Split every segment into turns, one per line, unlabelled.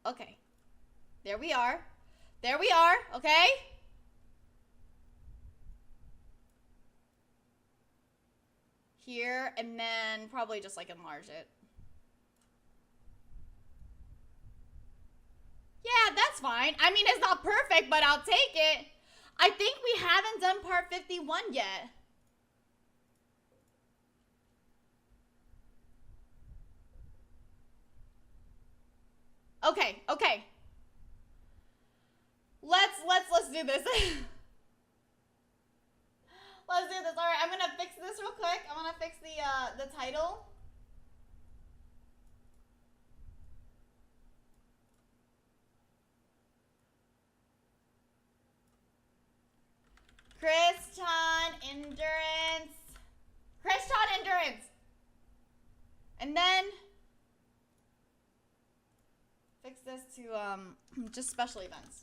Okay. There we are. There we are, okay? Here, and then probably just like enlarge it. Yeah, that's fine. I mean, it's not perfect, but I'll take it. I think we haven't done part 51 yet. Okay, okay. Let's do this. Let's do this. All right, I'm gonna fix this real quick. I'm gonna fix the title. Christian Endurance. Christian Endurance. And then fix this to just special events.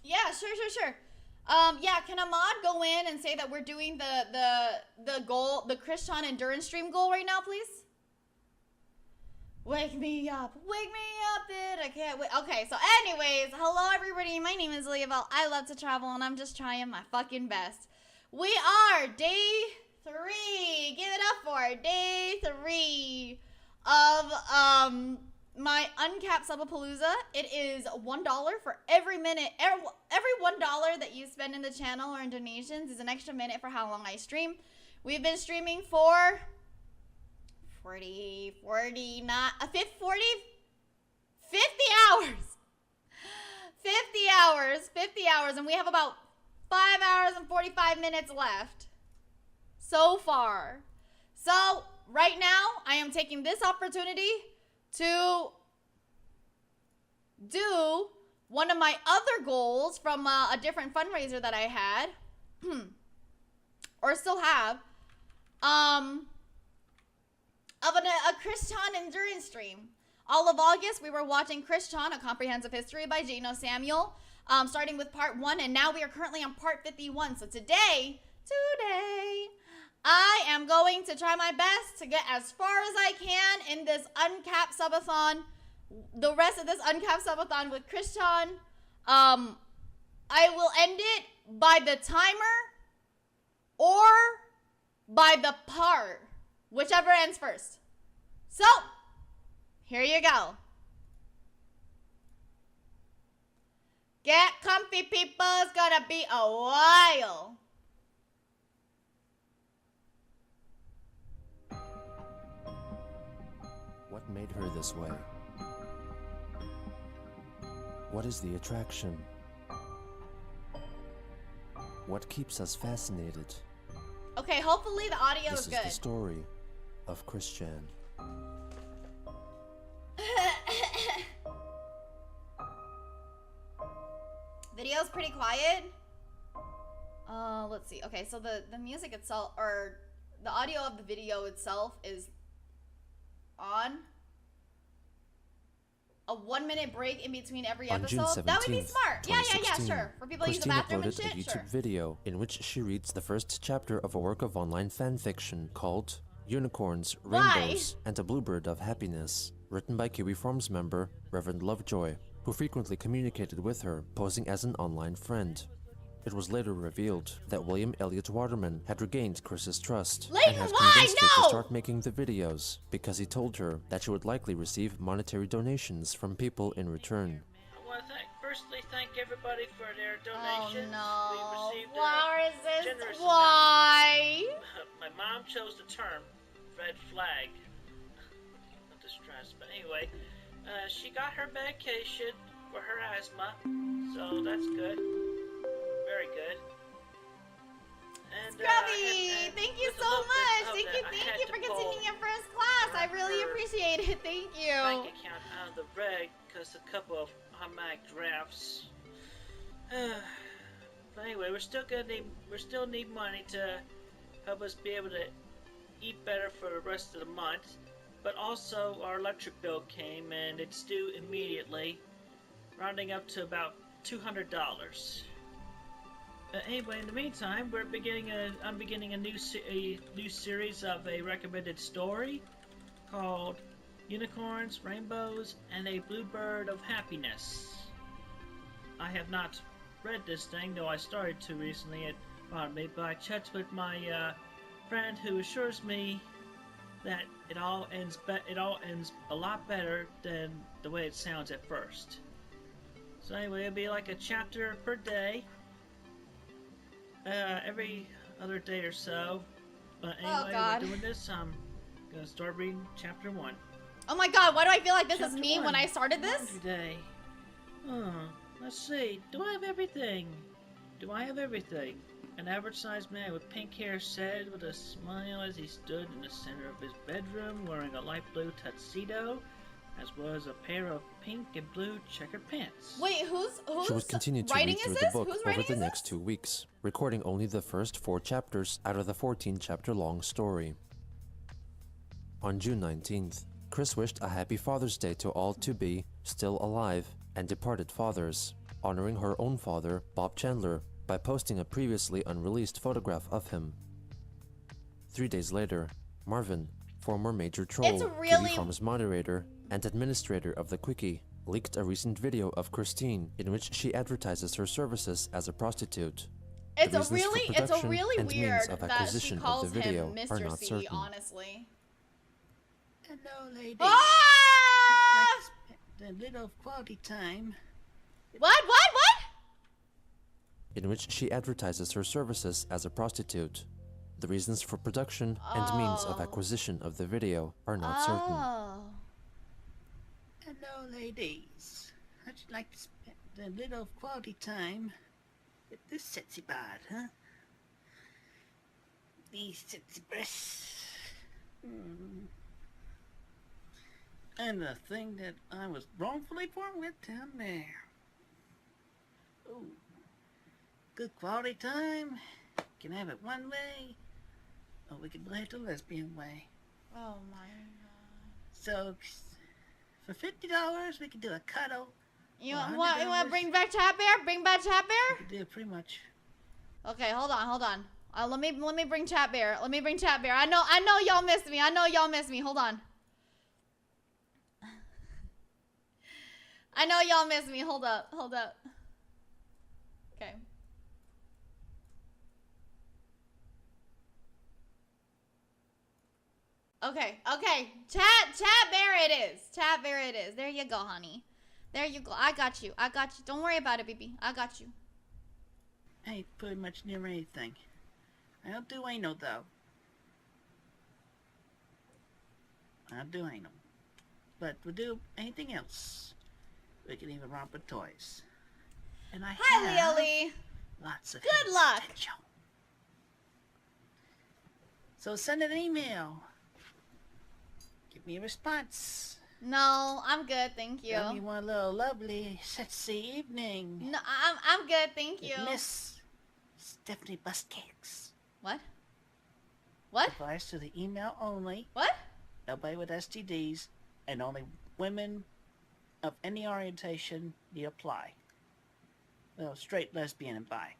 Yeah, sure. Yeah, can a mod go in and say that we're doing the goal, the Christian Endurance stream goal right now, please? Wake me up, dude. I can't wait. Okay, so anyways, hello everybody. My name is Leovel. I love to travel and I'm just trying my fucking best. We are day 3. Give it up for day 3 of my uncapped Subapalooza. It is $1 for every minute. Every $1 that you spend in the channel or in donations is an extra minute for how long I stream. We've been streaming for 50 hours. 50 hours, and we have about 5 hours and 45 minutes left so far. So right now, I am taking this opportunity to do one of my other goals from a different fundraiser that I had, or still have, of a Christian Endurance stream. All of August, we were watching Christian, A Comprehensive History by Jano Samuel, starting with part 1, and now we are currently on part 51. So today, I am going to try my best to get as far as I can in this uncapped subathon, the rest of this uncapped subathon with Christian. I will end it by the timer or by the part, whichever ends first. So, here you go. Get comfy, people. It's gonna be a while.
What made her this way? What is the attraction? What keeps us fascinated?
Okay, hopefully the audio is good.
This is the story of Christian.
Video's pretty quiet. Let's see. Okay, so the music itself, or the audio of the video itself is on. A 1-minute break in between every episode. That would be smart. Yeah, sure. For people who use the bathroom and shit,
uploaded a YouTube video in which she reads the first chapter of a work of online fan fiction called Unicorns, Rainbows, and a Bluebird of Happiness, written by Kiwi Forums member Reverend Lovejoy, who frequently communicated with her, posing as an online friend. It was later revealed that William Elliot Waterman had regained Chris's trust and has convinced her to start making the videos because he told her that she would likely receive monetary donations from people in return.
I want to firstly thank everybody for their donations.
Oh no!
We received
Why is this?
generous
Why?
My mom chose the term red flag. Not distressed, but anyway, she got her medication for her asthma, so that's good. Very good. And,
Scrubby, thank you so much. Thank you for continuing your first class. I really appreciate it. Thank you.
Bank account out of the red because a couple of automatic drafts. But anyway, we still need money to help us be able to eat better for the rest of the month. but also our electric bill came and it's due immediately, rounding up to about $200. Anyway, in the meantime, I'm beginning a new series of a recommended story called Unicorns, Rainbows, and a Bluebird of Happiness. I have not read this thing, though I started to recently. It bothered me, but I checked with my friend who assures me that it all ends a lot better than the way it sounds at first. So anyway, it'll be like a chapter per day, every other day or so. But anyway, we're doing this. I'm gonna start reading chapter 1.
Oh my god, why do I feel like this
Chapter
is me
1,
when I started this?
Laundry day. Let's see. Do I have everything? An average-sized man with pink hair said with a smile as he stood in the center of his bedroom wearing a light blue tuxedo, as well as a pair of pink and blue checkered pants.
Wait, who's
She would continue to
writing
read through
is
the
this?
book
Who's
over
writing
the
is
next
this?
2 weeks, recording only the first 4 chapters out of the 14-chapter-long story. On June 19th, Chris wished a happy Father's Day to all to-be, still alive, and departed fathers, honoring her own father, Bob Chandler, by posting a previously unreleased photograph of him. 3 days later, Marvin, former major troll, Kiwi Farm's moderator, and administrator of the Quickie, leaked a recent video of Christine in which she advertises her services as a prostitute.
It's a really
and
weird
means of
that
acquisition
she calls
of the video
him
are
Mr.
not
C,
certain.
honestly.
Hello, lady.
Ah!
Let's spend a little quality time.
What?
In which she advertises her services as a prostitute. The reasons for production and means of acquisition of the video are not certain.
Hello, ladies. How'd you like to spend a little quality time with this sexy bod, huh? These sexy breasts. And the thing that I was wrongfully born with down there. Ooh. Good quality time. Can have it one way, or we can play it the lesbian way.
Oh my god.
So, for $50, we can do a cuddle.
You want to bring back Chat Bear? Bring back Chat
We
Bear?
can do pretty much.
Okay, hold on. Let me bring Chat Bear. I know y'all missed me. Hold on. I know y'all missed me. Hold up. Okay. Okay. Chat Bear it is. There you go, honey. There you go. I got you. Don't worry about it, baby. I got you.
I ain't pretty much near anything. I don't do anal, though. I don't do anal. But we'll do anything else. We can even romp with toys. And I have
Lily.
lots of
Good luck.
potential. So send an email. Give me a response.
No, I'm good, thank you.
Tell me one little lovely, sexy evening.
No, I'm good, thank you.
With Miss Stephanie Buscakes.
What?
Applies to the email only.
What?
Nobody with STDs, and only women of any orientation need apply. Well, straight, lesbian, and bi.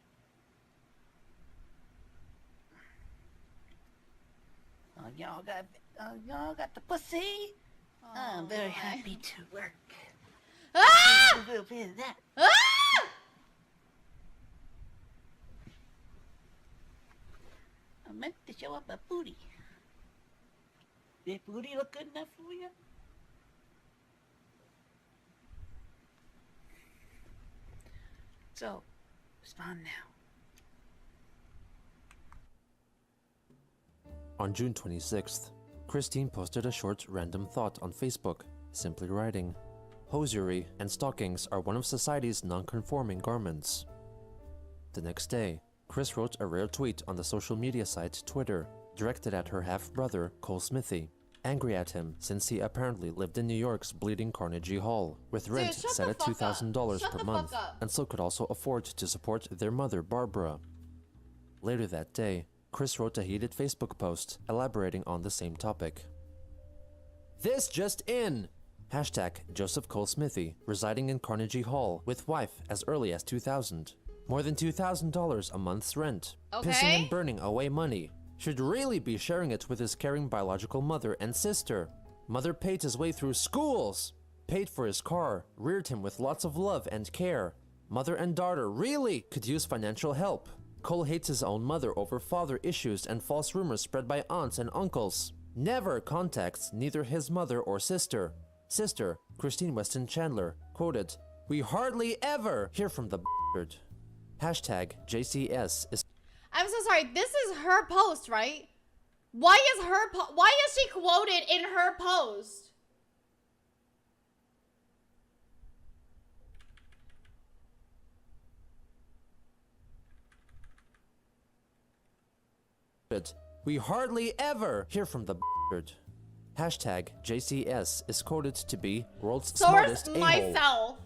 Y'all got the pussy? I'm very happy to work.
Ah!
A little bit of that.
Ah!
I meant to show up my booty. Did booty look good enough for you? So, respond now.
On June 26th, Christine posted a short random thought on Facebook, simply writing, "Hosiery and stockings are one of society's non-conforming garments." The next day, Chris wrote a rare tweet on the social media site Twitter, directed at her half-brother, Cole Smithy, angry at him since he apparently lived in New York's bleeding Carnegie Hall, with rent
shut
set
the
at
fuck up.
$2,000
Shut
per
the
month,
fuck up.
and so could also afford to support their mother, Barbara. Later that day, Chris wrote a heated Facebook post elaborating on the same topic. This just in! Hashtag Joseph Cole Smithy, residing in Carnegie Hall with wife as early as 2000. More than $2,000 a month's rent.
Okay.
Pissing and burning away money. Should really be sharing it with his caring biological mother and sister. Mother paid his way through schools. Paid for his car. Reared him with lots of love and care. Mother and daughter really could use financial help. Cole hates his own mother over father issues and false rumors spread by aunts and uncles. Never contacts neither his mother or sister. Sister, Christine Weston Chandler, quoted, "We hardly ever hear from the b****erd." Hashtag JCS is...
I'm so sorry. This is her post, right? Why is she quoted in her post?
We hardly ever hear from the b****erd. Hashtag JCS is quoted to be world's smartest
Source
a-hole.
myself.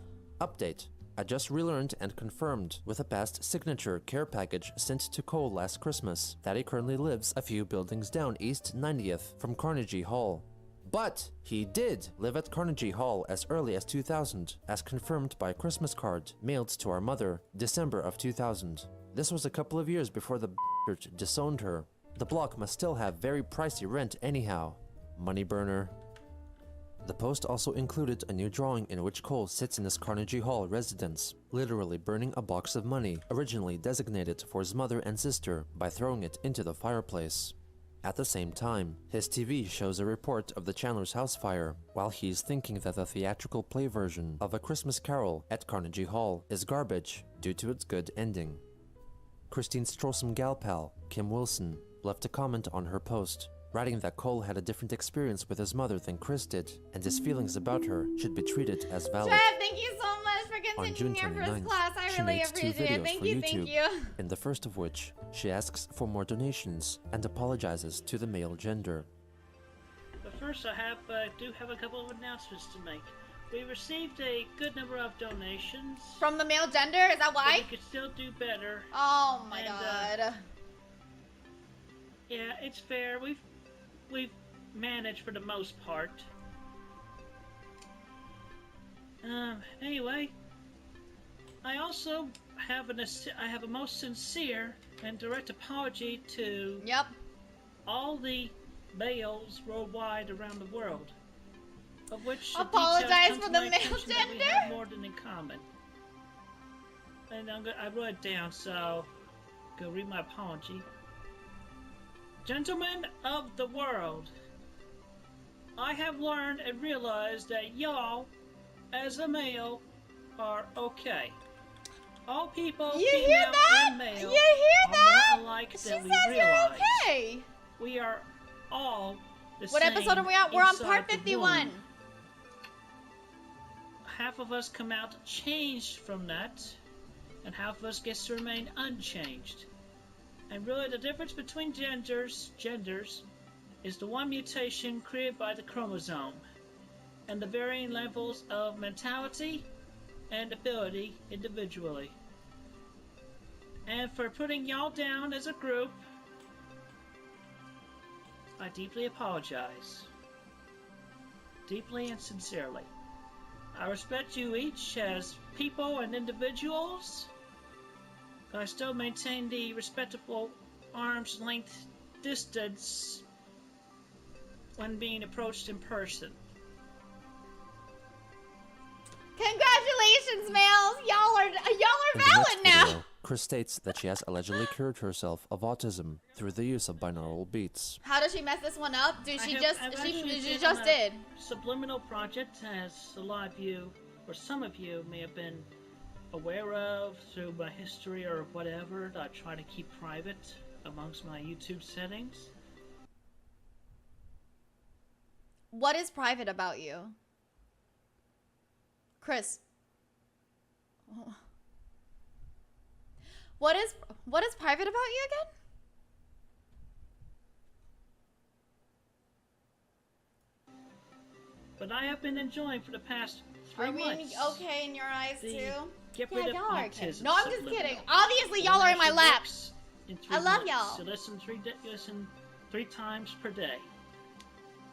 Update. I just relearned and confirmed with a past signature care package sent to Cole last Christmas that he currently lives a few buildings down East 90th from Carnegie Hall. But he did live at Carnegie Hall as early as 2000, as confirmed by a Christmas card mailed to our mother, December of 2000. This was a couple of years before the b****erd disowned her. The block must still have very pricey rent anyhow. Money burner. The post also included a new drawing in which Cole sits in his Carnegie Hall residence, literally burning a box of money originally designated for his mother and sister by throwing it into the fireplace. At the same time, his TV shows a report of the Chandler's house fire, while he's thinking that the theatrical play version of A Christmas Carol at Carnegie Hall is garbage due to its good ending. Christine's troublesome gal pal, Kim Wilson, left a comment on her post, writing that Cole had a different experience with his mother than Chris did, and his feelings about her should be treated as valid.
Trev, thank you so much for
On June
continuing your first
29th,
class. I
she
really
made 2
appreciate it.
videos
Thank
for
you,
YouTube,
thank you.
in the first of which, she asks for more donations and apologizes to the male gender.
But first, I do have a couple of announcements to make. We received a good number of donations.
From the male gender? Is that
But
why?
we could still do better.
Oh my
And,
god.
Yeah, it's fair. We've managed for the most part. Anyway, I also have a most sincere and direct apology to
Yep.
all the males worldwide around the world, of which the
Apologize
details come
for
to
the
my
male
attention that we
gender?
have more than in common. And I wrote it down, so go read my apology. Gentlemen of the world, I have learned and realized that y'all, as a male, are okay. All people,
You
female
hear that?
and male,
You hear
are
that?
more alike
She
than we
says you're
realize.
okay.
We are all the
What
same.
episode are we on? We're on
inside
part
the
51.
womb. Half of us come out changed from that, and half of us gets to remain unchanged. And really, the difference between genders is the one mutation created by the chromosome, and the varying levels of mentality and ability individually. And for putting y'all down as a group, I deeply apologize. Deeply and sincerely. I respect you each as people and individuals, but I still maintain the respectable arm's length distance when being approached in person.
Congratulations, males! Y'all are
In the
valid
next
now.
video, Chris states that she has allegedly cured herself of autism through the use of binaural beats.
How does she mess this one up? Dude, she
I've
just
actually
did.
Subliminal project, as a lot of you, or some of you, may have been aware of through my history or whatever that I try to keep private amongst my YouTube settings.
What is private about you? Chris. What is private about you again?
But I have been enjoying for the past 3
Are we
months.
okay in your eyes
the
too?
Get
Yeah,
rid of
y'all are kidding.
autism
No, I'm just
subliminal.
kidding. Obviously, y'all are in my lap.
In 3
I love
months.
y'all.
So listen 3 times per day.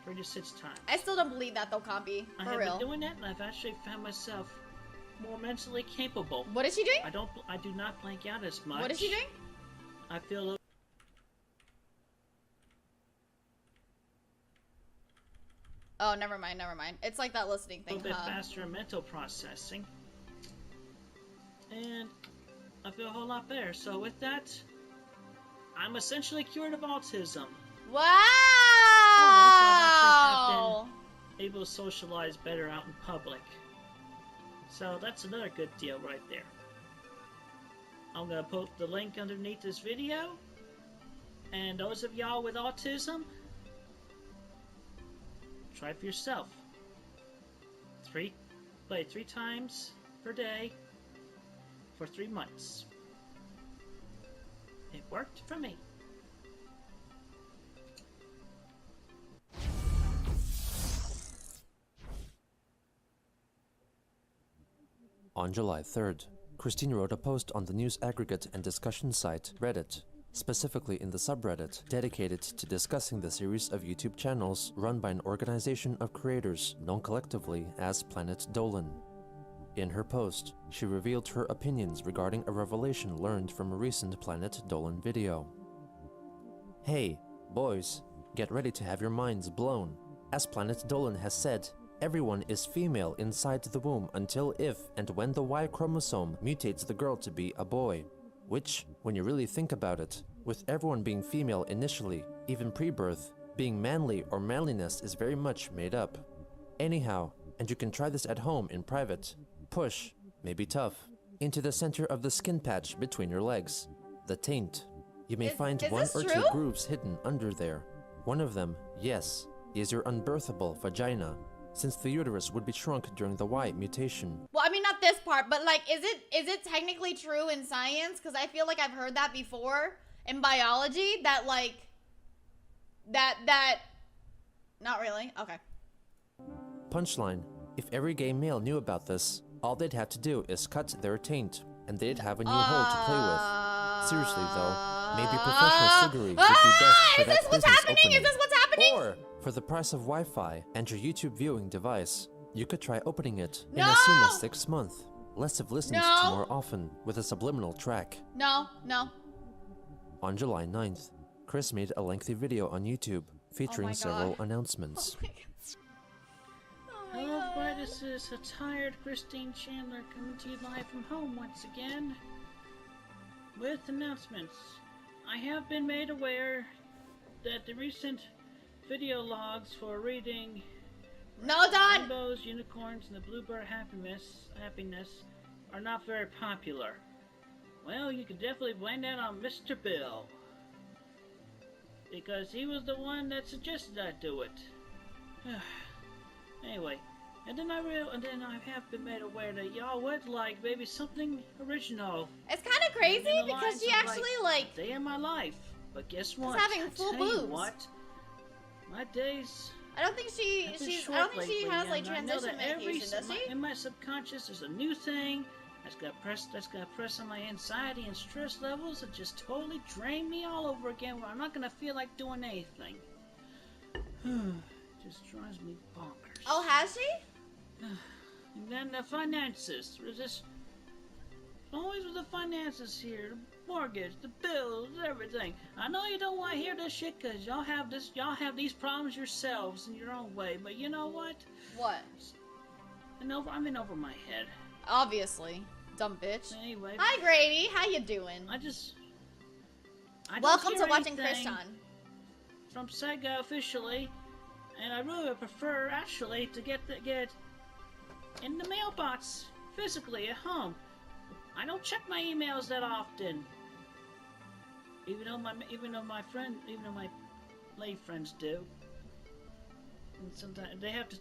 36 times.
I still don't believe that though, Compy.
I
For
have
real.
been doing that, and I've actually found myself more mentally capable.
What is she doing?
I do not blank out as much.
What is she doing?
I feel a little.
Oh, never mind, never mind. It's like that listening
A
thing,
little bit
huh?
faster in mental processing, and I feel a whole lot better. So with that, I'm essentially cured of autism.
Wow!
Also, able to socialize better out in public. So that's another good deal right there. I'm gonna put the link underneath this video, and those of y'all with autism, try it for yourself. Play 3 times per day for 3 months. It worked for me.
On July 3rd, Christine wrote a post on the news aggregate and discussion site Reddit, specifically in the subreddit dedicated to discussing the series of YouTube channels run by an organization of creators known collectively as Planet Dolan. In her post, she revealed her opinions regarding a revelation learned from a recent Planet Dolan video. Hey, boys, get ready to have your minds blown. As Planet Dolan has said, everyone is female inside the womb until if and when the Y chromosome mutates the girl to be a boy. Which, when you really think about it, with everyone being female initially, even pre-birth, being manly or manliness is very much made up. Anyhow, and you can try this at home in private, push, maybe tough, into the center of the skin patch between your legs, the taint. You may find
is
one
this
or
true?
2 grooves hidden under there. One of them, yes, is your unbirthable vagina, since the uterus would be shrunk during the Y mutation.
Well, I mean, not this part, but like, is it technically true in science? Because I feel like I've heard that before in biology. That like, that. Not really. Okay.
Punchline: if every gay male knew about this, all they'd have to do is cut their taint, and they'd have a new hole to play with. Seriously though, maybe professional ciggery would be best for
Is
that
this what's
business
happening?
opening.
Is this what's happening?
Or, for the price of Wi-Fi and your YouTube viewing device, you could try opening it in
No!
as soon as 6 months. Less of listens to
No!
more often with a subliminal track.
No.
On July 9th, Chris made a lengthy video on YouTube featuring
my
several
God.
announcements.
Hello, everybody. This is a tired Christine Chandler coming to you live from home once again with announcements. I have been made aware that the recent video logs for reading
No, Don.
rainbows, unicorns, and the bluebird happiness are not very popular. Well, you can definitely blame that on Mr. Bill, because he was the one that suggested I do it. Anyway, and then I have been made aware that y'all would like maybe something original.
It's kind of crazy
In the
because
lines
she
of,
actually like.
Day in my life. But guess what?
having full
I tell you
boobs.
what, my days.
I don't think she
have been
she's. I
short
don't think she
lately,
has like
and I know
transition
that
medication, does she?
in my subconscious, there's a new thing that's gonna press on my anxiety and stress levels and just totally drain me all over again. Where I'm not gonna feel like doing anything. Just drives me bonkers.
Oh, has she?
And then the finances. There's this. Always with the finances here, the mortgage, the bills, everything. I know you don't want to hear this shit because y'all have these problems yourselves in your own way. But you know what?
What?
I'm in over my head.
Obviously, dumb bitch.
Anyway.
Hi, Grady. How you doing?
I don't
Welcome
hear
to watching
anything
Christian.
from Sega officially, and I really would prefer actually to get in the mailbox physically at home. I don't check my emails that often, even though my lady friends do. And sometimes they have to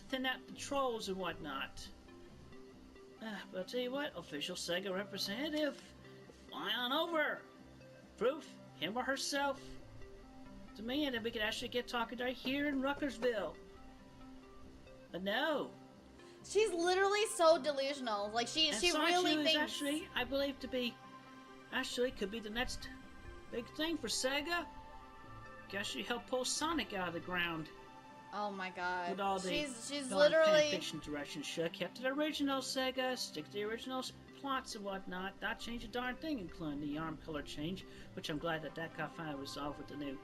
thin out the trolls and whatnot. But I'll tell you what, official Sega representative, fly on over. Proof, him or herself, to me, and then we could actually get talking to her here in Ruckersville. But no.
She's literally so delusional. Like she really
is
thinks.
actually, I believe to be, could be the next big thing for Sega. Guess she helped pull Sonic out of the ground.
Oh my god.
With all the
She's
darn
literally.
fanfiction direction. Should have kept it original, Sega. Stick to the original plots and whatnot. Not change a darn thing, including the arm color change, which I'm glad that got finally resolved with the new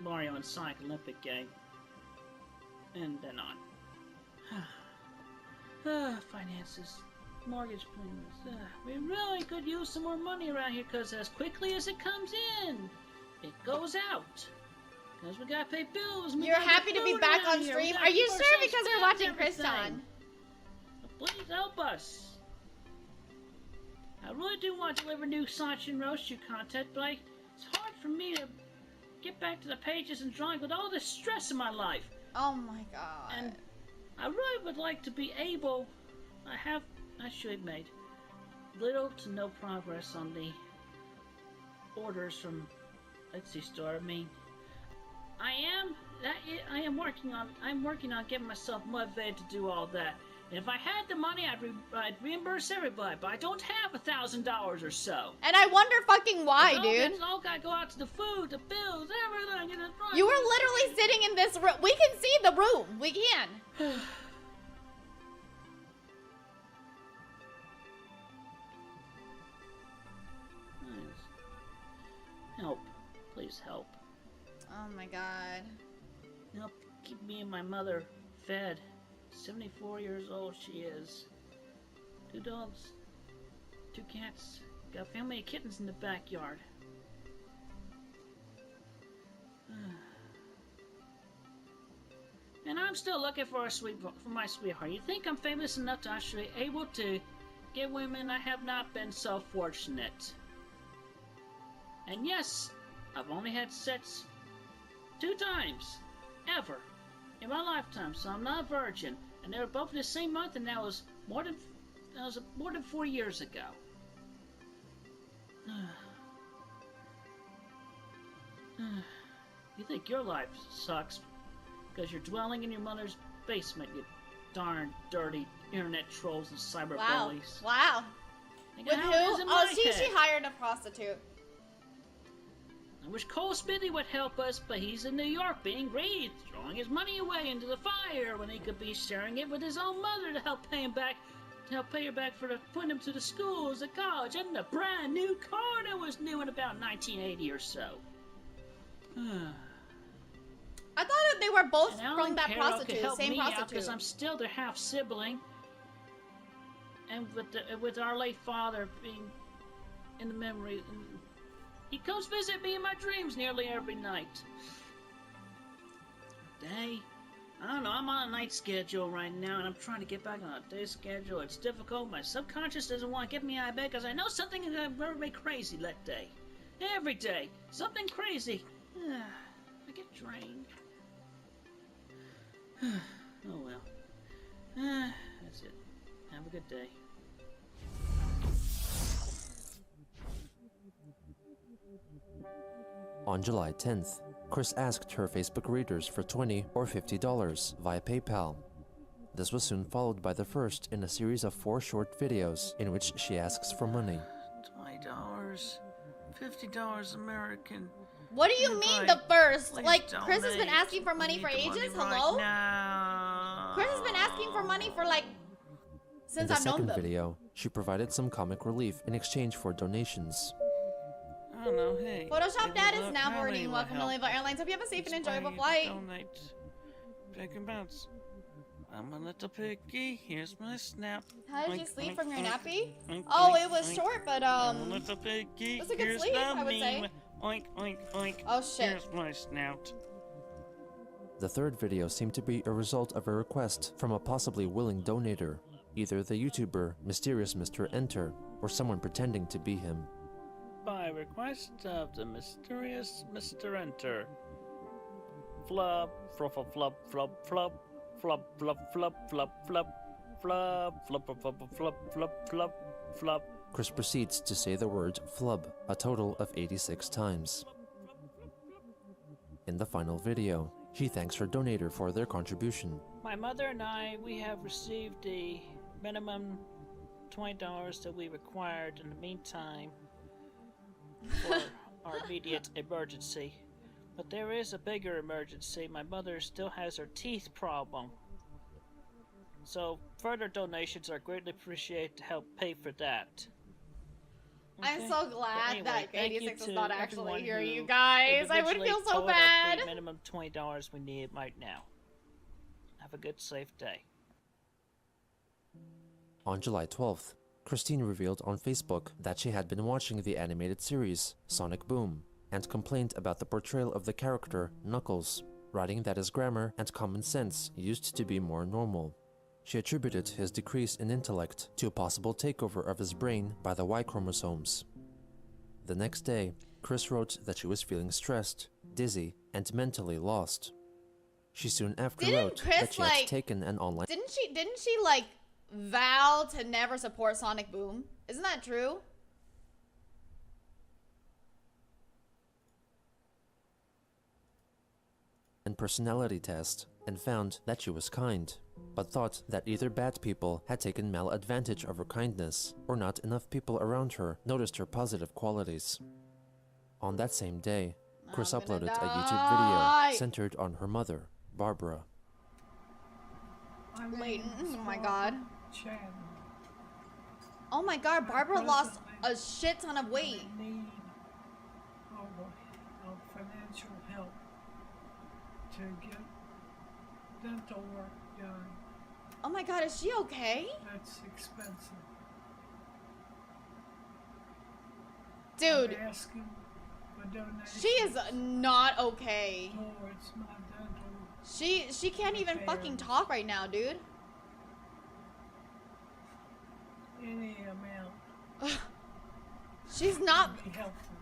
Mario and Sonic Olympic game. And then on. Finances. Mortgage payments. We really could use some more money around here, because as quickly as it comes in, it goes out. Because we gotta pay bills.
You're happy to be back on stream? Are you sure? Because we're watching Kriston.
So please help us. I really do want to deliver new Sachi and Roastu content, but it's hard for me to get back to the pages and drawing with all this stress in my life.
Oh my god.
And I really would like to be able. I should have made little to no progress on the orders from Etsy store. I mean, I'm working on getting myself motivated to do all that. And if I had the money, I'd reimburse everybody. But I don't have $1,000 or so.
And I wonder fucking why, dude.
It's all gotta go out to the food, the bills, everything. You know,
You were literally sitting in this room. We can see the room. We can.
Help. Please help.
Oh my god.
Help keep me and my mother fed. 74 years old she is. 2 dogs. 2 cats. Got a family of kittens in the backyard. And I'm still looking for my sweetheart. You think I'm famous enough to actually able to get women? I have not been so fortunate. And yes, I've only had sex 2 times, ever, in my lifetime, so I'm not a virgin. And they were both in the same month, and that was more than 4 years ago. You think your life sucks because you're dwelling in your mother's basement, you darn dirty internet trolls and cyber bullies.
Wow.
Think
With
of
who?
how it is in
Oh,
my
she
head.
hired a prostitute.
I wish Cole Smithy would help us, but he's in New York being greedy, throwing his money away into the fire when he could be sharing it with his own mother to help pay him back, pay her back for putting him to the schools, the college, and the brand new car that was new in about 1980 or so.
I thought that they were both
And Alan
from that
Carroll could
prostitute,
help
same
me out
prostitute.
because I'm still their half sibling, and with our late father being in the memory. He comes visit me in my dreams nearly every night. Day? I don't know, I'm on a night schedule right now, and I'm trying to get back on a day schedule. It's difficult. My subconscious doesn't want to get me out of bed because I know something is going to drive me crazy that day. Every day. Something crazy. I get drained. Oh well. That's it. Have a good day.
On July 10th, Chris asked her Facebook readers for $20 or $50 via PayPal. This was soon followed by the first in a series of 4 short videos in which she asks for money.
$20, $50 American.
What do you mean the first?
Please
Like, Chris has been
donate.
asking for money
We
for
need the
ages?
money
Hello?
right now.
Chris has been asking for money for like
In
since
the
I've known
second
them.
video, she provided some comic relief in exchange for donations.
I don't know, hey.
Photoshop
take a
Dad is
look.
now
How many
boarding.
will
Welcome to
help?
Leva Airlines. Hope you have a safe and
It's
enjoyable
way
flight.
to donate. Pick and bounce. I'm a little picky. Here's my snap.
How did you
Oink,
sleep
oink,
from your
oink,
nappy?
oink,
Oh,
oink,
it was
oink.
short, but
I'm a little picky.
was a good
Here's
sleep,
the
I would say.
meme. Oink, oink, oink.
Oh shit.
Here's my snout.
The third video seemed to be a result of a request from a possibly willing donator, either the YouTuber Mysterious Mr. Enter or someone pretending to be him.
By request of the mysterious Mr. Enter. Flub, flub, flub, flub, flub, flub, flub, flub, flub, flub, flub, flub, flub, flub, flub, flub, flub, flub.
Chris proceeds to say the word flub a total of 86 times. In the final video, she thanks her donator for their contribution.
My mother and I, we have received the minimum $20 that we required in the meantime for our immediate emergency. But there is a bigger emergency. My mother still has her teeth problem. So further donations are greatly appreciated to help pay for that.
I'm
Okay.
so glad
Anyway,
that
thank you
86 is
to
not actually
everyone
here,
who
you guys. I would
individually
feel so
totaled up
bad.
the minimum $20 we need right now. Have a good, safe day.
On July 12th, Christine revealed on Facebook that she had been watching the animated series Sonic Boom and complained about the portrayal of the character Knuckles, writing that his grammar and common sense used to be more normal. She attributed his decrease in intellect to a possible takeover of his brain by the Y chromosomes. The next day, Chris wrote that she was feeling stressed, dizzy, and mentally lost. She soon after wrote that she had taken an online
Didn't she like vow to never support Sonic Boom? Isn't that true?
personality test and found that she was kind, but thought that either bad people had taken maladvantage of her kindness or not enough people around her noticed her positive qualities. On that same day, Chris uploaded a YouTube video centered on her mother, Barbara.
Wait, oh my god. Oh my god, Barbara lost a shit ton of weight.
Need of financial help to get dental work done.
Oh my god, is she okay?
That's expensive.
Dude,
I'm asking for donations
she is not okay.
towards my dental.
She can't even fucking talk right now, dude.
Any amount
She's not.
would be helpful.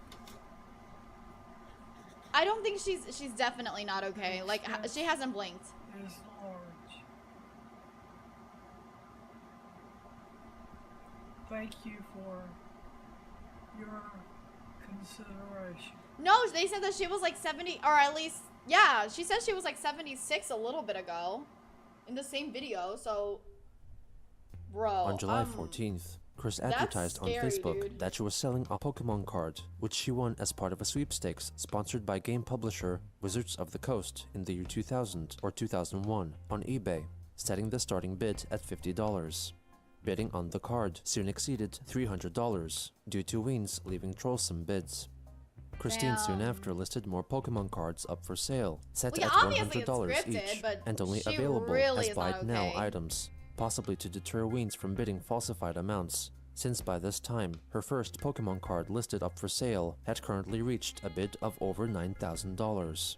I don't think she's definitely not okay. Like she hasn't blinked.
Is large. Thank you for your consideration.
No, they said that she was like 70, or at least, yeah, she said she was like 76 a little bit ago in the same video, so, bro.
On July 14th, Chris advertised on
scary,
Facebook
dude.
that she was selling a Pokemon card, which she won as part of a sweepstakes sponsored by game publisher Wizards of the Coast in the year 2000 or 2001 on eBay, setting the starting bid at $50. Bidding on the card soon exceeded $300 due to Weens leaving troublesome bids. Christine soon
Damn.
after listed more Pokemon cards up for sale, set
Well, yeah,
at
obviously it's
$100
scripted,
each,
but
and only
she
available
really
as
is
buy
not
it now
okay.
items, possibly to deter Weens from bidding falsified amounts, since by this time, her first Pokemon card listed up for sale had currently reached a bid of over $9,000.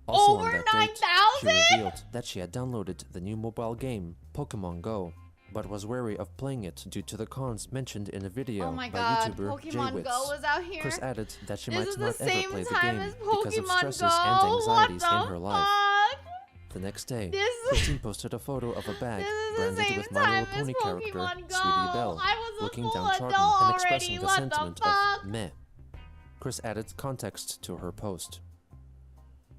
Also
Over
on that date, she
9,000?
revealed that she had downloaded the new mobile game, Pokemon Go, but was wary of playing it due to the cons mentioned in a video
Oh my
by
god,
YouTuber
Pokemon
Jwitz.
Go is out here.
Chris added that she
This
might
is the
not ever
same
play the
time
game
as
because of
Pokemon
stresses
Go.
and anxieties
What
in
the
her life.
fuck?
The next day,
This-
Christine posted a photo of a bag
This is the
branded
same
with My Little
time as
Pony character
Pokemon Go.
Sweetie Belle,
I was a
looking
full
downtrodden
adult
and expressing
already.
the
What the
sentiment
fuck?
of meh. Chris added context to her post.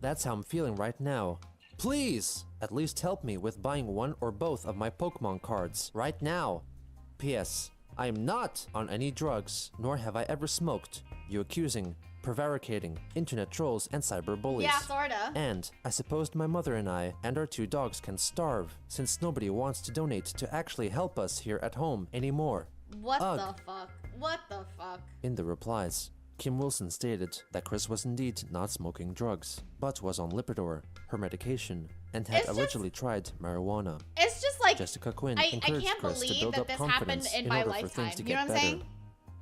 That's how I'm feeling right now. Please, at least help me with buying one or both of my Pokemon cards right now. P.S. I am not on any drugs, nor have I ever smoked. You accusing, prevaricating, internet trolls, and cyberbullies.
Yeah, sorta.
And I suppose my mother and I and our 2 dogs can starve, since nobody wants to donate to actually help us here at home anymore.
What
Ugh.
the fuck? What the fuck?
In the replies, Kim Wilson stated that Chris was indeed not smoking drugs, but was on Lipitor, her medication, and had
It's just-
allegedly tried marijuana.
It's just like,
Jessica Quinn
I
encouraged
can't
Chris to
believe
build
that
up
this happened
confidence
in
in
my
order for
lifetime.
things to
You
get
know what I'm
better.
saying?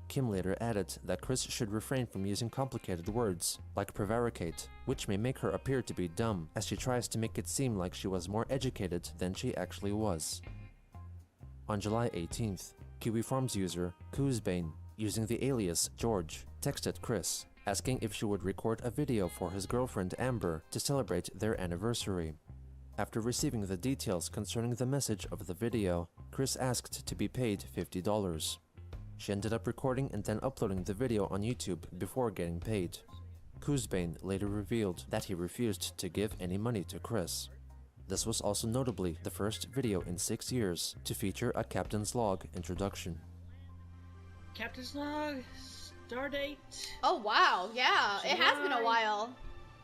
Kim later added that Chris should refrain from using complicated words, like prevaricate, which may make her appear to be dumb, as she tries to make it seem like she was more educated than she actually was. On July 18th, Kiwi Farms user Koozbane, using the alias George, texted Chris, asking if she would record a video for his girlfriend Amber to celebrate their anniversary. After receiving the details concerning the message of the video, Chris asked to be paid $50. She ended up recording and then uploading the video on YouTube before getting paid. Koozbane later revealed that he refused to give any money to Chris. This was also notably the first video in 6 years to feature a Captain's Log introduction.
Captain's log, stardate.
Oh wow, yeah, it has been a
July.
while.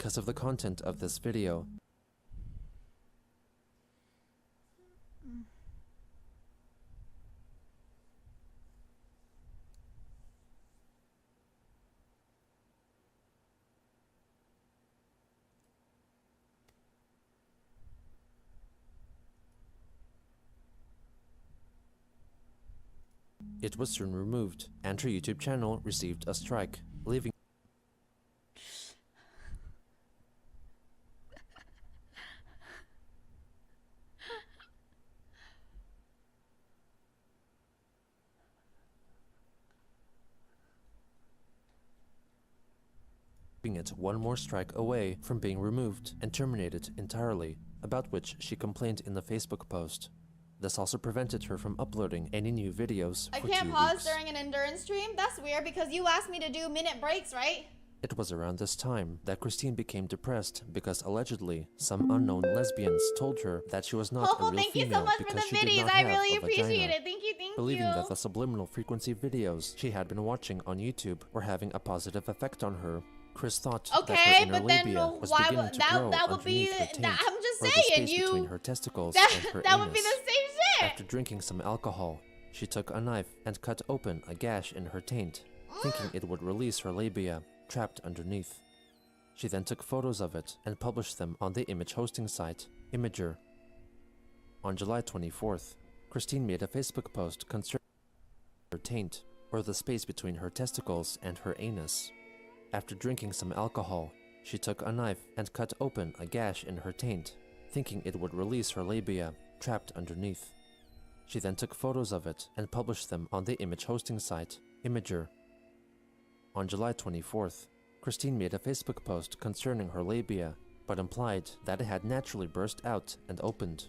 because of the content of this video. It was soon removed, and her YouTube channel received a strike, leaving it one more strike away from being removed and terminated entirely, about which she complained in the Facebook post. This also prevented her from uploading any new videos
I
for
can't
2
pause
weeks.
during an endurance stream? That's weird because you asked me to do minute breaks, right?
It was around this time that Christine became depressed because allegedly some unknown lesbians told her that she was not a
Hopeful,
real
thank you
female
so much for
because
the
she did
videos.
not
I
have
really
a
appreciate
vagina.
it. Thank you, thank
Believing
you.
that the subliminal frequency videos she had been watching on YouTube were having a positive effect on her, Chris thought that her
Okay,
inner
but then
labia was
why
beginning
would
to
that
grow
that would be
underneath her taint,
I'm just
or the
saying
space between
you
her testicles
that
and her
that
anus.
would be the same shit.
After drinking some alcohol, she took a knife and cut open a gash in her taint, thinking it would release her labia trapped underneath. She then took photos of it and published them on the image hosting site, Imager. On July 24th, Christine made a Facebook post concerning her taint, or the space between her testicles and her anus. After drinking some alcohol, she took a knife and cut open a gash in her taint, thinking it would release her labia trapped underneath. She then took photos of it and published them on the image hosting site, Imager. On July 24th, Christine made a Facebook post concerning her labia, but implied that it had naturally burst out and opened.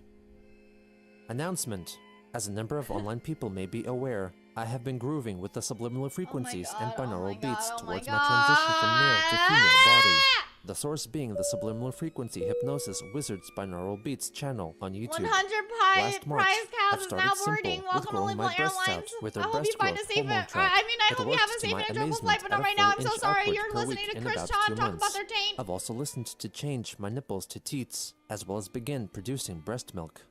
Announcement: as a number of online people may be aware, I have been grooving with the subliminal frequencies and binaural beats towards my transition from male to female body. The source being the Subliminal Frequency Hypnosis Wizards Binaural Beats channel on YouTube.
100
Last March,
prize
I've
cows is
started
now
simple
boarding.
with
Welcome to
growing my
Liberal
breasts out
Airlines.
with
I
a
hope
breast
you find a
growth
safe
hormone
and
track.
I mean, I
It
hope you have a
worked to
safe
my
and enjoyable
amazement
flight, but
at
not
a
right now. I'm
full
so
inch
sorry.
output
You're
per
listening
week
to
in
Chris
about
Chan
2
talk
months.
about their taint.
I've also listened to change my nipples to teats, as well as begin producing breast milk.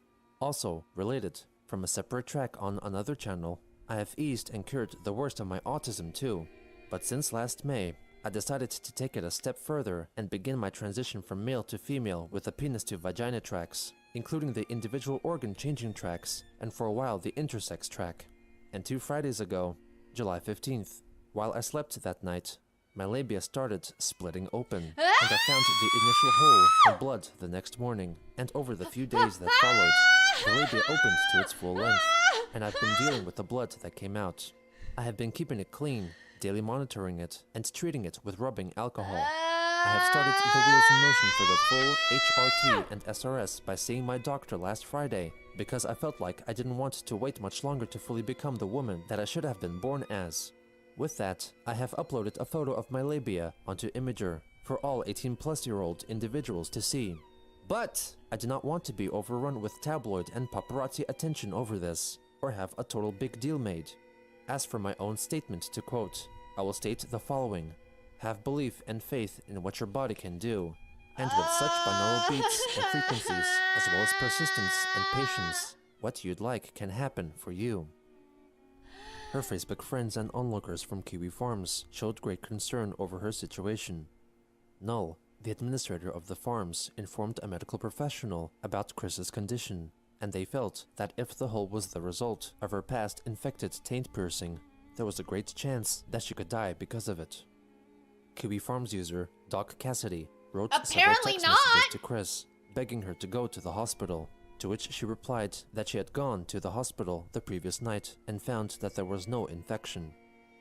Also, related, from a separate track on another channel, I have eased and cured the worst of my autism too. But since last May, I decided to take it a step further and begin my transition from male to female with the penis to vagina tracks, including the individual organ changing tracks, and for a while the intersex track. And 2 Fridays ago, July 15th, while I slept that night, my labia started splitting open, and I found the initial hole in blood the next morning, and over the few days that followed, the labia opened to its full length, and I've been dealing with the blood that came out. I have been keeping it clean, daily monitoring it, and treating it with rubbing alcohol. I have started the wheels in motion for the full HRT and SRS by seeing my doctor last Friday, because I felt like I didn't want to wait much longer to fully become the woman that I should have been born as. With that, I have uploaded a photo of my labia onto Imager for all 18-plus-year-old individuals to see. But I do not want to be overrun with tabloid and paparazzi attention over this, or have a total big deal made. As for my own statement to quote, I will state the following: have belief and faith in what your body can do, and with such binaural beats and frequencies, as well as persistence and patience, what you'd like can happen for you. Her Facebook friends and onlookers from Kiwi Farms showed great concern over her situation. Null, the administrator of the farms, informed a medical professional about Chris's condition, and they felt that if the hole was the result of her past infected taint piercing, there was a great chance that she could die because of it. Kiwi Farms user Doc Cassidy wrote several
Apparently
text
not.
messages to Chris, begging her to go to the hospital, to which she replied that she had gone to the hospital the previous night and found that there was no infection.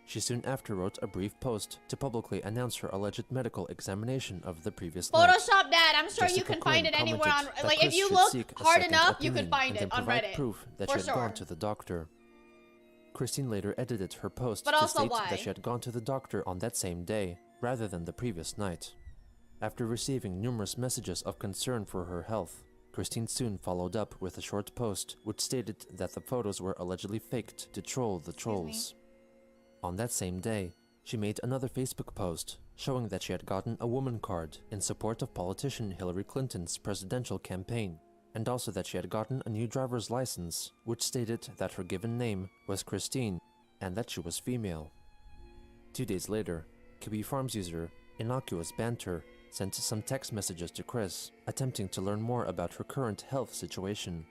She soon after wrote a brief post to publicly announce her alleged medical examination of the previous night.
Photoshop that. I'm sure you
Jessica
can find
Quinn
it anywhere on.
commented that
Like, if
Chris
you
should
look
seek a
hard
second
enough, you
opinion
could find
and
it
then
on
provide
Reddit.
proof that
For
she had
sure.
gone to the doctor. Christine later edited her post
But
to
also
state
why?
that she had gone to the doctor on that same day, rather than the previous night. After receiving numerous messages of concern for her health, Christine soon followed up with a short post which stated that the photos were allegedly faked to troll the trolls. On that same day, she made another Facebook post showing that she had gotten a woman card in support of politician Hillary Clinton's presidential campaign, and also that she had gotten a new driver's license, which stated that her given name was Christine, and that she was female. 2 days later, Kiwi Farms user Innocuous Banter sent some text messages to Chris, attempting to learn more about her current health situation.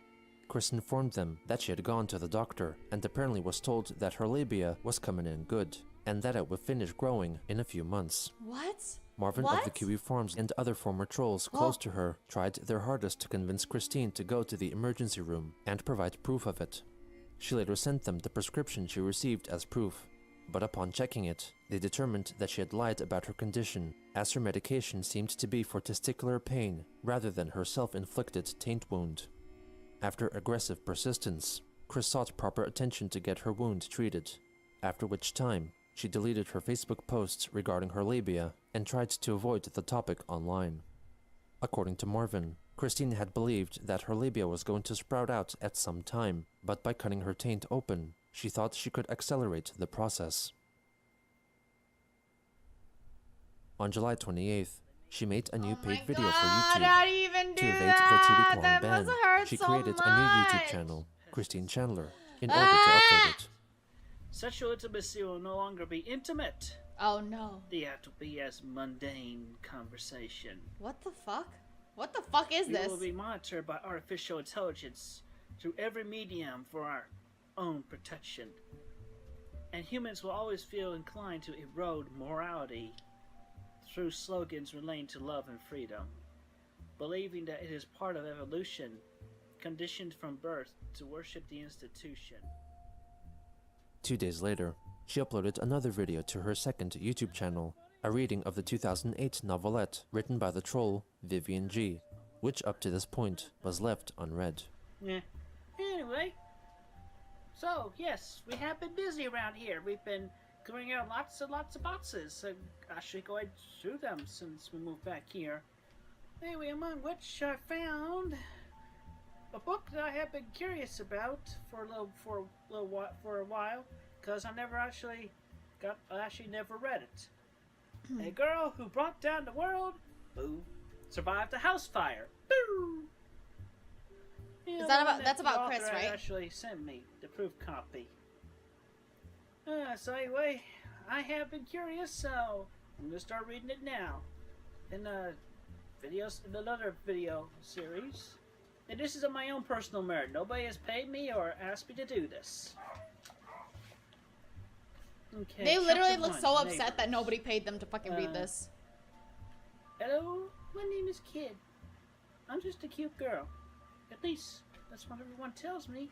Chris informed them that she had gone to the doctor and apparently was told that her labia was coming in good, and that it would finish growing in a few months.
What?
Marvin of the Kiwi Farms and other former trolls close to her tried their hardest to convince Christine to go to the emergency room and provide proof of it. She later sent them the prescription she received as proof, but upon checking it, they determined that she had lied about her condition, as her medication seemed to be for testicular pain rather than her self-inflicted taint wound. After aggressive persistence, Chris sought proper attention to get her wound treated, after which time she deleted her Facebook posts regarding her labia and tried to avoid the topic online. According to Marvin, Christine had believed that her labia was going to sprout out at some time, but by cutting her taint open, she thought she could accelerate the process. On July 28th, she made a new paid video for YouTube.
Not even do
To evade
that.
the 2-week-long
That
ban,
must hurt
she
so
created
much.
a new YouTube channel, Christine Chandler, in order to upload it.
Sexual intimacy will no longer be intimate.
Oh no.
They have to be as mundane conversation.
What the fuck? What the fuck is
We
this?
will be monitored by artificial intelligence through every medium for our own protection. And humans will always feel inclined to erode morality through slogans relating to love and freedom, believing that it is part of evolution, conditioned from birth to worship the institution.
2 days later, she uploaded another video to her second YouTube channel, a reading of the 2008 novelette written by the troll Vivian G, which up to this point was left unread.
Yeah. Anyway, so yes, we have been busy around here. We've been clearing out lots and lots of boxes, and actually going through them since we moved back here. Anyway, among which I found a book that I have been curious about for a while, because I never actually never read it. A girl who brought down the world, boo, survived a house fire, boo. You know,
that about-
one
that's
the
about Chris,
author
right?
Actually sent me the proof copy. So anyway, I have been curious, so I'm gonna start reading it now. In another video series. And this is on my own personal merit. Nobody has paid me or asked me to do this. Okay.
They literally
chapter
look
one,
so upset
neighbors.
that nobody paid them to fucking read this.
Hello, my name is Kid. I'm just a cute girl. At least, that's what everyone tells me.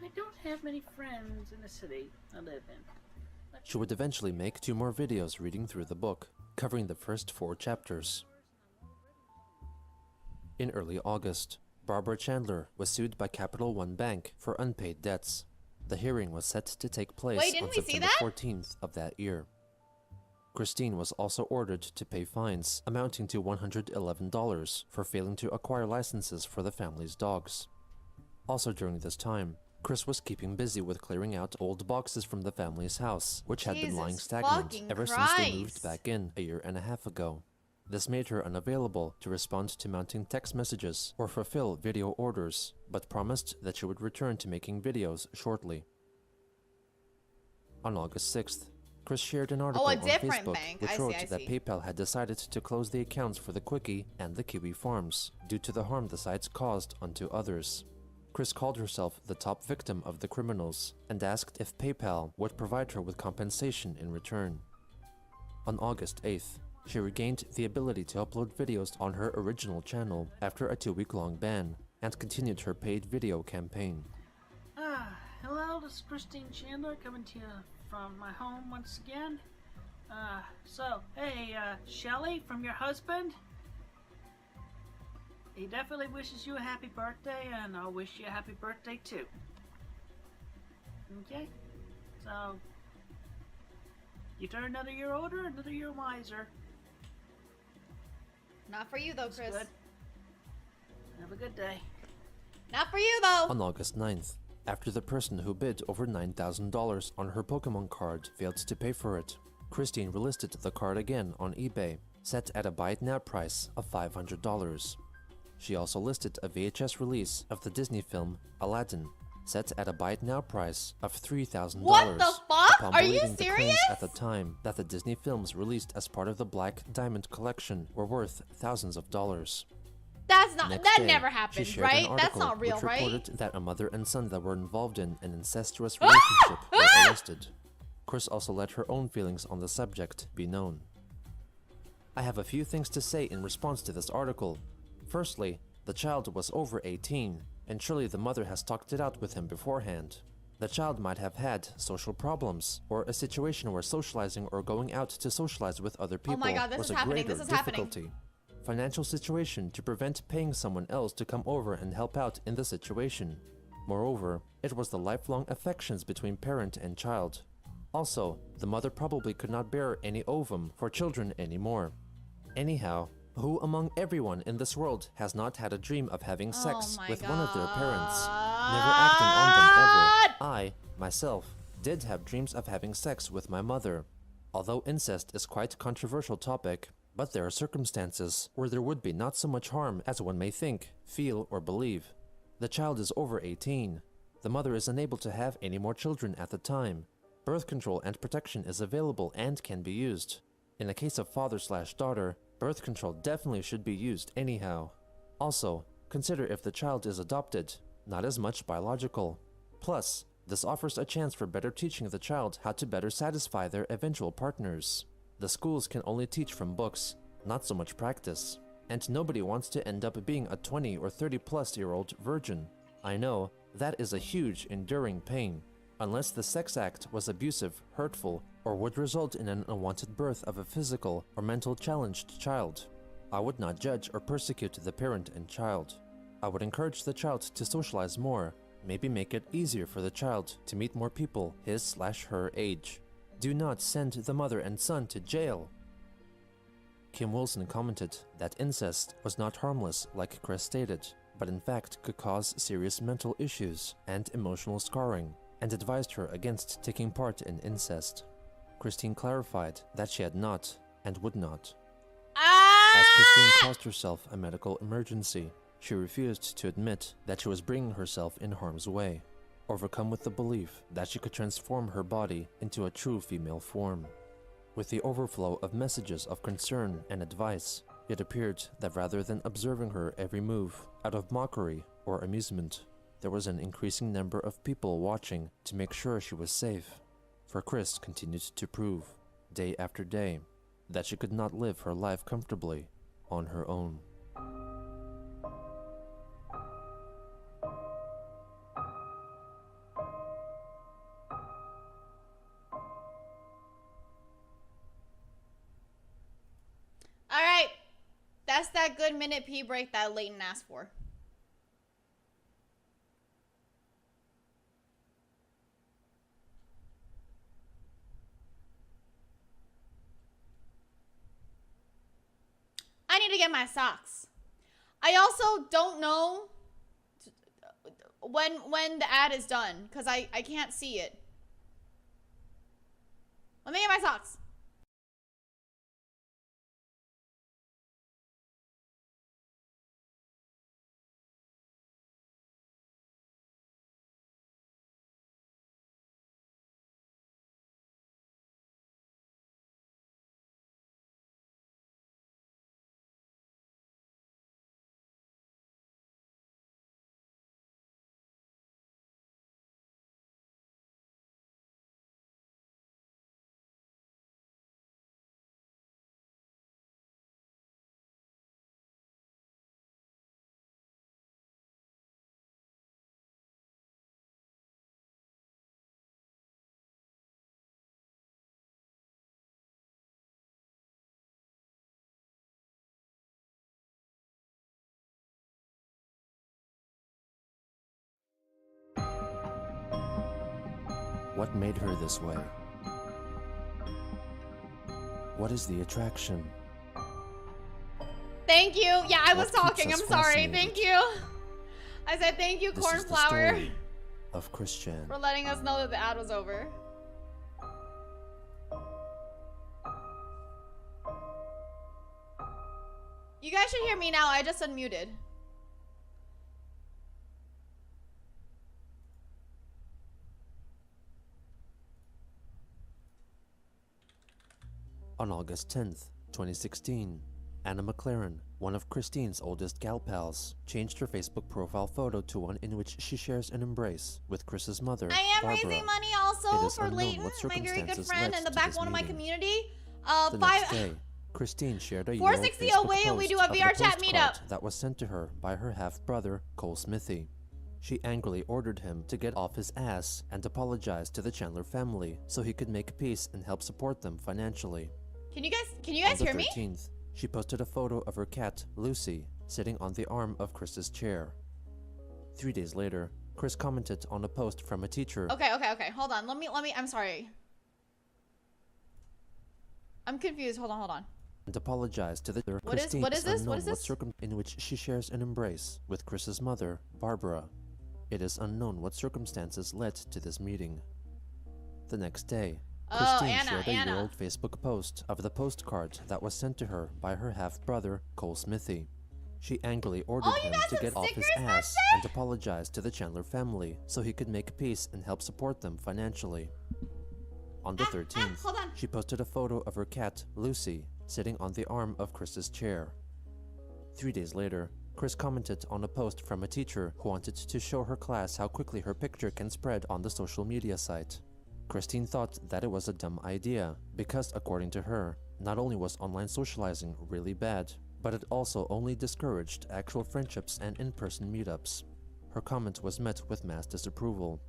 I don't have many friends in the city I live in.
She would eventually make 2 more videos reading through the book, covering the first 4 chapters. In early August, Barbara Chandler was sued by Capital One Bank for unpaid debts. The hearing was set to take place
Wait, didn't
on
we see
September
that?
14th of that year. Christine was also ordered to pay fines amounting to $111 for failing to acquire licenses for the family's dogs. Also during this time, Chris was keeping busy with clearing out old boxes from the family's house, which had been lying
Jesus
stagnant
fucking
ever since they moved
Christ.
back in a year and a half ago. This made her unavailable to respond to mounting text messages or fulfill video orders, but promised that she would return to making videos shortly. On August 6th, Chris shared an article on
different
Facebook
bank.
which
I see,
wrote
I
that
see.
PayPal had decided to close the accounts for the Quickie and the Kiwi Farms due to the harm the sites caused unto others. Chris called herself the top victim of the criminals and asked if PayPal would provide her with compensation in return. On August 8th, she regained the ability to upload videos on her original channel after a 2-week-long ban and continued her paid video campaign.
Hello, this is Christine Chandler coming to you from my home once again. Hey, Shelly, from your husband. He definitely wishes you a happy birthday, and I'll wish you a happy birthday too. Okay? So, you turn another year older, another year wiser.
Not for you though, Chris.
Good. Have a good day.
Not for you though.
On August 9th, after the person who bid over $9,000 on her Pokemon card failed to pay for it, Christine relisted the card again on eBay, set at a buy it now price of $500. She also listed a VHS release of the Disney film Aladdin, set at a buy it now price of $3,000.
What the fuck?
Upon
Are you
believing the claims
serious?
at the time that the Disney films released as part of the Black Diamond collection were worth thousands of dollars.
That's not.
Next
That
day,
never
she
happened,
shared
right?
an
That's
article
not real,
which
right?
reported that a mother and son that were involved in an incestuous relationship were arrested. Chris also let her own feelings on the subject be known. I have a few things to say in response to this article. Firstly, the child was over 18, and surely the mother has talked it out with him beforehand. The child might have had social problems, or a situation where socializing or going out to socialize with other people
Oh my God, this
was
is
a
happening,
greater
this is happening.
difficulty. Financial situation to prevent paying someone else to come over and help out in the situation. Moreover, it was the lifelong affections between parent and child. Also, the mother probably could not bear any ovum for children anymore. Anyhow, who among everyone in this world has not had a dream of having sex
my
with one of their parents?
God.
Never acting on them ever. I, myself, did have dreams of having sex with my mother. Although incest is quite a controversial topic, but there are circumstances where there would be not so much harm as one may think, feel, or believe. The child is over 18. The mother is unable to have any more children at the time. Birth control and protection is available and can be used. In a case of father/daughter, birth control definitely should be used anyhow. Also, consider if the child is adopted, not as much biological. Plus, this offers a chance for better teaching the child how to better satisfy their eventual partners. The schools can only teach from books, not so much practice. And nobody wants to end up being a 20 or 30-plus-year-old virgin. I know, that is a huge, enduring pain. Unless the sex act was abusive, hurtful, or would result in an unwanted birth of a physical or mental challenged child. I would not judge or persecute the parent and child. I would encourage the child to socialize more, maybe make it easier for the child to meet more people his/her age. Do not send the mother and son to jail. Kim Wilson commented that incest was not harmless like Chris stated, but in fact could cause serious mental issues and emotional scarring, and advised her against taking part in incest. Christine clarified that she had not and would not. As Christine caused herself a medical emergency, she refused to admit that she was bringing herself in harm's way, overcome with the belief that she could transform her body into a true female form. With the overflow of messages of concern and advice, it appeared that rather than observing her every move out of mockery or amusement, there was an increasing number of people watching to make sure she was safe. For Chris continued to prove, day after day, that she could not live her life comfortably on her own.
Alright. That's that good minute pee break that Leighton asked for. I need to get my socks. I also don't know when the ad is done, because I can't see it. Let me get my socks.
What made her this way? What is the attraction?
Thank you. Yeah, I was
What keeps
talking. I'm
us
sorry.
fascinated?
Thank you. I said thank you,
This is the
Cornflower,
story of Christian.
for letting us know that the ad was over. You guys should hear me now. I just unmuted.
On August 10th, 2016, Anna McLaren, one of Christine's oldest gal pals, changed her Facebook profile photo to one in which she shares an embrace with Chris's mother,
I am
Barbara.
raising money
It
also
is
for
unknown
Leighton,
what
my very good
circumstances
friend
led
and the
to this
backbone of my
meeting.
community.
The next day, Christine shared a
460
Facebook
away and we
post
do a
of the
VR chat
postcard
meetup.
that was sent to her by her half-brother, Cole Smithy. She angrily ordered him to get off his ass and apologize to the Chandler family so he could make peace and help support them financially.
Can you guys hear me?
On the 13th, she posted a photo of her cat, Lucy, sitting on the arm of Chris's chair. 3 days later, Chris commented on a post from a teacher.
Okay. Hold on. Let me. I'm sorry. I'm confused. Hold on.
And apologized to the
What is this? What is this?
In which she shares an embrace with Chris's mother, Barbara. It is unknown what circumstances led to this meeting. The next day, Christine shared a year-old Facebook post of the postcard that was sent to her by her half-brother, Cole Smithy. She angrily ordered him to get off his ass and apologize to the Chandler family so he could make peace and help support them financially. On the 13th, she posted a photo of her cat, Lucy, sitting on the arm of Chris's chair. 3 days later, Chris commented on a post from a teacher who wanted to show her class how quickly her picture can spread on the social media site. Christine thought that it was a dumb idea because, according to her, not only was online socializing really bad, but it also only discouraged actual friendships and in-person meetups. Her comment was met with mass disapproval.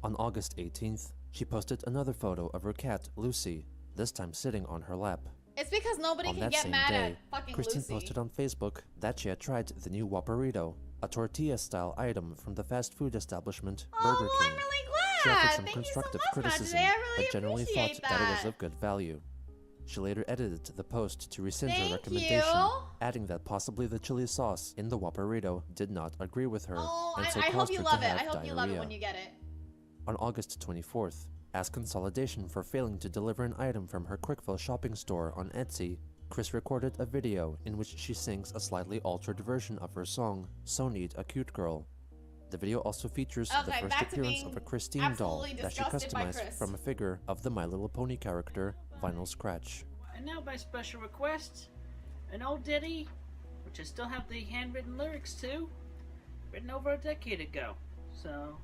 On August 18th, she posted another photo of her cat, Lucy, this time sitting on her lap.
It's because nobody can get mad at fucking
Christine
Lucy.
posted on Facebook that she had tried the new Whopperito, a tortilla-style item from the fast food establishment Burger King.
I'm really
She
glad.
offered some
Thank
constructive
you so much,
criticism,
Majday. I really
but generally thought
appreciate
that it was of good value. She later edited the post to rescind her recommendation, adding that possibly the chili sauce in the Whopperito did not agree with her, and so
I hope
caused
you
her
love
to
it.
have
I hope you love it
diarrhea.
when you get it.
On August 24th, as consolidation for failing to deliver an item from her Quickfill shopping store on Etsy, Chris recorded a video in which she sings a slightly altered version of her song, So Need a Cute Girl. The video also features the first appearance of a Christine doll that she customized from a figure of the My Little Pony character, Vinyl Scratch.
And now by special request, an old ditty, which I still have the handwritten lyrics to, written over a decade ago. So,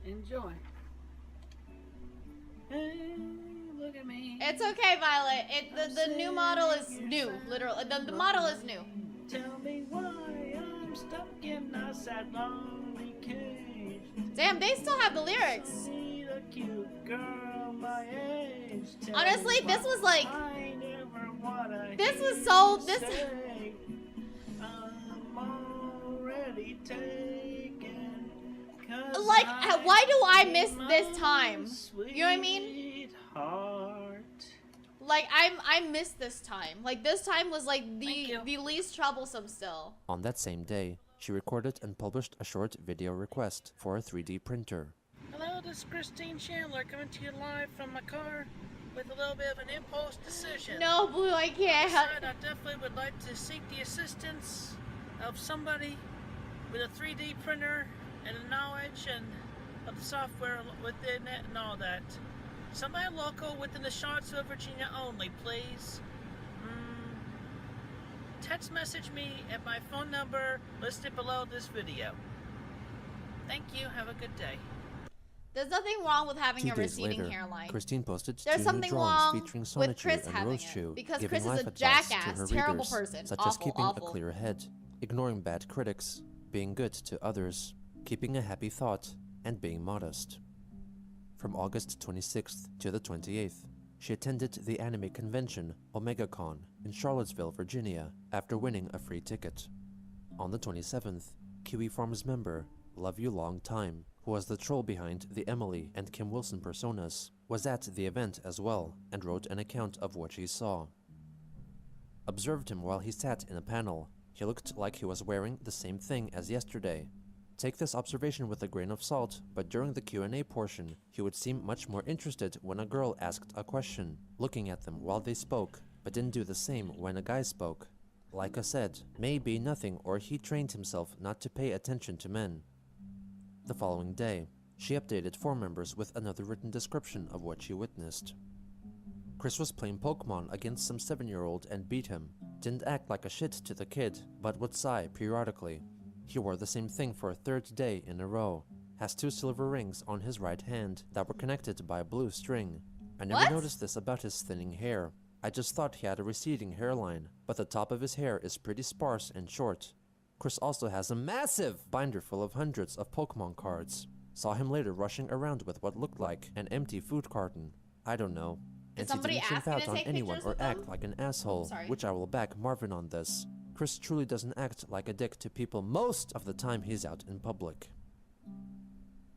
enjoy. Hey, look at me.
It's okay, Violet. The new model is new. Literally, the model is new.
Tell me why I'm stuck in a sad lonely cage.
Damn, they still have the lyrics.
Need a cute girl my age. Tell
Honestly,
me
this
why
was like,
I never wanna
this was
hear
so,
you
this,
say, I'm already taken, 'cause
like, why do I
I'm
miss this time?
a
You know what I mean?
sweetheart.
Like, I missed this time. Like, this time was like
Thank
the
you.
least troublesome still.
On that same day, she recorded and published a short video request for a 3D printer.
Hello, this is Christine Chandler coming to you live from my car with a little bit of an impulse decision.
No, Blue, I can't.
I definitely would like to seek the assistance of somebody with a 3D printer and a knowledge and of the software within it and all that. Somebody local within the Charlottesville, Virginia only, please. Text message me at my phone number listed below this video. Thank you. Have a good day.
There's nothing wrong with having
2
a
days
receding
later,
hairline.
Christine posted
There's
2 new
something
drawings
wrong
featuring
with
Sonichu
Chris
and
having
Rosechu,
it, because
giving
Chris is
life
a
advice
jackass,
to her
terrible
readers,
person.
such as
Awful,
keeping
awful.
a clear head, ignoring bad critics, being good to others, keeping a happy thought, and being modest. From August 26th to the 28th, she attended the anime convention OmegaCon in Charlottesville, Virginia, after winning a free ticket. On the 27th, Kiwi Farms member Love You Long Time, who was the troll behind the Emily and Kim Wilson personas, was at the event as well and wrote an account of what she saw. Observed him while he sat in a panel. He looked like he was wearing the same thing as yesterday. Take this observation with a grain of salt, but during the Q&A portion, he would seem much more interested when a girl asked a question, looking at them while they spoke, but didn't do the same when a guy spoke. Like I said, maybe nothing, or he trained himself not to pay attention to men. The following day, she updated forum members with another written description of what she witnessed. Chris was playing Pokemon against some 7-year-old and beat him. Didn't act like a shit to the kid, but would sigh periodically. He wore the same thing for a 3rd day in a row. Has 2 silver rings on his right hand that were connected by a blue string. I never
What?
noticed this about his thinning hair. I just thought he had a receding hairline, but the top of his hair is pretty sparse and short. Chris also has a massive binder full of hundreds of Pokemon cards. Saw him later rushing around with what looked like an empty food carton. I don't know.
Did
And he
somebody
didn't
ask
chimp
you
out
to
on
take
anyone
pictures
or
with
act
them?
like an asshole,
Sorry.
which I will back Marvin on this. Chris truly doesn't act like a dick to people most of the time he's out in public.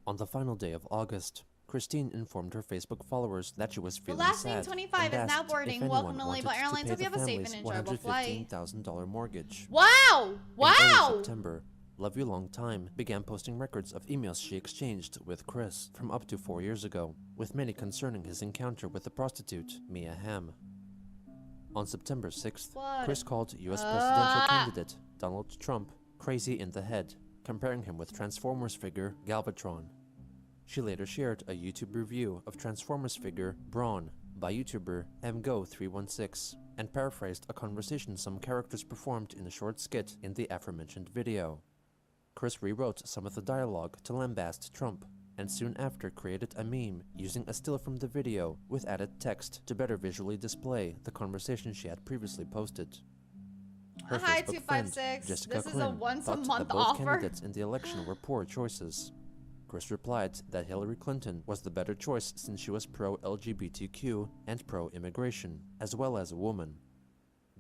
On the final day of August, Christine informed her Facebook followers that she was
The
feeling
last
sad
name 25
and
is now
asked if
boarding.
anyone
Welcome to
wanted
Label Airlines.
pay
Hope you
the
have a safe
family's
and enjoyable flight.
$115,000 mortgage.
Wow!
In early
Wow!
September, Love You Long Time began posting records of emails she exchanged with Chris from up to 4 years ago, with many concerning his encounter with the prostitute, Mia Hamm. On September 6th,
What?
Chris called U.S. presidential candidate Donald Trump crazy in the head, comparing him with Transformers figure Galvatron. She later shared a YouTube review of Transformers figure Brawn by YouTuber MGO316 and paraphrased a conversation some characters performed in a short skit in the aforementioned video. Chris rewrote some of the dialogue to lambast Trump, and soon after created a meme using a still from the video with added text to better visually display the conversation she had previously posted. Her
Hi,
Facebook friend,
256.
Jessica
This is a
Quinn,
once a
thought
month
that both
offer.
candidates in the election were poor choices. Chris replied that Hillary Clinton was the better choice since she was pro-LGBTQ and pro-immigration, as well as a woman.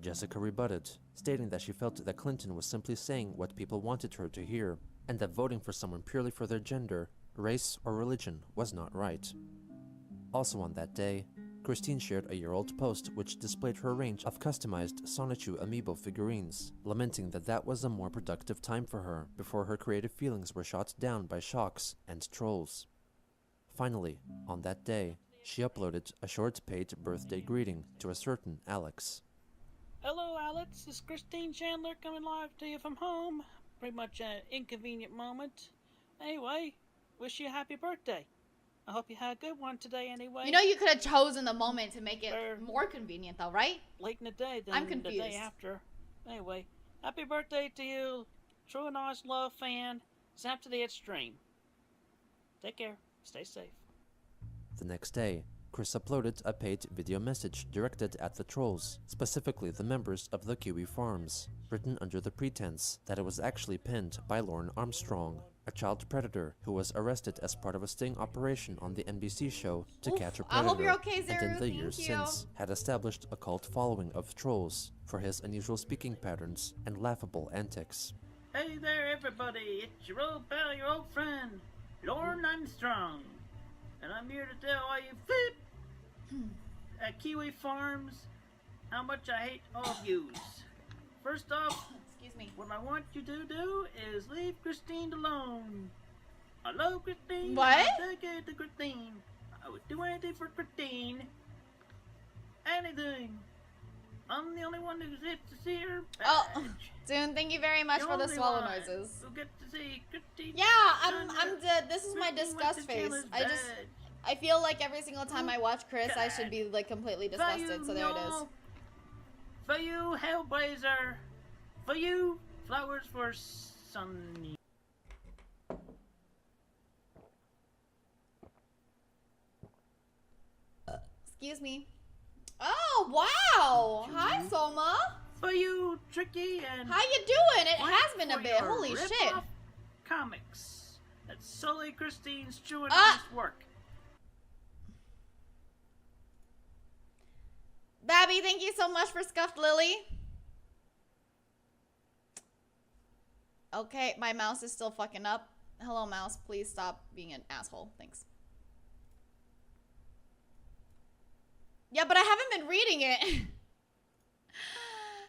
Jessica rebutted, stating that she felt that Clinton was simply saying what people wanted her to hear, and that voting for someone purely for their gender, race, or religion was not right. Also on that day, Christine shared a year-old post which displayed her range of customized Sonichu amiibo figurines, lamenting that that was a more productive time for her before her creative feelings were shot down by shocks and trolls. Finally, on that day, she uploaded a short paid birthday greeting to a certain Alex.
Hello, Alex. This is Christine Chandler coming live to you from home. Pretty much an inconvenient moment. Anyway, wish you a happy birthday. I hope you had a good one today anyway.
You know you could have chosen the moment to make it
Or-
more convenient though, right?
Late in the day than
I'm
the day
confused.
after. Anyway, happy birthday to you. True and honest love fan. Zap to the extreme. Take care. Stay safe.
The next day, Chris uploaded a paid video message directed at the trolls, specifically the members of the Kiwi Farms, written under the pretense that it was actually penned by Lauren Armstrong, a child predator who was arrested as part of a sting operation on the NBC show To
Oof,
Catch a
I
Predator,
hope you're okay,
and in
Zeru.
the
Thank
years
you.
since had established a cult following of trolls for his unusual speaking patterns and laughable antics.
Hey there, everybody. It's your old pal, your old friend, Lauren Armstrong. And I'm here to tell all you flip at Kiwi Farms how much I hate all of yous. First off,
Excuse me.
what I want you to do is leave Christine alone. I love Christine.
What?
I'm dedicated to Christine. I would do anything for Christine. Anything. I'm the only one who gets to see her badge.
Oh, Dune, thank you very much
The
for the
only
swallow
one
noises.
who gets to see Christine.
Yeah, I'm dead. This is my disgust face. I feel like every single time I watch Chris, I should be like completely disgusted. So there it is.
For you, Hellblazer. For you, Flowers for Sunny.
Excuse me. Oh wow! Hi Soma.
For you, Tricky and
How you doing? It
What
has been a
for
bit.
your
Holy
rip-off
shit.
Comics. That's solely Christine's true and
Ah!
honest work.
Babby, thank you so much for Scuffed Lily. Okay, my mouse is still fucking up. Hello, mouse. Please stop being an asshole. Thanks. Yeah, but I haven't been reading it.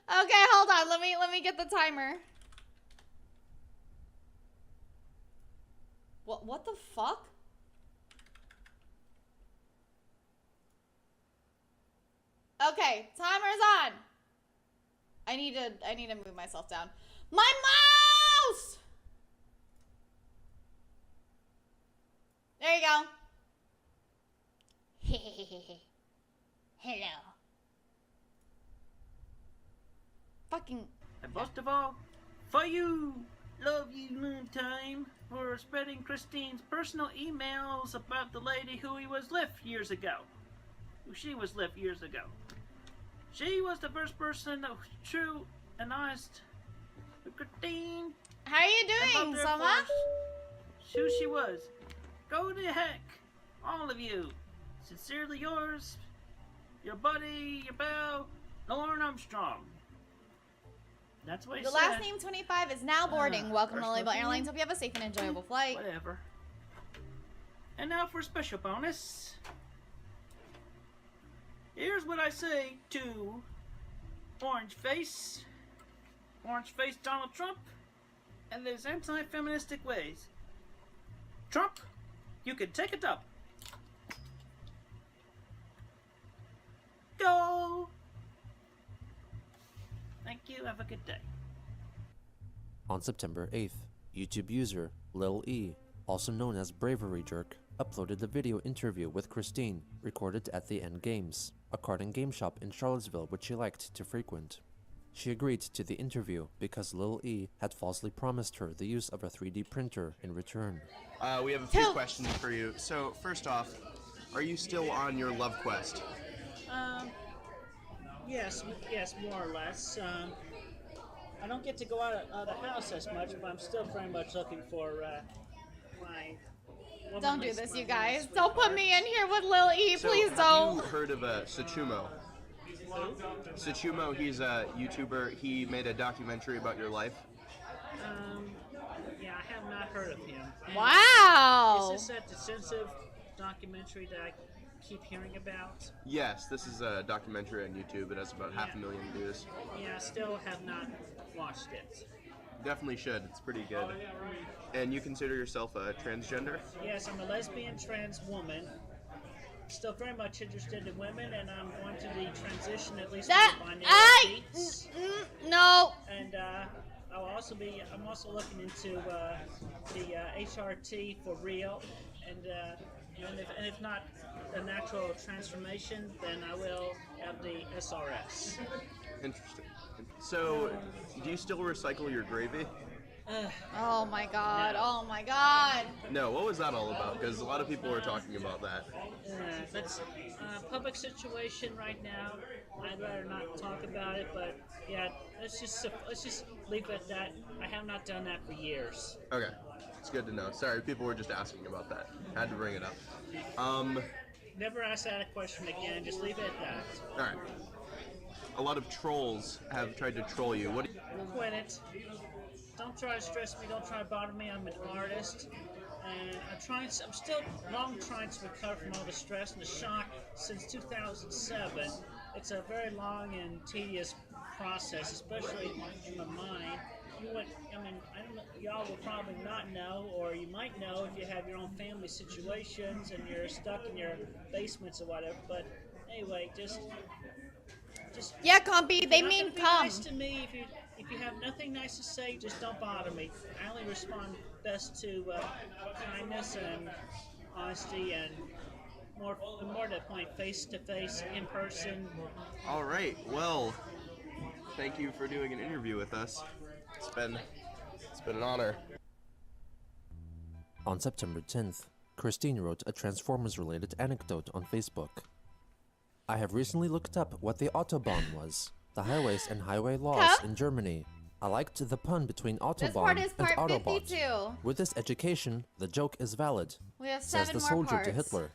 Okay, hold on. Let me get the timer. What the fuck? Okay, timer's on. I I need to move myself down. My mouse! There you go. Hello. Fucking.
And most of all, for you! Love you, Noontime, for spreading Christine's personal emails about the lady who he was with years ago. Who she was with years ago. She was the first person that was true and honest with Christine.
How are you doing, Summer?
Who she was. Go to heck, all of you. Sincerely yours, your buddy, your pal, Lauren Armstrong. That's what he
The
said.
last name 25 is now boarding. Welcome to
personal
Label
opinion?
Airlines. Hope you have a safe and enjoyable flight.
Whatever. And now for a special bonus. Here's what I say to Orange Face Donald Trump, and his anti-feministic ways. Trump, you can take it up. Go! Thank you, have a good day.
On September 8th, YouTube user Lil E, also known as Bravery Jerk, uploaded a video interview with Christine recorded at the End Games, a card and game shop in Charlottesville which she liked to frequent. She agreed to the interview because Lil E had falsely promised her the use of a 3D printer in return.
We have a few questions for you. So, first off, are you still on your love quest?
Yes, more or less. I don't get to go out of the house as much, but I'm still very much looking for my.
Don't do this, you guys. Don't put me in here with Lil E.
So,
Please
have
don't.
you heard of Sachumo? Sachumo, he's a YouTuber. He made a documentary about your life.
Yeah, I have not heard of him.
Wow.
Is this that defensive documentary that I keep hearing about?
Yes, this is a documentary on YouTube. It has about 500,000 views.
Yeah, I still have not watched it.
Definitely should. It's pretty good. And you consider yourself a transgender?
Yes, I'm a lesbian trans woman. Still very much interested in women, and I'm going to the transition at least
That
to binary
I
dates.
no.
And I'm also looking into the HRT for real, and if not a natural transformation, then I will have the SRS.
Interesting. So, do you still recycle your gravy?
Oh my god. Oh my god.
No, what was that all about? Because a lot of people were talking about that.
That's a public situation right now. I'd rather not talk about it, but yeah, let's just leave it at that. I have not done that for years.
Okay, it's good to know. Sorry, people were just asking about that. Had to bring it up.
Never ask that a question again. Just leave it at that.
All right. A lot of trolls have tried to troll you. What?
Quit it. Don't try to stress me. Don't try to bother me. I'm an artist, and I'm still trying to recover from all the stress and the shock since 2007. It's a very long and tedious process, especially in my mind. I don't know, y'all will probably not know, or you might know if you have your own family situations and you're stuck in your basements or whatever. But anyway, just
Yeah, Compy, they
you're not
mean
gonna be
come.
nice to me. If you have nothing nice to say, just don't bother me. I only respond best to kindness and honesty and more to the point, face to face, in person.
All right. Well, thank you for doing an interview with us. It's been an honor.
On September 10th, Christine wrote a Transformers-related anecdote on Facebook. I have recently looked up what the Autobahn was, the highways and highway laws in Germany. I liked the pun between
This part
Autobahn
is
and
part
Autobot.
52.
With this education, the joke is valid,
We have
says
7
the
more
soldier
parts.
to Hitler.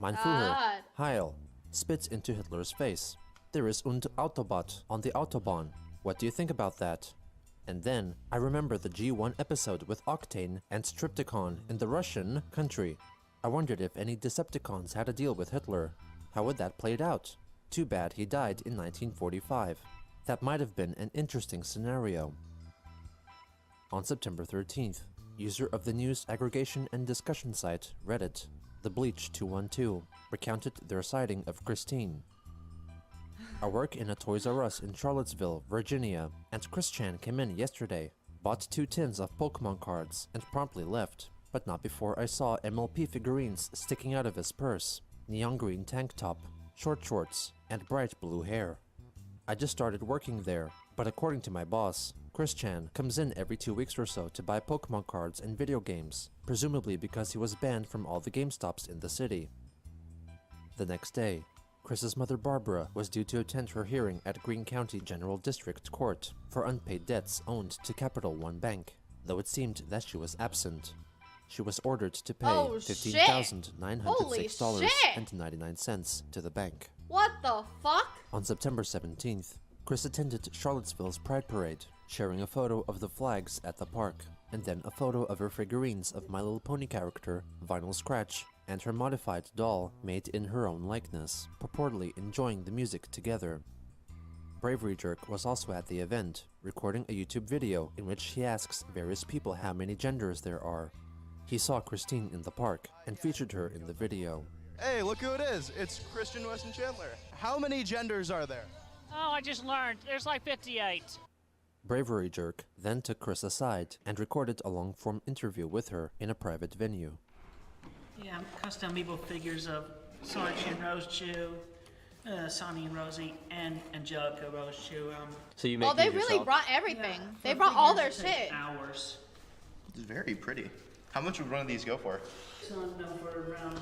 Mein
God.
Führer, Heil, spits into Hitler's face. There is und Autobot on the Autobahn. What do you think about that? And then, I remember the G1 episode with Octane and Stripticon in the Russian country. I wondered if any Decepticons had a deal with Hitler. How would that played out? Too bad he died in 1945. That might have been an interesting scenario. On September 13th, user of the news aggregation and discussion site Reddit, The Bleach 212, recounted their sighting of Christine. I work in a Toys R Us in Charlottesville, Virginia, and Chris Chan came in yesterday, bought 2 tins of Pokemon cards, and promptly left, but not before I saw MLP figurines sticking out of his purse, neon green tank top, short shorts, and bright blue hair. I just started working there, but according to my boss, Chris Chan comes in every 2 weeks or so to buy Pokemon cards and video games, presumably because he was banned from all the GameStops in the city. The next day, Chris's mother Barbara was due to attend her hearing at Greene County General District Court for unpaid debts owed to Capital One Bank, though it seemed that she was absent. She was ordered to pay $15,906.99 to the bank.
What the fuck?
On September 17th, Chris attended Charlottesville's Pride Parade, sharing a photo of the flags at the park, and then a photo of her figurines of My Little Pony character, Vinyl Scratch, and her modified doll made in her own likeness, purportedly enjoying the music together. Bravery Jerk was also at the event, recording a YouTube video in which he asks various people how many genders there are. He saw Christine in the park and featured her in the video.
Hey, look who it is. It's Christian Weston Chandler. How many genders are there?
Oh, I just learned. There's like 58.
Bravery Jerk then took Chris aside and recorded a long-form interview with her in a private venue.
Yeah, custom amiibo figures of Sonic and Rose Chew, Sonny and Rosie, and Angelica Rose Chew.
So you make
Oh, they
these
really
yourself?
brought everything.
Yeah,
They
for
brought all their
figures, it takes
shit.
Hours.
It's very pretty. How much would one of these go for?
Selling them for around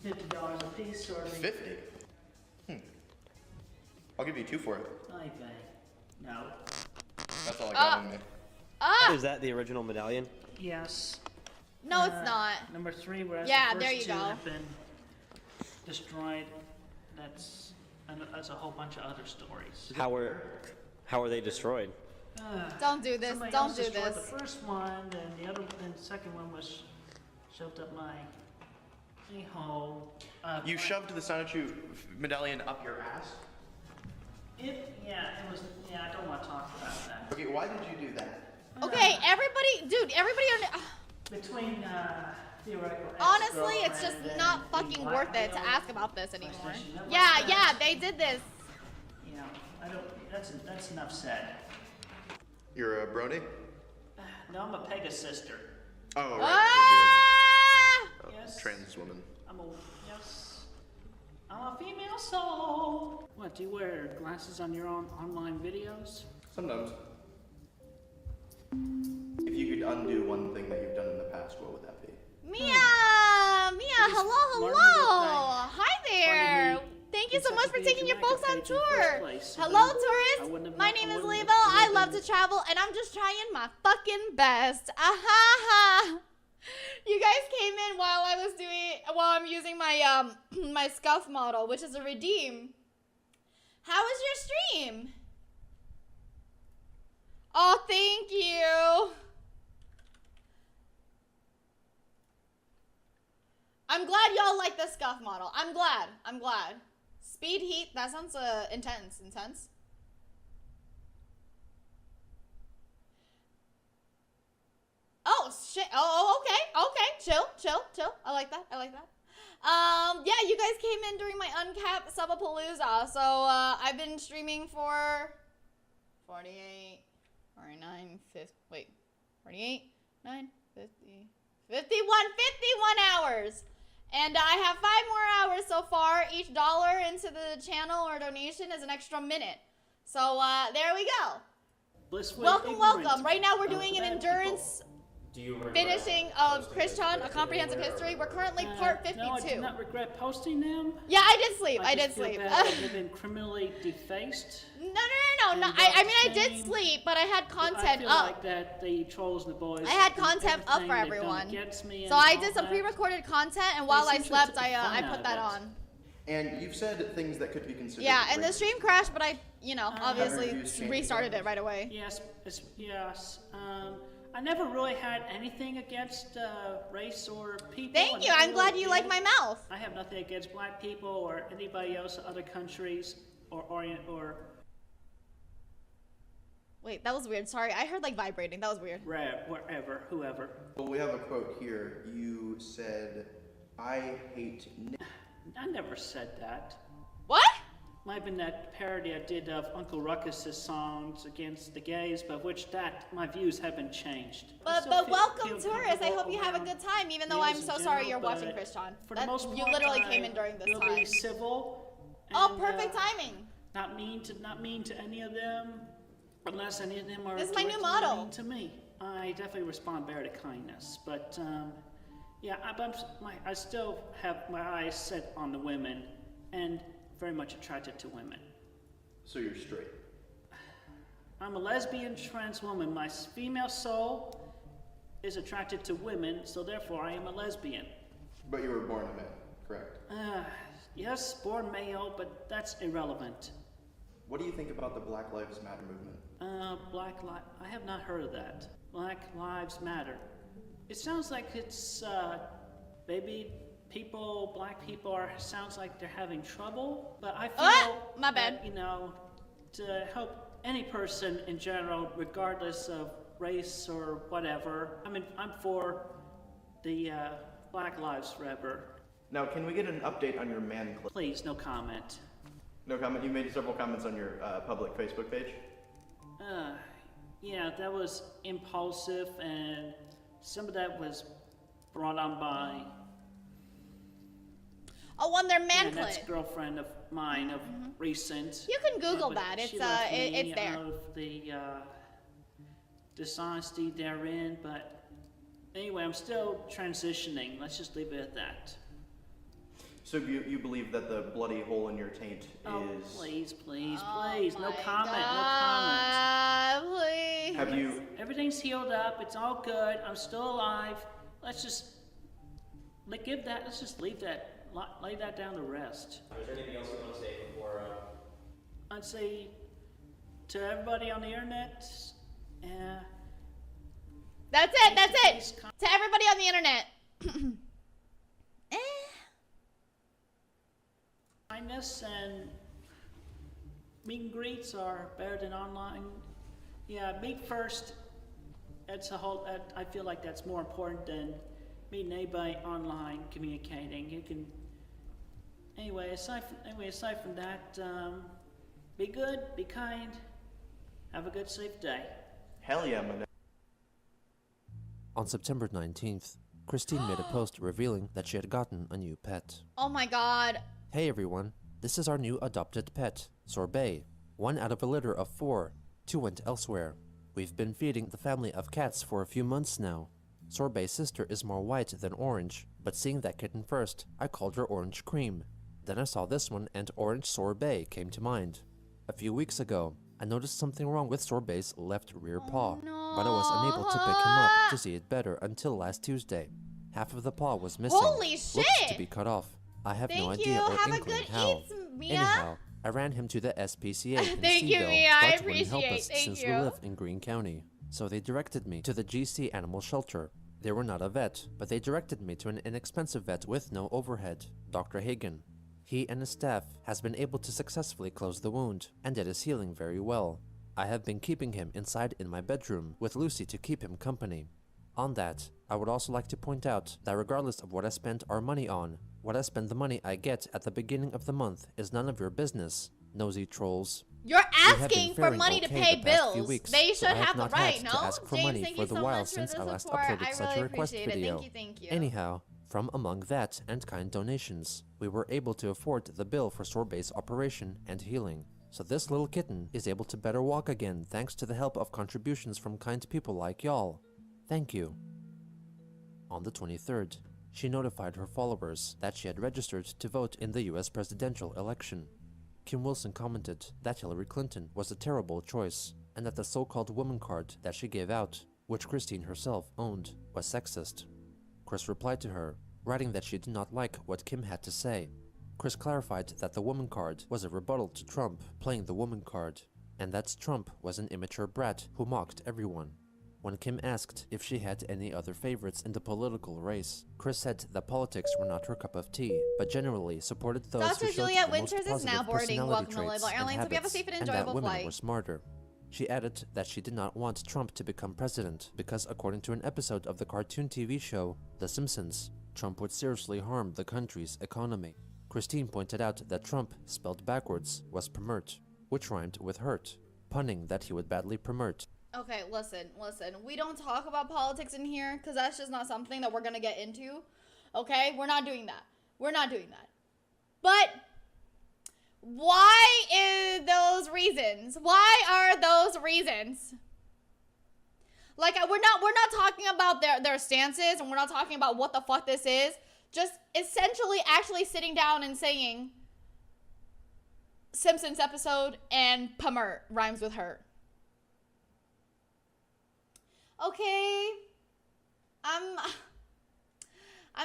$50 a piece, or
50. I'll give you 2 for it.
I bet. No.
That's all I got in me.
Ah!
Is that the original medallion?
Yes.
No, it's not.
Number 3, whereas
Yeah,
the
there
first
you
2
go.
have been destroyed. That's a whole bunch of other stories.
How were they destroyed?
Don't do this.
Somebody
Don't
else
do
destroyed
this.
The first one, then the second one was shoved up my hole.
You shoved the Sonichu medallion up your ass?
It was. Yeah, I don't want to talk about that.
Okay, why did you do that?
Okay, everybody, dude, everybody.
Between theoretical.
Honestly, it's just
ex-girlfriend
not
and
fucking
being
worth it to
blackmailed,
ask about this anymore.
PlayStation Network
Yeah,
stuff.
yeah, they did this.
You know, I don't. That's enough said.
You're a Brody?
No, I'm a Pegasus-sister.
Oh, right.
Ah!
Yes.
Trans woman.
Yes. I'm a female soul. What, do you wear glasses on your own online videos?
Sometimes. If you could undo one thing that you've done in the past, what would that be?
Mia, hello, hello. Hi there. Thank you so much for taking your folks on tour. Hello, tourists. My name is Levo. I love to travel, and I'm just trying my fucking best. Aha! You guys came in while I'm using my my scuff model, which is a redeem. How was your stream? Oh, thank you. I'm glad y'all like the scuff model. I'm glad. Speed heat, that sounds intense. Oh shit. Oh, okay. Chill. I like that. Yeah, you guys came in during my uncapped Subapalooza. So I've been streaming for 48, 49, 50, wait, 48, 9, 50, 51 hours. And I have 5 more hours so far. Each dollar into the channel or donation is an extra minute. So there we go.
Blissfully
Welcome.
ignorant
Right now we're
of
doing an
bad
endurance
Do you regret
finishing of Christian, a comprehensive history. We're currently
people.
part
No, I
52.
do not regret posting them.
Yeah, I did sleep.
I just feel bad that they've been criminally defaced.
No.
And
I mean, I did
shame.
sleep, but I had
I
content
feel
up.
like that the trolls and the boys.
I had
and
content up
everything
for
they've done
everyone.
against me
So
and
I
all
did some
that.
pre-recorded content, and while I
essentially
slept,
took the
I
fun
put
out
that
of it.
on.
And you've said things that could be considered.
Yeah, and the
racist.
stream crashed, but I, obviously
Reviews changed
restarted
those.
it right away.
Yes. I never really had anything against race or people.
Thank
I
you.
never
I'm glad
really
you like
did.
my mouth.
I have nothing against black people or anybody else in other countries or
Wait, that was weird. Sorry, I heard like vibrating. That was weird.
wherever, whoever.
Well, we have a quote here. You said, "I hate."
I never said that.
What?
might have been that parody I did of Uncle Ruckus's songs against the gays, but my views haven't changed.
But welcome, tourists. I hope you have a good time, even though I'm so sorry you're watching Christian.
For the most part,
you literally came in during this
we'll
time.
be civil.
Oh,
and,
perfect timing.
Not mean to any of them, unless any of them are
This is my new
directly
motto.
mean to me. I definitely respond better to kindness, but yeah, I still have my eyes set on the women, and very much attracted to women.
So you're straight.
I'm a lesbian trans woman. My female soul is attracted to women, so therefore I am a lesbian.
But you were born a man, correct?
Yes, born male, but that's irrelevant.
What do you think about the Black Lives Matter movement?
I have not heard of that. Black Lives Matter. It sounds like it's, maybe black people sounds like they're having trouble, but I feel
my bad.
that, to help any person in general, regardless of race or whatever, I'm for the, Black Lives Forever.
Now, can we get an update on your man clip?
Please, no comment.
No comment? You made several comments on your public Facebook page?
Yeah, that was impulsive, and some of that was brought on by
on their man
an
clip.
ex-girlfriend of mine of recent.
You can Google
but
that.
she
It's
left me
it's there.
out of the dishonesty therein, but anyway, I'm still transitioning. Let's just leave it at that.
So you believe that the bloody hole in your taint
Oh,
is...
please,
Oh
no
my
comment,
God, please.
Have you...
no comment. Everything's healed up. It's all good. I'm still alive. Let's just let's just leave that. Lay that down to rest.
Is there anything else you want to say before?
I'd say to everybody on the internet,
That's it. To everybody on the internet.
kindness and meet and greets are better than online. Yeah, meet first. I feel like that's more important than meeting anybody online, communicating. You can. Anyway, aside from that, be good, be kind, have a good, safe day.
Hell yeah, man.
On September 19th, Christine made a post revealing that she had gotten a new pet.
Oh my God.
Hey everyone, this is our new adopted pet, Sorbet. One out of a litter of 4. 2 went elsewhere. We've been feeding the family of cats for a few months now. Sorbet's sister is more white than orange, but seeing that kitten first, I called her Orange Cream. Then I saw this one and Orange Sorbet came to mind. A few weeks ago, I noticed something wrong with Sorbet's left rear paw, but I was unable to pick him up to see it better until last Tuesday. Half of the paw was missing,
Holy shit!
looked to be cut off. I have no idea or
Have a
inkling
good
how.
eats, Mia.
Anyhow, I ran him to the SPCA in
Thank you,
Seaville,
Mia. I
but wouldn't help
appreciate.
us
Thank
since
you.
we live in Greene County. So they directed me to the GC Animal Shelter. They were not a vet, but they directed me to an inexpensive vet with no overhead, Dr. Hagen. He and his staff has been able to successfully close the wound, and it is healing very well. I have been keeping him inside in my bedroom with Lucy to keep him company. On that, I would also like to point out that regardless of what I spend our money on, what I spend the money I get at the beginning of the month is none of your business, nosy trolls.
You're
We have been
asking for
faring
money to
okay
pay
the past few
bills.
weeks,
They
so
should
I have
have the
not
right,
had
no?
to ask for
James,
money
thank
for
you
the
so
while
much for
since
the
I last
support.
uploaded
I
such
really
a request
appreciate it.
video.
Thank you.
Anyhow, from among that and kind donations, we were able to afford the bill for Sorbet's operation and healing. So this little kitten is able to better walk again thanks to the help of contributions from kind people like y'all. Thank you. On the 23rd, she notified her followers that she had registered to vote in the US presidential election. Kim Wilson commented that Hillary Clinton was a terrible choice, and that the so-called woman card that she gave out, which Christine herself owned, was sexist. Chris replied to her, writing that she did not like what Kim had to say. Chris clarified that the woman card was a rebuttal to Trump playing the woman card, and that Trump was an immature brat who mocked everyone. When Kim asked if she had any other favorites in the political race, Chris said that politics were not her cup of tea, but generally supported those
Dr.
who showed
Juliet
the most
Winters is now
positive
boarding.
personality
Welcome to
traits
Label
and
Airlines. Hope you have a
habits,
safe and
and that
enjoyable
women
flight.
were smarter. She added that she did not want Trump to become president because, according to an episode of the cartoon TV show The Simpsons, Trump would seriously harm the country's economy. Christine pointed out that Trump, spelled backwards, was permert, which rhymed with hurt, punning that he would badly permert.
Okay, listen. We don't talk about politics in here because that's just not something that we're gonna get into. Okay, we're not doing that. But why is those reasons? Why are those reasons? Like, we're not talking about their stances, and we're not talking about what the fuck this is. Just essentially actually sitting down and saying Simpsons episode and permert rhymes with hurt. Okay. I'm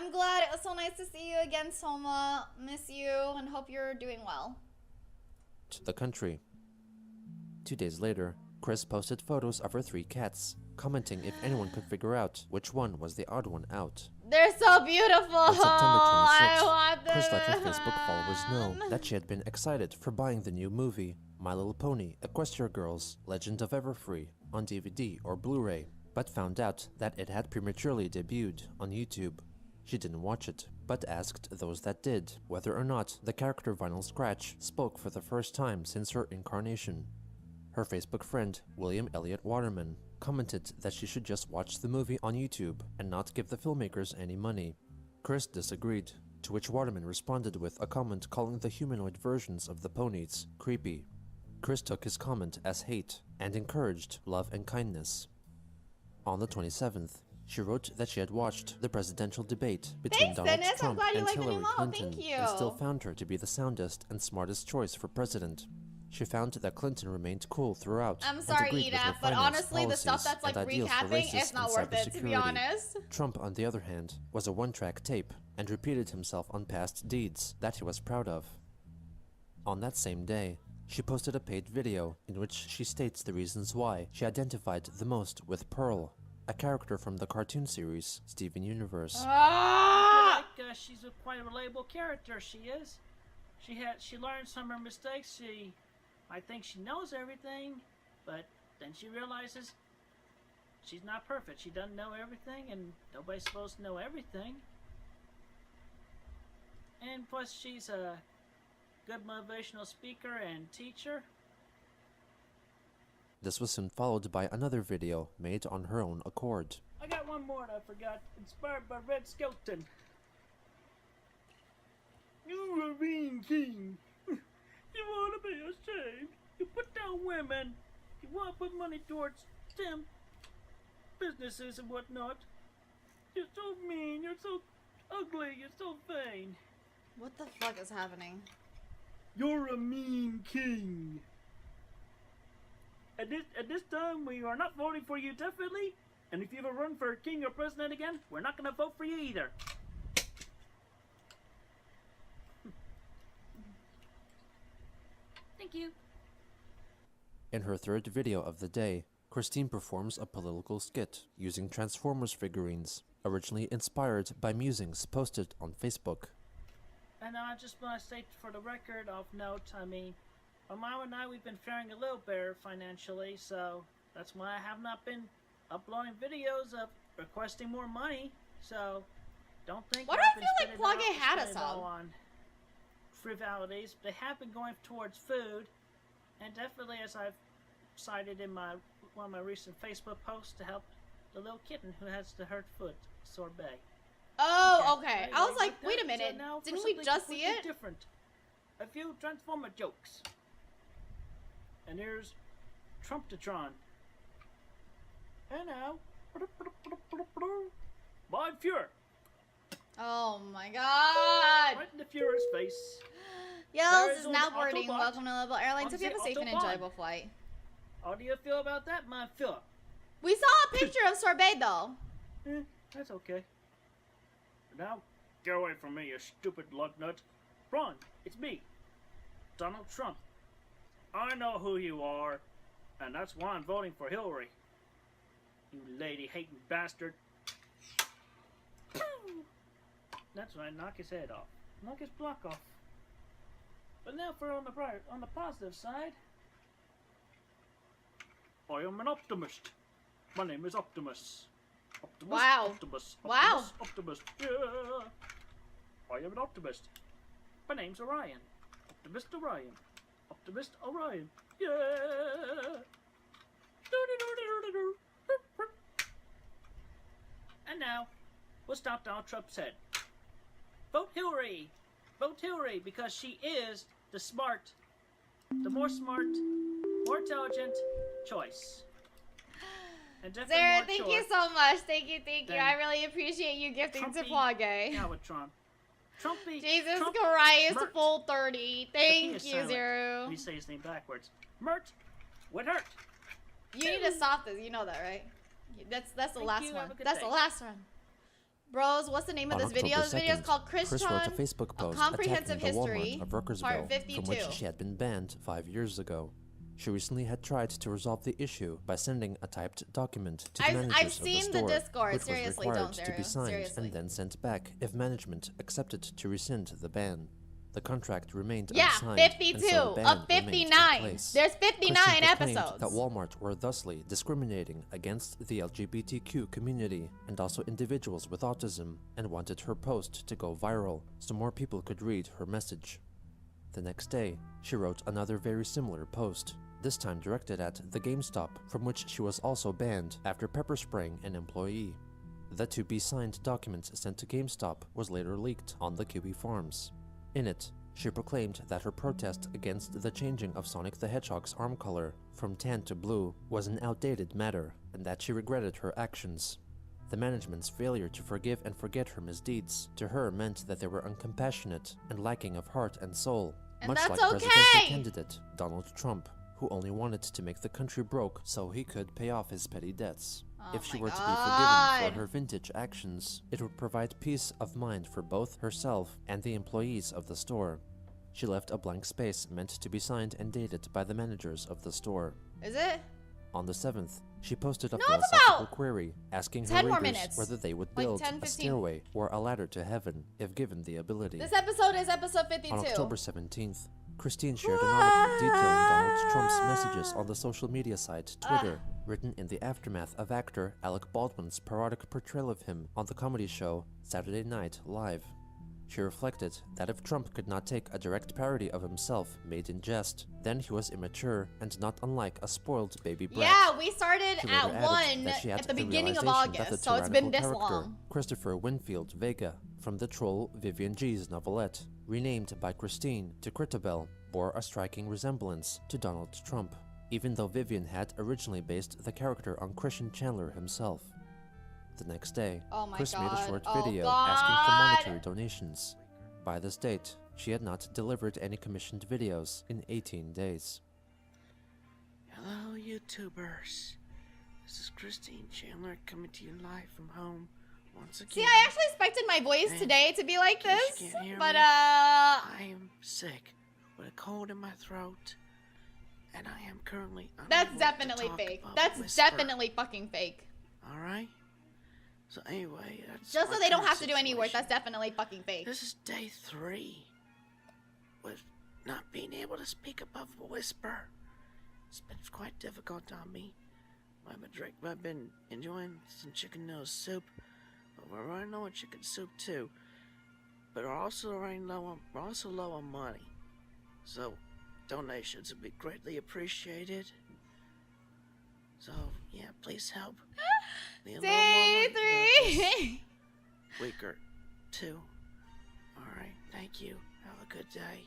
glad. It was so nice to see you again, Soma. Miss you and hope you're doing well.
The country. 2 days later, Chris posted photos of her 3 cats, commenting if anyone could figure out which one was the odd one out.
They're so beautiful.
On September 26th,
I want them.
Chris let her Facebook followers know that she had been excited for buying the new movie, My Little Pony, Equestria Girls, Legend of Everfree, on DVD or Blu-ray, but found out that it had prematurely debuted on YouTube. She didn't watch it, but asked those that did whether or not the character Vinyl Scratch spoke for the first time since her incarnation. Her Facebook friend, William Elliott Waterman, commented that she should just watch the movie on YouTube and not give the filmmakers any money. Chris disagreed, to which Waterman responded with a comment calling the humanoid versions of the ponies creepy. Chris took his comment as hate and encouraged love and kindness. On the 27th, she wrote that she had watched the presidential debate between Donald Trump and Hillary Clinton and still found her to be the soundest and smartest choice for president. She found that Clinton remained cool throughout.
I'm sorry,
and agreed with her
Edith, but honestly, the
policies
stuff that's like
and ideals for
recapping,
racist
it's not
and
worth it, to be
cybersecurity.
honest.
Trump, on the other hand, was a one-track tape and repeated himself on past deeds that he was proud of. On that same day, she posted a paid video in which she states the reasons why she identified the most with Pearl, a character from the cartoon series Steven Universe.
I feel like she's a quite a relatable character. She is. She learns from her mistakes. I think she knows everything, but then she realizes she's not perfect. She doesn't know everything, and nobody's supposed to know everything. And plus, she's a good motivational speaker and teacher.
This was soon followed by another video made on her own accord.
I got one more that I forgot. Inspired by Red Skelton. You're a mean king. You want to be ashamed. You put down women. You want to put money towards STEM businesses and whatnot. You're so mean. You're so ugly. You're so vain.
What the fuck is happening?
You're a mean king. At this time, we are not voting for you, definitely. And if you ever run for king or president again, we're not going to vote for you either. Thank you.
In her third video of the day, Christine performs a political skit using Transformers figurines, originally inspired by musings posted on Facebook.
And I just want to state for the record of note, I mean, my mom and I, we've been faring a little better financially, so that's why I have not been uploading videos of requesting more money, so don't think
Why do
I've
I
been
feel like
spending
Pluggy had
it
us
all
on?
on frivolities. They have been going towards food, and definitely, as I've cited in one of my recent Facebook posts, to help the little kitten who has the hurt foot, sorbet.
Oh, okay.
Anyway,
I was like,
but
wait a
that's,
minute.
now for
Didn't we
something
just see
completely
it?
Different. A few Transformer jokes. And here's Trumptatron. And now, Bob Fuhrer.
Oh my god.
Right in the Fuhrer's face.
Yells
There
is
is
now
an
boarding.
Autobot.
Welcome to Level Airlines. Hope you have a
On
safe
the
and
Autobot.
enjoyable flight.
How do you feel about that, my Fuhrer?
We saw a picture of Sorbet though.
That's okay. Now, get away from me, you stupid lug nut. Ron, it's me, Donald Trump. I know who you are, and that's why I'm voting for Hillary. You lady-hating bastard. That's right, knock his head off. Knock his block off. But now for on the positive side, I am an optimist. My name is Optimus. Optimus,
Wow.
Optimus,
Wow.
Optimus, Optimus, yeah. I am an optimist. My name's Orion. Optimist Orion. Optimist Orion. Yeah! And now, we'll stop Donald Trump's head. Vote Hillary! Vote Hillary because she is the more smart, more intelligent choice. And definitely
Sarah,
more
thank
short
you so much. Thank you.
than
I really appreciate you gifting to
Trumpy
Flage.
Galvatron. Trumpy.
Jesus
Trump,
Christ,
Mert.
full 30.
The P
Thank
is
you,
silent
Zero.
when you say his name backwards. Mert Whithurt.
You need to stop this. You know that, right? That's the
Thank
last
you.
one.
Have a good
That's
day.
the last one. Bros, what's the name of
On
this video?
October
This video is
2nd,
called
Chris wrote a
Christian
Facebook post
Comprehensive
attacking the
History,
Walmart of Rookersville,
Part
from
52.
which she had been banned 5 years ago. She recently had tried to resolve the issue by sending a typed document to the managers
I've
of
seen
the
the
store,
Discord.
which
Seriously,
was required
don't,
to
Zero.
be signed
Seriously.
and then sent back if management accepted to rescind the ban. The contract remained
Yeah,
unsigned,
52
and so a ban
of
remained in
59.
place.
There's 59
Christian proclaimed
episodes.
that Walmart were thusly discriminating against the LGBTQ community and also individuals with autism, and wanted her post to go viral so more people could read her message. The next day, she wrote another very similar post, this time directed at the GameStop, from which she was also banned after pepper spraying an employee. The to-be-signed document sent to GameStop was later leaked on the Kiwi forums. In it, she proclaimed that her protest against the changing of Sonic the Hedgehog's arm color from tan to blue was an outdated matter, and that she regretted her actions. The management's failure to forgive and forget her misdeeds to her meant that they were uncompassionate and lacking of heart and soul,
And
much
that's
like presidential
okay.
candidate Donald Trump, who only wanted to make the country broke so he could pay off his petty debts.
Oh
If she
my
were to be
God.
forgiven for her vintage actions, it would provide peace of mind for both herself and the employees of the store. She left a blank space meant to be signed and dated by the managers of the store.
Is it?
On the 7th, she posted a
No, it's
philosophical
about
query asking her
10 more
readers
minutes.
whether they would
Like
build
10,
a
15.
stairway or a ladder to heaven if given the ability.
This episode is episode 52.
On October 17th, Christine shared an article detailing Donald Trump's messages on the social media site Twitter, written in the aftermath of actor Alec Baldwin's parodic portrayal of him on the comedy show Saturday Night Live. She reflected that if Trump could not take a direct parody of himself made in jest, then he was immature and not unlike a spoiled baby brat.
Yeah, we started
She
at
later added
1
that she had
at the beginning of
realization that
August,
the
so it's been this
tyrannical character,
long.
Christopher Winfield Vega, from the troll Vivian G's novelette, renamed by Christine to Critabel, bore a striking resemblance to Donald Trump, even though Vivian had originally based the character on Christian Chandler himself. The next day,
Oh my
Chris made a
God.
short
Oh
video
God.
asking for monetary donations. By this date, she had not delivered any commissioned videos in 18 days.
Hello, YouTubers. This is Christine Chandler coming to you live from home once again.
See, I actually expected my voice
Man,
today to be like
in case
this,
you can't hear
but
me, I am sick with a cold in my throat, and I am currently
that's
unable to
definitely
talk
fake.
above
That's
whisper.
definitely fucking fake.
All right. So anyway, that's
Just so
my
they don't
current
have to do any work,
situation.
that's definitely fucking fake.
This is day 3 with not being able to speak above a whisper. It's been quite difficult on me. I've been enjoying some chicken nose soup. We're running low on chicken soup too, but we're also low on money. So donations would be greatly appreciated. So yeah, please help. Be a little more
Day
money for
3.
week or 2. All right, thank you. Have a good day.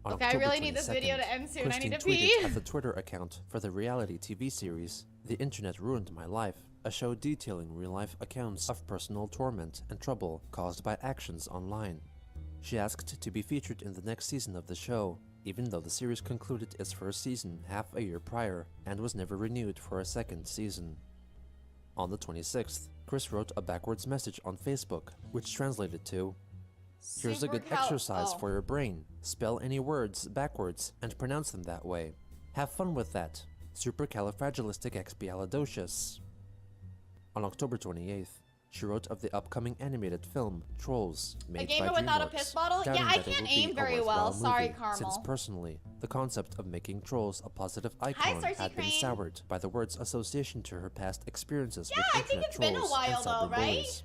On
Okay, I
October
really need this video
22nd,
to end soon.
Christine
I need to
tweeted
pee.
at the Twitter account for the reality TV series The Internet Ruined My Life, a show detailing real-life accounts of personal torment and trouble caused by actions online. She asked to be featured in the next season of the show, even though the series concluded its first season half a year prior and was never renewed for a second season. On the 26th, Chris wrote a backwards message on Facebook, which translated to, "Here's a good exercise for your brain. Spell any words backwards and pronounce them that way. Have fun with that. Supercalifragilisticexpialidocious." On October 28th, she wrote of the upcoming animated film Trolls, made by
gamer without a
DreamWorks,
piss bottle? Yeah,
doubting
I
that it
can't
would be
aim
a
very
worthwhile
well. Sorry,
movie,
Carmel.
Since personally, the concept of making trolls a positive icon
Cersei
had been
Crane.
soured by the word's association to her past experiences
Yeah,
with
I think
internet
it's been a
trolls
while
and
though, right?
cyberbullies.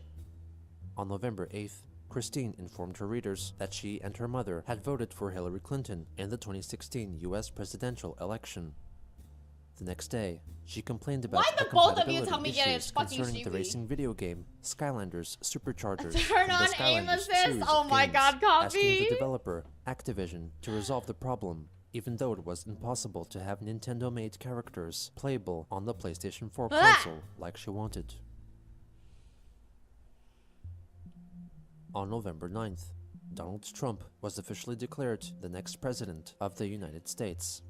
On November 8th, Christine informed her readers that she and her mother had voted for Hillary Clinton in the 2016 US presidential election. The next day, she complained about
Why
the
the both of you
compatibility
tell me get it
issues
fucking
concerning the
sheepy?
racing video game Skylanders Superchargers.
Turn
from the
on aim
Skylanders
assist?
series
Oh
of
my
games,
god,
asking the
copy!
developer, Activision, to resolve the problem, even though it was impossible to have Nintendo-made characters playable on the PlayStation 4
Blah!
console like she wanted. On November 9th, Donald Trump was officially declared the next president of the United States.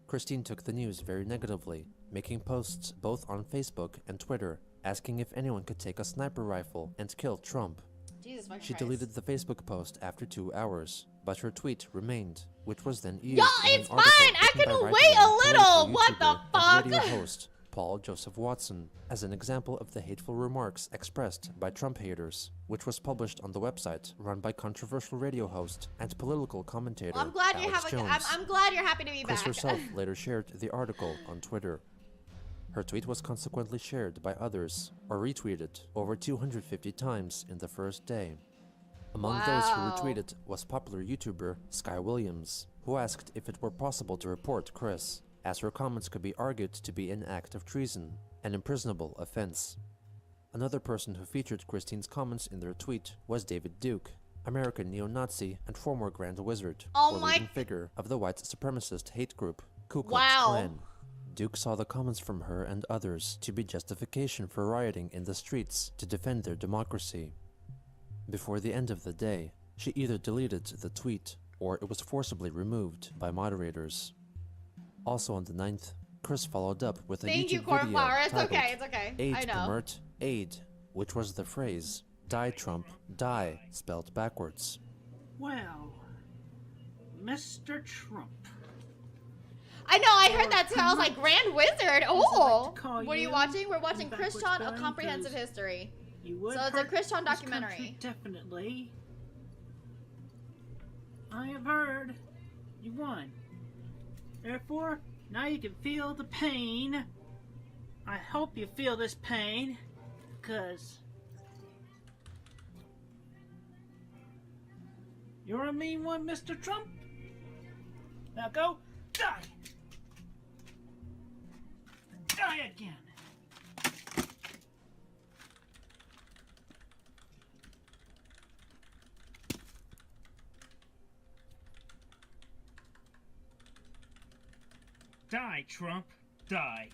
Christine took the news very negatively, making posts both on Facebook and Twitter asking if anyone could take a sniper rifle and kill Trump.
Jesus fucking
She
Christ.
deleted the Facebook post after 2 hours, but her tweet remained, which was then used
Y'all,
in an
it's
article
fine! I
written
can
by
wait
right-wing
a little!
political
What the
YouTuber
fuck?
and radio host Paul Joseph Watson as an example of the hateful remarks expressed by Trump haters, which was published on the website run by controversial radio host and political commentator
I'm glad you
Alex
have
Jones.
I'm glad you're happy to be
Chris
back.
herself later shared the article on Twitter. Her tweet was consequently shared by others, or retweeted, over 250 times in the first day. Among those who
Wow.
retweeted was popular YouTuber Sky Williams, who asked if it were possible to report Chris, as her comments could be argued to be an act of treason, an imprisonable offense. Another person who featured Christine's comments in their tweet was David Duke, American neo-Nazi and former Grand Wizard,
Oh
or
my-
leading figure of the white supremacist hate group, Ku Klux
Wow.
Klan. Duke saw the comments from her and others to be justification for rioting in the streets to defend their democracy. Before the end of the day, she either deleted the tweet or it was forcibly removed by moderators. Also on the 9th, Chris followed up with a
Thank you,
YouTube video
Cornflower. It's
titled
okay, it's okay.
Aid
I know.
Comert, Aid, which was the phrase, Die Trump, Die, spelled backwards.
Well, Mr. Trump.
I know, I heard that too. I was like, Grand Wizard? Oh!
call
What are you
you
watching? We're watching
in backwards
Chris Chan, A
spelling,
Comprehensive
'cause
History.
You would
So it's a
hurt
Chris Chan
this
documentary.
country, definitely. I have heard you won. Therefore, now you can feel the pain. I hope you feel this pain, because you're a mean one, Mr. Trump. Now go die. Die again. Die, Trump. Die.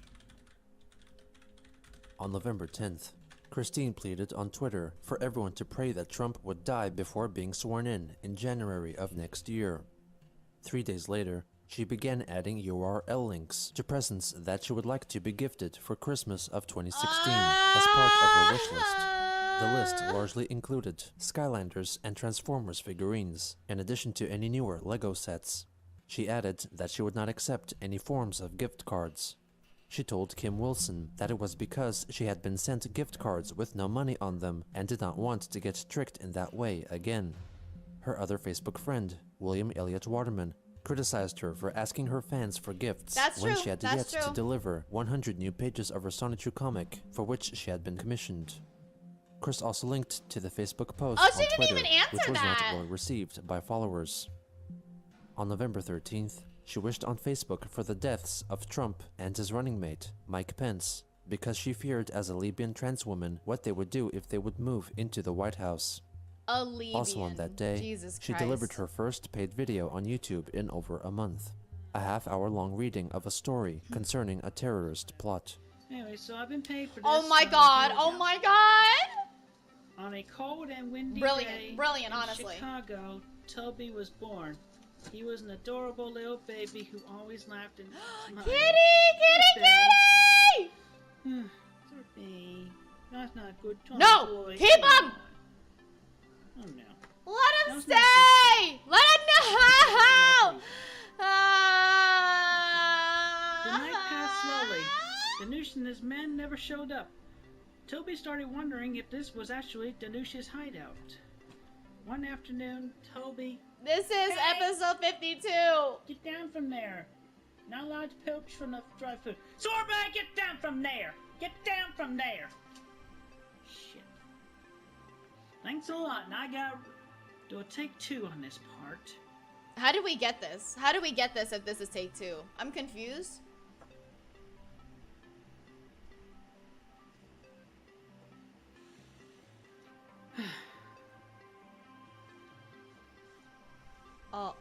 On November 10th, Christine pleaded on Twitter for everyone to pray that Trump would die before being sworn in January of next year. 3 days later, she began adding URL links to presents that she would like to be gifted for Christmas of 2016 as part of her wish list. The list largely included Skylanders and Transformers figurines, in addition to any newer LEGO sets. She added that she would not accept any forms of gift cards. She told Kim Wilson that it was because she had been sent gift cards with no money on them and did not want to get tricked in that way again. Her other Facebook friend, William Elliott Waterman, criticized her for asking her fans for gifts
That's
when
true,
she had
that's
yet to
true.
deliver 100 new pages of her Sonichu comic for which she had been commissioned. Chris also linked to the Facebook post
Oh, she
on
didn't
Twitter,
even answer
which was
that.
not well received by followers. On November 13th, she wished on Facebook for the deaths of Trump and his running mate, Mike Pence, because she feared as a Libyan trans woman what they would do if they would move into the White House.
A Libyan.
Also on that day,
Jesus
she
Christ.
delivered her first paid video on YouTube in over a month. A half-hour-long reading of a story concerning a terrorist plot.
Anyway, so I've been paid for this.
Oh my
so
god,
here we
oh
go.
my god!
On a cold and windy
Brilliant,
day
brilliant,
in
honestly.
Chicago, Toby was born. He was an adorable little baby who always laughed and smiled.
Kitty!
Toby, that's not good. Toby
No!
boy.
Keep him!
Oh no.
Let him
That's not
stay! Let him know!
The night passed slowly. Danush and his men never showed up. Toby started wondering if this was actually Danush's hideout. One afternoon, Toby...
This is
Hey!
episode 52.
Get down from there. Not allowed to poach from the dry food. Sorbet, get down from there! Get down from there! Shit.
Thanks a lot. Now I gotta do a take 2 on this part.
How do we get this? How do we get this if this is take 2? I'm confused. Oh.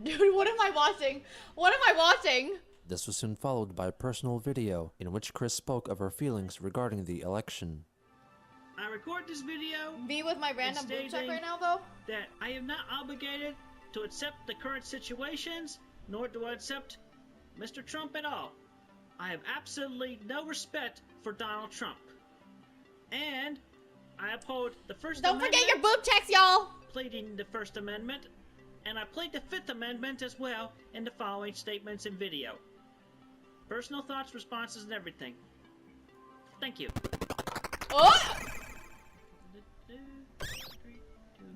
Dude, what am I watching? What am I watching?
This was soon followed by a personal video in which Chris spoke of her feelings regarding the election.
I record this video.
Me with my random boob check right now, though?
That I am not obligated to accept the current situations, nor do I accept Mr. Trump at all. I have absolutely no respect for Donald Trump. And I uphold the First Amendment.
Don't forget your boob checks, y'all!
Pleading the First Amendment. And I plead the Fifth Amendment as well in the following statements and video. Personal thoughts, responses, and everything. Thank you.
Oh!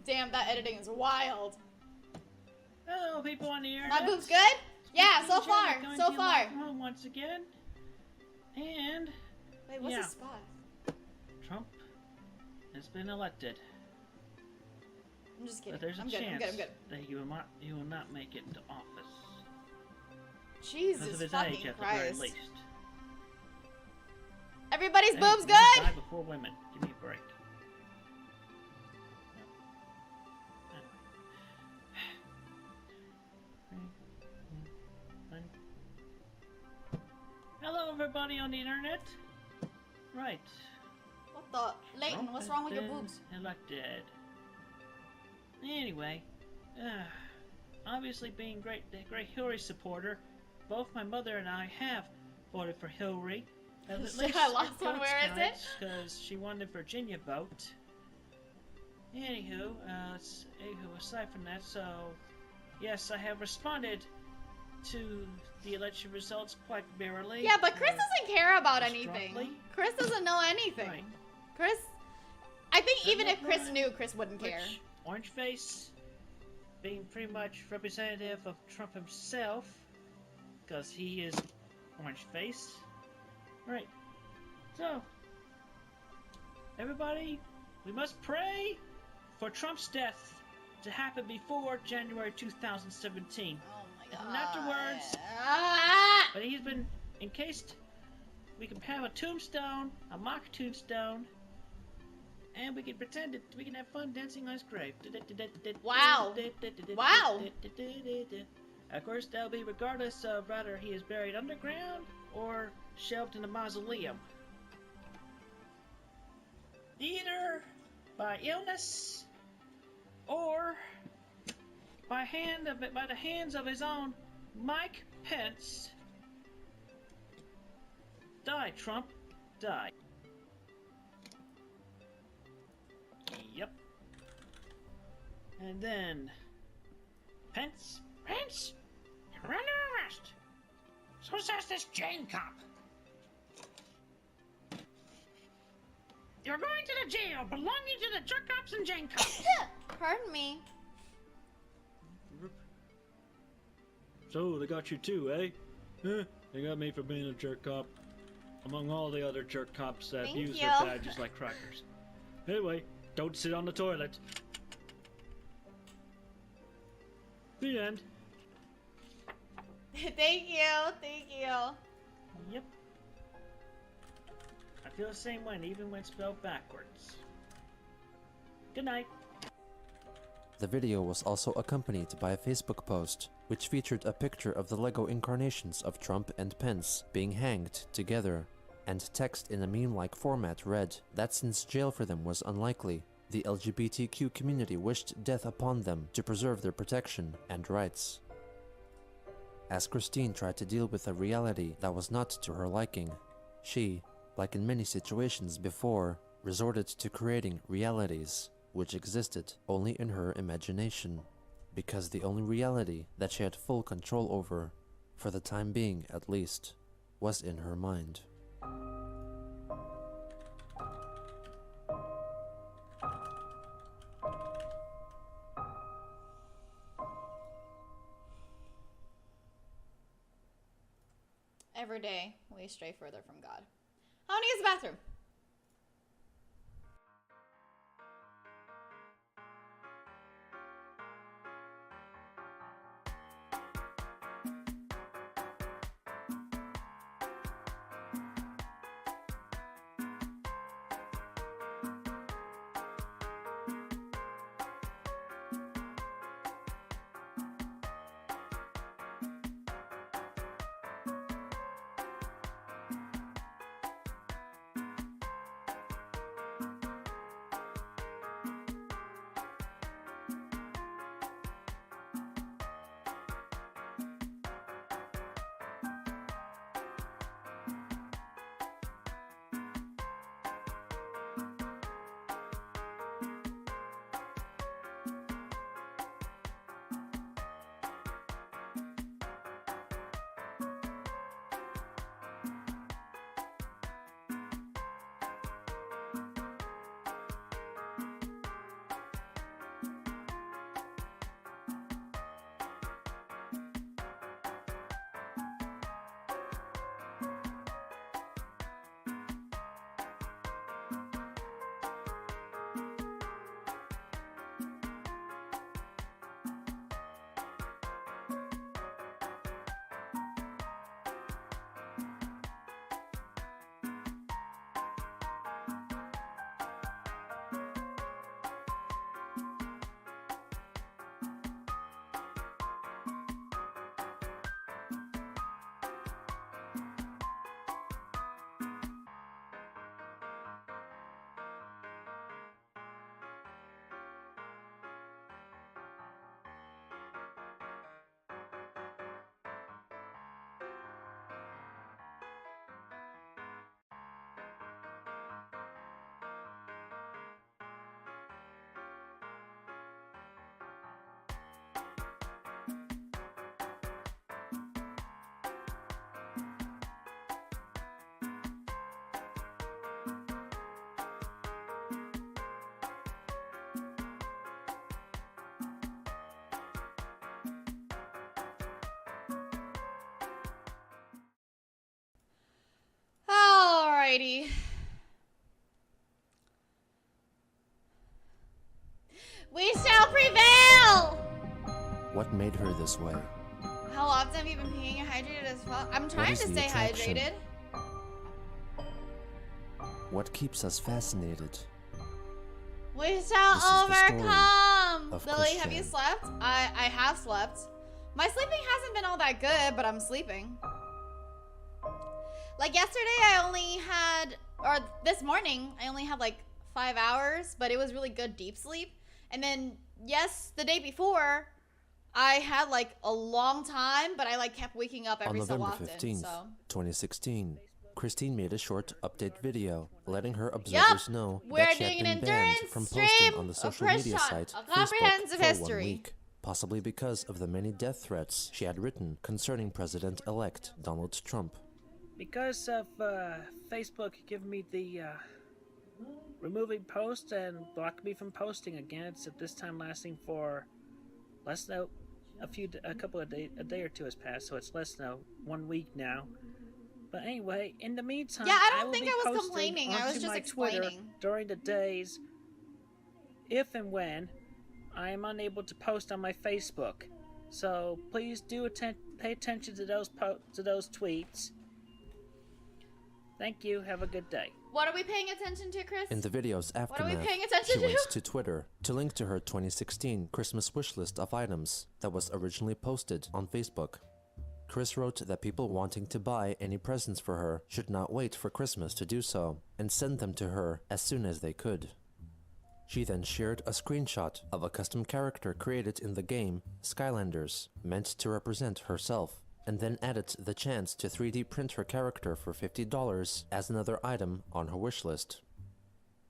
Damn, that editing is wild.
Hello, people on the internet.
My boob's good? Yeah, so far.
Coming
So
to you
far.
live from home once again. And
Wait, what's
yeah.
the spot?
Trump has been elected.
I'm just kidding.
But there's a
I'm good.
chance
I'm good. I'm good.
that he will not make it into office. Because of
Jesus
his age,
fucking
at the very
Christ.
least.
Everybody's
Hey,
boobs
men
good?
die before women. Give me a break. Hello, everybody on the internet. Right.
What the? Leighton,
Trump
what's
has
wrong with your
been
boobs?
Elected. Anyway, obviously being a great Hillary supporter, both my mother and I have voted for Hillary. At least
I lost one. Where is it?
Because she won the Virginia vote. Anywho, aside from that, so yes, I have responded to the election results quite merrily.
Yeah, but Chris doesn't care about
just
anything.
roughly.
Chris doesn't know anything.
Right.
Chris, I think
But
even if Chris
Laura,
knew, Chris wouldn't care.
Which, Orange Face, being pretty much representative of Trump himself, because he is Orange Face. Right. So, everybody, we must pray for Trump's death to happen before January 2017.
Oh my god.
And afterwards,
Ah!
but he's been encased. We can have a tombstone, a mock tombstone, and we can pretend that we can have fun dancing on his grave.
Wow. Wow.
Of course, that'll be regardless of whether he is buried underground or shelved in a mausoleum. Either by illness or by the hands of his own Mike Pence. Die, Trump. Die. Yep. And then Pence, you're under arrest. So says this Jane cop. You're going to the jail belonging to the jerk cops and Jane cops.
Pardon me.
So, they got you too, eh? Huh? They got me for being a jerk cop. Among all the other jerk cops that
Thank
use
you.
their badges like crackers. Anyway, don't sit on the toilet. The end.
Thank you. Thank you.
Yep. I feel the same way, even when spelled backwards. Good night.
The video was also accompanied by a Facebook post, which featured a picture of the Lego incarnations of Trump and Pence being hanged together, and text in a meme-like format read that since jail for them was unlikely, the LGBTQ community wished death upon them to preserve their protection and rights. As Christine tried to deal with a reality that was not to her liking, she, like in many situations before, resorted to creating realities which existed only in her imagination, because the only reality that she had full control over, for the time being at least, was in her mind.
every day we stray further from God. How many is the bathroom? Alrighty. We shall prevail!
What made her this way?
How often have you been being hydrated as fuck? I'm trying
is
to
the
stay
attraction?
hydrated.
What keeps us fascinated?
We shall
This is the story
overcome!
of
Lily, have you
Christian.
slept? I have slept. My sleeping hasn't been all that good, but I'm sleeping. Like yesterday I only had, or this morning, I only had like 5 hours, but it was really good deep sleep. And then, yes, the day before, I had like a long time, but I like kept waking up every
On
so
November
often.
15th,
So
2016, Christine made a short update video letting her observers know
we're
that she had
doing
been
an
banned
endurance
from
stream
posting on the
of
social media
Christian,
site
a
Facebook
comprehensive
for 1
history.
week, possibly because of the many death threats she had written concerning President-elect Donald Trump.
Because of Facebook giving me the removing post and blocking me from posting again. It's at this time lasting for less than a day or two has passed, so it's less than 1 week now. But anyway, in the meantime,
Yeah, I don't
will
think
be
I was
posting
complaining. I was
onto
just
my Twitter
explaining.
during the days if and when I am unable to post on my Facebook. So please do pay attention to those tweets. Thank you. Have a good day.
What are we paying attention to, Chris?
In the video's
What are we
aftermath,
paying attention
she
to?
went to Twitter to link to her 2016 Christmas wish list of items that was originally posted on Facebook. Chris wrote that people wanting to buy any presents for her should not wait for Christmas to do so, and send them to her as soon as they could. She then shared a screenshot of a custom character created in the game Skylanders, meant to represent herself, and then added the chance to 3D print her character for $50 as another item on her wish list.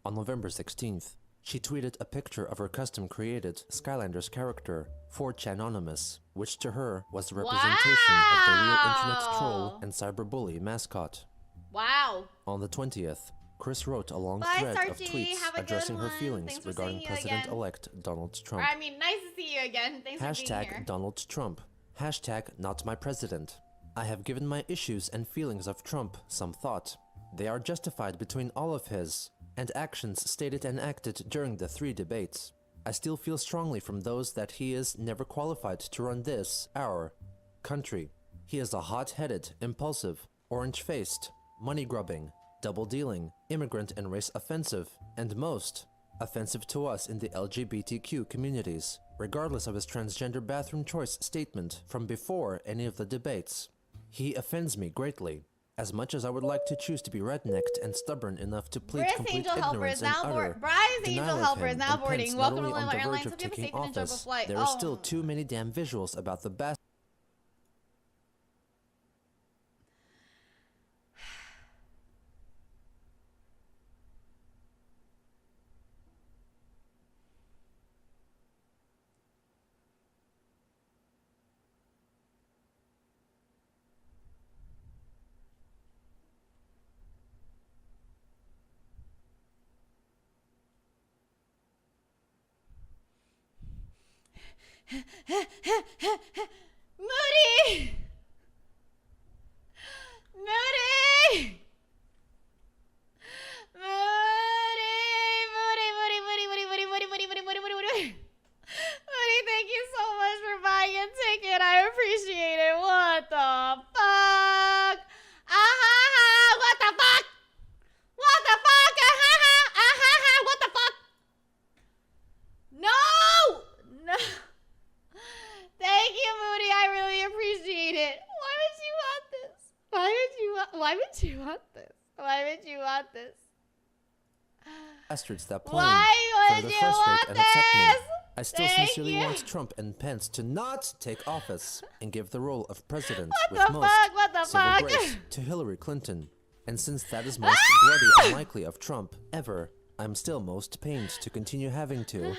On November 16th, she tweeted a picture of her custom-created Skylanders character, 4chanonymous, which to her was the representation of the real internet troll and cyberbully mascot.
Wow.
On the 20th, Chris wrote a long
Bye,
thread of
Sarchi.
tweets
Have a good
addressing her
one.
feelings
Thanks for
regarding
seeing you again.
President-elect Donald Trump.
I mean, nice to see you again. Thanks for being here.
Hashtag Donald Trump. Hashtag not my president. I have given my issues and feelings of Trump some thought. They are justified between all of his and actions stated and acted during the 3 debates. I still feel strongly from those that he is never qualified to run this, our country. He is a hot-headed, impulsive, orange-faced, money-grubbing, double-dealing, immigrant and race offensive, and most offensive to us in the LGBTQ communities, regardless of his transgender bathroom choice statement from before any of the debates. He offends me greatly. As much as I would like to choose to be rednecked and stubborn enough to plead
Bryce
complete
Angel Helper
ignorance
is
and
now
utter
Bryce Angel
denial of
Helper is
him
now
and
boarding.
Pence
Welcome
not
to
only on
Lilo
the
Airlines.
verge of
Hope you have a
taking
safe and enjoyable
office,
flight.
there is still too many damn visuals about the bastard.
Moody! Moody! Moody, thank you so much for buying a ticket. I appreciate it. What the fuck? What the fuck? What the fuck? What the fuck? No! No. Thank you, Moody. I really appreciate it. Why would you want this? Why would you want this? Why would you want this?
Bastards that
Why would
further
you
frustrate
want
and upset me.
this?
I still
Thank
sincerely
you.
want Trump and Pence to not take office and give the role of president with
What the
most
fuck? What the
civil
fuck?
grace to Hillary Clinton. And since that is most bloody unlikely of Trump ever, I'm still most pained to continue having to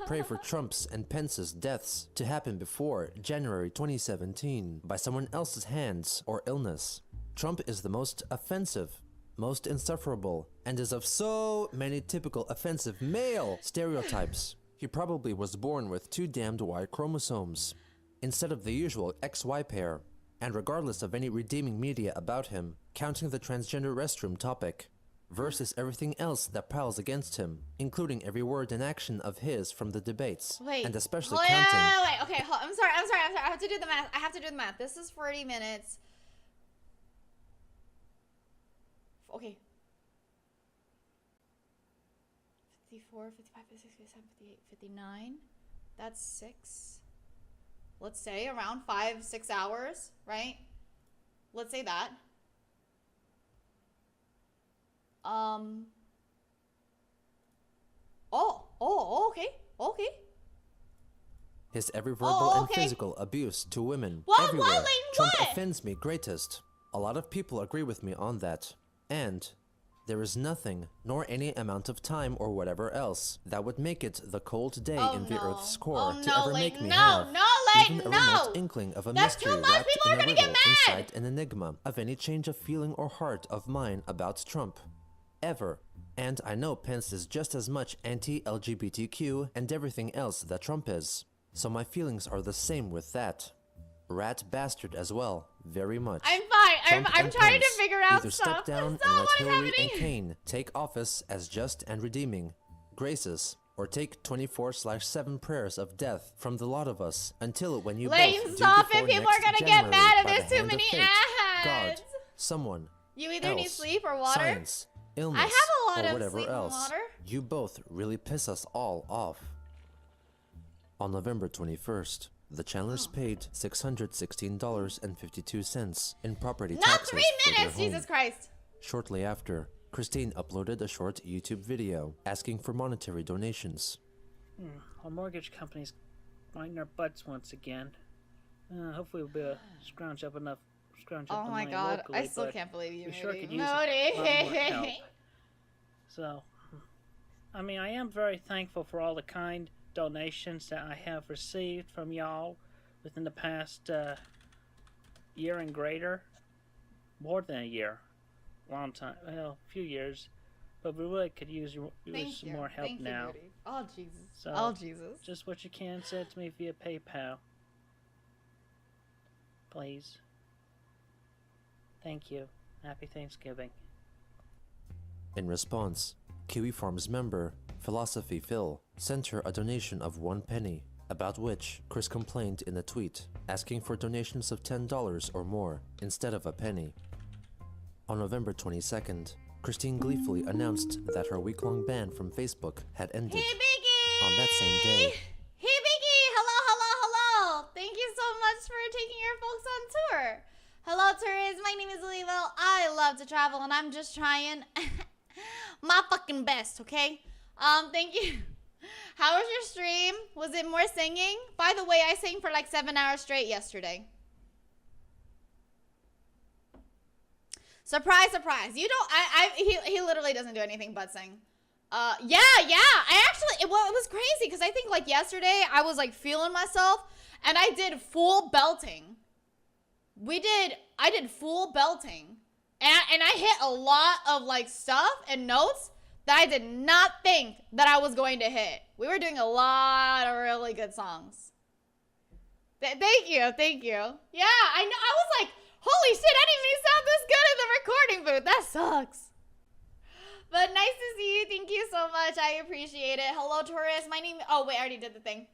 pray for Trump's and Pence's deaths to happen before January 2017 by someone else's hands or illness. Trump is the most offensive, most insufferable, and is of so many typical offensive male stereotypes. He probably was born with 2 damned Y chromosomes, instead of the usual XY pair, and regardless of any redeeming media about him, counting the transgender restroom topic, versus everything else that piles against him, including every word and action of his from the debates,
Wait.
and especially
Wait.
counting.
Okay, I'm sorry. I have to do the math. This is 40 minutes. Okay. 54, 55, 56, 57, 58, 59. That's 6. Let's say around 5-6 hours, right? Let's say that. Okay.
His every verbal and
okay.
physical abuse to women
What?
everywhere.
What? Like
Trump
what?
offends me greatest. A lot of people agree with me on that. And there is nothing, nor any amount of time or whatever else, that would make it the cold day in the Earth's core to ever make me have even a remote inkling of a
That's
mystery
too much.
wrapped
People
in
are
a
gonna get
riddle
mad.
inside an enigma of any change of feeling or heart of mine about Trump. Ever. And I know Pence is just as much anti-LGBTQ and everything else that Trump is. So my feelings are the same with that. Rat bastard as well, very much.
I'm fine.
Trump
I'm
and
trying to
Pence
figure out
either
stuff.
step down
That's
and
not
let
what is
Hillary
happening.
and Kane take office as just and redeeming graces, or take 24/7 prayers of death from the lot of us until when you
Lane,
both do
stop it.
before
People
next
are gonna get
January
mad if
by the
there's too
hand of
many
fate,
ads.
God, someone,
You either need
else,
sleep or water.
science, illness,
I have a lot
or
of
whatever
sleep and
else.
water.
You both really piss us all off. On November 21st, the Chandlers paid $616.52 in property
Not
taxes
3
for their
minutes.
home.
Jesus Christ.
Shortly after, Christine uploaded a short YouTube video asking for monetary donations.
Our mortgage company's biting our butts once again. Hopefully we'll be able to scrounge up
Oh
the
my
money
God.
locally,
I still
but
can't believe you,
we sure
Moody.
could use a lot more help.
Moody.
So, I mean, I am very thankful for all the kind donations that I have received from y'all within the past year and greater. More than a year. Long time. Well, a few years. But we really could use
Thank
some
you.
more help
Thank you,
now.
Moody. Oh, Jesus.
So,
Oh, Jesus.
just what you can send to me via PayPal. Please. Thank you. Happy Thanksgiving.
In response, Kiwi Farms member Philosophy Phil sent her a donation of 1 penny, about which Chris complained in a tweet, asking for donations of $10 or more instead of a penny. On November 22nd, Christine gleefully announced that her week-long ban from Facebook had ended.
Hey, Biggie!
On that same day.
Hey, Biggie! Hello, hello, hello! Thank you so much for taking your folks on tour. Hello, tourists. My name is Level. I love to travel, and I'm just trying my fucking best, okay? Thank you. How was your stream? Was it more singing? By the way, I sang for like 7 hours straight yesterday. Surprise, surprise. You don't, he literally doesn't do anything but sing. Yeah. I actually, it was crazy because I think like yesterday I was like feeling myself and I did full belting. I did full belting. And I hit a lot of like stuff and notes that I did not think that I was going to hit. We were doing a lot of really good songs. Thank you. Yeah, I know. I was like, holy shit, I didn't even sound this good in the recording booth. That sucks. But nice to see you. Thank you so much. I appreciate it. Hello, tourists. My name... Oh, wait, I already did the thing.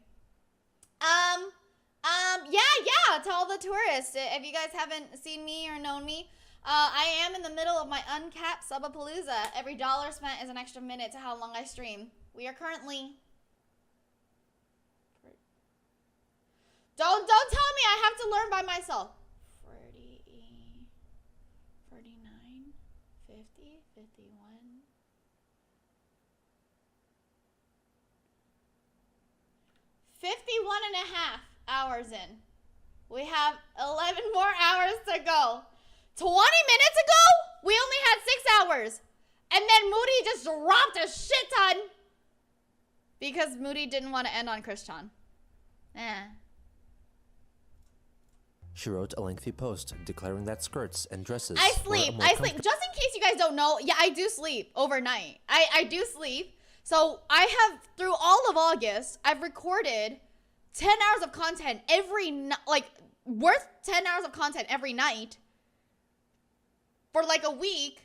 Yeah, to all the tourists. If you guys haven't seen me or known me, I am in the middle of my uncapped Subapalooza. Every dollar spent is an extra minute to how long I stream. We are currently... Don't tell me I have to learn by myself. 40, 49, 50, 51. 51 and a half hours in. We have 11 more hours to go. 20 minutes ago, we only had 6 hours. And then Moody just dropped a shit ton. Because Moody didn't want to end on Christian.
She wrote a lengthy post declaring that skirts and dresses
I sleep. Just in case you guys don't know, yeah, I do sleep overnight. I do sleep. So I have, through all of August, I've recorded 10 hours of content worth 10 hours of content every night for like a week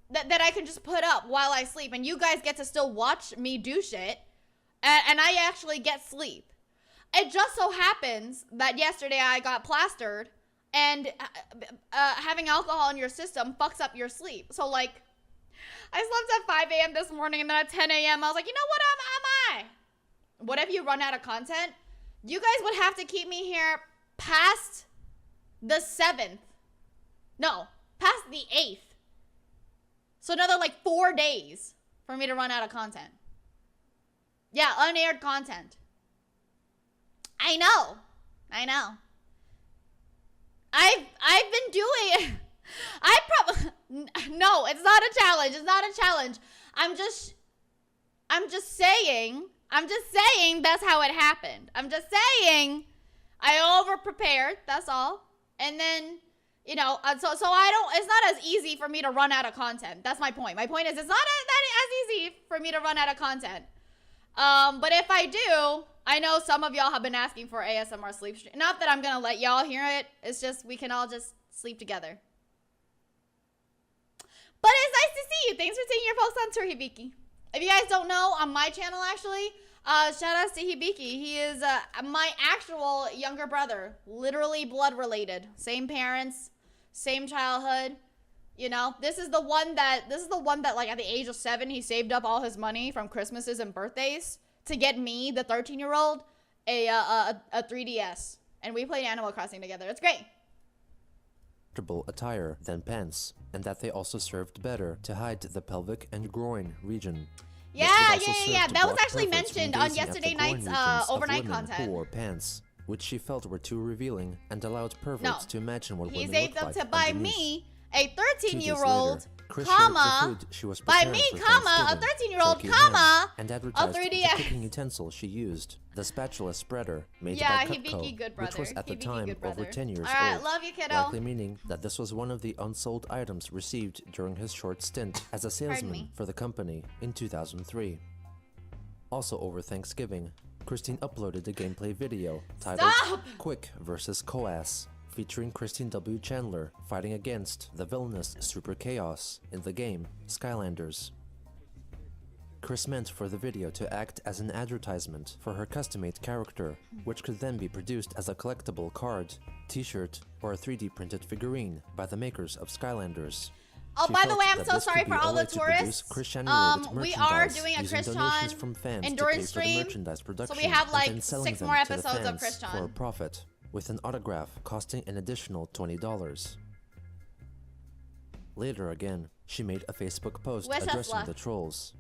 that I can just put up while I sleep. And you guys get to still watch me do shit. And I actually get sleep. It just so happens that yesterday I got plastered, and having alcohol in your system fucks up your sleep. So, like, I slept at 5 a.m. this morning, and then at 10 a.m. I was like, you know what am I? What if you run out of content? You guys would have to keep me here past the 7th. No, past the 8th. So another, like, 4 days for me to run out of content. Yeah, unaired content. I know. I've been doing. No, it's not a challenge. I'm just saying that's how it happened. I'm just saying I over prepared. That's all. And then so I don't. It's not as easy for me to run out of content. That's my point. My point is it's not as easy for me to run out of content. But if I do, I know some of y'all have been asking for ASMR sleep stream. Not that I'm gonna let y'all hear it. It's just we can all just sleep together. But it's nice to see you. Thanks for taking your folks on tour, Hibiki. If you guys don't know, on my channel actually, shout outs to Hibiki. He is my actual younger brother, literally blood related, same parents, same childhood. You know, this is the one that like at the age of 7, he saved up all his money from Christmases and birthdays to get me, the 13-year-old, a 3DS, and we played Animal Crossing together. It's great.
Attire than pants, and that they also served better to hide the pelvic and groin region.
Yeah. That was actually mentioned on yesterday night's overnight content.
Who wore pants, which she felt were too revealing and allowed perverts to imagine what women
saved
looked
up
like
to buy
underneath.
me a 13-year-old,
Chris
comma,
she was
by me, comma, a 13-year-old, comma,
and
a
advertised
3DS.
the cooking utensil she used, the spatula spreader made
Yeah,
by
Hibiki, good
Cutco,
brother.
which was at the
Hibiki,
time
good
over
brother.
10 years
Alright,
old,
love you, kiddo.
likely meaning that this was one of the unsold items received during his short stint as a salesman for the company in 2003. Also over Thanksgiving, Christine uploaded a gameplay video titled Quick vs. Coass featuring Christine W. Chandler fighting against the villainous Super Chaos in the game Skylanders. Chris meant for the video to act as an advertisement for her custom-made character, which could then be produced as a collectible card, t-shirt, or a 3D printed figurine by the makers of Skylanders.
Oh,
She
by the
felt
way, I'm
that
so
this could
sorry
be
for
a
all the
way to produce
tourists.
Christian-related
We are
merchandise
doing a
using
Christian
donations from fans
enduring
to pay for the
stream,
merchandise
so
production
we have
and
like
then selling
6
them
more
to the
episodes of
fans
Christian.
for a profit, with an autograph costing an additional $20. Later again, she made a Facebook post
Wish us
addressing
luck.
the trolls.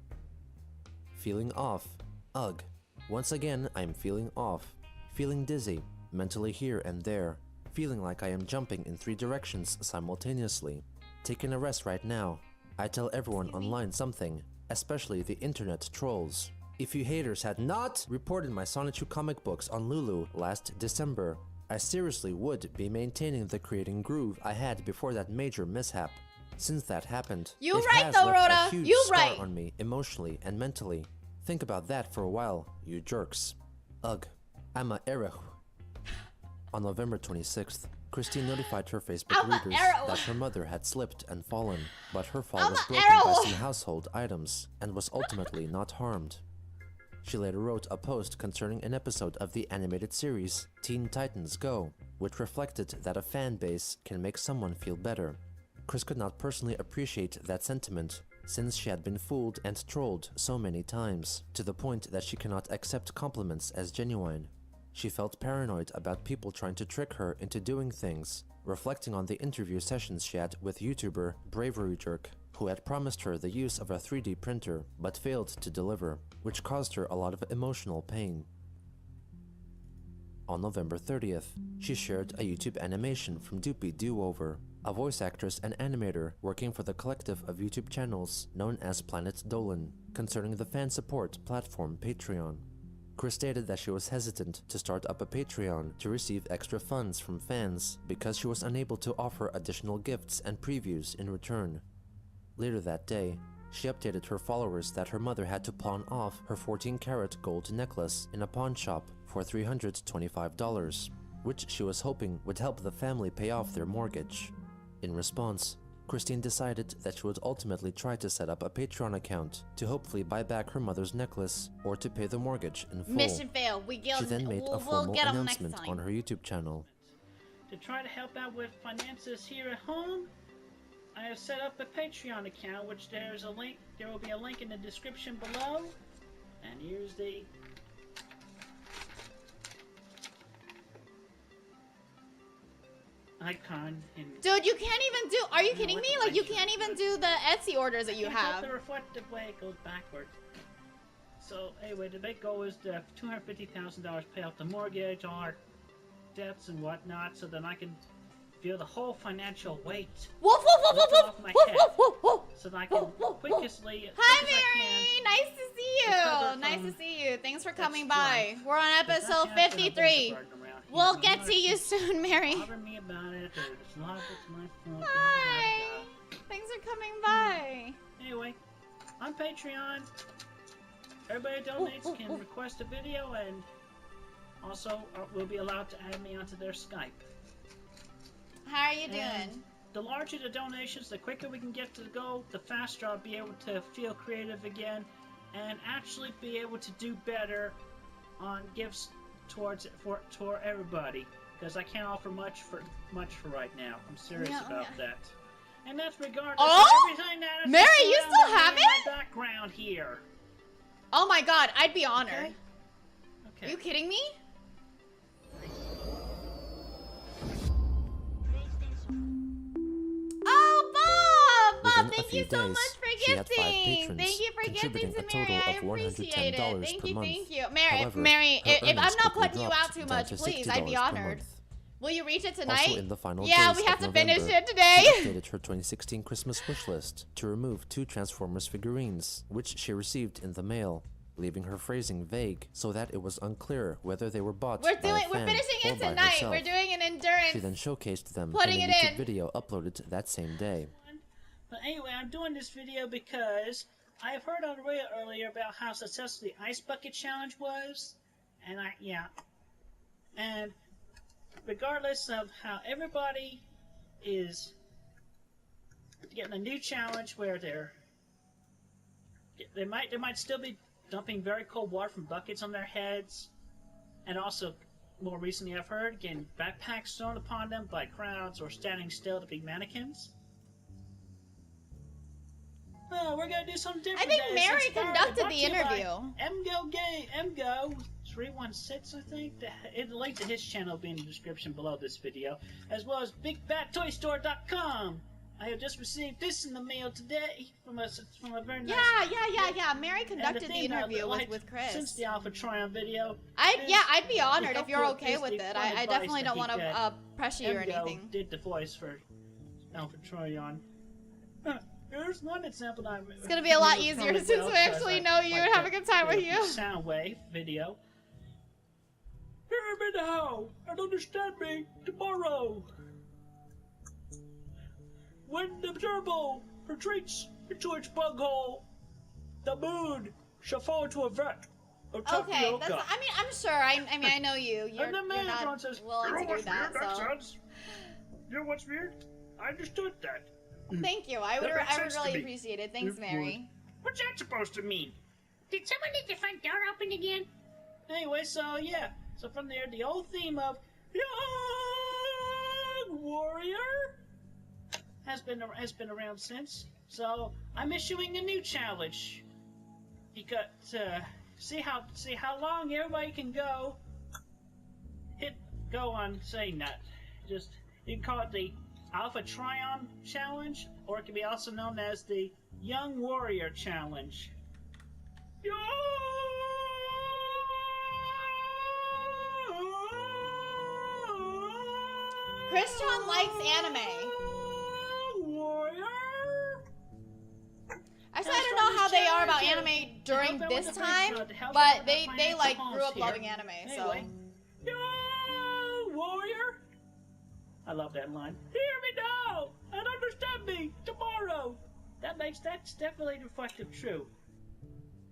Feeling off. Ugh. Once again, I'm feeling off. Feeling dizzy, mentally here and there. Feeling like I am jumping in 3 directions simultaneously. Taking a rest right now. I tell everyone online something, especially the internet trolls. If you haters had not reported my Sonichu comic books on Lulu last December, I seriously would be maintaining the creating groove I had before that major mishap. Since that happened,
You
it
right
has
though,
left
Rhoda.
a huge
You
scar
right.
on me emotionally and mentally. Think about that for a while, you jerks. Ugh, I'm a erech. On November 26th, Christine notified her Facebook
I'm a
readers
arrow.
that her mother had slipped and fallen, but her fall
I'm
was
a
broken by
arrow.
some household items and was ultimately not harmed. She later wrote a post concerning an episode of the animated series Teen Titans Go, which reflected that a fan base can make someone feel better. Chris could not personally appreciate that sentiment, since she had been fooled and trolled so many times, to the point that she cannot accept compliments as genuine. She felt paranoid about people trying to trick her into doing things, reflecting on the interview sessions she had with YouTuber Bravery Jerk, who had promised her the use of a 3D printer but failed to deliver, which caused her a lot of emotional pain. On November 30th, she shared a YouTube animation from Doopy Do-Over, a voice actress and animator working for the collective of YouTube channels known as Planet Dolan, concerning the fan support platform Patreon. Chris stated that she was hesitant to start up a Patreon to receive extra funds from fans because she was unable to offer additional gifts and previews in return. Later that day, she updated her followers that her mother had to pawn off her 14-karat gold necklace in a pawn shop for $325, which she was hoping would help the family pay off their mortgage. In response, Christine decided that she would ultimately try to set up a Patreon account to hopefully buy back her mother's necklace or to pay the mortgage in full.
Mission failed.
She then made a
we'll
formal
get 'em next
announcement
time.
on her YouTube channel.
To try to help out with finances here at home, I have set up a Patreon account, which there will be a link in the description below. And here's the icon.
Dude, you can't even do. Are you kidding me? Like, you can't even do the Etsy orders that you have.
The reflective way it goes backwards. So anyway, the big goal is to have $250,000 pay off the mortgage, all our debts and whatnot, so then I can feel the whole financial weight
Woof, woof, woof,
lift
woof,
off my
woof,
head,
woof, woof, woof.
so that I can quickly.
Hi, Mary. Nice to see you. Nice to see you. Thanks for coming by. We're on episode 53. We'll get to you soon, Mary.
Bother me about it. It's a lot of it's my fault.
Hi. Thanks for coming by.
Anyway, on Patreon, everybody donates can request a video and also will be allowed to add me onto their Skype.
How are you doing?
And the larger the donations, the quicker we can get to the goal, the faster I'll be able to feel creative again and actually be able to do better on gifts toward everybody, because I can't offer much for right now. I'm serious about that. And that's regardless of everything that is
Mary, you still have
in
it?
my background here.
Oh my god, I'd be honored.
Okay.
Are you kidding me? Oh, Bob! Bob,
Within a
thank
few
you so
days,
much for
she had 5
gifting.
patrons,
Thank you for gifting
contributing
to
a total
Mary. I
of
appreciate it.
$110
Thank
per
you,
month.
thank you. Mary,
However,
Mary,
her
if I'm
earnings
not
quickly
putting you
dropped
out too
down
much,
to
please, I'd be
$60 per
honored.
month.
Will you reach it tonight?
Also in the final
Yeah,
days
we have
of
to finish
November,
it today.
She updated her 2016 Christmas wish list to remove 2 Transformers figurines, which she received in the mail, leaving her phrasing vague so that it was unclear whether they were bought by a fan
We're finishing
or
it
by
tonight.
herself.
We're doing an endurance.
She then showcased them
Putting
in
it
a YouTube
in.
video uploaded that same day.
But anyway, I'm doing this video because I have heard on the radio earlier about how successful the Ice Bucket Challenge was. And regardless of how everybody is getting a new challenge where they might still be dumping very cold water from buckets on their heads, and also more recently I've heard getting backpacks thrown upon them by crowds or standing still to be mannequins. Oh, we're gonna do something different.
I think
guys.
Mary
It's
conducted
brought
the
to you by
interview.
MGO 316, I think. The link to his channel will be in the description below this video, as well as BigBadToyStore.com. I have just received this in the mail today from a very nice.
Yeah. Mary conducted the interview with Chris.
Since the Alpha Tryon video.
I'd be honored if you're
helpful
okay
is
with
the
it.
fun
I
advice
definitely
that
don't
he
want to
get.
pressure you or
MGO
anything.
did the voice for Alpha Tryon. Here's one example that
It's gonna be a lot easier since we actually know you and have a good time with you.
Soundwave video. Hear me now and understand me tomorrow. When the gerbil retreats into its bug hole, the moon shall fall into a vat of
Okay,
tapioca.
that's. I mean, I'm sure. I know you. You're
And the man
not
says,
willing to do that. So
You know what's weird? I understood that.
thank you. I would
That makes sense to
really
me.
appreciate it. Thanks, Mary.
What's that supposed to mean? Did someone leave the front door open again? Anyway, so yeah. So from there, the old theme of Young Warrior has been around since. So I'm issuing a new challenge. Because see how long everybody can go. Go on saying that. Just you can call it the Alpha Tryon Challenge, or it can be also known as the Young Warrior Challenge.
Christian likes anime.
Warrior.
Actually, I don't know how they are about anime during this time, but they like grew up loving anime. So
Anyway, Young Warrior. I love that line. Hear me now and understand me tomorrow. That's definitely reflective true.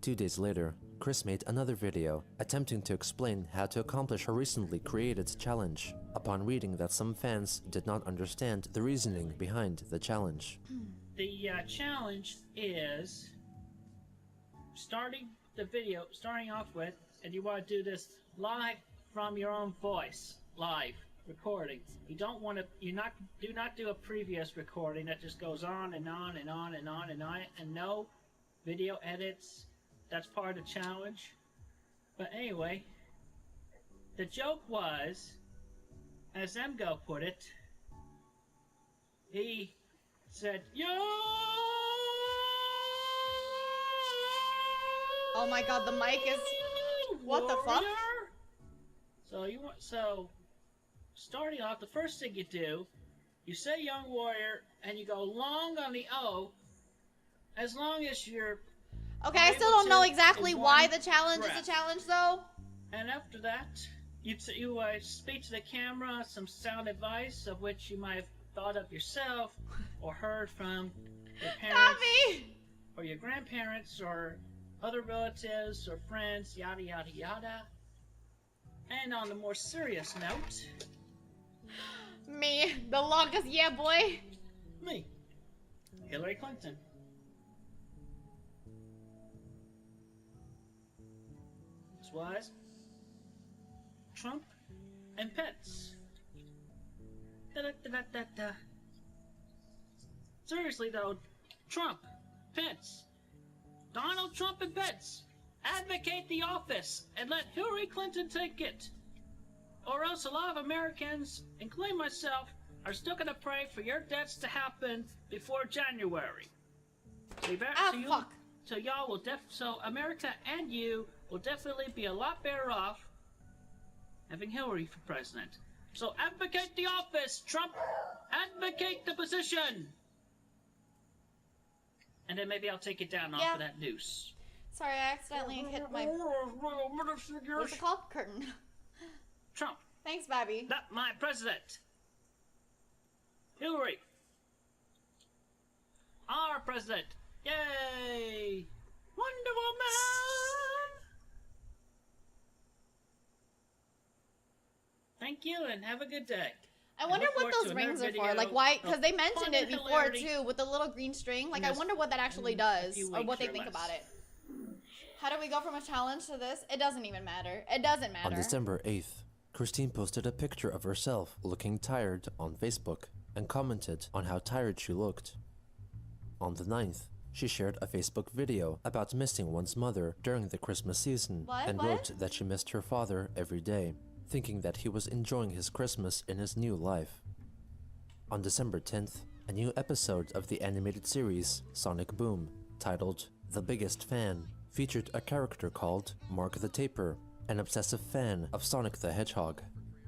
2 days later, Chris made another video attempting to explain how to accomplish her recently created challenge, upon reading that some fans did not understand the reasoning behind the challenge.
The challenge is starting off with, and you want to do this live from your own voice, live recording. You don't want to, do not do a previous recording that just goes on and on and on and on and on, and no video edits. That's part of the challenge. But anyway, the joke was, as Mgo put it, he said, "Yo!"
oh my god, the mic is. What the fuck?
Warrior. So starting off, the first thing you do, you say Young Warrior, and you go long on the O, as long as you're.
Okay, I still don't know exactly why the challenge is a challenge, though.
And after that, you speak to the camera some sound advice of which you might have thought of yourself or heard from your parents or your grandparents or other relatives or friends, yada yada yada. And on the more serious note,
me, the longest yeah boy.
Me, Hillary Clinton. This was Trump and Pence. Da-da-da-da-da-da. Seriously though, Trump, Pence, Donald Trump and Pence, advocate the office and let Hillary Clinton take it. Or else a lot of Americans, including myself, are still gonna pray for your deaths to happen before January. So y'all will so America and you will definitely be a lot better off having Hillary for president. So advocate the office, Trump! Advocate the position! And then maybe I'll take it down off of that noose.
Sorry, I accidentally hit my... What's it called? Curtain.
Trump.
Thanks, Bobby.
Not my president. Hillary. Our president. Yay! Wonder Woman! Thank you, and have a good day.
I wonder
look
what
forward to
those
another
rings are for.
video
Like, why?
of
Because they mentioned
fun
it
and
before
hilarity
too, with the little green string. Like,
in
I
this-
wonder what that actually
in a
does,
few
or what
weeks
they
or
think
less.
about it. How do we go from a challenge to this? It doesn't even matter. It doesn't matter.
On December 8th, Christine posted a picture of herself looking tired on Facebook and commented on how tired she looked. On the 9th, she shared a Facebook video about missing one's mother during the Christmas season and wrote that she missed her father every day, thinking that he was enjoying his Christmas in his new life. On December 10th, a new episode of the animated series Sonic Boom, titled The Biggest Fan, featured a character called Mark the Taper, an obsessive fan of Sonic the Hedgehog.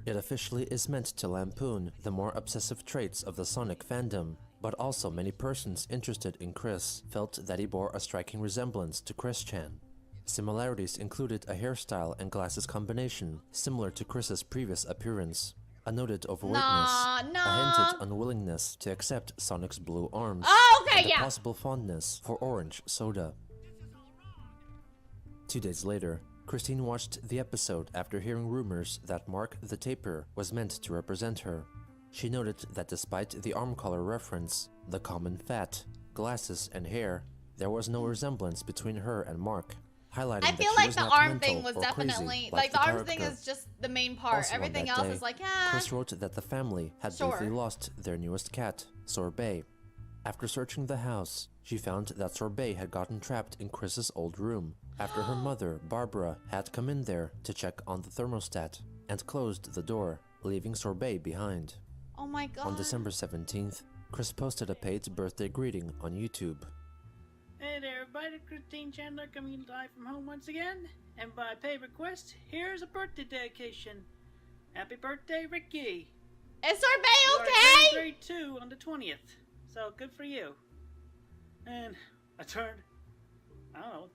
It officially is meant to lampoon the more obsessive traits of the Sonic fandom, but also many persons interested in Chris felt that he bore a striking resemblance to Chris-chan. Similarities included a hairstyle and glasses combination similar to Chris's previous appearance, a noted overweightness, a hinted unwillingness to accept Sonic's blue arms, and a possible fondness for orange soda. 2 days later, Christine watched the episode after hearing rumors that Mark the Taper was meant to represent her. She noted that despite the arm color reference, the common fat, glasses, and hair, there was no resemblance between her and Mark, highlighting
I feel
that she
like
was
the
not
arm
mental
thing was
or
definitely
crazy
like the
the
arm thing
character.
is just the main part.
Also on
Everything
that
else
day,
is like,
Chris wrote that the family had briefly lost their newest cat, Sorbet. After searching the house, she found that Sorbet had gotten trapped in Chris's old room after her mother, Barbara, had come in there to check on the thermostat and closed the door, leaving Sorbet behind.
Oh my god.
On December 17th, Chris posted a paid birthday greeting on YouTube.
Hey there, everybody. Christine Chandler coming live from home once again. And by pay request, here's a birthday dedication. Happy birthday, Ricky.
Is Sorbet okay?
You are grade 2 on the 20th. So good for you. And I turned, I don't know,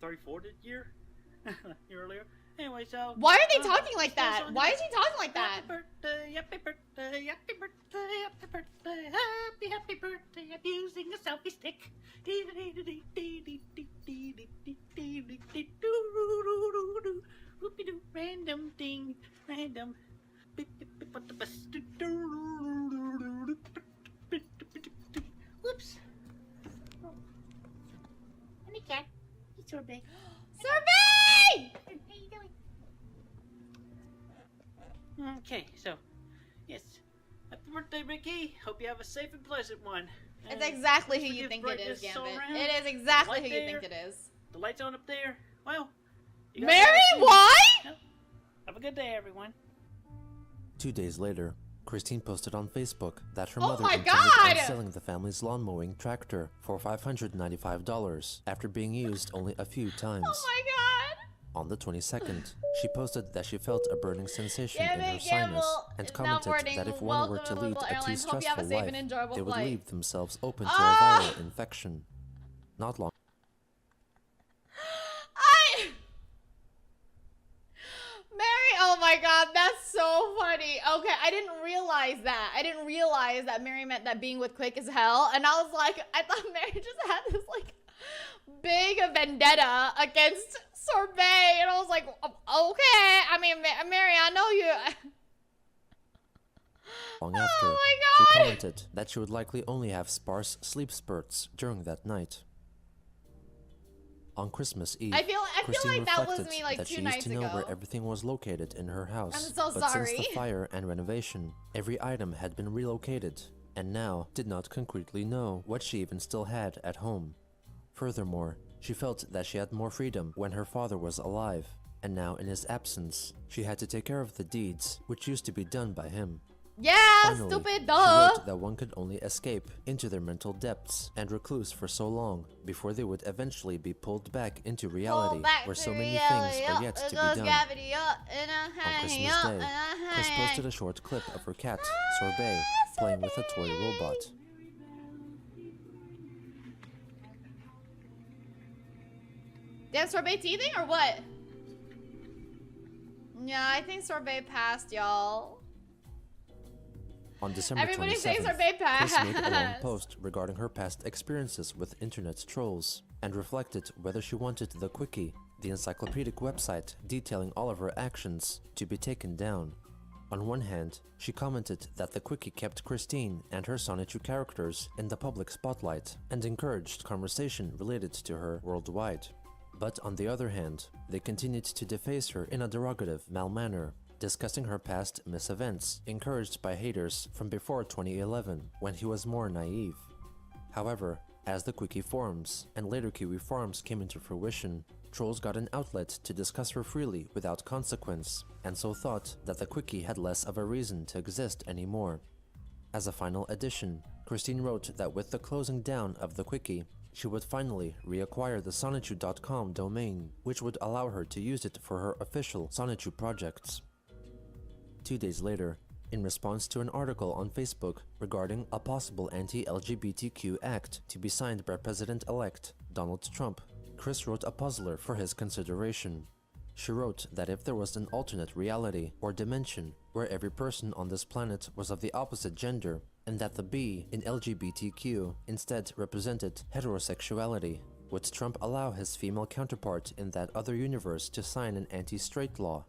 34 this year? Earlier. Anyway, so...
Why are they talking like that? Why is he talking like that?
Happy birthday, happy birthday, happy birthday, happy birthday, happy birthday, I'm using a selfie stick. Whoopie-doo, random thing, random. Whoops. Honey cat, it's Sorbet.
Sorbet!
How you doing? Okay, so, yes. Happy birthday, Ricky. Hope you have a safe and pleasant one.
It's exactly who you think it is, Gambit. It is exactly who you think it is.
The lights on up there. Well, you
Mary, why?
Have a good day, everyone.
2 days later, Christine posted on Facebook that her
Oh
mother
my
intended
God!
on selling the family's lawn mowing tractor for $595 after being used only a few times.
Oh my god!
On the 22nd, she posted that she felt a burning sensation in her
Gambit,
sinus
Gamble,
and
not
commented
wording.
that if one were
Welcome
to
to
lead
Global
a too
Airlines. Hope you have a
stressful
safe
life,
and enjoyable
they would
flight.
leave themselves open to
Ah!
a viral infection. Not long
Mary, oh my god, that's so funny. Okay, I didn't realize that. I didn't realize that Mary meant that being with Quick is hell. And I was like, I thought Mary just had this like big vendetta against Sorbet. And I was like, okay. I mean, Mary, I know you.
after,
Oh my
she
God!
commented that she would likely only have sparse sleep spurts during that night. On Christmas Eve,
I feel
Christine
like that was
reflected
me like
that
2
she used
nights
to know
ago.
where everything was located in her house.
I'm so
but
sorry.
since the fire and renovation, every item had been relocated, and now did not concretely know what she even still had at home. Furthermore, she felt that she had more freedom when her father was alive, and now in his absence, she had to take care of the deeds which used to be done by him.
Yeah,
Finally,
stupid,
she
duh.
wrote that one could only escape into their mental depths and recluse for so long before they would eventually be pulled back into reality, where so many things are yet to be done. On Christmas Day, Chris posted a short clip of her cat, Sorbet, playing with a toy robot.
Damn, Sorbet teething or what? Yeah, I think Sorbet passed, y'all.
On December
Everybody
27th,
say Sorbet
Chris made a long
passed.
post regarding her past experiences with internet trolls and reflected whether she wanted the quickie the encyclopedic website detailing all of her actions, to be taken down. On one hand, she commented that the quickie kept Christine and her Sonichu characters in the public spotlight and encouraged conversation related to her worldwide. But on the other hand, they continued to deface her in a derogative, manner, discussing her past misevents, encouraged by haters from before 2011, when he was more naive. However, as the Quickie forums and later Kiwi forums came into fruition, trolls got an outlet to discuss her freely without consequence, and so thought that the Quickie had less of a reason to exist anymore. As a final addition, Christine wrote that with the closing down of the Quickie, she would finally reacquire the Sonichu.com domain, which would allow her to use it for her official Sonichu projects. 2 days later, in response to an article on Facebook regarding a possible anti-LGBTQ act to be signed by President-elect Donald Trump, Chris wrote a puzzler for his consideration. She wrote that if there was an alternate reality or dimension where every person on this planet was of the opposite gender, and that the B in LGBTQ instead represented heterosexuality, would Trump allow his female counterpart in that other universe to sign an anti-straight law?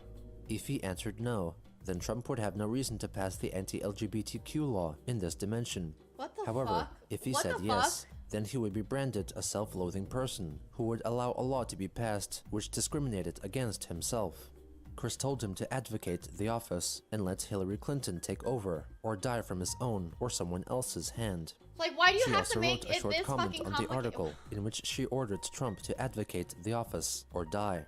If he answered no, then Trump would have no reason to pass the anti-LGBTQ law in this dimension.
What the
However,
fuck?
if he
What
said
the
yes,
fuck?
then he would be branded a self-loathing person who would allow a law to be passed which discriminated against himself. Chris told him to advocate the office and let Hillary Clinton take over or die from his own or someone else's hand.
Like, why do you
She
have
also
to make
wrote a
it
short
this
comment
fucking
on the
complicated?
article in which she ordered Trump to advocate the office or die.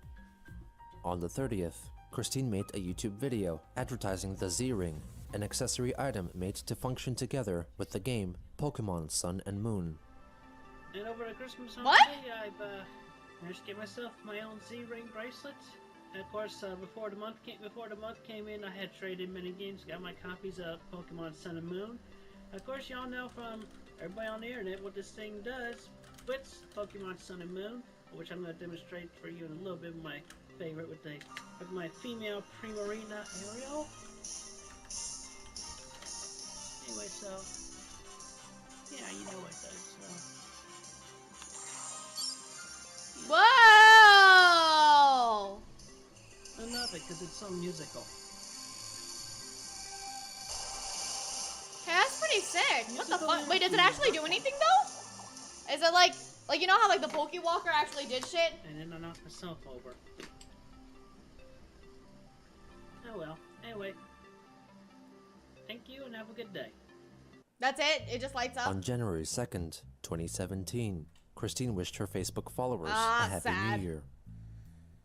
On the 30th, Christine made a YouTube video advertising the Z-Ring, an accessory item made to function together with the game Pokemon Sun and Moon.
And over at Christmas
What?
holiday, I've managed to get myself my own Z-Ring bracelet. And of course, before the month came in, I had traded many games, got my copies of Pokemon Sun and Moon. Of course, y'all know from everybody on the internet what this thing does with Pokemon Sun and Moon, which I'm going to demonstrate for you in a little bit with my favorite with my female Primarina Ariel. Anyway, so yeah, you know what it does. So.
Whoa!
I love it because it's so musical.
Hey, that's pretty sick. What the fuck? Wait, does it actually do anything though? Is it like you know how like the Pokewalker actually did shit?
And then I knocked myself over. Oh well. Anyway. Thank you and have a good day.
That's it? It just lights up?
On January 2nd, 2017, Christine wished her Facebook followers
Ah,
a Happy
sad.
New Year.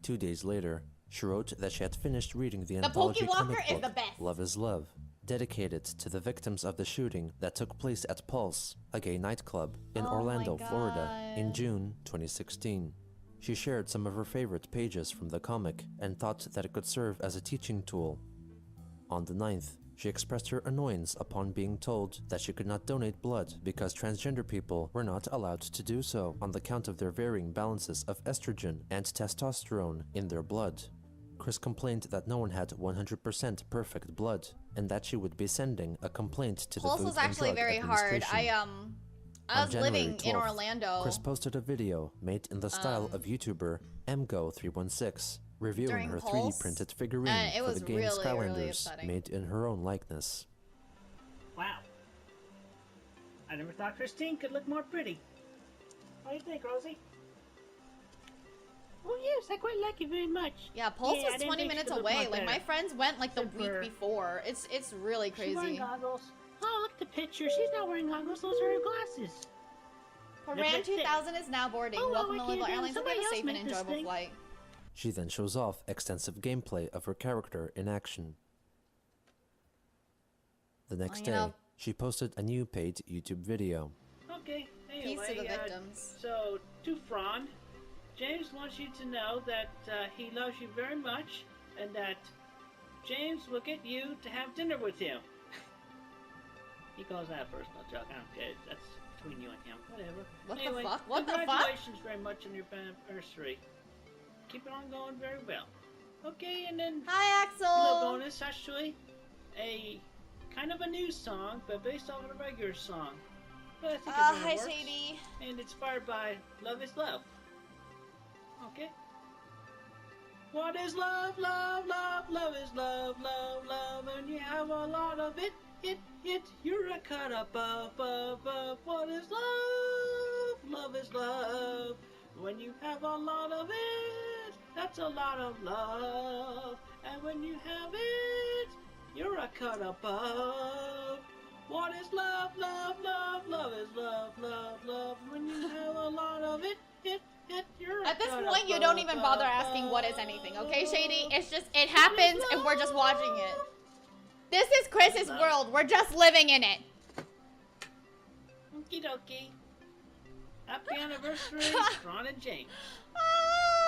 2 days later, she wrote that she had finished reading the
The
anthology
Pokewalker
comic
is
book
the best.
Love is Love, dedicated to the victims of the shooting that took place at Pulse, a gay nightclub in
Oh
Orlando,
my
Florida, in
God.
June 2016. She shared some of her favorite pages from the comic and thought that it could serve as a teaching tool. On the 9th, she expressed her annoyance upon being told that she could not donate blood because transgender people were not allowed to do so on the count of their varying balances of estrogen and testosterone in their blood. Chris complained that no one had 100% perfect blood and that she would be sending a complaint to the
Pulse
Food
was
and
actually
Drug
very hard.
Administration.
I
On
was
January
living in
12th,
Orlando
Chris posted a video made in the style of YouTuber MGO316, reviewing
during
her
Pulse,
3D printed figurine
and it
for
was
the game
really, really
Skylanders,
upsetting.
made in her own likeness.
Wow. I never thought Christine could look more pretty. What do you think, Rosie? Oh yes, I quite like it very much.
Yeah, Pulse
Yeah, I
was
didn't
20
think she
minutes
could look
away.
more
Like my
better.
friends went like the
Except
week
for-
before. It's really
She's wearing
crazy.
goggles. Oh, look at the picture. She's not wearing goggles. Those are her glasses.
Paran 2000 is now boarding.
Oh,
Welcome to
I can't
Local
do it.
Airlines. Hope you have a
Somebody
safe and
else make this
enjoyable
thing.
flight.
She then shows off extensive gameplay of her character in action. The next
you
day,
know-
she posted a new paid YouTube video.
Okay.
Peace
Anyway,
to the victims.
So, to Fran, James wants you to know that he loves you very much, and that James will get you to have dinner with him. He calls that a personal joke. I don't care. That's between you and him. Whatever.
What the
Anyway,
fuck? What the fuck?
Congratulations very much on your anniversary. Keep it on going very well. Okay, and then
Hi,
a little
Axel.
bonus, actually, a kind of a new song, but based off of a regular song. But I think it
Hi,
kinda works.
Shady.
And inspired by Love is Love. Okay? What is love? Love, love, love is love, love, love. And you have a lot of it, you're a cut above. What is love? Love is love. When you have a lot of it, that's a lot of love. And when you have it, you're a cut above. What is love? Love, love, love is love, love, love. When you have a lot of it, you're a
At this
cut
point, you
above,
don't even bother asking what is anything, okay, Shady? It's just, it happens and we're just watching it. This is Chris's world. We're just living in it.
Okie dokie. Happy anniversary, Ron and James.
Ah.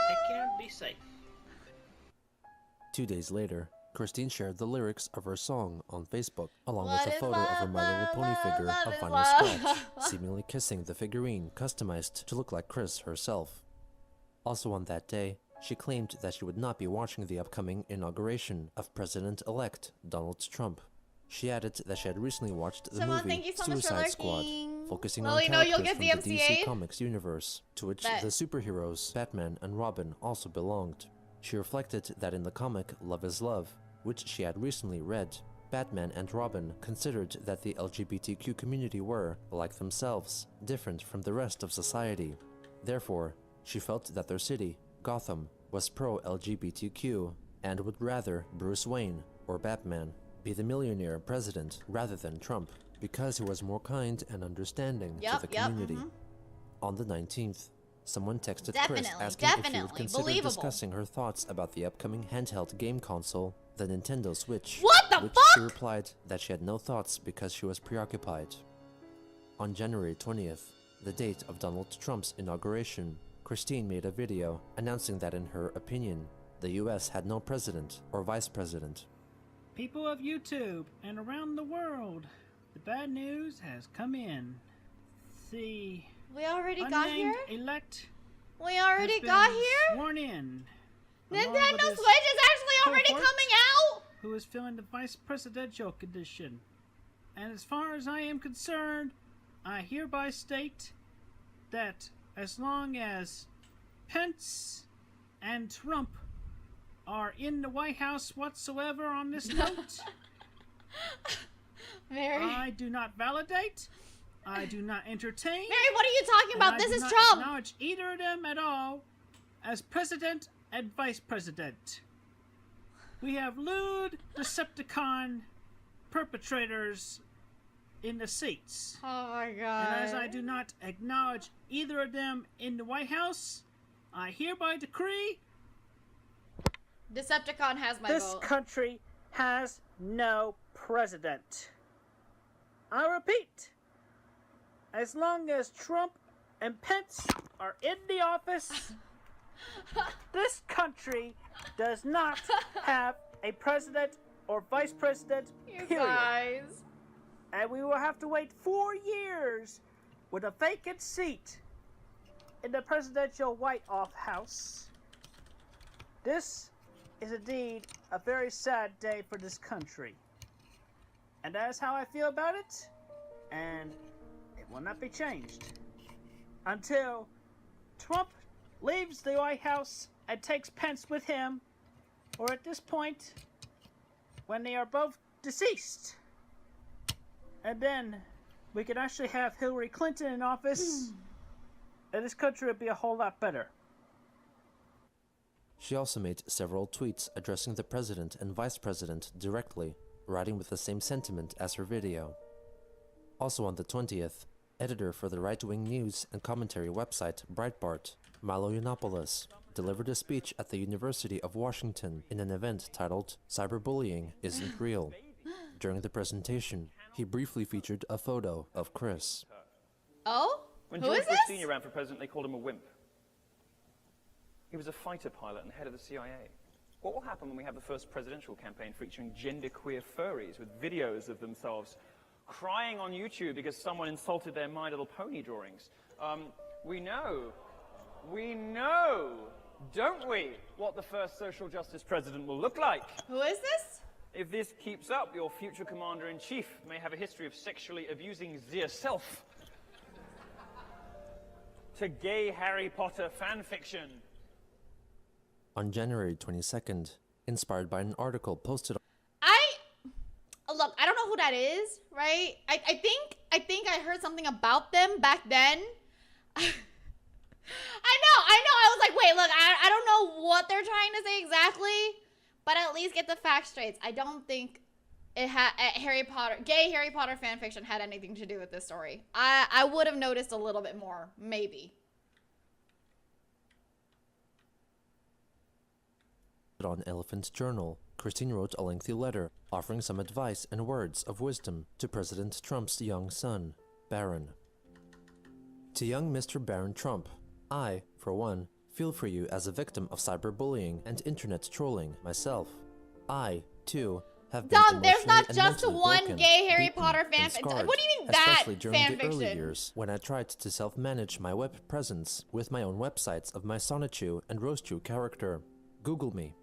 Take care and be safe.
2 days later, Christine shared the lyrics of her song on Facebook, along
What
with a
is
photo of her
love,
My Little
love,
Pony
love,
figure
love
of
is
Vinyl
love.
Scratch, seemingly kissing the figurine customized to look like Chris herself. Also on that day, she claimed that she would not be watching the upcoming inauguration of President-elect Donald Trump. She added that she had recently watched the
Simone,
movie
thank you so much for
Suicide Squad,
lurking.
focusing
Well,
on
you know you'll
characters
get
from
the
the DC
MCA.
Comics universe, to which
Bet.
the superheroes Batman and Robin also belonged. She reflected that in the comic Love is Love, which she had recently read, Batman and Robin considered that the LGBTQ community were, like themselves, different from the rest of society. Therefore, she felt that their city, Gotham, was pro-LGBTQ and would rather Bruce Wayne, or Batman, be the millionaire president rather than Trump, because he was more kind and understanding to the community. On the 19th, someone texted Chris asking if she would consider
believable.
discussing her thoughts about the upcoming handheld game console, the Nintendo Switch,
What the
which
fuck?
she replied that she had no thoughts because she was preoccupied. On January 20th, the date of Donald Trump's inauguration, Christine made a video announcing that in her opinion, the US had no president or vice president.
People of YouTube and around the world, the bad news has come in. The
We already got here?
unnamed elect
We already
has been
got here?
sworn in.
Nintendo
along with
Switch
his
is actually already
cohort,
coming out?
Who is filling the vice presidential condition. And as far as I am concerned, I hereby state that as long as Pence and Trump are in the White House whatsoever on this note,
Mary.
I do not validate, I do not entertain.
Mary, what are you talking about?
and
This
I
is
do not
Trump.
acknowledge either of them at all as president and vice president. We have lewd Decepticon perpetrators in the seats.
Oh my god.
And as I do not acknowledge either of them in the White House, I hereby decree
Decepticon has my
this
vote.
country has no president. I repeat, as long as Trump and Pence are in the office, this country does not have a president or vice president,
You
period.
guys.
And we will have to wait 4 years with a vacant seat in the presidential White House. This is indeed a very sad day for this country. And that is how I feel about it, and it will not be changed until Trump leaves the White House and takes Pence with him, or at this point, when they are both deceased. And then we can actually have Hillary Clinton in office, and this country would be a whole lot better.
She also made several tweets addressing the president and vice president directly, writing with the same sentiment as her video. Also on the 20th, editor for the right-wing news and commentary website Breitbart, Milo Yiannopoulos, delivered a speech at the University of Washington in an event titled Cyberbullying Isn't Real. During the presentation, he briefly featured a photo of Chris.
Oh?
When
Who
George
is
Bush
this?
Sr. ran for president, they called him a wimp. He was a fighter pilot and head of the CIA. What will happen when we have the first presidential campaign featuring genderqueer furries with videos of themselves crying on YouTube because someone insulted their My Little Pony drawings? We know, don't we, what the first social justice president will look like?
Who is this?
If this keeps up, your future commander-in-chief may have a history of sexually abusing yourself to gay Harry Potter fan fiction.
on January 22nd, inspired by an article posted.
Look, I don't know who that is, right? I think I heard something about them back then. I know. I was like, wait, look, I don't know what they're trying to say exactly, but at least get the facts straight. I don't think it had gay Harry Potter fanfiction had anything to do with this story. I would have noticed a little bit more, maybe.
On Elephant Journal, Christine wrote a lengthy letter offering some advice and words of wisdom to President Trump's young son, Barron. To young Mr. Barron Trump, I, for one, feel for you as a victim of cyberbullying and internet trolling myself. I, too, have been
Dumb, there's not
and
just
mentally
one
broken,
gay Harry
beaten,
Potter
and
fanfiction.
scarred,
What do you mean that
especially during the early
fanfiction?
years when I tried to self-manage my web presence with my own websites of my Sonichu and Roastu character. Google me.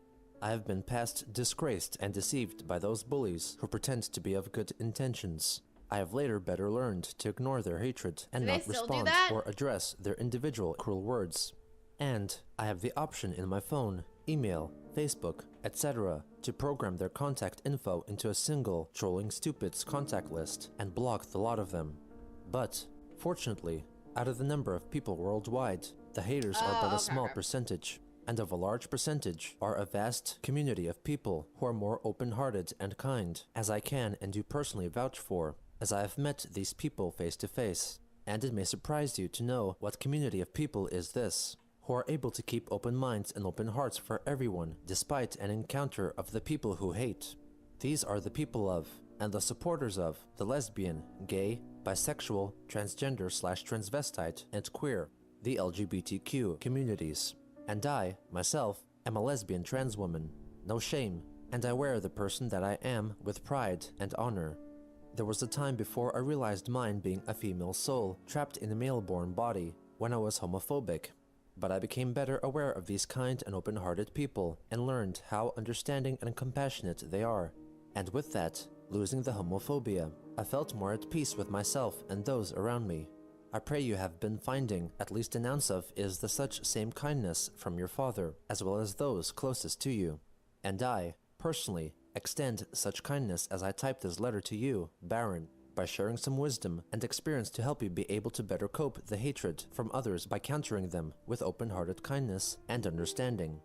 I have been past disgraced and deceived by those bullies who pretend to be of good intentions. I have later better learned to ignore their hatred and
Do they
not
still do
respond
that?
or address their individual cruel words. And I have the option in my phone, email, Facebook, etc. to program their contact info into a single trolling stupids contact list and block the lot of them. But, fortunately, out of the number of people worldwide, the haters are but a small percentage. And of a large percentage are a vast community of people who are more open-hearted and kind, as I can and do personally vouch for, as I have met these people face to face. And it may surprise you to know what community of people is this, who are able to keep open minds and open hearts for everyone, despite an encounter of the people who hate. These are the people of, and the supporters of, the lesbian, gay, bisexual, transgender/transvestite, and queer, the LGBTQ communities. And I, myself, am a lesbian trans woman. No shame, and I wear the person that I am with pride and honor. There was a time before I realized mine being a female soul trapped in a male-born body when I was homophobic. But I became better aware of these kind and open-hearted people and learned how understanding and compassionate they are. And with that, losing the homophobia, I felt more at peace with myself and those around me. I pray you have been finding at least an ounce of is the such same kindness from your father, as well as those closest to you. And I, personally, extend such kindness as I type this letter to you, Baron, by sharing some wisdom and experience to help you be able to better cope the hatred from others by countering them with open-hearted kindness and understanding.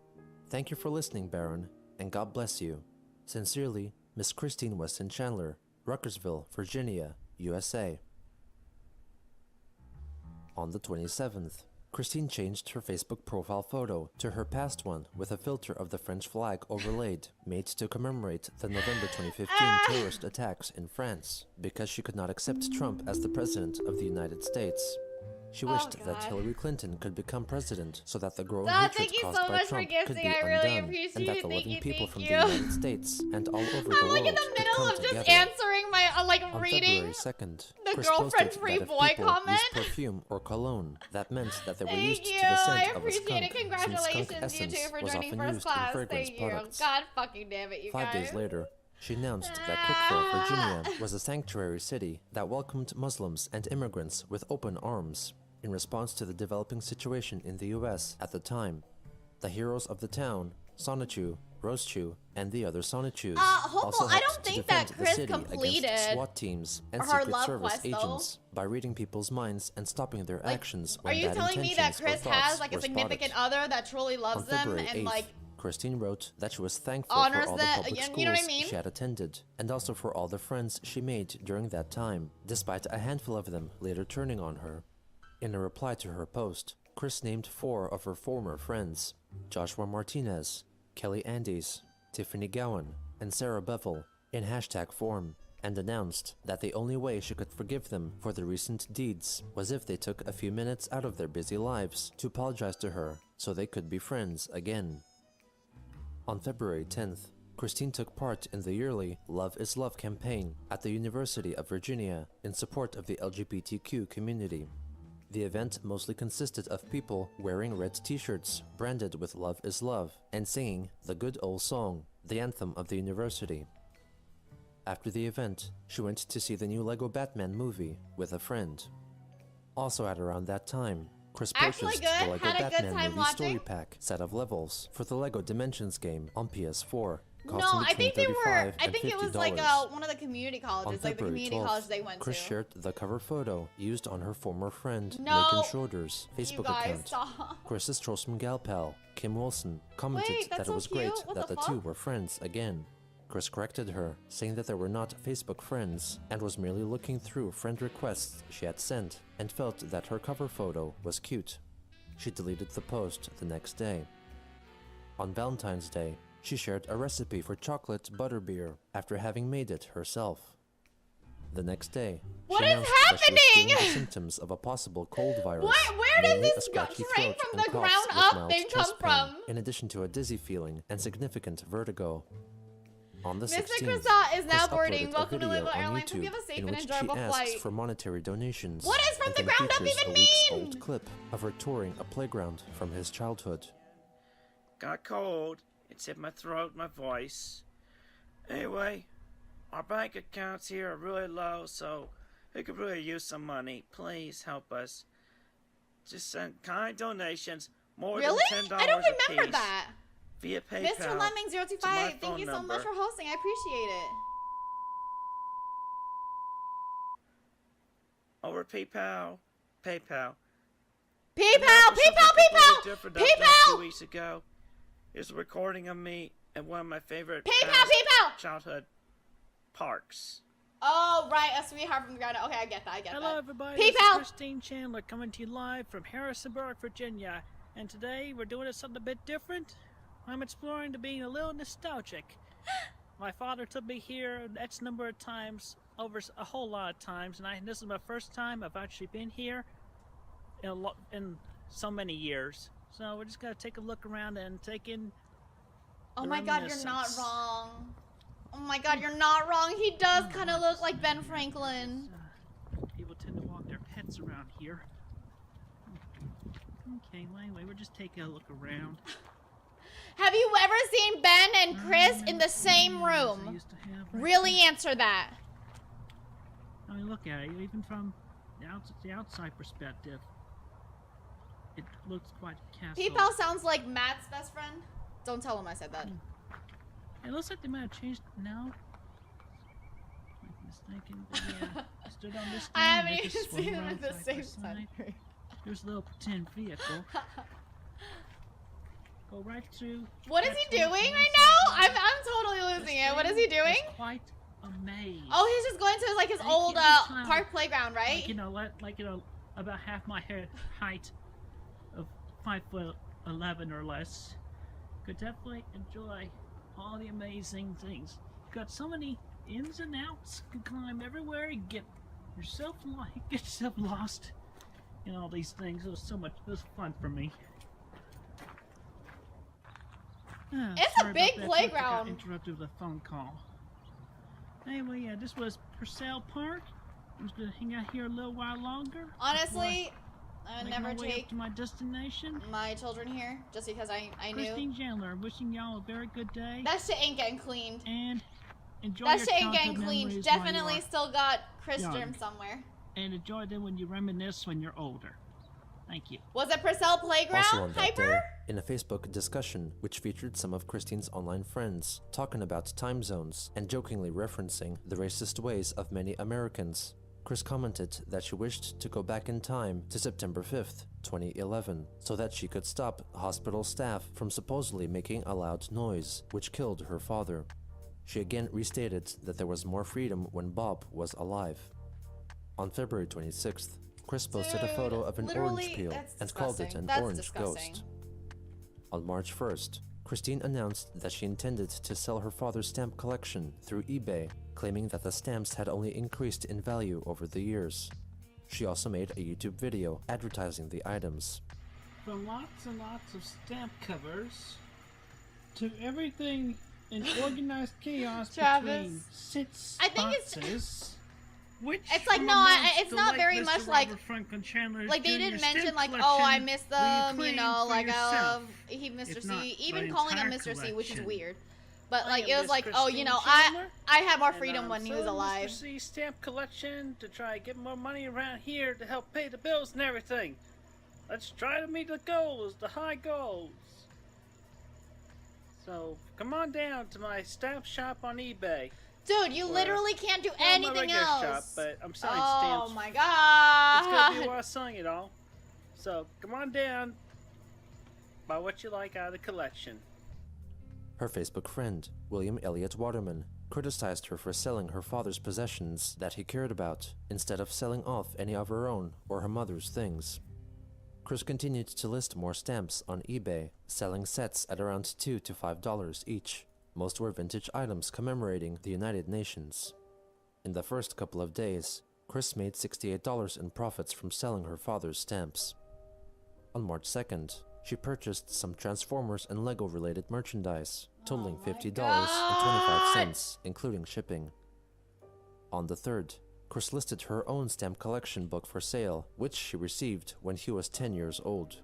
Thank you for listening, Baron, and God bless you. Sincerely, Miss Christine Weston Chandler, Ruckersville, Virginia, USA. On the 27th, Christine changed her Facebook profile photo to her past one with a filter of the French flag overlaid, made to commemorate the November 2015 terrorist attacks in France, because she could not accept Trump as the president of the United States. She wished that Hillary Clinton could become president so that the growing hatred caused by Trump could be undone, and that the living people from the United States and all over the world
I'm like in the
could
middle
come
of just
together.
answering my,
On
reading
February 2nd,
the
Chris
girlfriend
posted
free
that if
boy
people
comment.
used perfume or cologne, that meant that they were
Thank
used
you,
to the scent
I
of a
appreciate
skunk,
it.
since
Congratulations,
skunk essence
you two, for
was
joining
often
first
used
class.
in fragrance
Thank you.
products.
God fucking damn it, you
5
guys.
days later, she announced that Cookville, Virginia was a sanctuary city that welcomed Muslims and immigrants with open arms, in response to the developing situation in the US at the time. The heroes of the town, Sonichu, Roastu, and the other Sonichus also
I
helped
don't
to
think
defend
that
the
Chris
city
completed
against SWAT teams and
her
Secret
love
Service
quest, though.
agents by reading people's minds and stopping their actions
Are
when
you
bad
telling me that
intentions or
Chris
thoughts
has like a
were
significant
spotted.
other that truly loves
On
them
February
and
8th, Christine wrote that she was thankful
honors
for all the
that-
public
you
schools
know what I mean?
she had attended, and also for all the friends she made during that time, despite a handful of them later turning on her. In a reply to her post, Chris named 4 of her former friends, Joshua Martinez, Kelly Andes, Tiffany Gowan, and Sarah Bevel, in hashtag form, and announced that the only way she could forgive them for the recent deeds was if they took a few minutes out of their busy lives to apologize to her so they could be friends again. On February 10th, Christine took part in the yearly Love is Love campaign at the University of Virginia in support of the LGBTQ community. The event mostly consisted of people wearing red t-shirts branded with Love is Love and singing the good old song, the anthem of the university. After the event, she went to see the new Lego Batman movie with a friend. Also at around that time, Chris
Actually
purchased
good.
the Lego
Had a good
Batman
time
movie story
watching.
pack set of levels for the Lego Dimensions game on PS4.
No,
Costing
I think they
between
were.
$35
I
and
think it was like
$50.
one of the community
On
colleges, like the
February
community
12th,
college they went
Chris
to.
shared the cover photo used on her former friend
No,
Megan Schroeder's
you
Facebook
guys,
account.
stop.
Chris's Trostman gal pal, Kim Wilson, commented
Wait, that's
that it
so
was great
cute. What
that
the
the two
fuck?
were friends again. Chris corrected her, saying that they were not Facebook friends and was merely looking through friend requests she had sent and felt that her cover photo was cute. She deleted the post the next day. On Valentine's Day, she shared a recipe for chocolate butterbeer after having made it herself. The next day,
What
she
is
announced that she was
happening?
feeling the symptoms of a possible cold virus.
Where does
namely a
this
scratchy
train
throat
from
and
the
coughs
ground
with
up
mild
thing
chest
come
pain,
from?
in addition to a dizzy feeling and significant vertigo. On the
Mr.
16th,
Croissant is now
Chris
boarding.
uploaded
Welcome
a
to
video
Live
on
Airlines. Hope
YouTube
you have a safe
in
and
which
enjoyable
she asks
flight.
for monetary donations.
What does from
and
the
then
ground up
features
even
a week's
mean?
old clip of her touring a playground from his childhood.
Got cold. It's hit my throat, my voice. Anyway, our bank accounts here are really low, so we could really use some money. Please help us. Just send kind donations, more
Really?
than $10
I don't
a
remember
piece,
that.
via PayPal.
Mr. Lemming
to my
025, thank
phone
you so
number.
much for hosting. I appreciate it.
Over PayPal. PayPal.
PayPal, PayPal, PayPal,
2
PayPal.
weeks ago. Here's a recording of me at one of my favorite
PayPal,
past
PayPal.
childhood parks.
Oh, right, a sweetheart from the ground up. Okay, I get that,
Hello,
that.
everybody. This is
PayPal.
Christine Chandler coming to you live from Harrisonburg, Virginia. And today we're doing something a bit different. I'm exploring to being a little nostalgic. My father took me here X number of times, over a whole lot of times, and this is my first time I've actually been here in so many years. So we're just gonna take a look around and take in.
Oh
the
my God, you're not
reminiscence.
wrong. Oh my God, you're not wrong. He does kind of look like Ben Franklin.
People tend to walk their pets around here. Okay, well, anyway, we're just taking a look around.
Have you ever seen Ben and Chris in the same
I
room?
used to have right
Really
there.
answer that.
I mean, look at it. Even from the outside perspective, it looks quite castle.
PayPal sounds like Matt's best friend. Don't tell him I said that.
It looks like they might have changed now. I'm mistaken, but yeah. Stood on this thing.
I haven't
and they
even
just swung
seen them
around
at the
side by
same time.
side. Here's a little pretend vehicle. Go right through.
What is
right
he
through
doing
one
right
side.
now? I'm totally losing
This
it. What is
thing
he doing?
quite a maze.
Oh, he's just going to like his
Thank
old
you, this time.
park playground, right?
Like about half my height of 5'11" or less. Could definitely enjoy all the amazing things. Got so many ins and outs. You can climb everywhere. You get yourself lost in all these things. It was fun for me.
It's a
Sorry
big
about that, folks. I got
playground.
interrupted with a phone call. Anyway, yeah, this was Purcell Park. I'm just gonna hang out here a little while longer.
Honestly, I would
make
never
my way up
take
to my destination.
my children here just because I
Christine
knew.
Chandler, wishing y'all a very good day.
That shit ain't getting cleaned.
And enjoy
That
your
shit ain't getting
childhood
cleaned.
memories while you
Definitely
are-
still got Chris
young.
germ somewhere.
And enjoy them when you reminisce when you're older. Thank you.
Was it Purcell Playground?
Also on that day,
Hyper?
in a Facebook discussion which featured some of Christine's online friends talking about time zones and jokingly referencing the racist ways of many Americans, Chris commented that she wished to go back in time to September 5th, 2011, so that she could stop hospital staff from supposedly making a loud noise, which killed her father. She again restated that there was more freedom when Bob was alive. On February 26th, Chris posted a photo of an
literally,
orange peel
that's
and called it
disgusting.
an
That's
orange
disgusting.
ghost. On March 1st, Christine announced that she intended to sell her father's stamp collection through eBay, claiming that the stamps had only increased in value over the years. She also made a YouTube video advertising the items.
From lots and lots of stamp covers to everything in organized chaos
Travis.
between sits
I think it's-
boxes. Which
It's like, no,
reminds
it's
the
not
late
very
Mr.
much like-
Robert Franklin Chandler's
Like they
Junior
didn't
stamp
mention like,
collection
oh, I missed
where you
them, you
claim
know,
for
like
yourself,
he Mr.
if not
C,
the
even calling him
entire
Mr. C, which is
collection.
weird. But
I
like
am
it was
Miss
like, oh, you
Christine
know,
Chandler,
I had more
and
freedom
I'm
when he was
selling
alive.
Mr. C stamp collection to try to get more money around here to help pay the bills and everything.
Let's try to meet the goals, the high goals. So, come on down to my stamp shop on eBay.
Dude, you literally can't do
my
anything
regular
else.
shop, but I'm selling
Oh
stamps.
my god.
It's gonna be a while selling it all. So, come on down. Buy what you like out of the collection.
Her Facebook friend, William Elliott Waterman, criticized her for selling her father's possessions that he cared about, instead of selling off any of her own or her mother's things. Chris continued to list more stamps on eBay, selling sets at around $2 to $5 each. Most were vintage items commemorating the United Nations. In the first couple of days, Chris made $68 in profits from selling her father's stamps. On March 2nd, she purchased some Transformers and Lego-related merchandise, totaling $50.25, including shipping. On the 3rd, Chris listed her own stamp collection book for sale, which she received when he was 10 years old.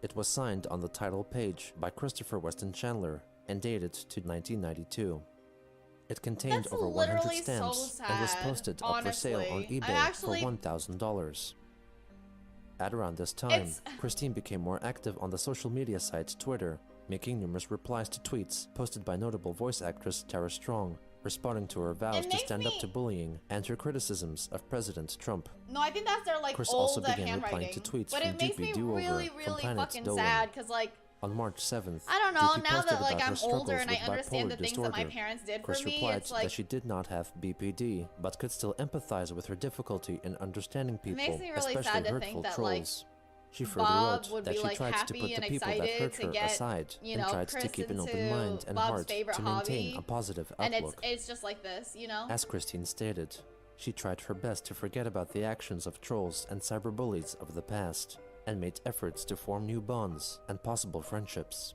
It was signed on the title page by Christopher Weston Chandler and dated to 1992. It contained
That's
over 100
literally
stamps
so
and was
sad,
posted up for sale on
honestly.
eBay for $1,000. At around this time, Christine became more active on the social media site Twitter, making numerous replies to tweets posted by notable voice actress Tara Strong, responding to her vows to stand up to bullying and her criticisms of President Trump.
No, I think that's their like
Chris
old
also began
handwriting.
replying to tweets
but
from
it makes
Doopy
me
Doover
really,
from
really
Planet
fucking
Dolan.
sad because like
On March 7th,
I don't know.
Doopy
Now
posted
that like
about
I'm
her
older
struggles
and I
with
understand the
bipolar
things that my
disorder.
parents did
Chris
for me,
replied
it's like
that she did not have BPD, but could still empathize with her difficulty in understanding people,
makes me really
especially
sad to
hurtful
think that, like,
trolls. She further
Bob
wrote
would
that
be
she
like
tried to
happy
put the
and
people that
excited
hurt
to
her
get,
aside
you
and
know,
tried to
Chris
keep an open
into
mind and
Bob's
heart
favorite
to maintain
hobby,
a positive
and
outlook.
it's just like this, you know.
As Christine stated, she tried her best to forget about the actions of trolls and cyberbullies of the past, and made efforts to form new bonds and possible friendships.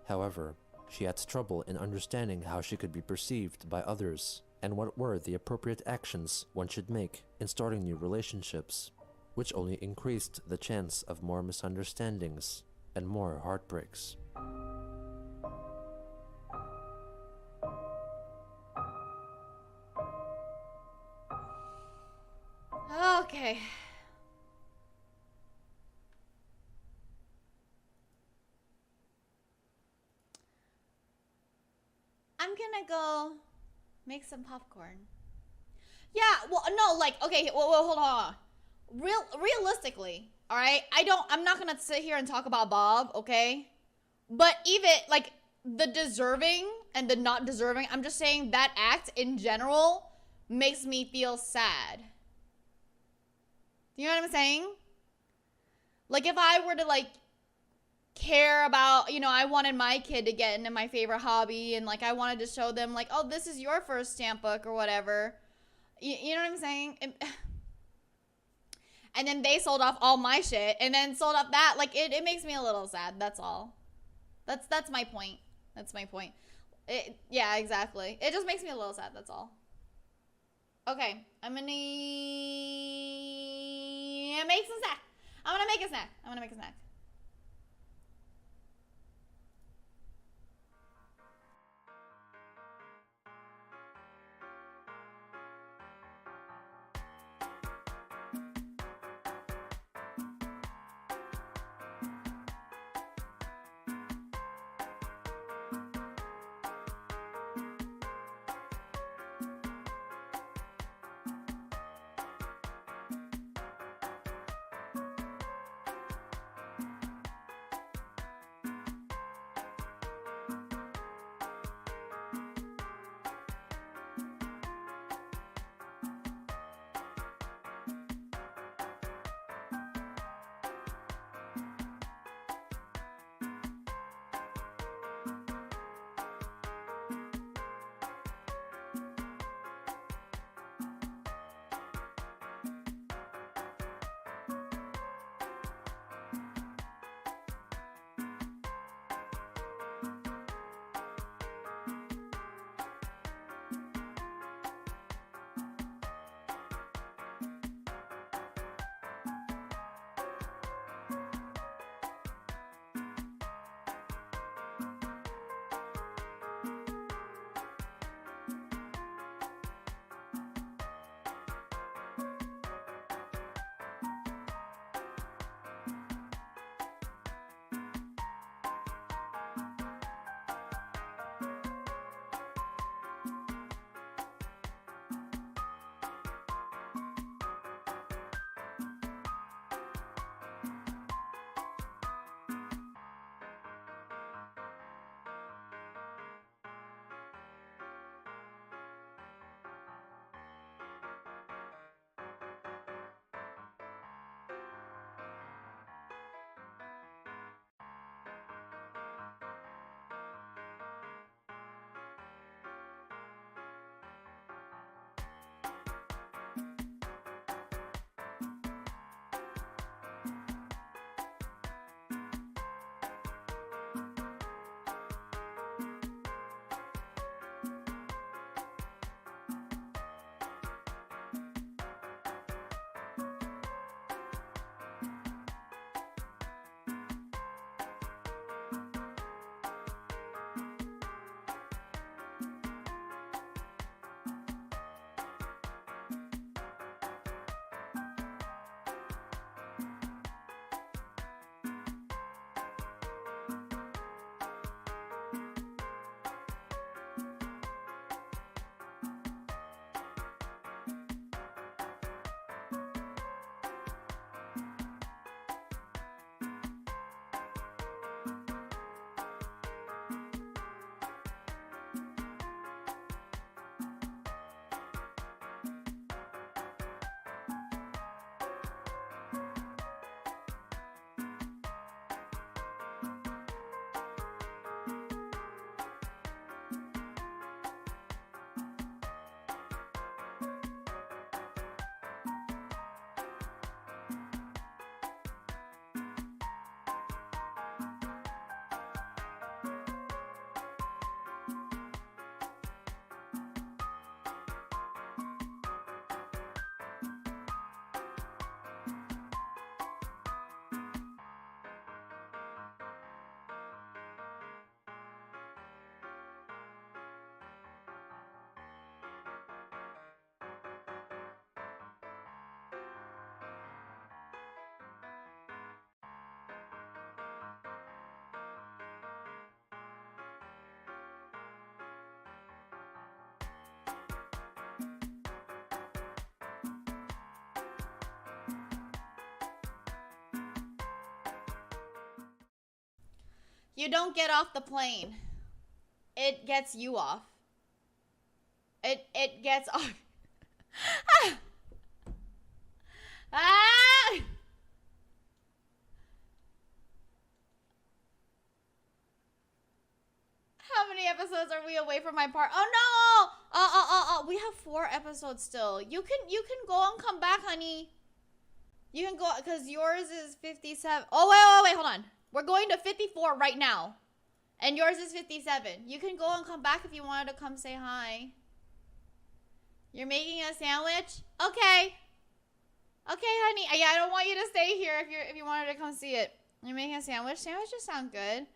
However, she had trouble in understanding how she could be perceived by others, and what were the appropriate actions one should make in starting new relationships, which only increased the chance of more misunderstandings and more heartbreaks.
Okay. I'm gonna go make some popcorn. Yeah, well, no, like, okay, well, hold on. Realistically, all right? I'm not gonna sit here and talk about Bob, okay? But even, like, the deserving and the not deserving, I'm just saying that act in general makes me feel sad. You know what I'm saying? Like, if I were to, like, care about, you know, I wanted my kid to get into my favorite hobby and, like, I wanted to show them, like, oh, this is your first stamp book or whatever. You know what I'm saying? And then they sold off all my shit and then sold off that. Like, it makes me a little sad. That's all. That's my point. That's my point. Yeah, exactly. It just makes me a little sad. That's all. Okay. I'm gonna make some snack. I'm gonna make a snack. You don't get off the plane. It gets you off. It gets off. Ah! How many episodes are we away from my part? Oh no! We have 4 episodes still. You can go and come back, honey. You can go, because yours is 57. Oh, wait, hold on. We're going to 54 right now. And yours is 57. You can go and come back if you wanted to come say hi. You're making a sandwich? Okay. Okay, honey. Yeah, I don't want you to stay here if you wanted to come see it. You're making a sandwich? Sandwiches sound good.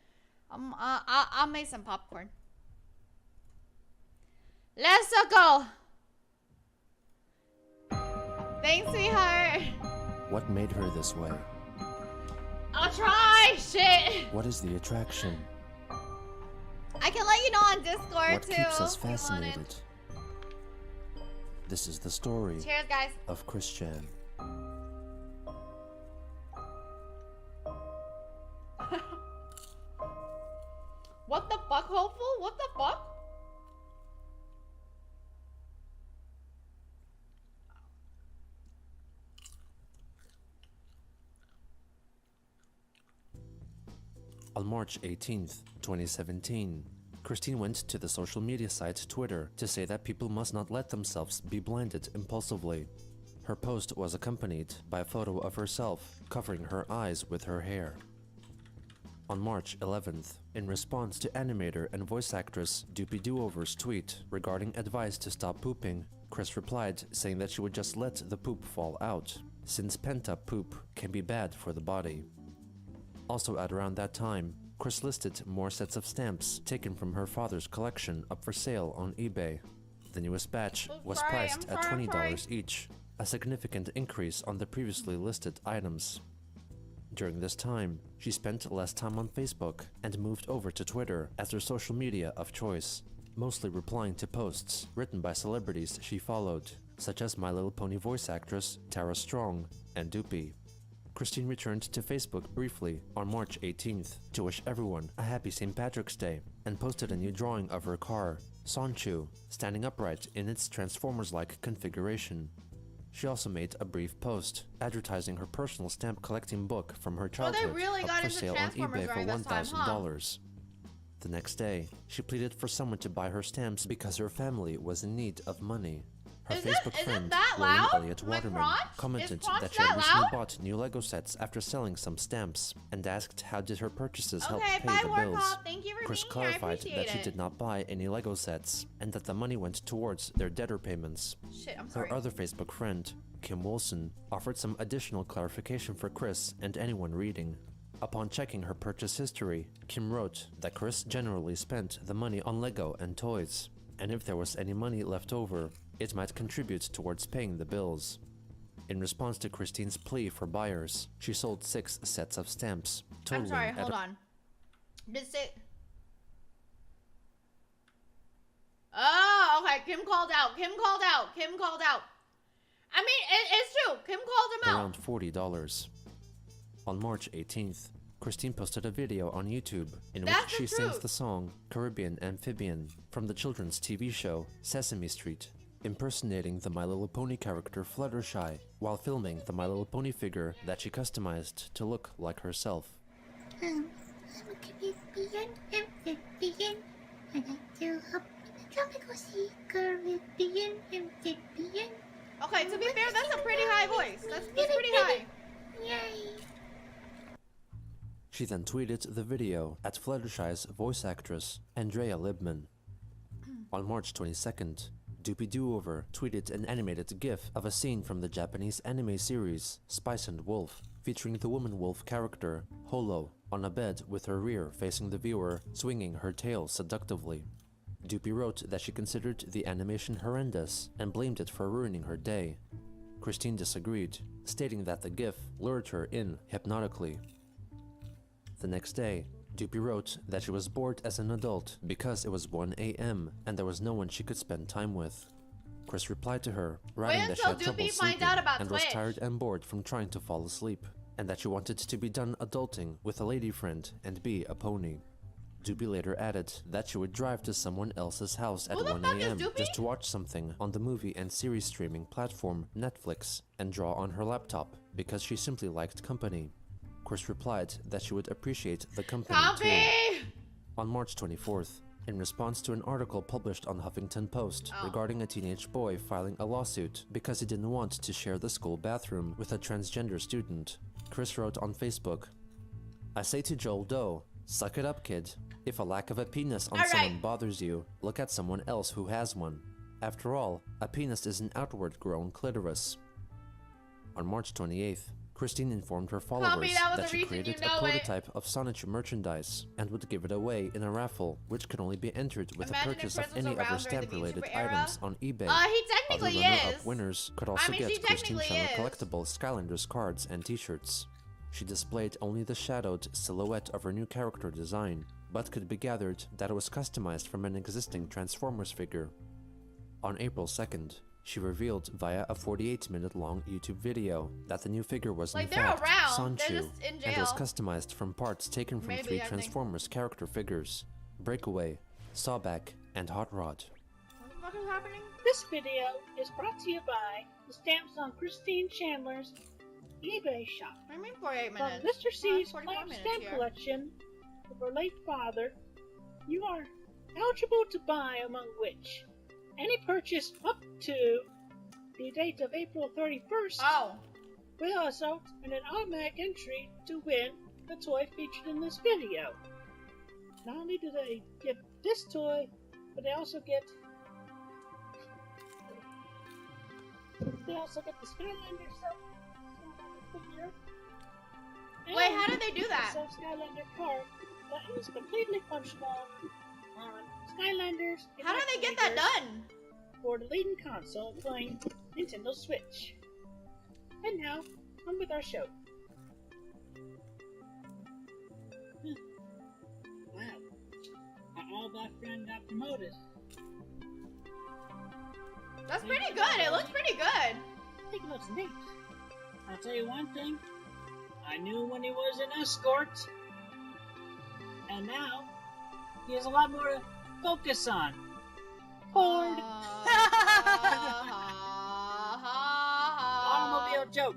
I'll make some popcorn. Let's go. Thanks, sweetheart.
What made her this way?
I'll try. Shit.
What is the attraction?
I can let you know on Discord
What
too.
keeps us fascinated? This is the story
Cheers, guys.
of Christian.
What the fuck, hopeful? What the fuck?
On March 18th, 2017, Christine went to the social media site Twitter to say that people must not let themselves be blinded impulsively. Her post was accompanied by a photo of herself covering her eyes with her hair. On March 11th, in response to animator and voice actress Doopy Doover's tweet regarding advice to stop pooping, Chris replied saying that she would just let the poop fall out, since pent-up poop can be bad for the body. Also at around that time, Chris listed more sets of stamps taken from her father's collection up for sale on eBay. The newest batch was priced at $20 each, a significant increase on the previously listed items. During this time, she spent less time on Facebook and moved over to Twitter as her social media of choice, mostly replying to posts written by celebrities she followed, such as My Little Pony voice actress Tara Strong and Doopy. Christine returned to Facebook briefly on March 18th to wish everyone a happy St. Patrick's Day and posted a new drawing of her car, Sonchu, standing upright in its Transformers-like configuration. She also made a brief post advertising her personal stamp collecting book from her childhood up for sale on eBay for $1,000. The next day, she pleaded for someone to buy her stamps because her family was in need of money. Her Facebook friend, William Elliott Waterman, commented that she had recently bought new Lego sets after selling some stamps and asked how did her purchases help pay the bills. Chris clarified that she did not buy any Lego sets and that the money went towards their debtor payments. Her other Facebook friend, Kim Wilson, offered some additional clarification for Chris and anyone reading. Upon checking her purchase history, Kim wrote that Chris generally spent the money on Lego and toys, and if there was any money left over, it might contribute towards paying the bills. In response to Christine's plea for buyers, she sold 6 sets of stamps, totaling
I'm sorry, hold on. This it. Oh, okay. Kim called out. Kim called out. Kim called out. I mean, it's true. Kim called him out.
Around $40. On March 18th, Christine posted a video on YouTube in which she sings the song Caribbean Amphibian from the children's TV show Sesame Street, impersonating the My Little Pony character Fluttershy while filming the My Little Pony figure that she customized to look like herself.
I'm a Caribbean amphibian. I like to hop in the tropical sea. Caribbean amphibian.
Okay, to be fair, that's a pretty high voice. That's pretty high.
Yay.
She then tweeted the video at Fluttershy's voice actress, Andrea Libman. On March 22nd, Doopy Doover tweeted an animated GIF of a scene from the Japanese anime series Spice and Wolf, featuring the woman wolf character, Holo, on a bed with her rear facing the viewer, swinging her tail seductively. Doopy wrote that she considered the animation horrendous and blamed it for ruining her day. Christine disagreed, stating that the GIF lured her in hypnotically. The next day, Doopy wrote that she was bored as an adult because it was 1 a.m. and there was no one she could spend time with. Chris replied to her, writing that she had trouble sleeping and was tired and bored from trying to fall asleep. and that she wanted to be done adulting with a lady friend and be a pony. Doopy later added that she would drive to someone else's house at 1 a.m. just to watch something on the movie and series streaming platform Netflix and draw on her laptop because she simply liked company. Chris replied that she would appreciate the company too. On March 24th, in response to an article published on Huffington Post regarding a teenage boy filing a lawsuit because he didn't want to share the school bathroom with a transgender student, Chris wrote on Facebook, "I say to Joel Doe, suck it up, kid. If a lack of a penis on someone bothers you, look at someone else who has one. After all, a penis is an outward-grown clitoris." On March 28th, Christine informed her followers that she created a prototype of Sonichu merchandise and would give it away in a raffle, which could only be entered with a purchase of any of her stamp-related items on eBay.
He technically
Other runner-up winners could also
she
get Christine
technically
Chandler
is.
collectible Skylanders cards and t-shirts. She displayed only the shadowed silhouette of her new character design, but could be gathered that it was customized from an existing Transformers figure. On April 2nd, she revealed via a 48-minute-long YouTube video that the new figure was in fact Sanchu, and was customized from parts taken from three Transformers character figures: Breakaway, Sawback, and Hot Rod.
What the fuck is happening?
This video is brought to you by the stamps on Christine Chandler's eBay shop.
What do you mean 48
From
minutes?
Mr. C's
44
blank
minutes
stamp
here.
collection of her late father, you are eligible to buy, among which any purchase up to the date of April 31st will result in an automatic entry to win the toy featured in this video. Not only do they get this toy, but they also get the Skylander figure.
Wait, how did they do that?
The Skylander card that is completely functional on Skylanders.
How do they get that done?
For the leading console playing Nintendo Switch. And now, on with our show. Wow, our All Black friend got promoted.
That's pretty good. It looks pretty good.
I think it looks neat. I'll tell you one thing. I knew when he was an escort. And now, he has a lot more to focus on. Ford! Automobile joke.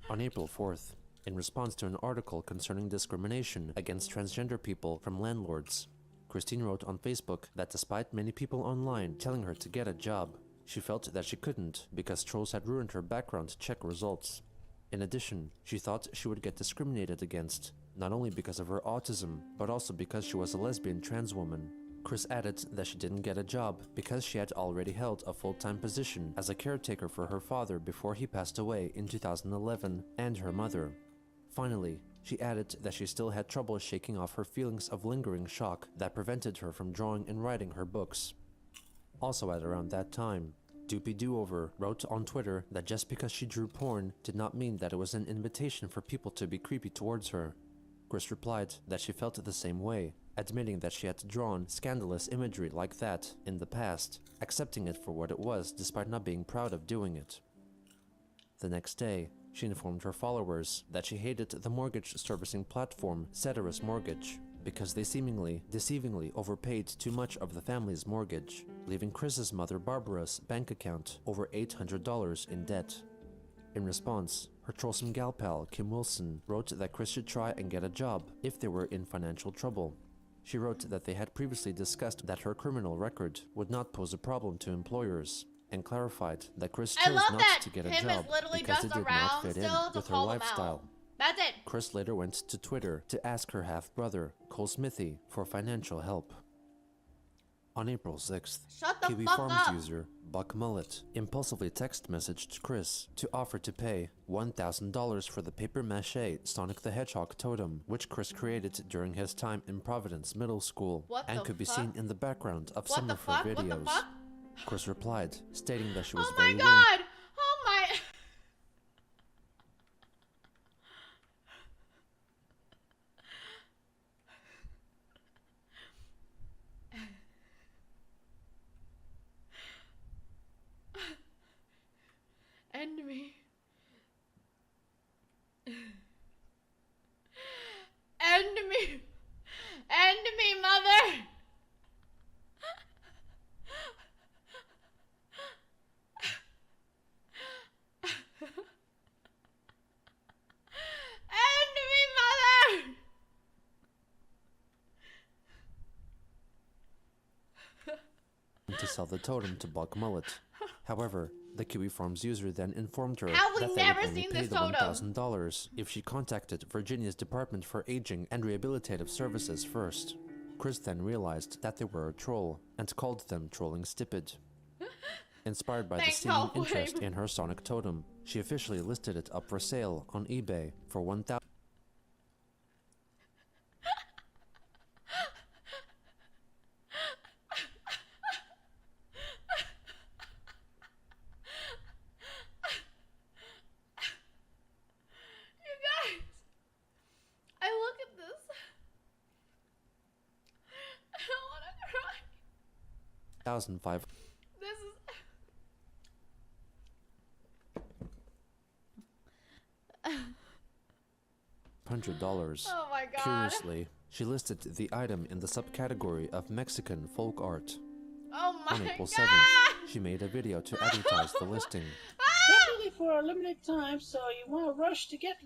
On April 4th, in response to an article concerning discrimination against transgender people from landlords, Christine wrote on Facebook that despite many people online telling her to get a job, she felt that she couldn't because trolls had ruined her background check results. In addition, she thought she would get discriminated against, not only because of her autism, but also because she was a lesbian trans woman. Chris added that she didn't get a job because she had already held a full-time position as a caretaker for her father before he passed away in 2011, and her mother. Finally, she added that she still had trouble shaking off her feelings of lingering shock that prevented her from drawing and writing her books. Also at around that time, Doopy Doover wrote on Twitter that just because she drew porn did not mean that it was an invitation for people to be creepy towards her. Chris replied that she felt the same way, admitting that she had drawn scandalous imagery like that in the past, accepting it for what it was despite not being proud of doing it. The next day, she informed her followers that she hated the mortgage servicing platform Ceteris Mortgage because they seemingly, deceivingly overpaid too much of the family's mortgage, leaving Chris's mother Barbara's bank account over $800 in debt. In response, her trollsome gal pal Kim Wilson wrote that Chris should try and get a job if they were in financial trouble. She wrote that they had previously discussed that her criminal record would not pose a problem to employers, and clarified that Chris chose not to get a job because it did not fit in with her lifestyle.
That's it.
Chris later went to Twitter to ask her half-brother, Cole Smithy, for financial help. On April 6th, Kiwi Farms user Buck Mullet impulsively text messaged Chris to offer to pay $1,000 for the papier-mâché Sonic the Hedgehog totem, which Chris created during his time in Providence Middle School and could be seen in the background of some of her videos. Chris replied, stating that she was very willing.
Oh my...
sell the totem to Buck Mullet. However, the Kiwi Farms user then informed her
Have we
that they
never
would only
seen
pay
this
the
totem?
$1,000 if she contacted Virginia's Department for Aging and Rehabilitative Services first. Chris then realized that they were a troll and called them Trolling Stupid. Inspired by the
Thanks,
seeming
Hallway.
interest in her sonic totem, she officially listed it up for sale on eBay for $1,000.
You guys, I look at this. I don't want to cry.
1,500.
This is.
$100.
Oh my god.
Curiously, she listed the item in the subcategory of Mexican folk art.
Oh my
On April
god.
7th, she made a video to advertise the listing.
Definitely for a limited time, so you want to rush to get,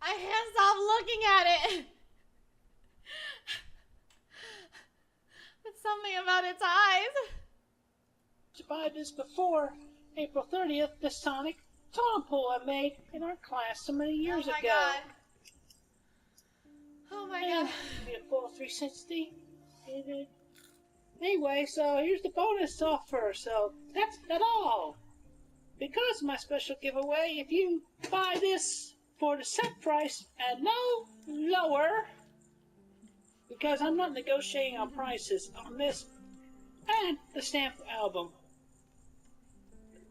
I can't stop looking at it. It's something about its eyes.
to buy this before April 30th, the Sonic totem pole I made in our class so many years
Oh my
ago.
god. Oh my god.
Be a full 360. Anyway, so here's the bonus offer. So that's not all. Because of my special giveaway, if you buy this for the set price and no lower, because I'm not negotiating on prices on this and the stamp album.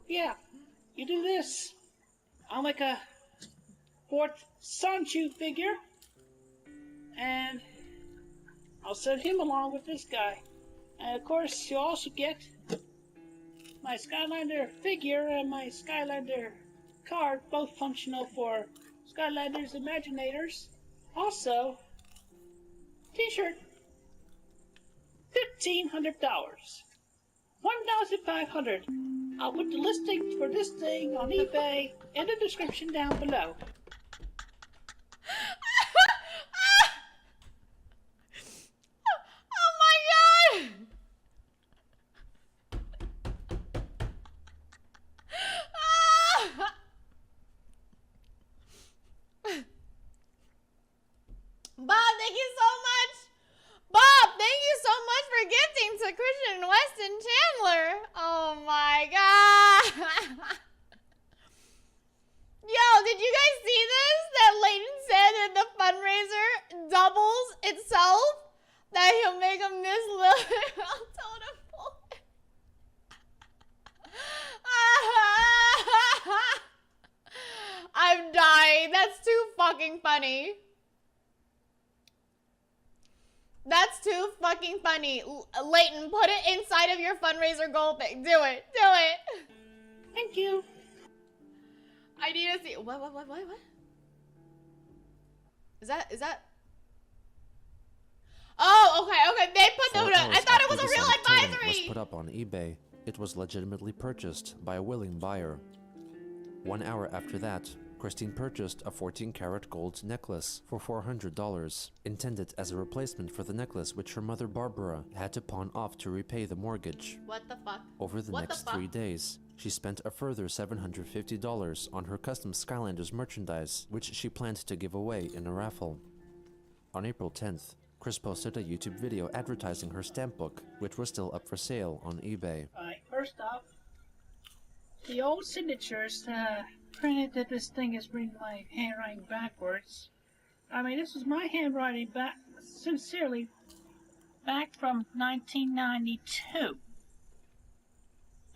Yeah, you do this. I'll make a fourth Sanchu figure, and I'll send him along with this guy. And of course, you'll also get my Skylander figure and my Skylander card, both functional for Skylanders Imaginators. Also, t-shirt, $1,500. $1,500. I'll put the listing for this thing on eBay in the description down below.
Oh my god! Bob, thank you so much! Bob, thank you so much for gifting to Christian Weston Chandler! Oh my god! Yo, did you guys see this? That Layton said that the fundraiser doubles itself? That he'll make him this little totem pole. I'm dying. That's too fucking funny. That's too fucking funny. Layton, put it inside of your fundraiser goal thing. Do it. Do it.
Thank you.
I need to see. What? Is that? Oh, okay. They put the.
4 hours
I thought it
after
was a
the
real
Sonic totem
advisory.
was put up on eBay, it was legitimately purchased by a willing buyer. 1 hour after that, Christine purchased a 14-karat gold necklace for $400, intended as a replacement for the necklace which her mother Barbara had to pawn off to repay the mortgage.
What the fuck?
Over the next 3 days, she spent a further $750 on her custom Skylanders merchandise, which she planned to give away in a raffle. On April 10th, Chris posted a YouTube video advertising her stamp book, which was still up for sale on eBay.
Alright, first off, the old signatures printed that this thing is reading my handwriting backwards. I mean, this was my handwriting back, sincerely, back from 1992.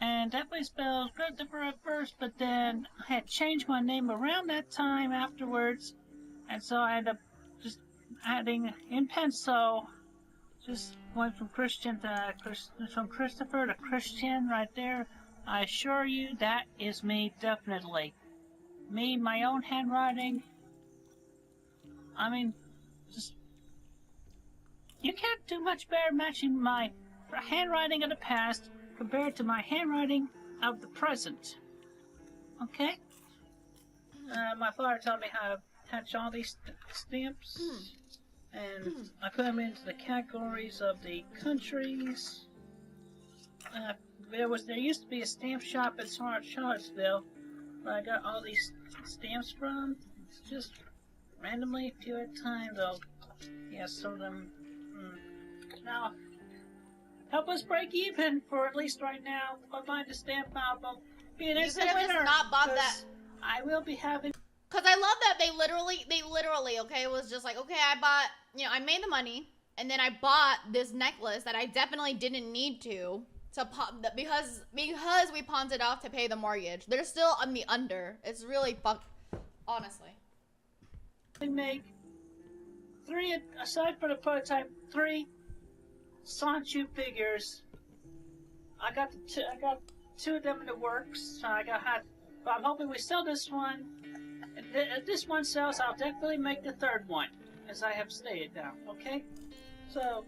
and definitely spelled Christopher at first, but then I had changed my name around that time afterwards, and so I ended up just adding in pencil, just went from Christian to from Christopher to Christian right there. I assure you that is me, definitely. Me, my own handwriting. I mean, just you can't do much better matching my handwriting of the past compared to my handwriting of the present. Okay? My father taught me how to attach all these stamps, and I put them into the categories of the countries. There used to be a stamp shop in Charlottesville where I got all these stamps from. It's just randomly, a few at a time, though. Yeah, some of them. Now, help us break even for at least right now. I'll find the stamp album. Be an instant winner. You could have just not bought that. I will be having.
Cause I love that they literally, okay, it was just like, okay, I bought, I made the money, and then I bought this necklace that I definitely didn't need to because we pawned it off to pay the mortgage. They're still on the under. It's really honestly.
Make 3, aside from the prototype, 3 Sanchu figures. I got 2 of them in the works. But I'm hoping we sell this one. If this one sells, I'll definitely make the 3rd one, as I have stated now. Okay, so.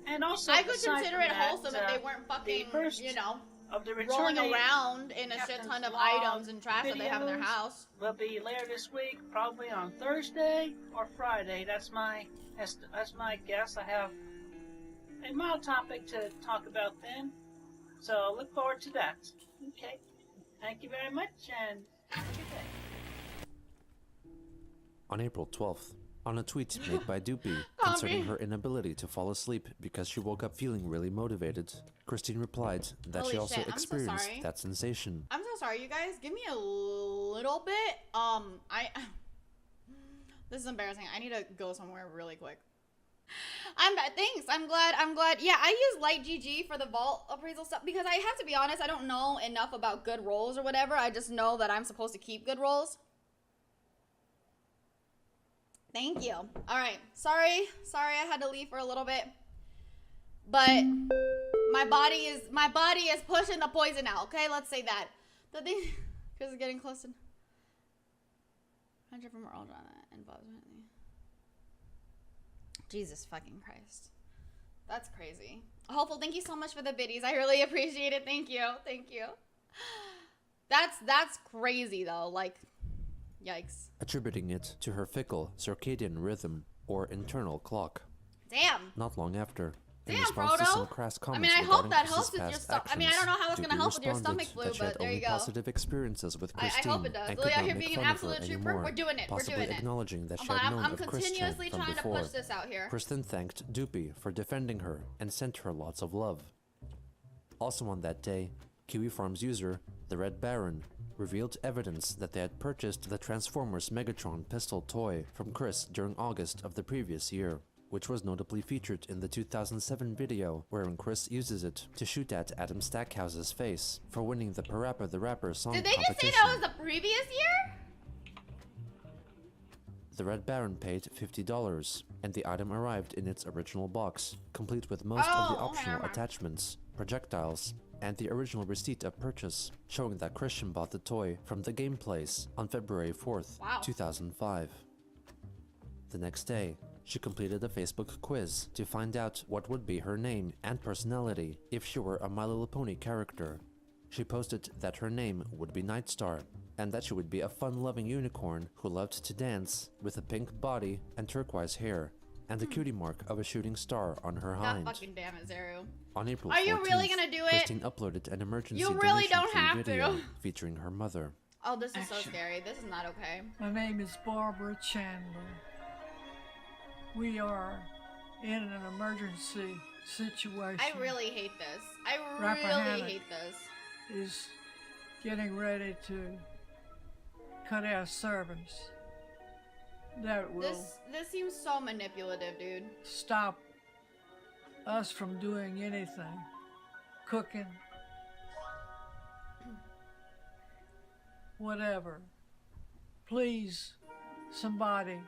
And also,
I could consider it wholesome if they weren't fucking, rolling around in a shit ton of items and trash that they have in their house.
Will be later this week, probably on Thursday or Friday. That's my guess. I have a mild topic to talk about then, so look forward to that. Okay, thank you very much, and have a good day.
On April 12th, on a tweet made by Doopy concerning her inability to fall asleep because she woke up feeling really motivated, Christine replied that she also experienced that sensation.
I'm so sorry, you guys. Give me a little bit. This is embarrassing. I need to go somewhere really quick. Thanks. I'm glad. Yeah, I use Light GG for the vault appraisal stuff because I have to be honest, I don't know enough about good rolls or whatever. I just know that I'm supposed to keep good rolls. Thank you. All right. Sorry I had to leave for a little bit. But my body is pushing the poison out, okay? Let's say that. The thing Chris is getting close to 100 from Earl John and Bob's. Jesus fucking Christ. That's crazy. Hopeful, thank you so much for the biddies. I really appreciate it. Thank you. That's crazy though. Like, yikes.
Attributing it to her fickle circadian rhythm or internal clock.
Damn.
Not long after, in
Damn,
response to some crass
I
comments
mean, I hope that
regarding
helps with your stomach. I mean, I don't know how it's gonna help with your stomach flu, but there you go.
Positive experiences with Christine
I hope it does.
and
Lily
could
out
not
here
make
being an
fun of her
absolute trooper.
anymore,
We're doing it.
possibly acknowledging that she had known
I'm
of Christian
continuously
from
trying
before.
to push this out here.
Kristen thanked Doopy for defending her and sent her lots of love. Also on that day, Kiwi Farms user, the Red Baron, revealed evidence that they had purchased the Transformers Megatron pistol toy from Chris during August of the previous year, which was notably featured in the 2007 video wherein Chris uses it to shoot at Adam Stackhouse's face for winning the Parappa the Rapper song
Did they
competition.
just say that was the previous year?
The Red Baron paid $50, and the item arrived in its original box, complete with most of the optional attachments, projectiles, and the original receipt of purchase, showing that Christian bought the toy from the Game Place on February 4th, 2005. The next day, she completed a Facebook quiz to find out what would be her name and personality if she were a My Little Pony character. She posted that her name would be Nightstar, and that she would be a fun-loving unicorn who loved to dance with a pink body and turquoise hair, and the cutie mark of a shooting star on her hind.
God fucking damn it, Zeru.
On April 14th,
Are you really gonna do it?
Christine uploaded an emergency
You really
donation
don't have
video
to.
featuring her mother.
Oh, this is so scary. This is not okay.
My name is Barbara Chandler. We are in an emergency situation.
I really hate this. I really
Rappahannock
hate this.
Is getting ready to cut our service. That will
This seems so manipulative, dude.
stop us from doing anything. Cooking, whatever. Please, somebody.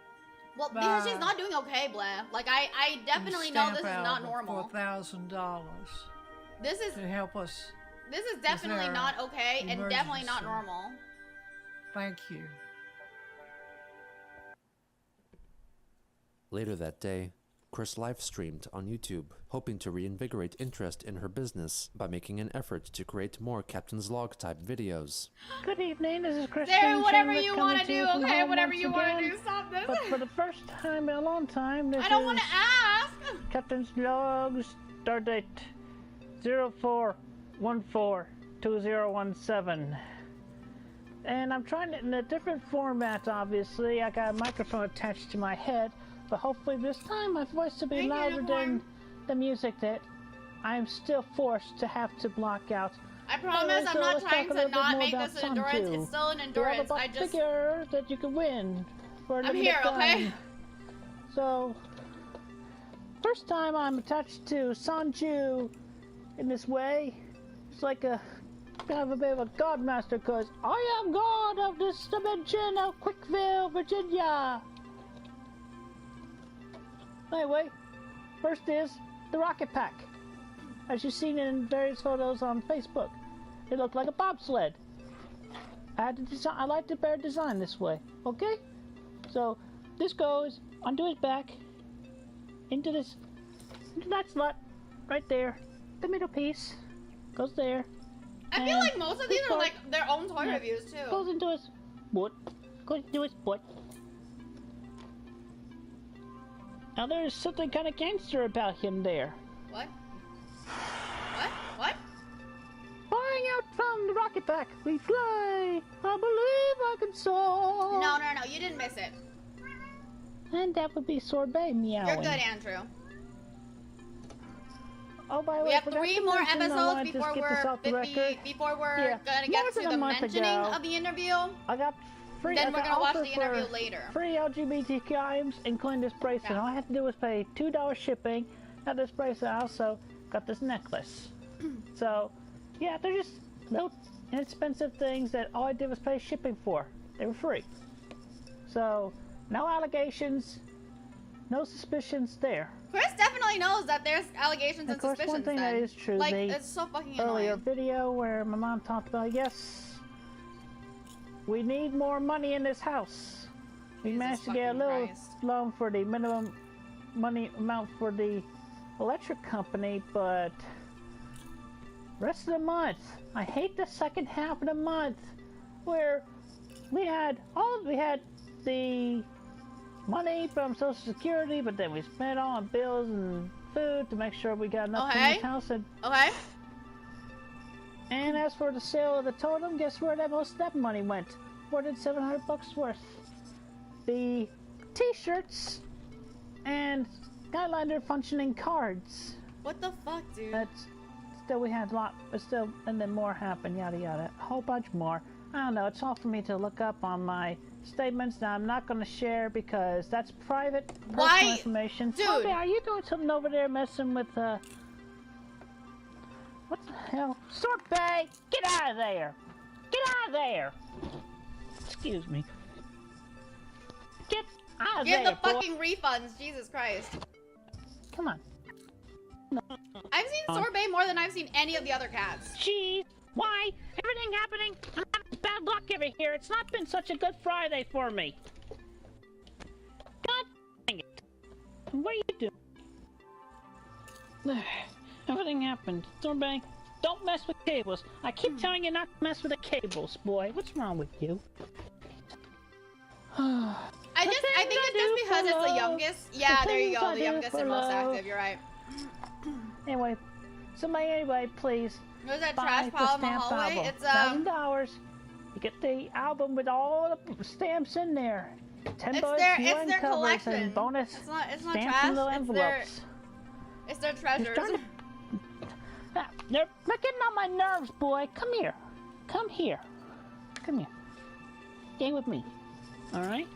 Well, because she's not doing okay, Blair. Like, I definitely know this is not normal.
For $1,000.
This is
to help us.
This is definitely not okay and definitely not normal.
Thank you.
Later that day, Chris live-streamed on YouTube, hoping to reinvigorate interest in her business by making an effort to create more Captain's Log type videos.
Good evening, this is Chris.
There, whatever you want to do, okay? Whatever you want to do, stop this.
But for the first time in a long time, this
I don't want to ask.
Captain's Log start date 04142017. And I'm trying it in a different format, obviously. I got a microphone attached to my head. But hopefully this time my voice will be louder than the music that I'm still forced to have to block out.
I promise I'm not trying to not make this an endurance. It's still an endurance. I just
figure that you can win.
I'm here, okay?
So, first time I'm attached to Sanju in this way. It's like a kind of a bit of a godmaster, because I am god of this dimension of Quickville, Virginia. Anyway, first is the rocket pack. As you've seen in various photos on Facebook, it looked like a bobsled. I had to design. I like the bear design this way. Okay, so this goes onto his back, into that slot, right there. The middle piece goes there.
I feel like most of these are like their own toy reviews too.
Goes into his butt. Goes into his butt. Now there's something kind of gangster about him there.
What? What? What?
Flying out from the rocket pack, we fly. I believe I can soar.
No, you didn't miss it.
And that would be Sorbet meowing.
You're good, Andrew.
Oh, by the way,
we have 3 more episodes before we're gonna get to the mentioning of the interview.
I got free.
Then we're gonna watch the interview later.
Free LGBTQ items, including this bracelet. All I have to do is pay $2 shipping. Now this bracelet, I also got this necklace. So, yeah, they're just little inexpensive things that all I did was pay shipping for. They were free. So, no allegations, no suspicions there.
Chris definitely knows that there's allegations and suspicions.
Of course, one thing that is true,
like, it's so fucking
earlier
annoying.
video where my mom talked about, yes, we need more money in this house. We managed to get a little loan for the minimum money amount for the electric company, but rest of the month, I hate the second half of the month where we had the money from Social Security, but then we spent all on bills and food to make sure we got enough in this house. And as for the sale of the totem, guess where that most of that money went? More than $700 worth. The T-shirts and Skyliner functioning cards.
What the fuck, dude?
That's still we had a lot, but still, and then more happened. Yada yada, a whole bunch more. I don't know. It's all for me to look up on my statements that I'm not going to share because that's private personal information.
Dude,
are you doing something over there messing with what the hell? Sorbet, get out of there! Get out of there! Excuse me. Get out of there,
Give the fucking refunds, Jesus Christ.
Come on.
I've seen Sorbet more than I've seen any of the other cats.
Jeez, why? Everything happening? I'm having bad luck over here. It's not been such a good Friday for me. God dang it. What are you doing? Everything happened. Sorbet, don't mess with cables. I keep telling you not to mess with the cables, boy. What's wrong with you?
I think it's just because it's the youngest. Yeah, there you go. The youngest and most active. You're right.
Anyway, somebody, please.
There's that trash pile in the hallway.
Album.
It's
$1,000. You get the album with all the stamps in there. $10
it's their
covers
collection.
and bonus
it's not
stamps
trash.
and little envelopes.
It's their treasures.
They're getting on my nerves, boy. Come here. Come here. Come here. Stay with me. All right?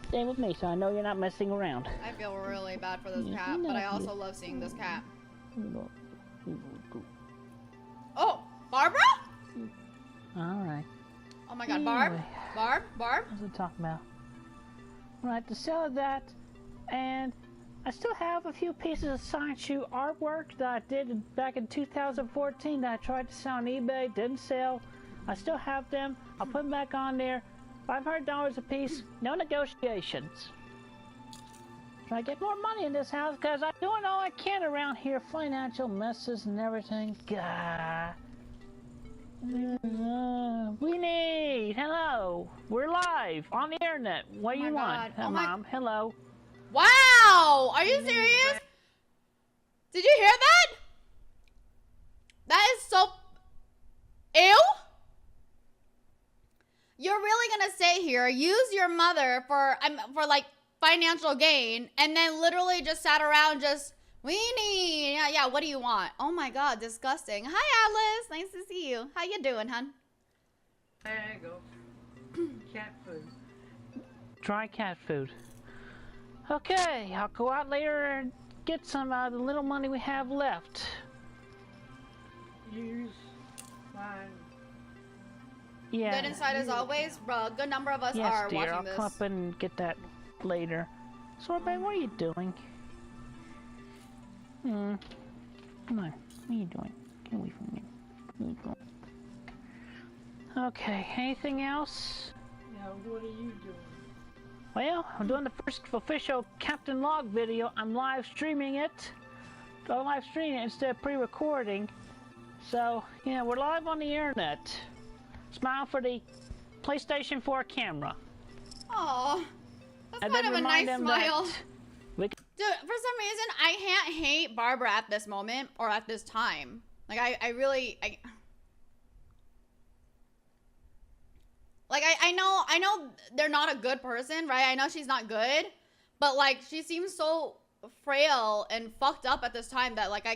Stay with me so I know you're not messing around.
I feel really bad for this cat, but I also love seeing this cat. Oh, Barbara?
All right.
Oh Oh my god, Barb?
Anyway.
Barb?
What's it talking about? Right, to sell that, and I still have a few pieces of science shoe artwork that I did back in 2014 that I tried to sell on eBay, didn't sell. I still have them. I'll put them back on there. $500 a piece, no negotiations. Try to get more money in this house because I'm doing all I can around here. Financial messes and everything. God. We need. Hello. We're live on the internet. What do you want?
Oh
Mom. Hello.
Wow! Are you serious? Did you hear that? That is so... Ew? You're really gonna stay here, use your mother for like financial gain, and then literally just sat around just, we need, yeah, what do you want? Oh my god, disgusting. Hi Atlas, nice to see you. How you doing, hun?
There you go. Cat food.
Try cat food. Okay, I'll go out later and get some of the little money we have left.
Use mine.
Yeah.
Good inside as always, bro. A good number of us
Yes,
are
dear,
watching
I'll
this.
come up and get that later. Sorbet, what are you doing? Come on, what are you doing? Get away from me. What are you doing? Okay, anything else?
Now, what are you doing?
Well, I'm doing the first official Captain Log video. I'm live streaming it. I'm live streaming it instead of pre-recording. So, yeah, we're live on the internet. Smile for the PlayStation 4 camera.
Aw, that's
And
kind
then
of a
remind
nice
them
smile.
that we can
Dude, for some reason, I can't hate Barbara at this moment or at this time. Like, I really, I know they're not a good person, right? I know she's not good, but like, she seems so frail and fucked up at this time that like, I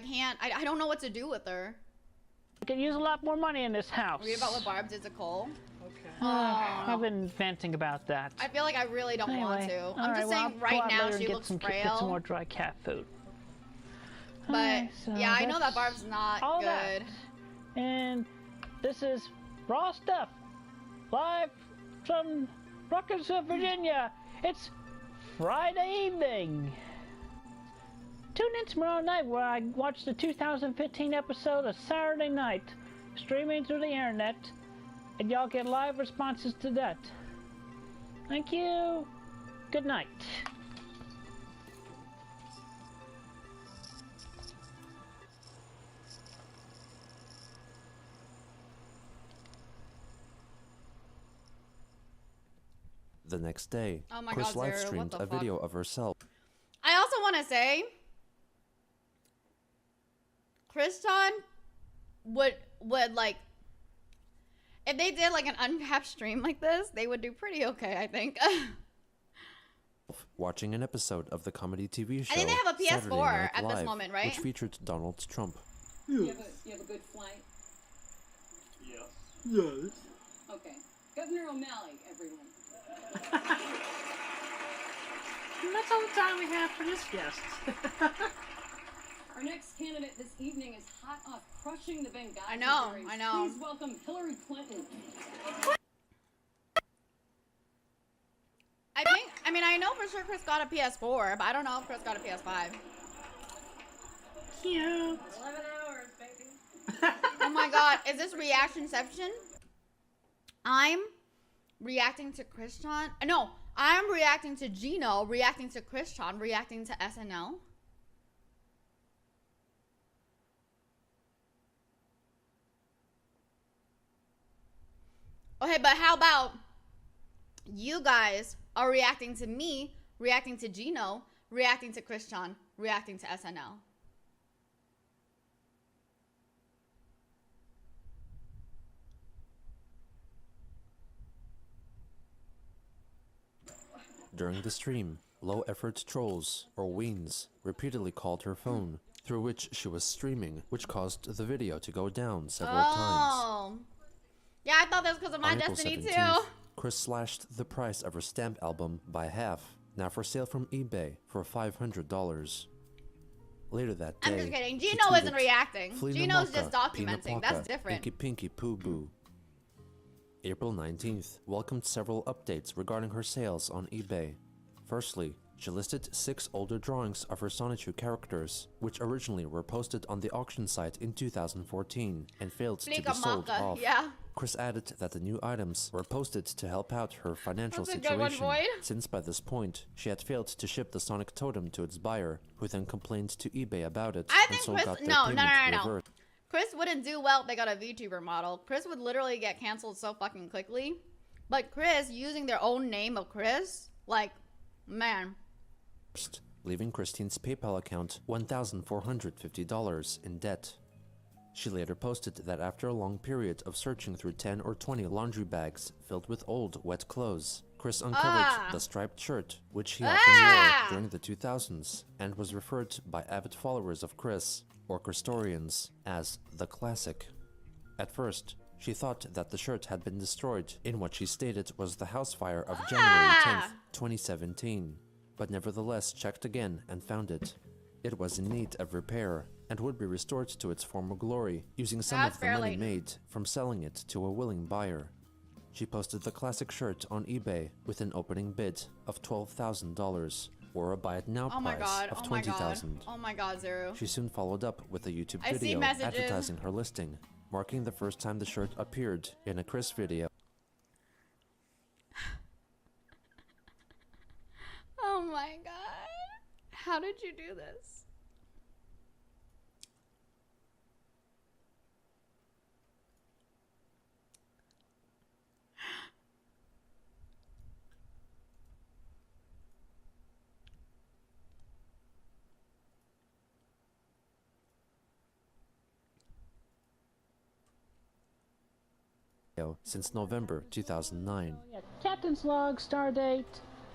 don't know what to do with her.
We could use a lot more money in this house.
Read about what Barb did to Cole.
Okay.
I've been venting about that.
I feel like I really don't want
Anyway,
to.
all
I'm
right,
just
well,
saying
I'll
right
go out
now
later and
she
get
looks
some
frail.
Get some more dry cat food.
But
Alright, so
yeah, I know that
that's
Barb's not
all
good.
that. And this is Raw Stuff, live from Rutgers, Virginia. It's Friday evening. Tune in tomorrow night where I watch the 2015 episode of Saturday Night, streaming through the internet, and y'all get live responses to that. Thank you. Good night.
The next day,
Oh my
Chris
God, Zara,
live
what
streamed
the
a
fuck?
video of herself.
I also want to say, Kriston would like, if they did like an uncapped stream like this, they would do pretty okay, I think.
Watching an episode of the comedy TV show
I think they have a PS4
Saturday Night
at this
Live,
moment, right?
which featured Donald Trump.
You have a good flight?
Yes.
Yes.
Okay. Governor O'Malley, everyone.
And that's all the time we have for this guest.
Our next candidate this evening is hot off crushing the Benghazi
I know,
hearings.
I know.
Please welcome Hillary Clinton.
I know for sure Chris got a PS4, but I don't know if Chris got a PS5.
Cute.
11 hours, baby.
Oh my god, is this reactionception? I'm reacting to Kriston. No, I'm reacting to Gino, reacting to Kriston, reacting to SNL. Okay, but how about you guys are reacting to me, reacting to Gino, reacting to Kriston, reacting to SNL?
During the stream, low-effort trolls, or weens, repeatedly called her phone, through which she was streaming, which caused the video to go down several times.
Oh. Yeah, I thought that was because of my
On April
Destiny
17th,
too.
Chris slashed the price of her stamp album by half, now for sale from eBay for $500. Later that day,
I'm just kidding.
she
Gino isn't
tweeted,
reacting.
"Flea
Gino's
Namaka,
just documenting.
Pina
That's
Paka,
different.
Pinky Pinky Poo Boo." April 19th welcomed several updates regarding her sales on eBay. Firstly, she listed 6 older drawings of her Sonichu characters, which originally were posted on the auction site in 2014 and failed to be sold off.
Yeah.
Chris added that the new items were posted to help out her financial
That's a good one,
situation,
Void.
since by this point, she had failed to ship the Sonic Totem to its buyer, who then complained to eBay about it,
I
and
think
so
Chris,
got their
no.
payment reversed.
Chris wouldn't do well if they got a VTuber model. Chris would literally get canceled so fucking quickly. But Chris, using their own name of Chris, like, man.
Leaving Christine's PayPal account $1,450 in debt. She later posted that after a long period of searching through 10 or 20 laundry bags filled with old, wet clothes, Chris uncovered the striped shirt, which he often wore during the 2000s, and was referred by avid followers of Chris, or Christorians, as the Classic. At first, she thought that the shirt had been destroyed in what she stated was the house fire of January 10th, 2017, but nevertheless checked again and found it. It was in need of repair and would be restored to its former glory using some of the money made from selling it to a willing buyer. She posted the classic shirt on eBay with an opening bid of $12,000 or a buy it now price of $20,000.
Oh my god, Zero.
She soon followed up with a YouTube video advertising her listing, marking the first time the shirt appeared in a Chris video.
Oh my god. How did you do this?
Since November 2009.
Captain's log, stardate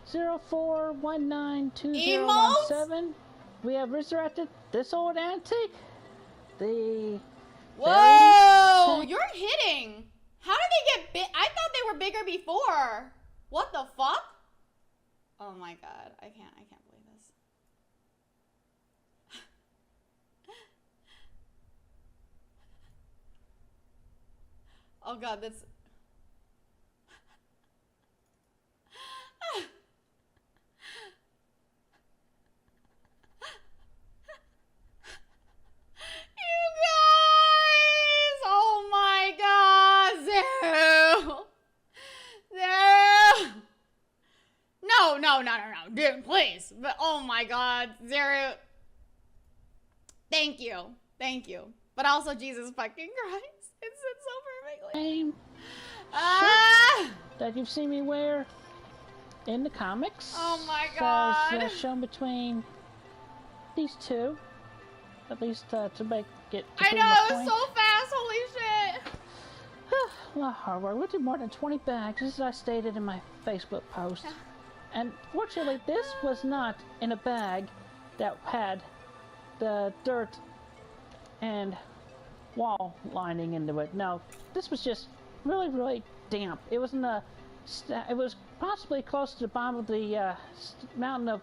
04192017. We have resurrected this old antique. The
Whoa! You're hitting. How did they get big? I thought they were bigger before. What the fuck? Oh my god, I can't believe this. Oh god, that's you guys! Oh my god, Zero! Zero! No, dude, please. But oh my god, Zero. Thank you. But also, Jesus fucking Christ. It said so perfectly.
That you've seen me wear in the comics.
Oh my god.
As shown between these two. At least to make it.
I know, it was so fast. Holy shit.
A lot of hard work. We did more than 20 bags, as I stated in my Facebook post. And fortunately, this was not in a bag that had the dirt and wall lining into it. No, this was just really, really damp. It was it was possibly close to the bottom of the mountain of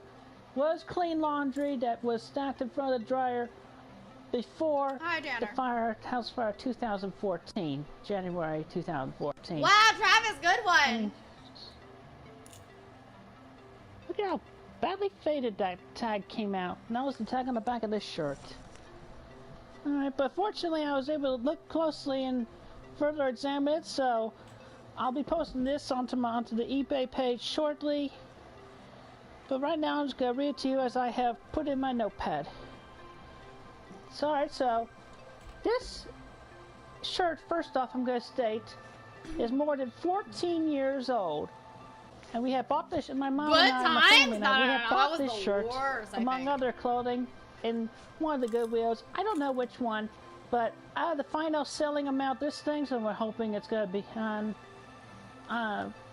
clean laundry that was stacked in front of the dryer before the house fire 2014, January 2014.
Wow, Travis, good one.
Look at how badly faded that tag came out. And that was the tag on the back of this shirt. Alright, but fortunately I was able to look closely and further examine it, so I'll be posting this onto the eBay page shortly. But right now I'm just going to read it to you as I have put in my notepad. So, alright, so this shirt, first off, I'm going to state, is more than 14 years old. And we had bought this, my mom and I, my family, we had bought this shirt, among other clothing, in one of the Goodwills. I don't know which one, but out of the final selling amount, this thing, so we're hoping it's going to be on,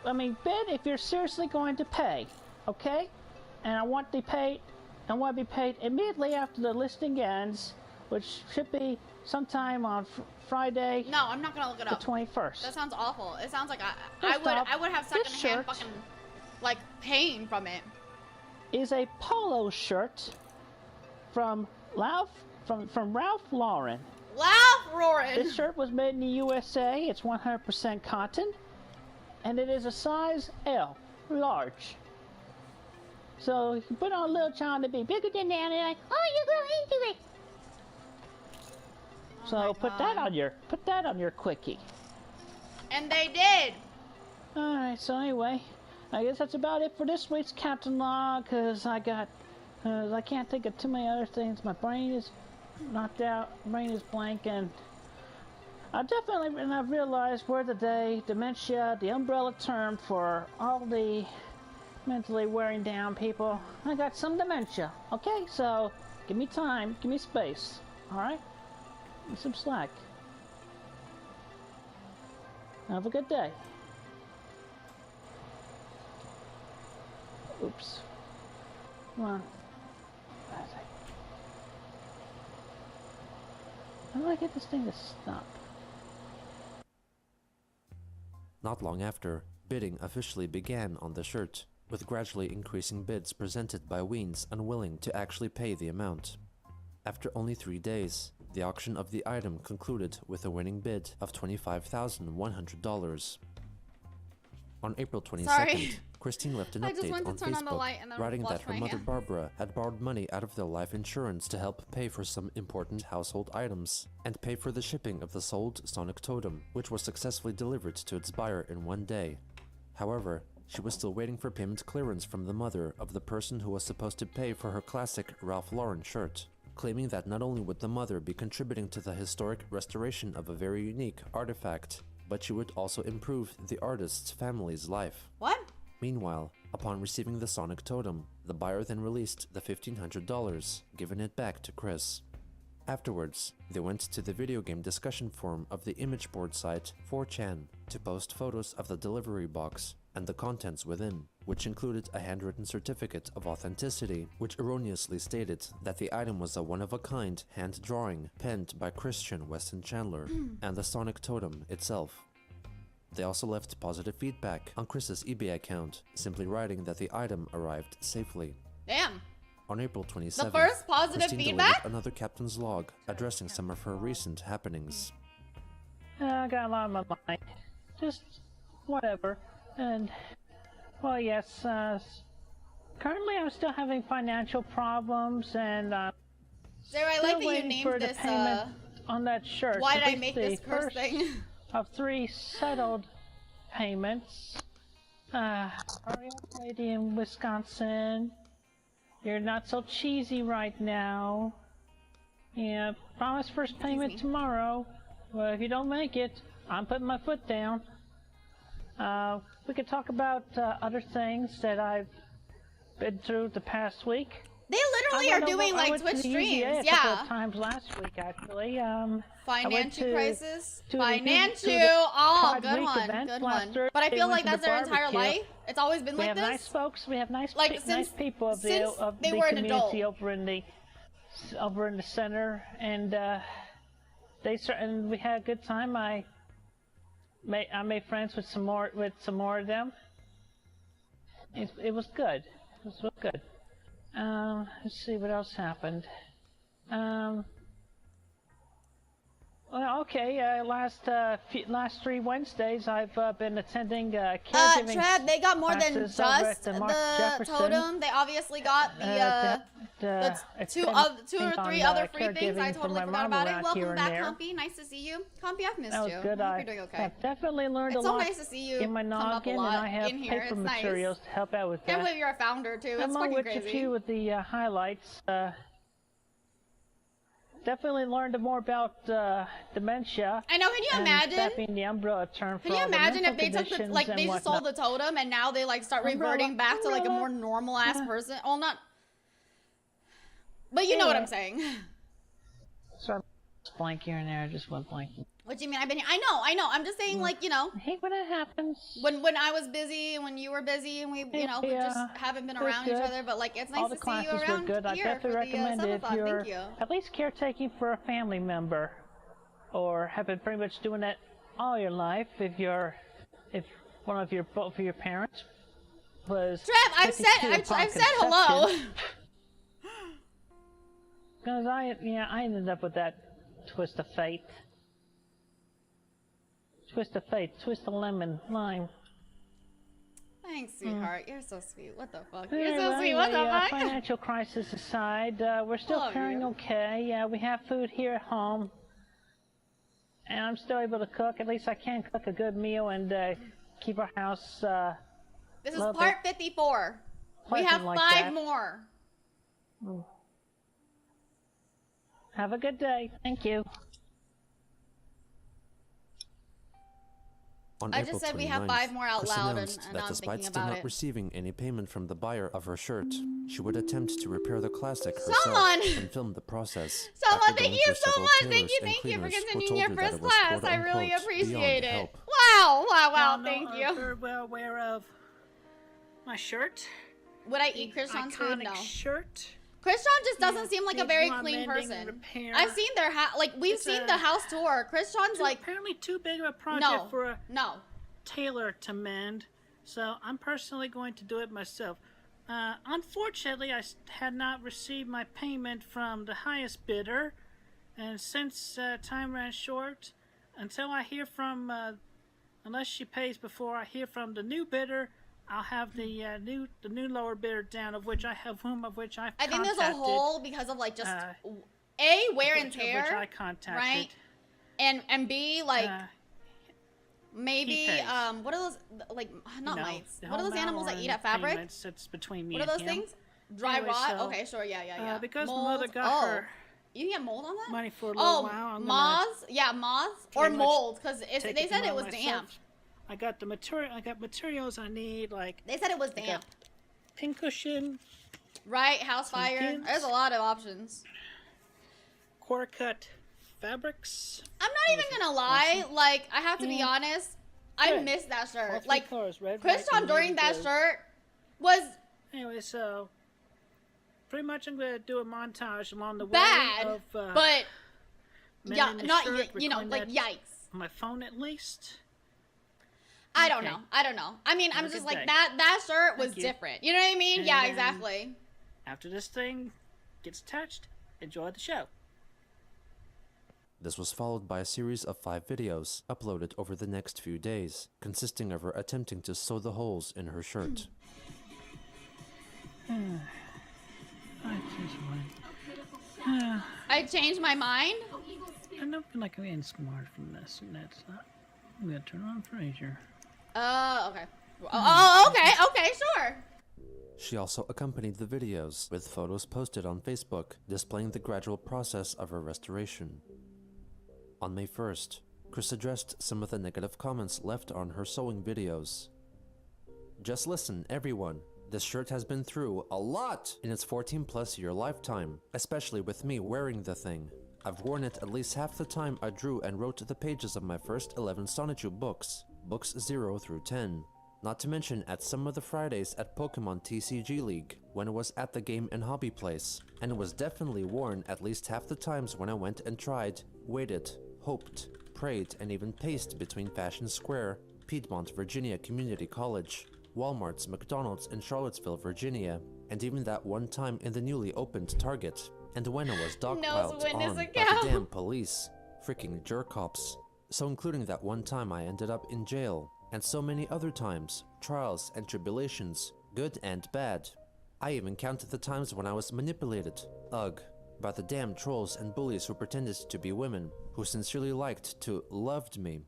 bid if you're seriously going to pay, okay? And I want to be paid immediately after the listing ends, which should be sometime on Friday.
No, I'm not gonna look it up.
The 21st.
That sounds awful. It sounds like I would have secondhand fucking like pain from it.
Is a polo shirt from Ralph Lauren.
Ralph Lauren.
This shirt was made in the USA. It's 100% cotton. and it is a size L, large. So if you put on a little child to be bigger than that, and they're like, oh, you grow into it. So put that on your quickie.
And they did.
All right. So anyway, I guess that's about it for this week's Captain Log, because I can't think of too many other things. My brain is knocked out. My brain is blank, and I've realized we're today dementia, the umbrella term for all the mentally wearing down people. I got some dementia. Okay, so give me time, give me space. All right, give me some slack. Have a good day. Oops. Come on. How do I get this thing to stop?
Not long after, bidding officially began on the shirt, with gradually increasing bids presented by Weens unwilling to actually pay the amount. After only 3 days, the auction of the item concluded with a winning bid of $25,100. On April 22nd, Christine left an update on Facebook, writing that her mother Barbara had borrowed money out of their life insurance to help pay for some important household items, and pay for the shipping of the sold Sonic Totem, which was successfully delivered to its buyer in 1 day. However, she was still waiting for payment clearance from the mother of the person who was supposed to pay for her classic Ralph Lauren shirt, claiming that not only would the mother be contributing to the historic restoration of a very unique artifact, but she would also improve the artist's family's life.
What?
Meanwhile, upon receiving the Sonic Totem, the buyer then released the $1,500, giving it back to Chris. Afterwards, they went to the video game discussion forum of the image board site 4chan to post photos of the delivery box and the contents within, which included a handwritten certificate of authenticity, which erroneously stated that the item was a one-of-a-kind hand drawing penned by Christian Weston Chandler, and the Sonic Totem itself. They also left positive feedback on Chris's eBay account, simply writing that the item arrived safely.
Damn.
On April 27th,
the first positive
Christine
feedback?
delivered another captain's log, addressing some of her recent happenings.
I got a lot on my mind. Just whatever. And, well, yes, currently I'm still having financial problems, and
Sarah, I like that you named this,
on that shirt.
Why did I make this curse thing?
Of 3 settled payments. Hurry up, lady in Wisconsin. You're not so cheesy right now. Yeah, promise first payment tomorrow. Well, if you don't make it, I'm putting my foot down. We could talk about other things that I've been through the past week.
They literally are doing like Twitch streams, yeah.
A couple of times last week, actually.
Financial crisis. Financial. Oh, good one. Good one. But I feel like that's their entire life. It's always been like this.
We have nice folks. We have nice,
like,
nice people of the community over in the center, and we had a good time. I made friends with some more of them. It was good. It was good. Let's see what else happened. Well, okay. Last 3 Wednesdays, I've been attending caregiving
Trev, they got more than just
the
totem. They obviously got the two or three other free things. I totally forgot about it. Welcome back, Compy. Nice to see you, Compy. I've missed you.
Good.
I hope you're doing okay.
I've definitely learned a lot.
It's so nice to see you
in my noggin, and I have paper materials to help out with that.
Can't believe you're a founder too. It's fucking crazy.
A few of the highlights. Definitely learned more about dementia.
I know. Can you imagine?
That being the umbrella term for
Can you imagine if they took the, like, they just sold the totem and now they like start reverting back to like a more normal ass person? Well, not. But you know what I'm saying.
So blank here and there, just one blank.
What do you mean? I know. I'm just saying, like, you know.
I hate when it happens.
When I was busy and when you were busy and we, you know, we just haven't been around each other. But like, it's nice to see you around
good. I definitely recommend it if you're at least caretaking for a family member, or have been pretty much doing that all your life. If both of your parents was.
Trev, I've said hello.
Because I ended up with that twist of fate. Twist of fate, twist of lemon, lime.
Thanks, sweetheart. You're so sweet. What the fuck?
Yeah,
You're so
well,
sweet. What the
anyway,
fuck?
financial crisis aside, we're still
Love
faring
you.
okay. Yeah, we have food here at home. And I'm still able to cook. At least I can cook a good meal and keep our house
This is
little
part 54. We
pleasant
have
like
5
that.
more.
Mm. Have a good day. Thank you.
On
I
April
just said we have
29th,
5 more out
Chris
loud, and
announced
now
that
I'm
despite
thinking
still
about
not
it.
receiving any payment from the buyer of her shirt, she would attempt to repair the classic
Someone-
herself and film the process.
Someone,
After
thank
going
you
through
so
several
much.
tailors
Thank you
and
for
cleaners who
continuing
told
your
her that
first
it was,
class. I really
quote-unquote,
appreciate
beyond
it.
help.
Wow, wow, wow.
Y'all
Thank
know,
you.
very well aware of my shirt.
Would I eat Krishan's food?
Iconic
No.
shirt.
Krishan just doesn't seem like a
needs
very
more
clean
mending
person.
and repair.
I've seen their house. Like, we've
It's
seen
a-
the house tour. Krishan's like,
apparently too big of a project
no,
for a
no.
tailor to mend, so I'm personally going to do it myself. Unfortunately, I had not received my payment from the highest bidder, and since time ran short, until I hear from, unless she pays before I hear from the new bidder, I'll have the new lower bidder down, of which I've
I think there's a
contacted,
hole because of like just wear and tear,
which I contacted,
right? And B, like maybe
he pays.
what are those, like, not
You know,
mites?
the
What are
whole
those animals that
amount
eat
of
at Fabric?
payments, it's between me
What are
and
those
him.
things? Dry
Anyway,
rot.
so,
Okay, sure, yeah.
because my
Mold.
mother got her
You can get mold on that?
money for a little while, I'm gonna
moths? Yeah, moths or
pretty much
mold, because
take
they
it
said it
on
was
myself.
damp.
I got the material. I got materials I need. Like
They said it was
I got
damp.
pincushion,
Right, house
some
fire.
pins.
There's a lot of options.
quarter cut fabrics.
I'm not even gonna lie, like, I have to be
Mm.
honest, I
Good.
missed that
All
shirt.
three
Like,
colors, red, white,
Krishan
and
during
navy
that
blue.
shirt was
Anyway, so pretty much I'm gonna do a montage along the
bad,
way of
but yeah,
mending the
not
shirt,
you know,
recording
like,
that
yikes.
on my phone at least.
I don't
Okay.
know. I don't know. I mean,
Have
I'm
a
just
good
like
day.
that shirt was
Thank you.
different. You know what I mean?
And
Yeah,
then
exactly.
After this thing gets attached, enjoy the show.
This was followed by a series of 5 videos uploaded over the next few days, consisting of her attempting to sew the holes in her shirt.
I changed my mind.
I don't feel like I'm getting smart from this, and that's not. I'm gonna turn on Fraser.
Okay. Oh, okay, sure.
She also accompanied the videos with photos posted on Facebook displaying the gradual process of her restoration. On May 1st, Chris addressed some of the negative comments left on her sewing videos. Just listen, everyone. This shirt has been through a lot in its 14+ year lifetime, especially with me wearing the thing. I've worn it at least half the time I drew and wrote the pages of my first 11 Sonichu books, books 0 through 10. Not to mention at some of the Fridays at Pokemon TCG League, when it was at the game and hobby place, and it was definitely worn at least half the times when I went and tried, waited, hoped, prayed, and even paced between Fashion Square, Piedmont, Virginia Community College, Walmart's, McDonald's in Charlottesville, Virginia, and even that one time in the newly opened Target, and when I was dogpiled on by the damn police, freaking jerk-cops. So including that one time I ended up in jail, and so many other times, trials and tribulations, good and bad. I even counted the times when I was manipulated, ugh, by the damn trolls and bullies who pretended to be women, who sincerely liked to loved me.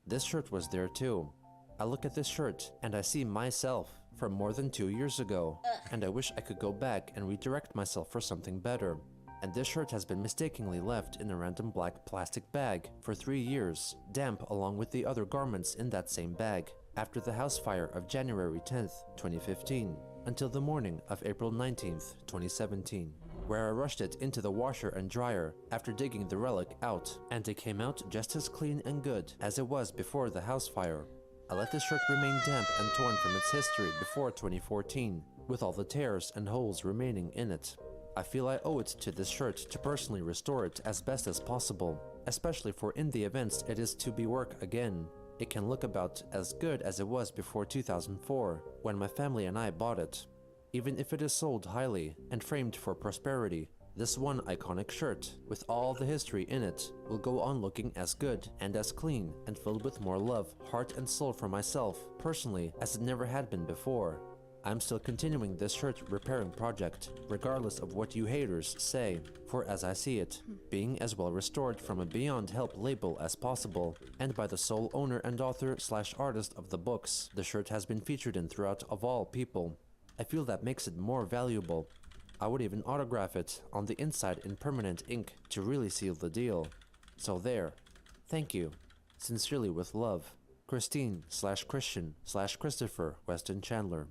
This shirt was there too. I look at this shirt and I see myself from more than 2 years ago, and I wish I could go back and redirect myself for something better. And this shirt has been mistakenly left in a random black plastic bag for 3 years, damp along with the other garments in that same bag, after the house fire of January 10th, 2015, until the morning of April 19th, 2017, where I rushed it into the washer and dryer after digging the relic out, and it came out just as clean and good as it was before the house fire. I let this shirt remain damp and torn from its history before 2014, with all the tears and holes remaining in it. I feel I owe it to this shirt to personally restore it as best as possible, especially for in the events it is to be work again. It can look about as good as it was before 2004, when my family and I bought it. Even if it is sold highly and framed for prosperity, This one iconic shirt, with all the history in it, will go on looking as good and as clean and filled with more love, heart and soul for myself, personally, as it never had been before. I'm still continuing this shirt repairing project, regardless of what you haters say, for as I see it, being as well restored from a Beyond Help label as possible, and by the sole owner and author / artist of the books the shirt has been featured in throughout of all people. I feel that makes it more valuable. I would even autograph it on the inside in permanent ink to really seal the deal. So there. Thank you. Sincerely with love, Christine / Christian / Christopher Weston Chandler.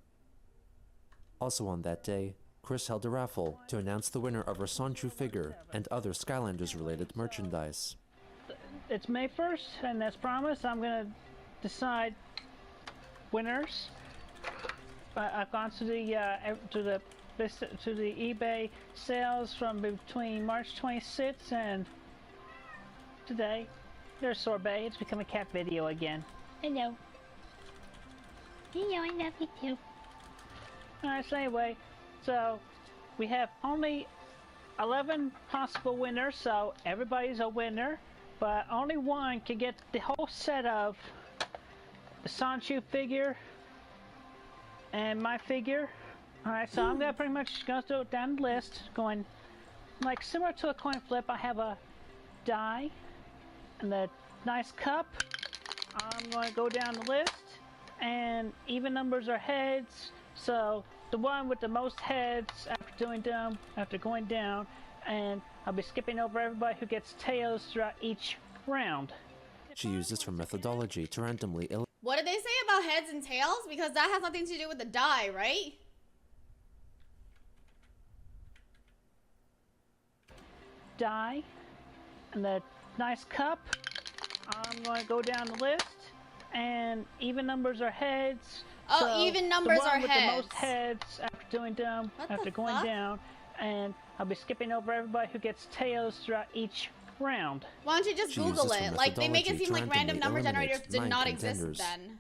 Also on that day, Chris held a raffle to announce the winner of her Sanchu figure and other Skylanders related merchandise.
It's May 1st, and as promised, I'm gonna decide winners. I've gone to the eBay sales from between March 26th and today. There's Sorbet. It's become a cat video again.
Hello. Hello, I love you too.
Alright, so anyway, so we have only 11 possible winners, so everybody's a winner, but only one can get the whole set of the Sanchu figure and my figure. Alright, so I'm gonna pretty much go down the list, going like similar to a coin flip. I have a die and a nice cup. I'm gonna go down the list, and even numbers are heads. So the one with the most heads after going down, and I'll be skipping over everybody who gets tails throughout each round.
She uses her methodology to randomly
What did they say about heads and tails? Because that has nothing to do with the die, right?
Die and the nice cup. I'm going to go down the list, and even numbers are heads.
Oh,
so
even numbers
the one
are
with
heads.
the most heads after going down, and I'll be skipping over everybody who gets tails throughout each round.
Why don't you just
She
Google
uses her
it? Like, they make it seem like random number
randomly
generators did
eliminate
not
9
exist
contenders.
then.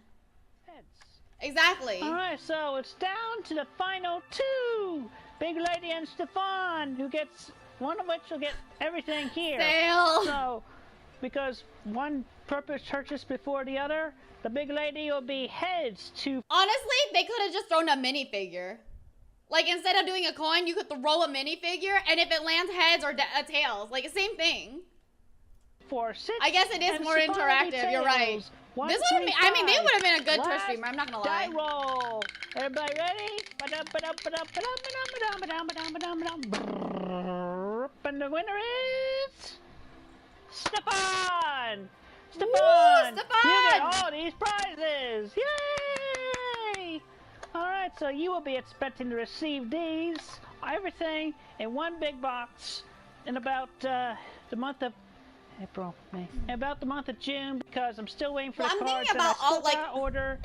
Exactly.
Alright, so it's down to the final 2! Big Lady and Stefan, one of which will get everything here.
Fail.
So, because one purchased before the other, the Big Lady will be heads to...
Honestly, they could have just thrown a minifigure. Like, instead of doing a coin, you could throw a minifigure, and if it lands heads or tails, like, same thing.
4, 6,
I guess it is more interactive, you're right. This would be, I mean, they would have been a good Twitch streamer, I'm not gonna lie.
Die roll! Everybody ready? And the winner is... Stefan! Stefan!
Woo, Stefan!
You get all these prizes! Yay! Alright, so you will be expecting to receive these, everything, in one big box in about the month of April, May. About the month of June, because I'm still waiting for the cards.
I'm thinking about all, like,
order.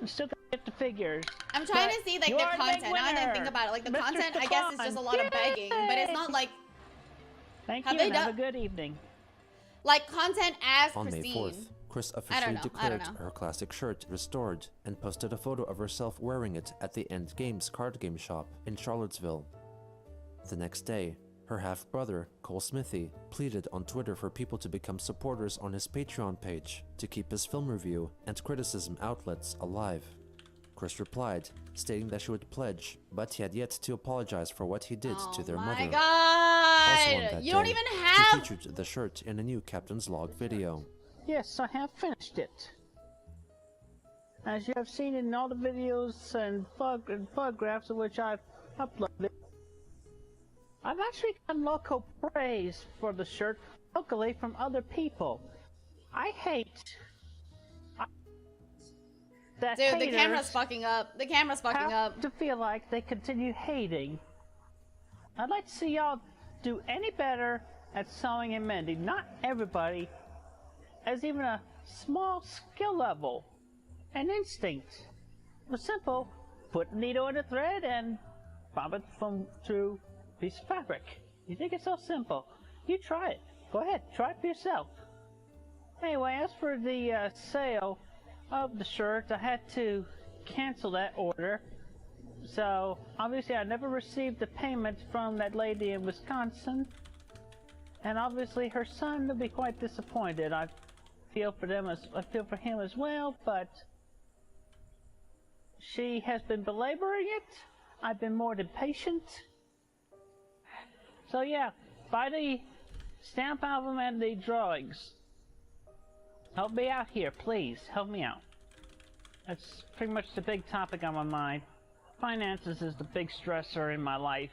I'm still gonna get the figures.
I'm trying to see, like, the content. Now I didn't think about it. Like, the
Mr.
content, I guess, is just a lot of begging, but it's not like...
Thank
Have
you,
they
and
done-
have a good evening.
Like, content as
On May
pristine.
4th, Chris
I
officially
don't
declared
know.
her classic shirt restored and posted a photo of herself wearing it at the End Games card game shop in Charlottesville. The next day, her half-brother, Cole Smithy, pleaded on Twitter for people to become supporters on his Patreon page to keep his film review and criticism outlets alive. Chris replied, stating that she would pledge, but he had yet to apologize for what he did to their mother.
Oh my god!
Also on that
You don't
day,
even
she
have...
featured the shirt in a new Captain's Log video.
Yes, I have finished it. As you have seen in all the videos and photographs of which I've uploaded, I've actually gotten local praise for the shirt locally from other people. I hate that
Dude, the
haters
camera's fucking up. The camera's fucking up.
to feel like they continue hating. I'd like to see y'all do any better at sewing and mending. Not everybody has even a small skill level and instinct. It's simple. Put the needle in the thread and bob it through a piece of fabric. You think it's so simple? You try it. Go ahead, try it for yourself. Anyway, as for the sale of the shirt, I had to cancel that order. So, obviously I never received the payment from that lady in Wisconsin. And obviously her son will be quite disappointed. I feel for him as well, but she has been belaboring it. I've been more than patient. So yeah, buy the stamp album and the drawings. Help me out here, please. Help me out. That's pretty much the big topic on my mind. Finances is the big stressor in my life.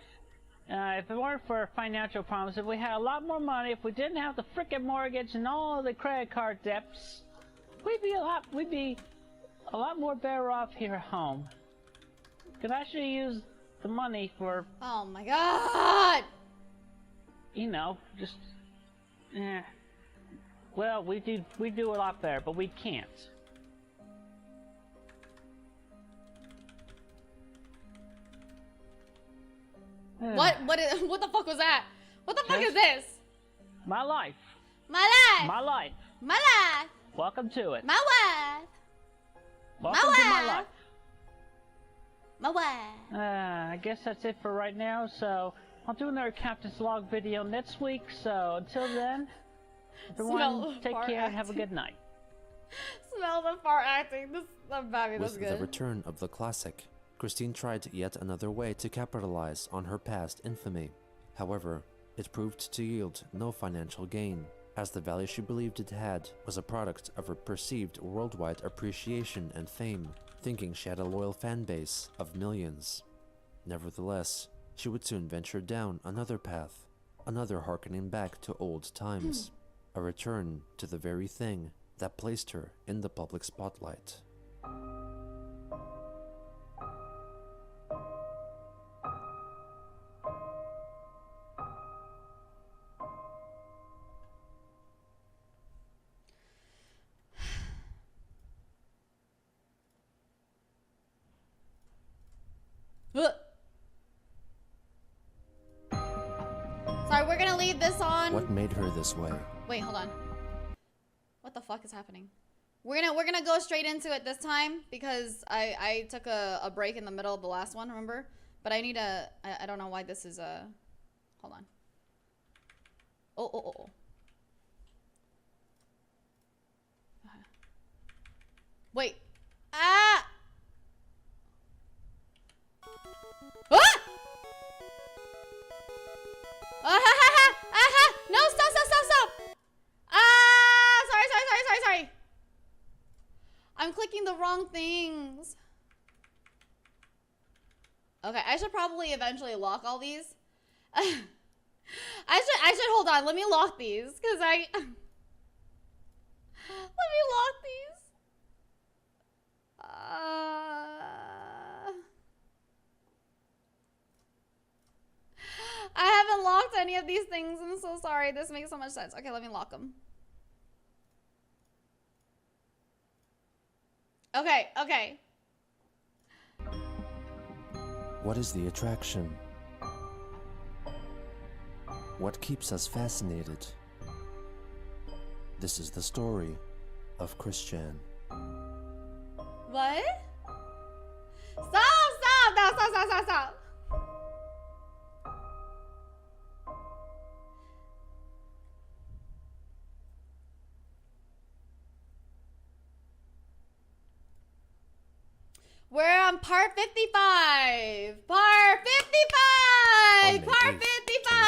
If it weren't for financial problems, if we had a lot more money, if we didn't have the frickin' mortgage and all the credit card debts, we'd be a lot more better off here at home. Could actually use the money for,
oh my god!
you know, just, well, we do a lot better, but we can't.
What the fuck was that? What the fuck is this?
My life.
My life.
My life.
My life.
Welcome to it.
My wife.
Welcome to my life.
My wife.
I guess that's it for right now, so I'll do another Captain's Log video next week, so until then, everyone take care and have a good night.
Smell the fart acting. This that's
With
good.
the return of the classic, Christine tried yet another way to capitalize on her past infamy. However, it proved to yield no financial gain, as the value she believed it had was a product of her perceived worldwide appreciation and fame, thinking she had a loyal fan base of millions. Nevertheless, she would soon venture down another path, another harkening back to old times, a return to the very thing that placed her in the public spotlight.
Sorry, we're gonna leave this on.
What made her this way?
Wait, hold on. What the fuck is happening? We're gonna go straight into it this time because I took a break in the middle of the last one, remember? But I need a I don't know why this is hold on. Oh. Wait. Ah! Ah! No, stop! Sorry. I'm clicking the wrong things. Okay, I should probably eventually lock all these. I should hold on. Let me lock these because let me lock these. I haven't locked any of these things. I'm so sorry. This makes so much sense. Okay, let me lock them. Okay.
What is the attraction? What keeps us fascinated? This is the story of Christian.
What? Stop! No, stop! We're on part 55! Part 55! Part 55!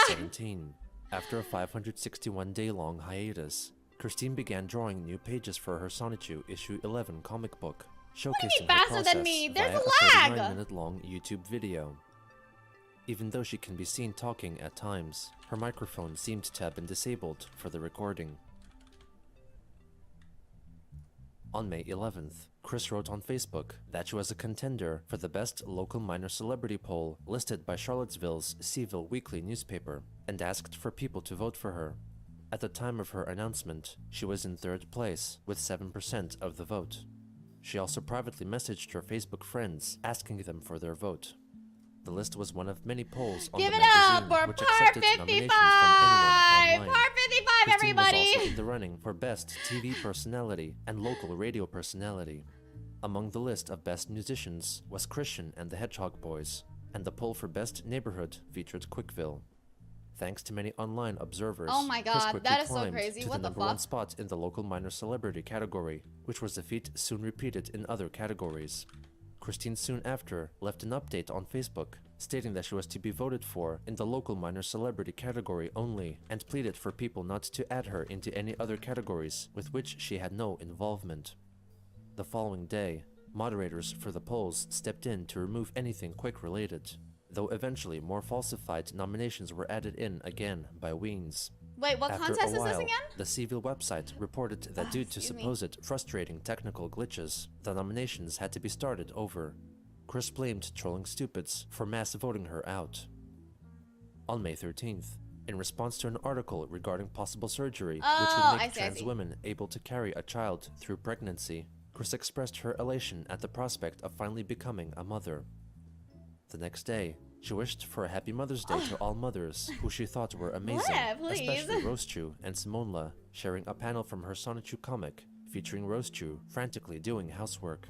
2017, after a 561-day-long hiatus, Christine began drawing new pages for her Sonichu issue 11 comic book, showcasing her process
There's
via
a lag!
39-minute-long YouTube video. Even though she can be seen talking at times, her microphone seemed to have been disabled for the recording. On May 11th, Chris wrote on Facebook that she was a contender for the best local minor celebrity poll listed by Charlottesville's Seaville Weekly newspaper and asked for people to vote for her. At the time of her announcement, she was in third place with 7% of the vote. She also privately messaged her Facebook friends asking them for their vote. The list was one of many polls on
Give
the
it
magazine
up for
which
part
accepted
55!
nominations from anyone online.
Part 55,
Christine
everybody!
was also in the running for Best TV Personality and Local Radio Personality. Among the list of best musicians was Christian and the Hedgehog Boys, and the poll for best neighborhood featured Quickville. Thanks to many online observers,
Oh my
Chris
god,
quickly
that is so
climbed
crazy.
to
What
the
the
#1
fuck?
spot in the local minor celebrity category, which was a feat soon repeated in other categories. Christine soon after left an update on Facebook, stating that she was to be voted for in the local minor celebrity category only, and pleaded for people not to add her into any other categories with which she had no involvement. The following day, moderators for the polls stepped in to remove anything Quick related, though eventually more falsified nominations were added in again by Weens.
Wait, what
After
contest
a
is
while,
this again?
the Seville website reported that due to
excuse me.
supposed frustrating technical glitches, the nominations had to be started over. Chris blamed trolling stupids for mass voting her out. On May 13th, in response to an article regarding possible surgery which
Oh,
would
I
make
see, I
trans
see.
women able to carry a child through pregnancy, Chris expressed her elation at the prospect of finally becoming a mother. The next day, she wished for a happy Mother's Day to all mothers, who she thought were amazing,
Yeah, please.
especially Rosechu and Simonla, sharing a panel from her Sonichu comic, featuring Rosechu frantically doing housework.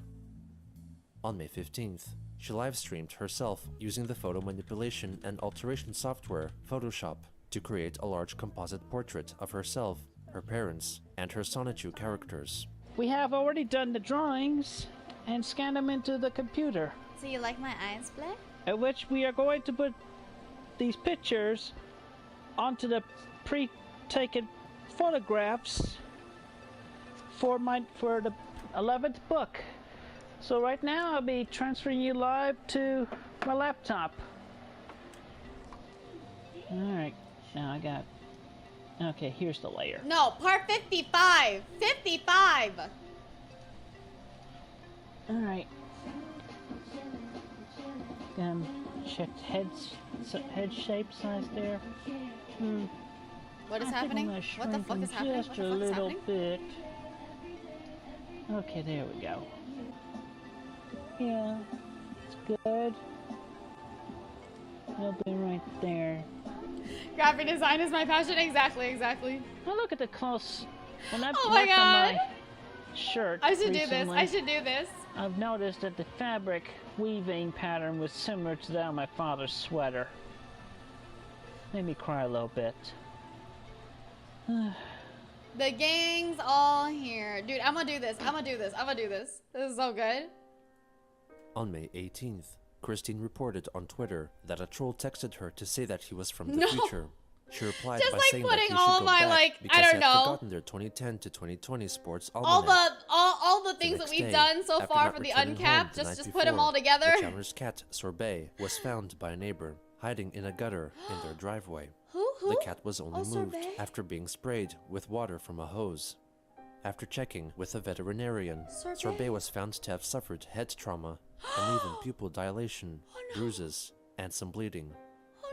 On May 15th, she live-streamed herself using the photo manipulation and alteration software Photoshop to create a large composite portrait of herself, her parents, and her Sonichu characters.
We have already done the drawings and scanned them into the computer,
So you like my eyes, Black?
at which we are going to put these pictures onto the pre-taken photographs for the 11th book. So right now I'll be transferring you live to my laptop. Alright, now I got... Okay, here's the layer.
No, part 55. 55.
Alright. Check head shape size there.
What is
I think
happening?
I'm gonna
What the
shrink
fuck
them
is happening?
just
What the
a
fuck is
little
happening?
bit. Okay, there we go. Yeah, it's good. It'll be right there.
Graphic design is my passion. Exactly.
Now look at the close. When I've
Oh my
worked on
god.
my shirt
I should do this.
recently,
I should do this.
I've noticed that the fabric weaving pattern was similar to that on my father's sweater. Made me cry a little bit.
The gang's all here. Dude, I'm gonna do this. This is so good.
On May 18th, Christine reported on Twitter that a troll texted her to say that he was from the
No.
future. She replied
Just
by
like
saying that
putting
he
all
should go
my,
back
like,
because
I don't
he had
know.
forgotten their 2010 to 2020 sports
All
almanac.
the things that
next
we've
day,
done so
after
far
not
for the
returning home
uncapped,
the night
just put them
before,
all together.
The Challenger's cat, Sorbet, was found by a neighbor, hiding in a gutter in their driveway.
Who?
The cat was only
Oh,
moved
Sorbet?
after being sprayed with water from a hose. After checking with a veterinarian,
Sorbet?
Sorbet was found to have suffered head trauma and even pupil dilation,
Oh,
bruises, and some bleeding.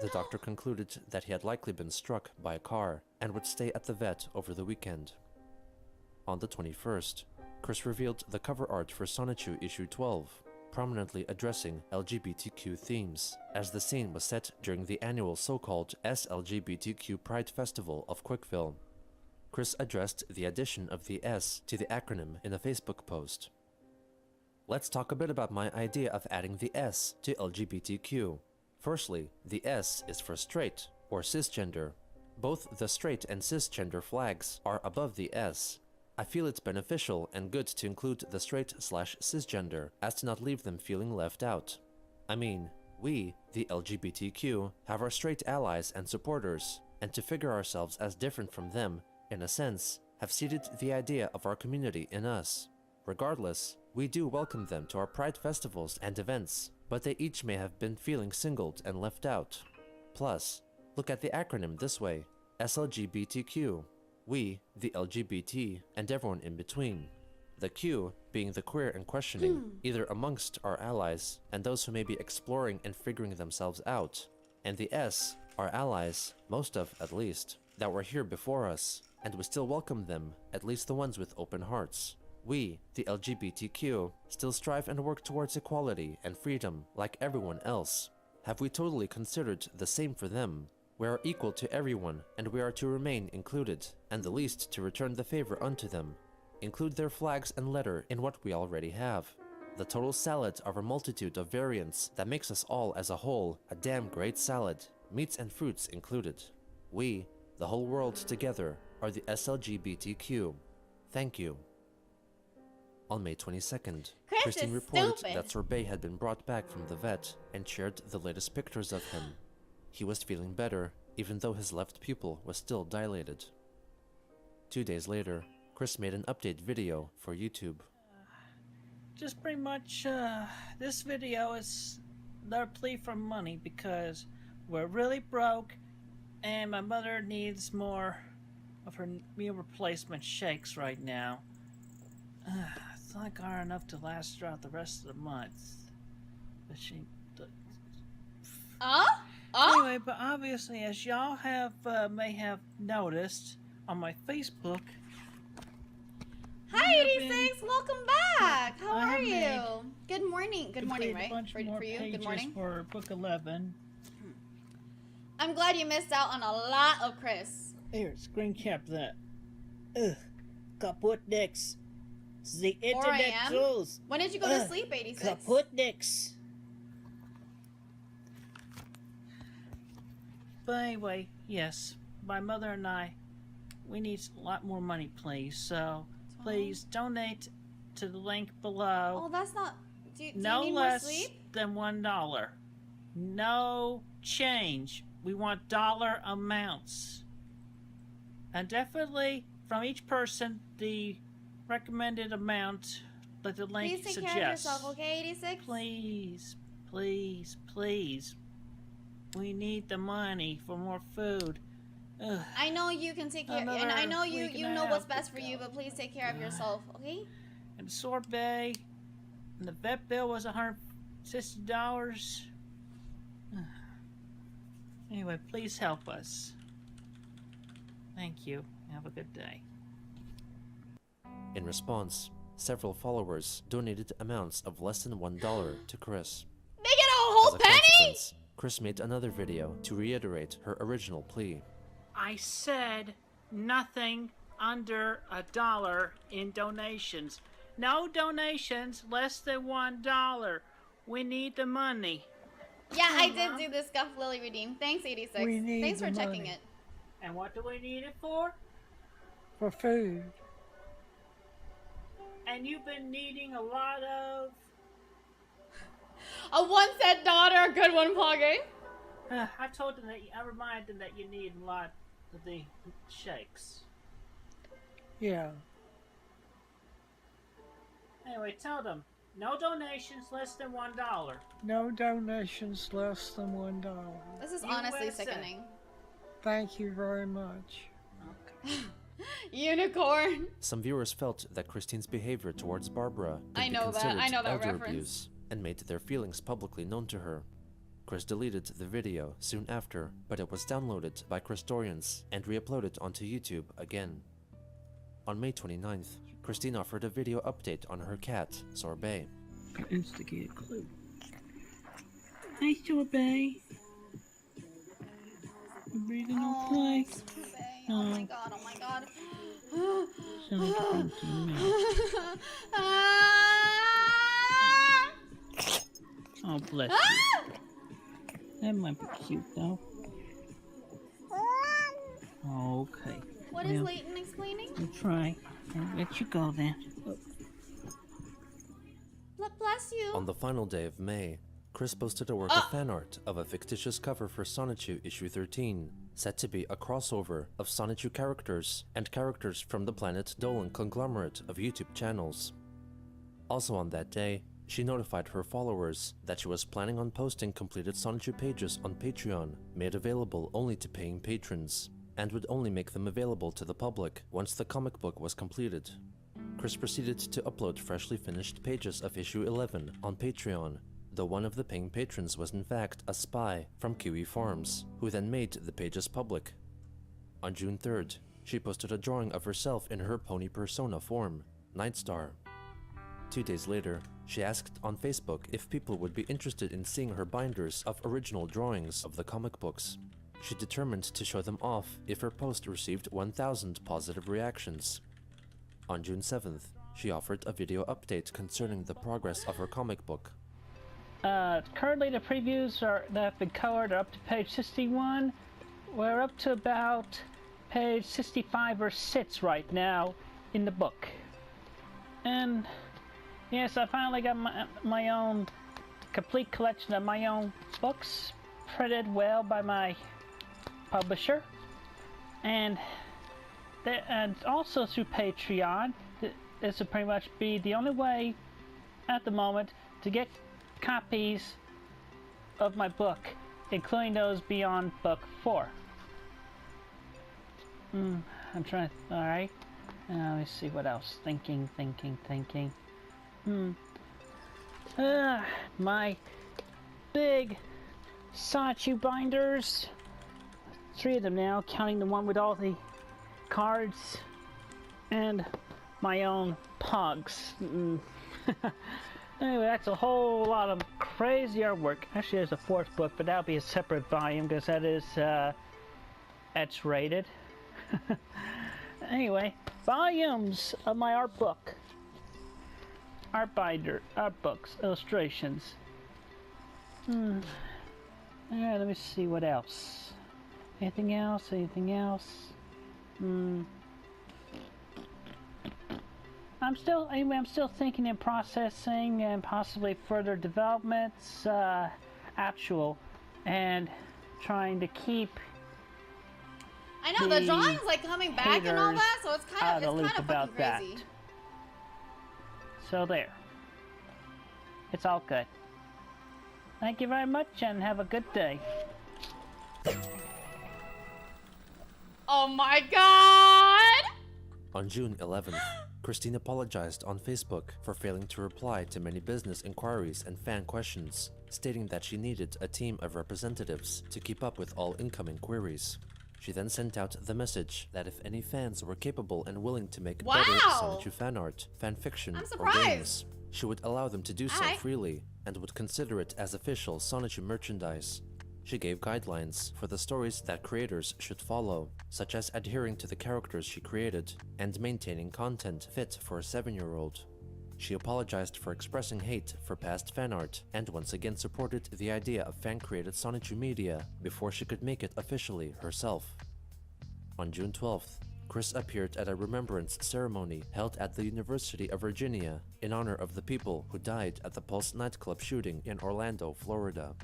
The doctor concluded that he had likely been struck by a car and would stay at the vet over the weekend. On the 21st, Chris revealed the cover art for Sonichu issue 12, prominently addressing LGBTQ themes, as the scene was set during the annual so-called SLGBTQ Pride Festival of Quickville. Chris addressed the addition of the S to the acronym in a Facebook post. Let's talk a bit about my idea of adding the S to LGBTQ. Firstly, the S is for straight, or cisgender. Both the straight and cisgender flags are above the S. I feel it's beneficial and good to include the straight/cisgender, as to not leave them feeling left out. I mean, we, the LGBTQ, have our straight allies and supporters, and to figure ourselves as different from them, in a sense, have seeded the idea of our community in us. Regardless, we do welcome them to our Pride festivals and events, but they each may have been feeling singled and left out. Plus, look at the acronym this way: SLGBTQ. We, the LGBT, and everyone in between. The Q being the queer and questioning, either amongst our allies and those who may be exploring and figuring themselves out. And the S, our allies, most of at least, that were here before us, and we still welcome them, at least the ones with open hearts. We, the LGBTQ, still strive and work towards equality and freedom like everyone else. Have we totally considered the same for them? We are equal to everyone, and we are to remain included, and the least to return the favor unto them. Include their flags and letter in what we already have. The total salad of a multitude of variants that makes us all as a whole a damn great salad, meats and fruits included. We, the whole world together, are the SLGBTQ. Thank you. On May 22nd, Christine reported that Sorbet had been brought back from the vet and shared the latest pictures of him. He was feeling better, even though his left pupil was still dilated. 2 days later, Chris made an update video for YouTube.
Just pretty much, this video is their plea for money because we're really broke and my mother needs more of her meal replacement shakes right now. It's not got enough to last throughout the rest of the month. But she... Anyway, but obviously, as y'all have may have noticed on my Facebook...
Hi, 86! Welcome back! How are you? Good morning. Good morning, right? For you, good morning.
For book 11.
I'm glad you missed out on a lot of Chris.
Here, screen cap that. Ugh. Kaput next. The internet trolls.
When did you go to sleep, 86?
Kaput next. But anyway, yes, my mother and I, we need a lot more money, please. So, please donate to the link below.
Oh, that's not... Do you
no
need
less
more sleep?
than $1. No change. We want dollar amounts. And definitely, from each person, the recommended amount that the link
Please take
suggests.
care of yourself, okay, 86?
Please, please, please. We need the money for more food. Ugh.
I know you can take care, and I know you know what's best for you, but please take care of yourself, okay?
And Sorbet, and the vet bill was $160. Anyway, please help us. Thank you. Have a good day.
In response, several followers donated amounts of less than $1 to Chris.
They get a whole penny?
Chris made another video to reiterate her original plea.
I said nothing under $1 in donations. No donations less than $1. We need the money.
Yeah, I did do the Scuff Lily redeem. Thanks, 86. Thanks for checking it.
And what do we need it for?
For food.
And you've been needing a lot of...
A one-cent daughter, a good one, Poggy.
I told them that, I reminded them that you need a lot of the shakes.
Yeah.
Anyway, tell them, no donations less than $1.
No donations less than $1.
This is honestly sickening.
Thank you very much.
Okay.
Unicorn.
Some viewers felt that Christine's behavior towards Barbara could
I
be
know
considered
that
elder
reference.
abuse and made their feelings publicly known to her. Chris deleted the video soon after, but it was downloaded by Christorians and re-uploaded onto YouTube again. On May 29th, Christine offered a video update on her cat, Sorbet.
Instigate a clue. Hi, Sorbet. You breathing okay?
Oh my god, oh my god.
Oh, bless you. That might be cute, though. Okay.
What is Leighton explaining?
I'll try. I'll let you go then.
Bless you.
On the final day of May, Chris posted a work of fan art of a fictitious cover for Sonichu issue 13, set to be a crossover of Sonichu characters and characters from the Planet Dolan conglomerate of YouTube channels. Also on that day, she notified her followers that she was planning on posting completed Sonichu pages on Patreon, made available only to paying patrons, and would only make them available to the public once the comic book was completed. Chris proceeded to upload freshly finished pages of issue 11 on Patreon, though one of the paying patrons was in fact a spy from Kiwi Farms, who then made the pages public. On June 3rd, she posted a drawing of herself in her pony persona form, Nightstar. 2 days later, she asked on Facebook if people would be interested in seeing her binders of original drawings of the comic books. She determined to show them off if her post received 1,000 positive reactions. On June 7th, She offered a video update concerning the progress of her comic book.
Currently the previews that have been colored are up to page 61. We're up to about page 65 or 6 right now in the book. And yes, I finally got my own complete collection of my own books, printed well by my publisher. And also through Patreon. This would pretty much be the only way at the moment to get copies of my book, including those beyond book 4. I'm trying to... Alright. Let me see what else. Thinking. My big Sachu binders. 3 of them now, counting the one with all the cards. And my own pugs. Anyway, that's a whole lot of crazy artwork. Actually, there's a 4th book, but that'll be a separate volume because that is X-rated. Anyway, volumes of my art book, art binder, art books, illustrations. Yeah, let me see what else. Anything else? I'm still thinking and processing and possibly further developments, actual, and trying to keep.
I know the drawing's like coming back and all that, so it's kind of fucking crazy.
That. So there. It's all good. Thank you very much and have a good day.
Oh my god!
On June 11th, Christine apologized on Facebook for failing to reply to many business inquiries and fan questions, stating that she needed a team of representatives to keep up with all incoming queries. She then sent out the message that if any fans were capable and willing to make better Sonichu fan art, fan fiction, or games, she would allow them to do so freely and would consider it as official Sonichu merchandise. She gave guidelines for the stories that creators should follow, such as adhering to the characters she created and maintaining content fit for a 7-year-old. She apologized for expressing hate for past fan art and once again supported the idea of fan-created Sonichu media before she could make it officially herself. On June 12th, Chris appeared at a remembrance ceremony held at the University of Virginia in honor of the people who died at the Pulse nightclub shooting in Orlando, Florida.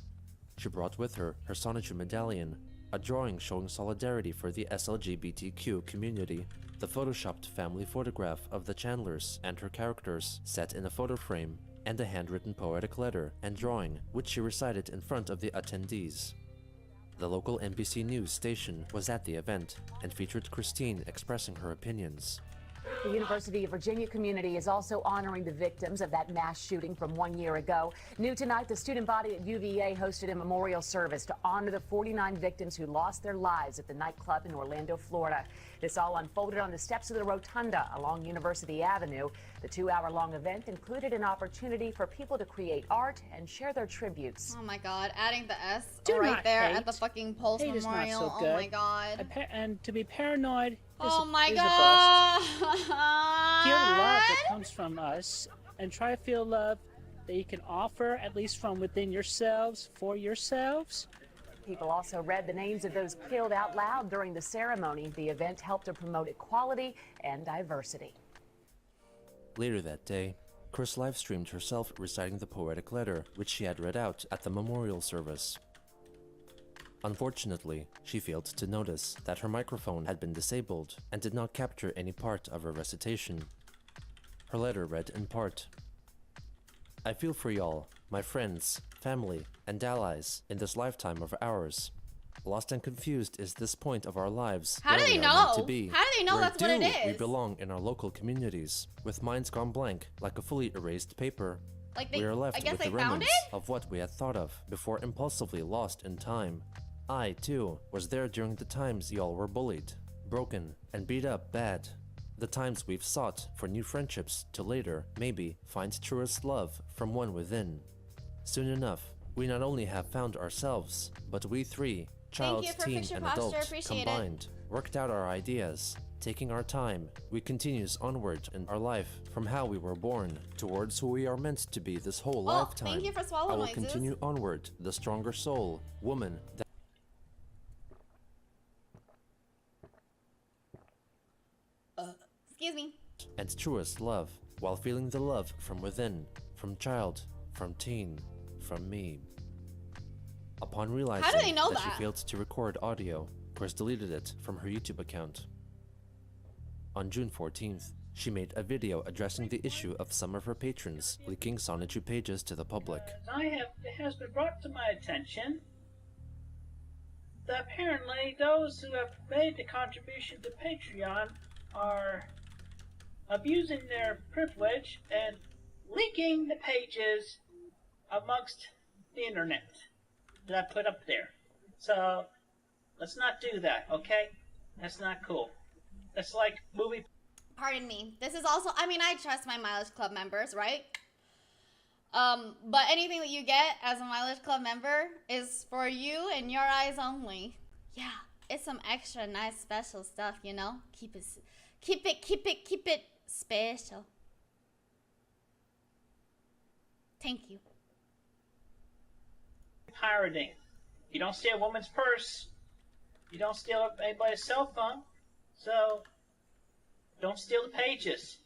She brought with her Sonichu medallion, a drawing showing solidarity for the SLGBTQ community, the photoshopped family photograph of the Chandlers and her characters set in a photo frame, and a handwritten poetic letter and drawing which she recited in front of the attendees. The local NBC News station was at the event and featured Christine expressing her opinions.
The University of Virginia community is also honoring the victims of that mass shooting from 1 year ago. New tonight, the student body at UVA hosted a memorial service to honor the 49 victims who lost their lives at the nightclub in Orlando, Florida. This all unfolded on the steps of the rotunda along University Avenue. The 2-hour-long event included an opportunity for people to create art and share their tributes.
Oh my god, adding the S
Do
right
not
there
hate.
at the fucking Pulse
Hate is not
Memorial.
so good.
Oh my god.
And to be paranoid is
Oh my
is
god.
a bust. Feel love that comes from us and try to feel love that you can offer, at least from within yourselves, for yourselves.
People also read the names of those killed out loud during the ceremony. The event helped to promote equality and diversity.
Later that day, Chris livestreamed herself reciting the poetic letter which she had read out at the memorial service. Unfortunately, she failed to notice that her microphone had been disabled and did not capture any part of her recitation. Her letter read in part, "I feel for y'all, my friends, family, and allies in this lifetime of ours. Lost and confused is this point of our lives.
How do
where
they
we are meant
know?
to be.
How do they know
Where
that's what it
do we
is?
belong in our local communities, with minds gone blank like a fully erased paper.
Like they,
We are left
I guess
with
they
the
found
remnants
it?
of what we had thought of before impulsively lost in time. I, too, was there during the times y'all were bullied, broken, and beat up bad. The times we've sought for new friendships to later, maybe, find truest love from one within. Soon enough, we not only have found ourselves, but we three, child,
you for
teen,
Picture
and
Posture,
adult,
appreciate it.
combined, worked out our ideas, Taking our time, we continues onward in our life from how we were born towards who we are meant to be this whole lifetime.
Thank you for swallow
I will
noises.
continue onward, the stronger soul, woman that
Excuse me.
and truest love, while feeling the love from within, from child, from teen, from me. Upon realizing
How do they know
that she
that?
failed to record audio, Chris deleted it from her YouTube account. On June 14th, she made a video addressing the issue of some of her patrons leaking Sonichu pages to the public.
It has been brought to my attention that apparently those who have made the contribution to Patreon are abusing their privilege and leaking the pages amongst the internet that I put up there. So, let's not do that, okay? That's not cool. That's like movie...
Pardon me. This is also, I mean, I trust my Mileage Club members, right? But anything that you get as a Mileage Club member is for you and your eyes only. Yeah, it's some extra nice special stuff, you know? Keep it special. Thank you.
Pirating. You don't steal a woman's purse. You don't steal anybody's cell phone. So, don't steal the pages.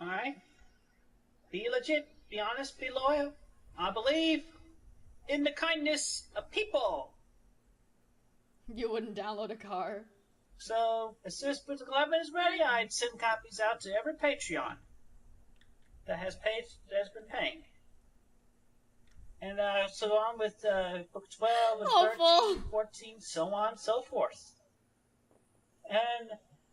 Alright? Be legit, be honest, be loyal. I believe in the kindness of people.
You wouldn't download a car.
So, as soon as Physical 11 is ready, I'd send copies out to every Patreon that has been paying. And so on with book 12 and 13, 14, so on, so forth. And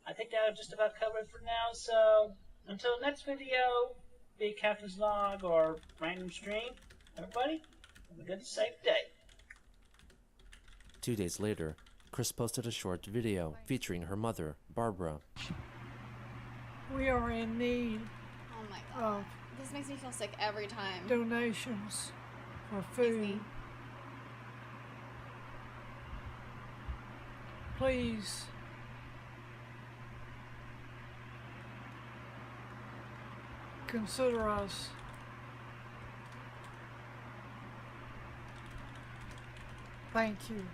I think that'll just about cover it for now, so until next video, be it Captain's Log or random stream, everybody, have a good, safe day.
2 days later, Chris posted a short video featuring her mother, Barbara.
We are in need
Oh my god. This makes me feel sick every time.
donations for food. Please consider us. Thank you.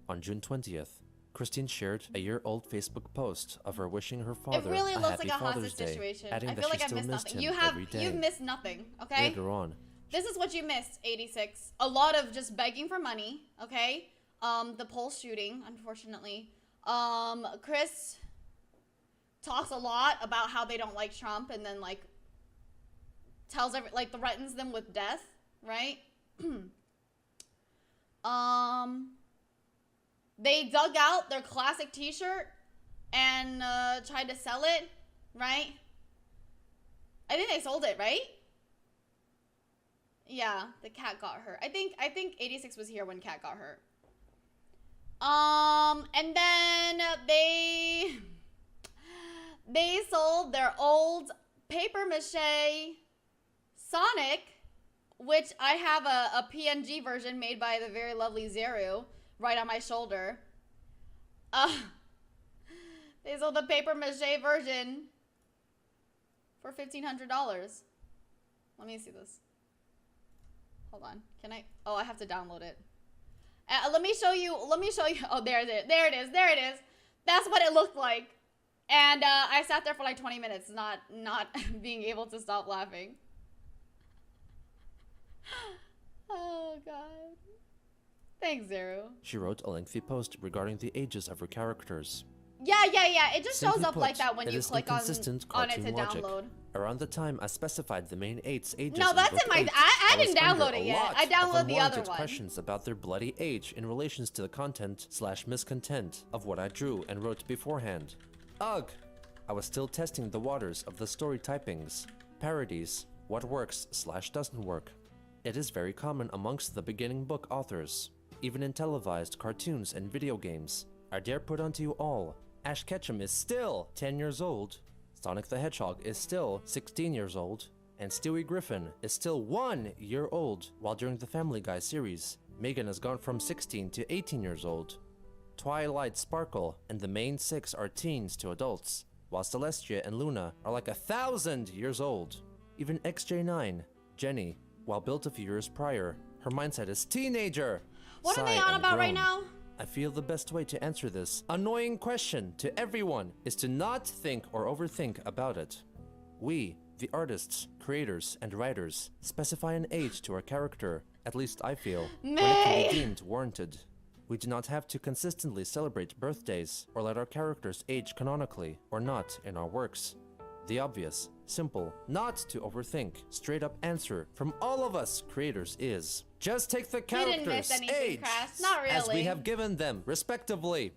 On June 20th, Christine shared a year-old Facebook post of her wishing her father
It really
a
looks
happy
like a
Father's
hostage
Day,
situation.
adding
I
that
feel
she
like I
still
missed
missed
nothing.
him every day.
You've missed nothing, okay?
Later on,
This is what you missed, 86. A lot of just begging for money, okay? The Pulse shooting, unfortunately. Chris talks a lot about how they don't like Trump and then, like, threatens them with death, right? They dug out their classic t-shirt and, tried to sell it, right? I think they sold it, right? Yeah, the cat got hurt. I think 86 was here when cat got hurt. And then they sold their old paper mache Sonic, which I have a PNG version made by the very lovely Zeru right on my shoulder. They sold the paper mache version for $1,500. Let me see this. Hold on. Can I? Oh, I have to download it. Let me show you. Oh, there it is. There it is. There it is. That's what it looked like. And I sat there for like 20 minutes, not being able to stop laughing. Oh, God. Thanks, Zero.
she wrote a lengthy post regarding the ages of her characters.
Yeah. It just shows
Simply
up like
put,
that when
it
you
is
click on
inconsistent
it
cartoon
to
logic.
download.
Around the time I specified the main 8's ages
No, that's
book
in my.
8,
I
was
didn't
under
download it
a
yet.
lot
I
of
downloaded the other
unwarranted
one.
questions about their bloody age in relations to the content/miscontent of what I drew and wrote beforehand. Ugh! I was still testing the waters of the story typings, parodies, what works/doesn't work. It is very common amongst the beginning book authors, even in televised cartoons and video games. I dare put unto you all, Ash Ketchum is still 10 years old, Sonic the Hedgehog is still 16 years old, and Stewie Griffin is still 1 year old, while during the Family Guy series, Megan has gone from 16 to 18 years old. Twilight, Sparkle, and the main 6 are teens to adults, while Celestia and Luna are like 1,000 years old. Even XJ9, Jenny, while built a few years prior, her mindset is teenager.
What are they
Sigh
on
and
about right
groan.
now?
I feel the best way to answer this annoying question to everyone is to not think or overthink about it. We, the artists, creators, and writers, specify an age to our character, at least I feel, when it can be deemed warranted. We do not have to consistently celebrate birthdays or let our characters age canonically or not in our works. The obvious, simple, not to overthink, straight up answer from all of us creators is just take the
We didn't miss
characters'
anything,
age
Crash. Not really.
as we have given them, respectively.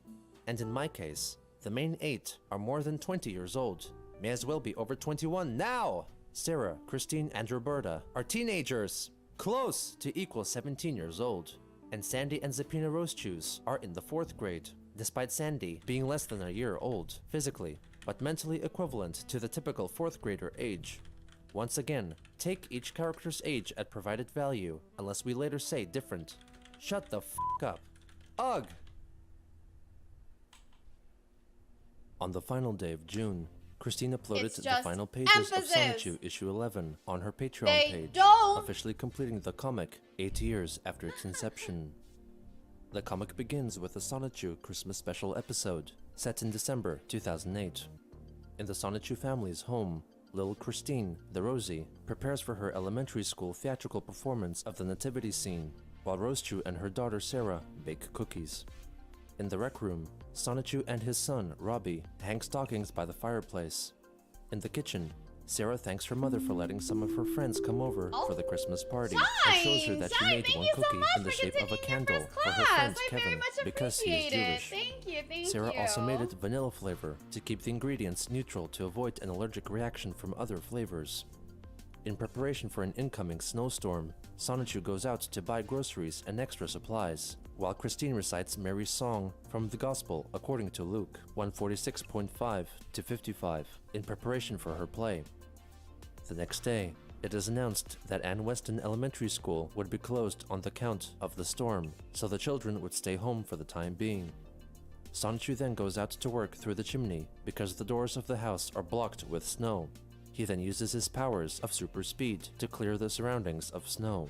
And in my case, the main 8 are more than 20 years old, may as well be over 21 now. Sarah, Christine, and Roberta are teenagers, close to equal 17 years old. And Sandy and Zapina Rosechews are in the 4th grade, despite Sandy being less than a year old, physically, but mentally equivalent to the typical 4th grader age. Once again, take each character's age at provided value, unless we later say different. Shut the f*** up. Ugh! On the final day of June, Christine uploaded
It's
the
just
final pages
emphasis.
of Sonichu issue 11 on her Patreon
They
page,
don't.
officially completing the comic 8 years after its inception. The comic begins with a Sonichu Christmas special episode, set in December 2008. In the Sonichu family's home, little Christine, the Rosie, prepares for her elementary school theatrical performance of the nativity scene, while Rosechu and her daughter Sarah bake cookies. In the rec room, Sonichu and his son, Robbie, hang stockings by the fireplace. In the kitchen, Sarah thanks her mother for letting some of her friends come over for the Christmas party, and shows her that she made one cookie in the shape of a candle for her friend Kevin because he is Jewish.
Thank
Sarah
you.
also made it vanilla flavor to keep the ingredients neutral to avoid an allergic reaction from other flavors. In preparation for an incoming snowstorm, Sonichu goes out to buy groceries and extra supplies, while Christine recites Mary's song from the Gospel according to Luke 146.5 to 55 in preparation for her play. The next day, it is announced that Ann Weston Elementary School would be closed on the count of the storm, so the children would stay home for the time being. Sonichu then goes out to work through the chimney because the doors of the house are blocked with snow. He then uses his powers of super speed to clear the surroundings of snow.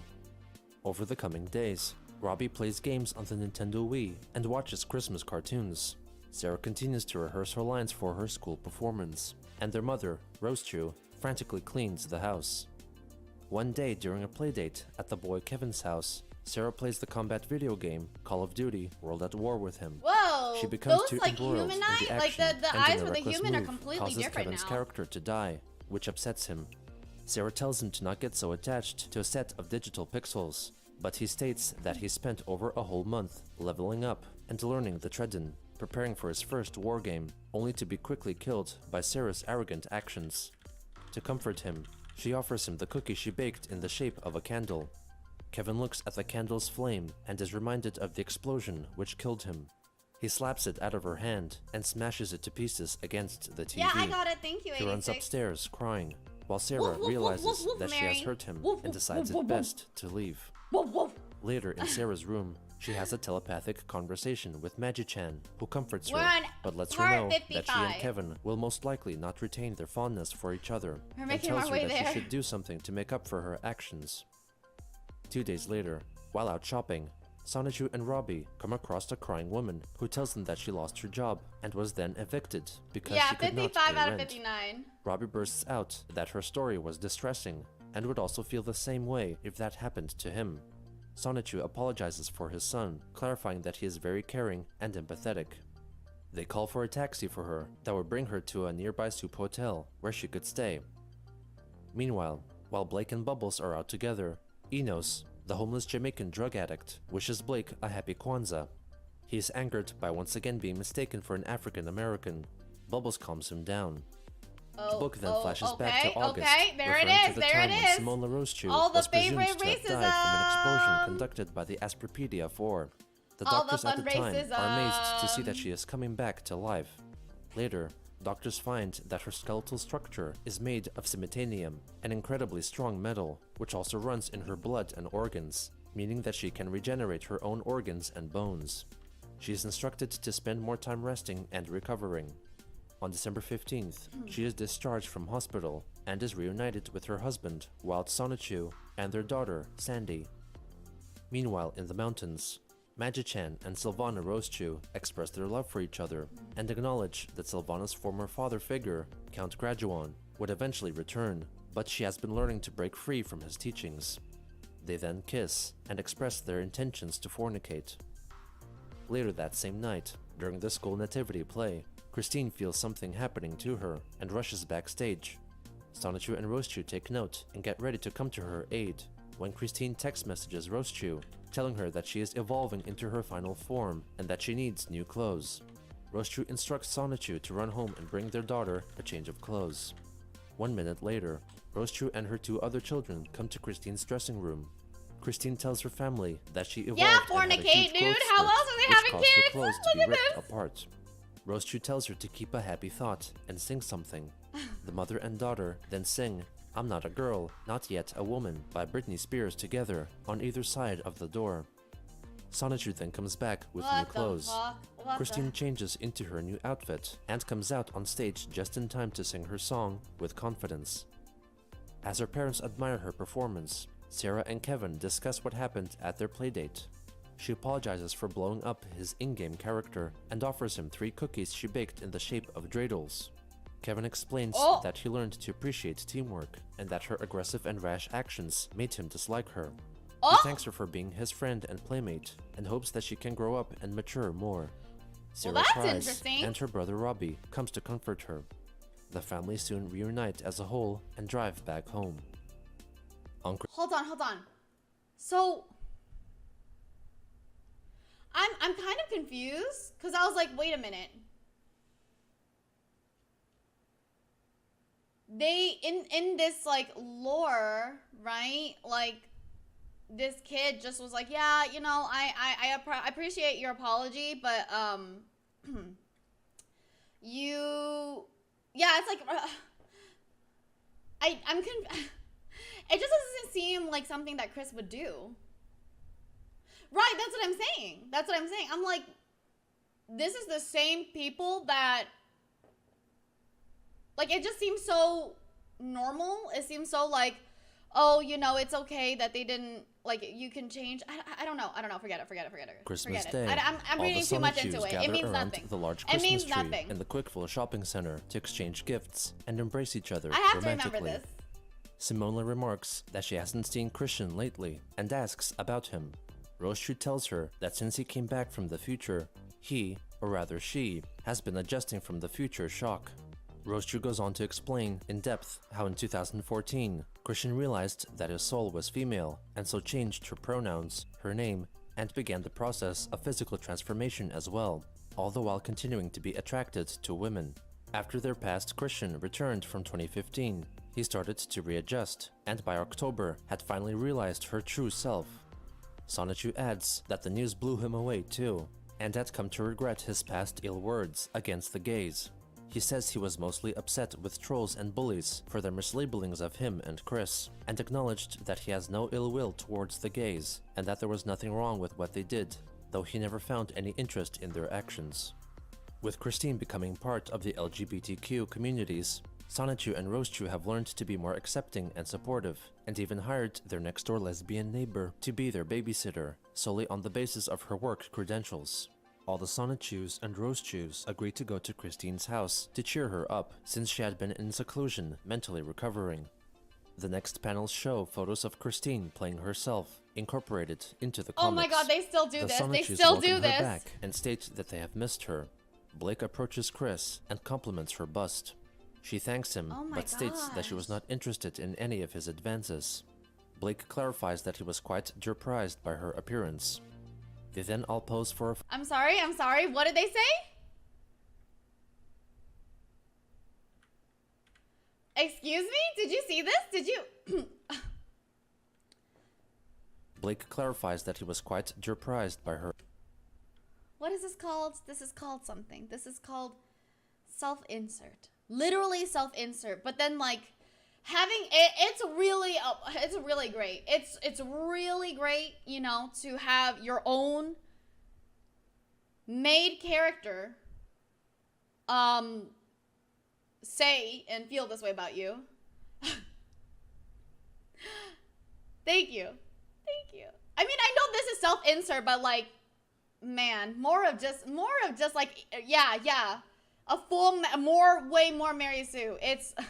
Over the coming days, Robbie plays games on the Nintendo Wii and watches Christmas cartoons. Sarah continues to rehearse her lines for her school performance, and their mother, Rosechu, frantically cleans the house. One day during a playdate at the boy Kevin's house, Sarah plays the combat video game Call of Duty World at War with him.
Whoa!
She becomes
those
too
like
embroiled in
human
the
eye, like
action,
the
and
eyes
in a
with the
reckless
human are
move,
completely
causes
different
Kevin's
now.
character to die, which upsets him. Sarah tells him to not get so attached to a set of digital pixels, but he states that he spent over a whole month leveling up and learning the Treadin, preparing for his first war game, only to be quickly killed by Sarah's arrogant actions. To comfort him, she offers him the cookie she baked in the shape of a candle. Kevin looks at the candle's flame and is reminded of the explosion which killed him. He slaps it out of her hand and smashes it to pieces against the TV.
Yeah, I got it. Thank you,
He runs
86.
upstairs crying, while Sarah
Woof, woof,
realizes
woof, woof,
that she
Mary.
has hurt him
Woof,
and
woof,
decides
woof,
it
woof,
best to leave.
Woof, woof.
Later in Sarah's room, she has a telepathic conversation with Magi-chan, who comforts
We're
her,
on
but lets her
part
know that she
55.
and Kevin will most likely not retain their fondness for each other,
We're
and
making
tells
our
her
way
that
there.
she should do something to make up for her actions. 2 days later, while out shopping, Sonichu and Robbie come across a crying woman who tells them that she lost her job and was then evicted because
Yeah,
she could not
55
pay
out of
rent.
59.
Robbie bursts out that her story was distressing and would also feel the same way if that happened to him. Sonichu apologizes for his son, clarifying that he is very caring and empathetic. They call for a taxi for her that would bring her to a nearby soup hotel where she could stay. Meanwhile, while Blake and Bubbles are out together, Enos, the homeless Jamaican drug addict, wishes Blake a happy Kwanzaa. He is angered by once again being mistaken for an African American. Bubbles calms him down. The book then flashes back to August,
there it
referring
is,
to the
there
time
it
when
is.
Simone LaRoche
All the
was presumed
favorite
to have died from an explosion
racism.
conducted by the Asperpedia 4. The
All the
doctors at
fun
the time are amazed to see
racism.
that she is coming back to life. Later, doctors find that her skeletal structure is made of simitanium, an incredibly strong metal, which also runs in her blood and organs, meaning that she can regenerate her own organs and bones. She is instructed to spend more time resting and recovering. On December 15th, she is discharged from hospital and is reunited with her husband, Wild Sonichu, and their daughter, Sandy. Meanwhile, in the mountains, Magi-chan and Sylvana Rosechu express their love for each other and acknowledge that Sylvana's former father figure, Count Graduon, would eventually return, but she has been learning to break free from his teachings. They then kiss and express their intentions to fornicate. Later that same night, during the school nativity play, Christine feels something happening to her and rushes backstage. Sonichu and Rosechu take note and get ready to come to her aid, when Christine text messages Rosechu, telling her that she is evolving into her final form and that she needs new clothes. Rosechu instructs Sonichu to run home and bring their daughter a change of clothes. 1 minute later, Rosechu and her 2 other children come to Christine's dressing room. Christine tells her family that she evolved
Yeah,
and had a
fornicate,
huge
dude.
growth
How
spurt,
else are they
which
having
caused
kids?
her clothes to
Look
be
at
ripped
this.
apart. Rosechu tells her to keep a happy thought and sing something. The mother and daughter then sing "I'm Not a Girl, Not Yet a Woman" by Britney Spears together on either side of the door. Sonichu then comes back with new clothes. Christine changes into her new outfit and comes out on stage just in time to sing her song with confidence. As her parents admire her performance, Sarah and Kevin discuss what happened at their playdate. She apologizes for blowing up his in-game character and offers him 3 cookies she baked in the shape of dreidels. Kevin explains that he learned to appreciate teamwork and that her aggressive and rash actions made him dislike her. He thanks her for being his friend and playmate and hopes that she can grow up and mature more. Sarah cries, and her brother Robbie comes to comfort her. The family soon reunite as a whole and drive back home.
Hold on. So I'm kind of confused because I was like, wait a minute. They in this like lore, right? Like this kid just was like, yeah, you know, I appreciate your apology, but it's like it just doesn't seem like something that Chris would do. Right, that's what I'm saying. I'm like, this is the same people that, like, it just seems so normal. It seems so like, oh, you know, it's okay that they didn't, like, you can change. I don't know. Forget it.
Christmas
Forget it.
Day,
I'm
all
reading
the
too much
Sonichus
into it.
gather
It means
around
nothing.
the large
It
Christmas
means
tree
nothing.
in the Quickville shopping center to exchange gifts and embrace each other
I have to
romantically.
remember this.
Simona remarks that she hasn't seen Christian lately and asks about him. Rosechu tells her that since he came back from the future, he, or rather she, has been adjusting from the future shock. Rosechu goes on to explain in depth how in 2014, Christian realized that his soul was female and so changed her pronouns, her name, and began the process of physical transformation as well, all the while continuing to be attracted to women. After their past, Christian returned from 2015. He started to readjust, and by October had finally realized her true self. Sonichu adds that the news blew him away too, and had come to regret his past ill words against the gays. He says he was mostly upset with trolls and bullies for their mislabelings of him and Chris, and acknowledged that he has no ill will towards the gays, and that there was nothing wrong with what they did, though he never found any interest in their actions. With Christine becoming part of the LGBTQ communities, Sonichu and Rosechu have learned to be more accepting and supportive, and even hired their next-door lesbian neighbor to be their babysitter, solely on the basis of her work credentials. All the Sonichus and Rosechus agree to go to Christine's house to cheer her up, since she had been in seclusion, mentally recovering. The next panels show photos of Christine playing herself, incorporated into the comics.
Oh my god, they still do this. They
Sonichus
still
welcome
do
her
this.
back and state that they have missed her. Blake approaches Chris and compliments her bust. She thanks him,
Oh my
but states that she was not interested in any of his advances. Blake clarifies that he was quite surprised by her appearance. They then all pose for a
I'm sorry. What did they say? Excuse me? Did you see this? Did you?
Blake clarifies that he was quite surprised by her.
What is this called? This is called something. This is called self-insert. Literally self-insert. But then like having it, it's really great. It's really great, you know, to have your own made character say and feel this way about you. Thank you. Thank you. I mean, I know this is self-insert, but like, man, more of just like, yeah. A full, way more Mary Sue. It's, yo!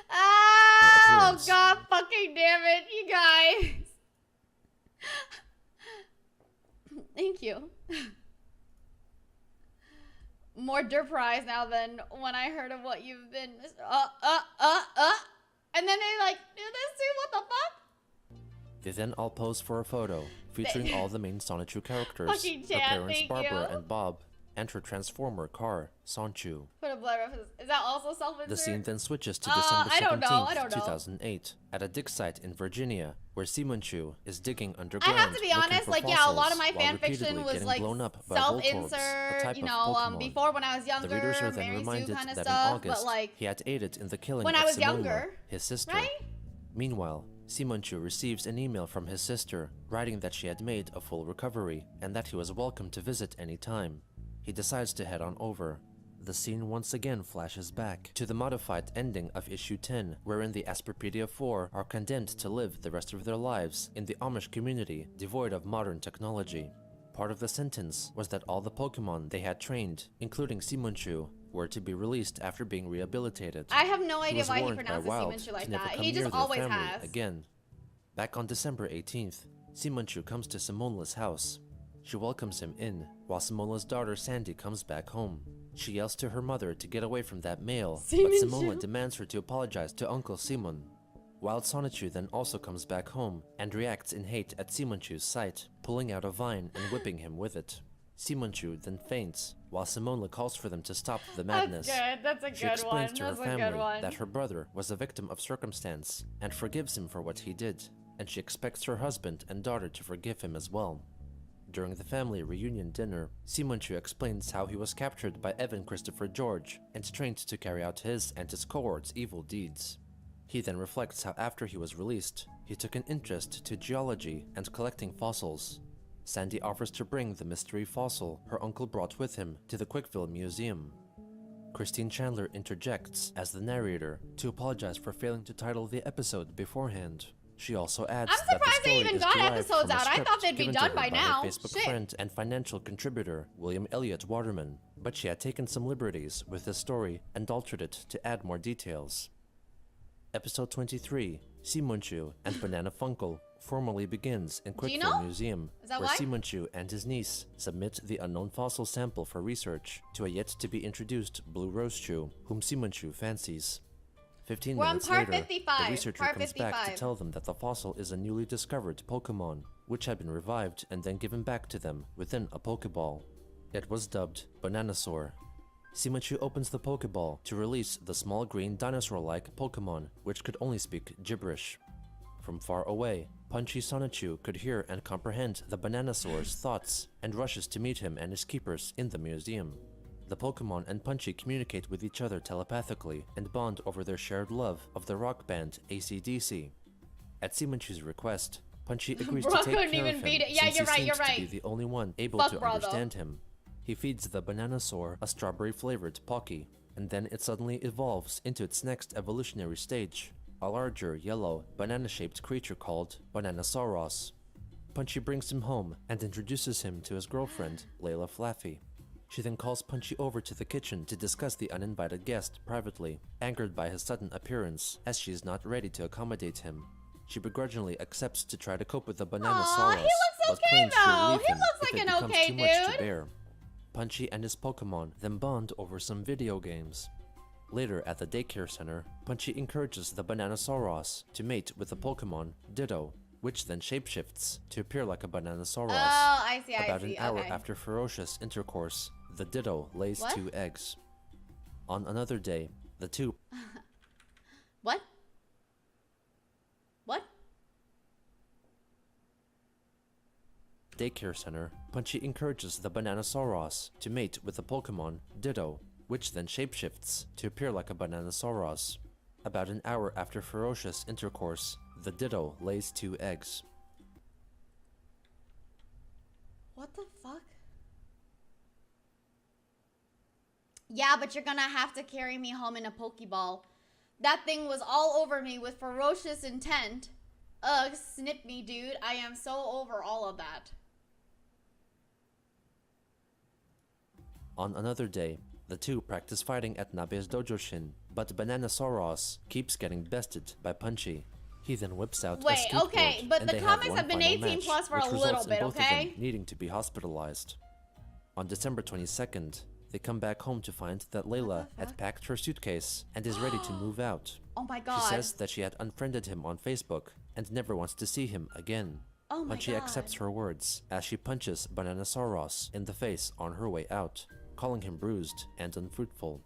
Oh, God fucking damn it, you guys. Thank you. More surprised now than when I heard of what you've been, and then they like, do this too, what the fuck?
They then all pose for a photo, featuring all the main Sonichu characters,
Fucking
her
chat,
parents
thank
Barbara
you.
and Bob, and her transformer car, Sonchu.
Put a blood reference. Is that also self-insert?
The scene then switches to December
I don't
17th, 2008, at a dig site in Virginia, where Simonchu is digging underground.
I have to be honest, like, yeah, a lot of my fan fiction was like
blown up by
self-insert, you know, before when I was younger,
the readers are then
Mary
reminded
Sue kind of
that
stuff,
in August,
but like,
he had aided in the killing
when
of
I was
Simola,
younger,
his sister.
right?
Meanwhile, Simonchu receives an email from his sister, writing that she had made a full recovery, and that he was welcome to visit any time. He decides to head on over. The scene once again flashes back to the modified ending of issue 10, wherein the Asperpedia 4 are condemned to live the rest of their lives in the Amish community, devoid of modern technology. Part of the sentence was that all the Pokemon they had trained, including Simonchu, were to be released after being rehabilitated.
I have no idea why he
warned by
pronounces
Wild
Simonchu like
to never
that.
come
He
near
just
their
always
family
has.
again. Back on December 18th, Simonchu comes to Simola's house. She welcomes him in, while Simola's daughter Sandy comes back home. She yells to her mother to get away from that male, but Simola demands her to apologize to Uncle Simon. Wild Sonichu then also comes back home and reacts in hate at Simonchu's sight, pulling out a vine and whipping him with it. Simonchu then faints, while Simola calls for them to stop the madness.
That's good. That's a good
She explains
one.
to her
That's a good
family
one.
that her brother was a victim of circumstance and forgives him for what he did, and she expects her husband and daughter to forgive him as well. During the family reunion dinner, Simonchu explains how he was captured by Evan Christopher George and trained to carry out his and his cohort's evil deeds. He then reflects how after he was released, he took an interest to geology and collecting fossils. Sandy offers to bring the mystery fossil her uncle brought with him to the Quickville Museum. Christine Chandler interjects as the narrator to apologize for failing to title the episode beforehand. She also adds
I'm
that the
surprised they
story
even
is
got
derived
episodes
from a
out. I
script
thought they'd be
given to
done
her
by
her
now.
Facebook
Shit.
friend and financial contributor William Elliott Waterman, but she had taken some liberties with this story and altered it to add more details. Episode 23, Simonchu and Banana Funkle, formally begins in
Do you
Quickville
know?
Museum,
Is that
where
why?
Simonchu and his niece submit the unknown fossil sample for research to a yet-to-be-introduced Blue Rosechu, whom Simonchu fancies. 15
We're on
minutes
part
later,
55,
the researcher
part
comes back
55.
to tell them that the fossil is a newly discovered Pokemon, which had been revived and then given back to them within a Pokeball. It was dubbed Bananasaur. Simonchu opens the Pokeball to release the small green dinosaur-like Pokemon, which could only speak gibberish. From far away, Punchy Sonichu could hear and comprehend the Bananasaur's thoughts and rushes to meet him and his keepers in the museum. The Pokemon and Punchy communicate with each other telepathically and bond over their shared love of the rock band AC/DC. At Simonchu's request, Punchy agrees
Bro
to take
couldn't
care
even
of
beat
him
it. Yeah,
since
you're
he
right,
seems
you're
to
right.
be the only one able
Fuck
to
Bro, though.
understand him. He feeds the Bananasaur a strawberry-flavored Pocky, and then it suddenly evolves into its next evolutionary stage, a larger, yellow, banana-shaped creature called Bananasauros. Punchy brings him home and introduces him to his girlfriend, Layla Flaffy. She then calls Punchy over to the kitchen to discuss the uninvited guest privately, angered by his sudden appearance, as she is not ready to accommodate him. She begrudgingly accepts to try to cope with the Bananasauros,
he looks
but
okay,
claims she'll
though.
leave
He
him
looks
if
like
it
an
becomes
okay
too much to
dude.
bear. Punchy and his Pokemon then bond over some video games. Later at the daycare center, Punchy encourages the Bananasauros to mate with the Pokemon Ditto, which then shapeshifts to appear like a Bananasauros.
Oh, I see,
About
I see.
an hour
Okay.
after ferocious intercourse, the Ditto lays
What?
2 eggs. On another day, the two
What? What?
daycare center, Punchy encourages the Bananasauros to mate with the Pokemon Ditto, which then shapeshifts to appear like a Bananasauros. About an hour after ferocious intercourse, the Ditto lays 2 eggs.
What the fuck? Yeah, but you're gonna have to carry me home in a Pokeball. That thing was all over me with ferocious intent. Ugh, snip me, dude. I am so over all of that.
On another day, the two practice fighting at Nabe's dojoshin, but Bananasaurus keeps getting bested by Punchy. He then whips out a skateboard,
okay, but
and
the
they
comics
have
have been 18
match,
plus for
which
a
results
little
in
bit,
both
okay?
of them needing to be hospitalized. On December 22nd, they come back home to find that Layla had packed her suitcase and is ready to move out.
Oh my god.
She says that she had unfriended him on Facebook and never wants to see him again.
Oh my
Punchy
god.
accepts her words as she punches Bananasaurus in the face on her way out, calling him bruised and unfruitful.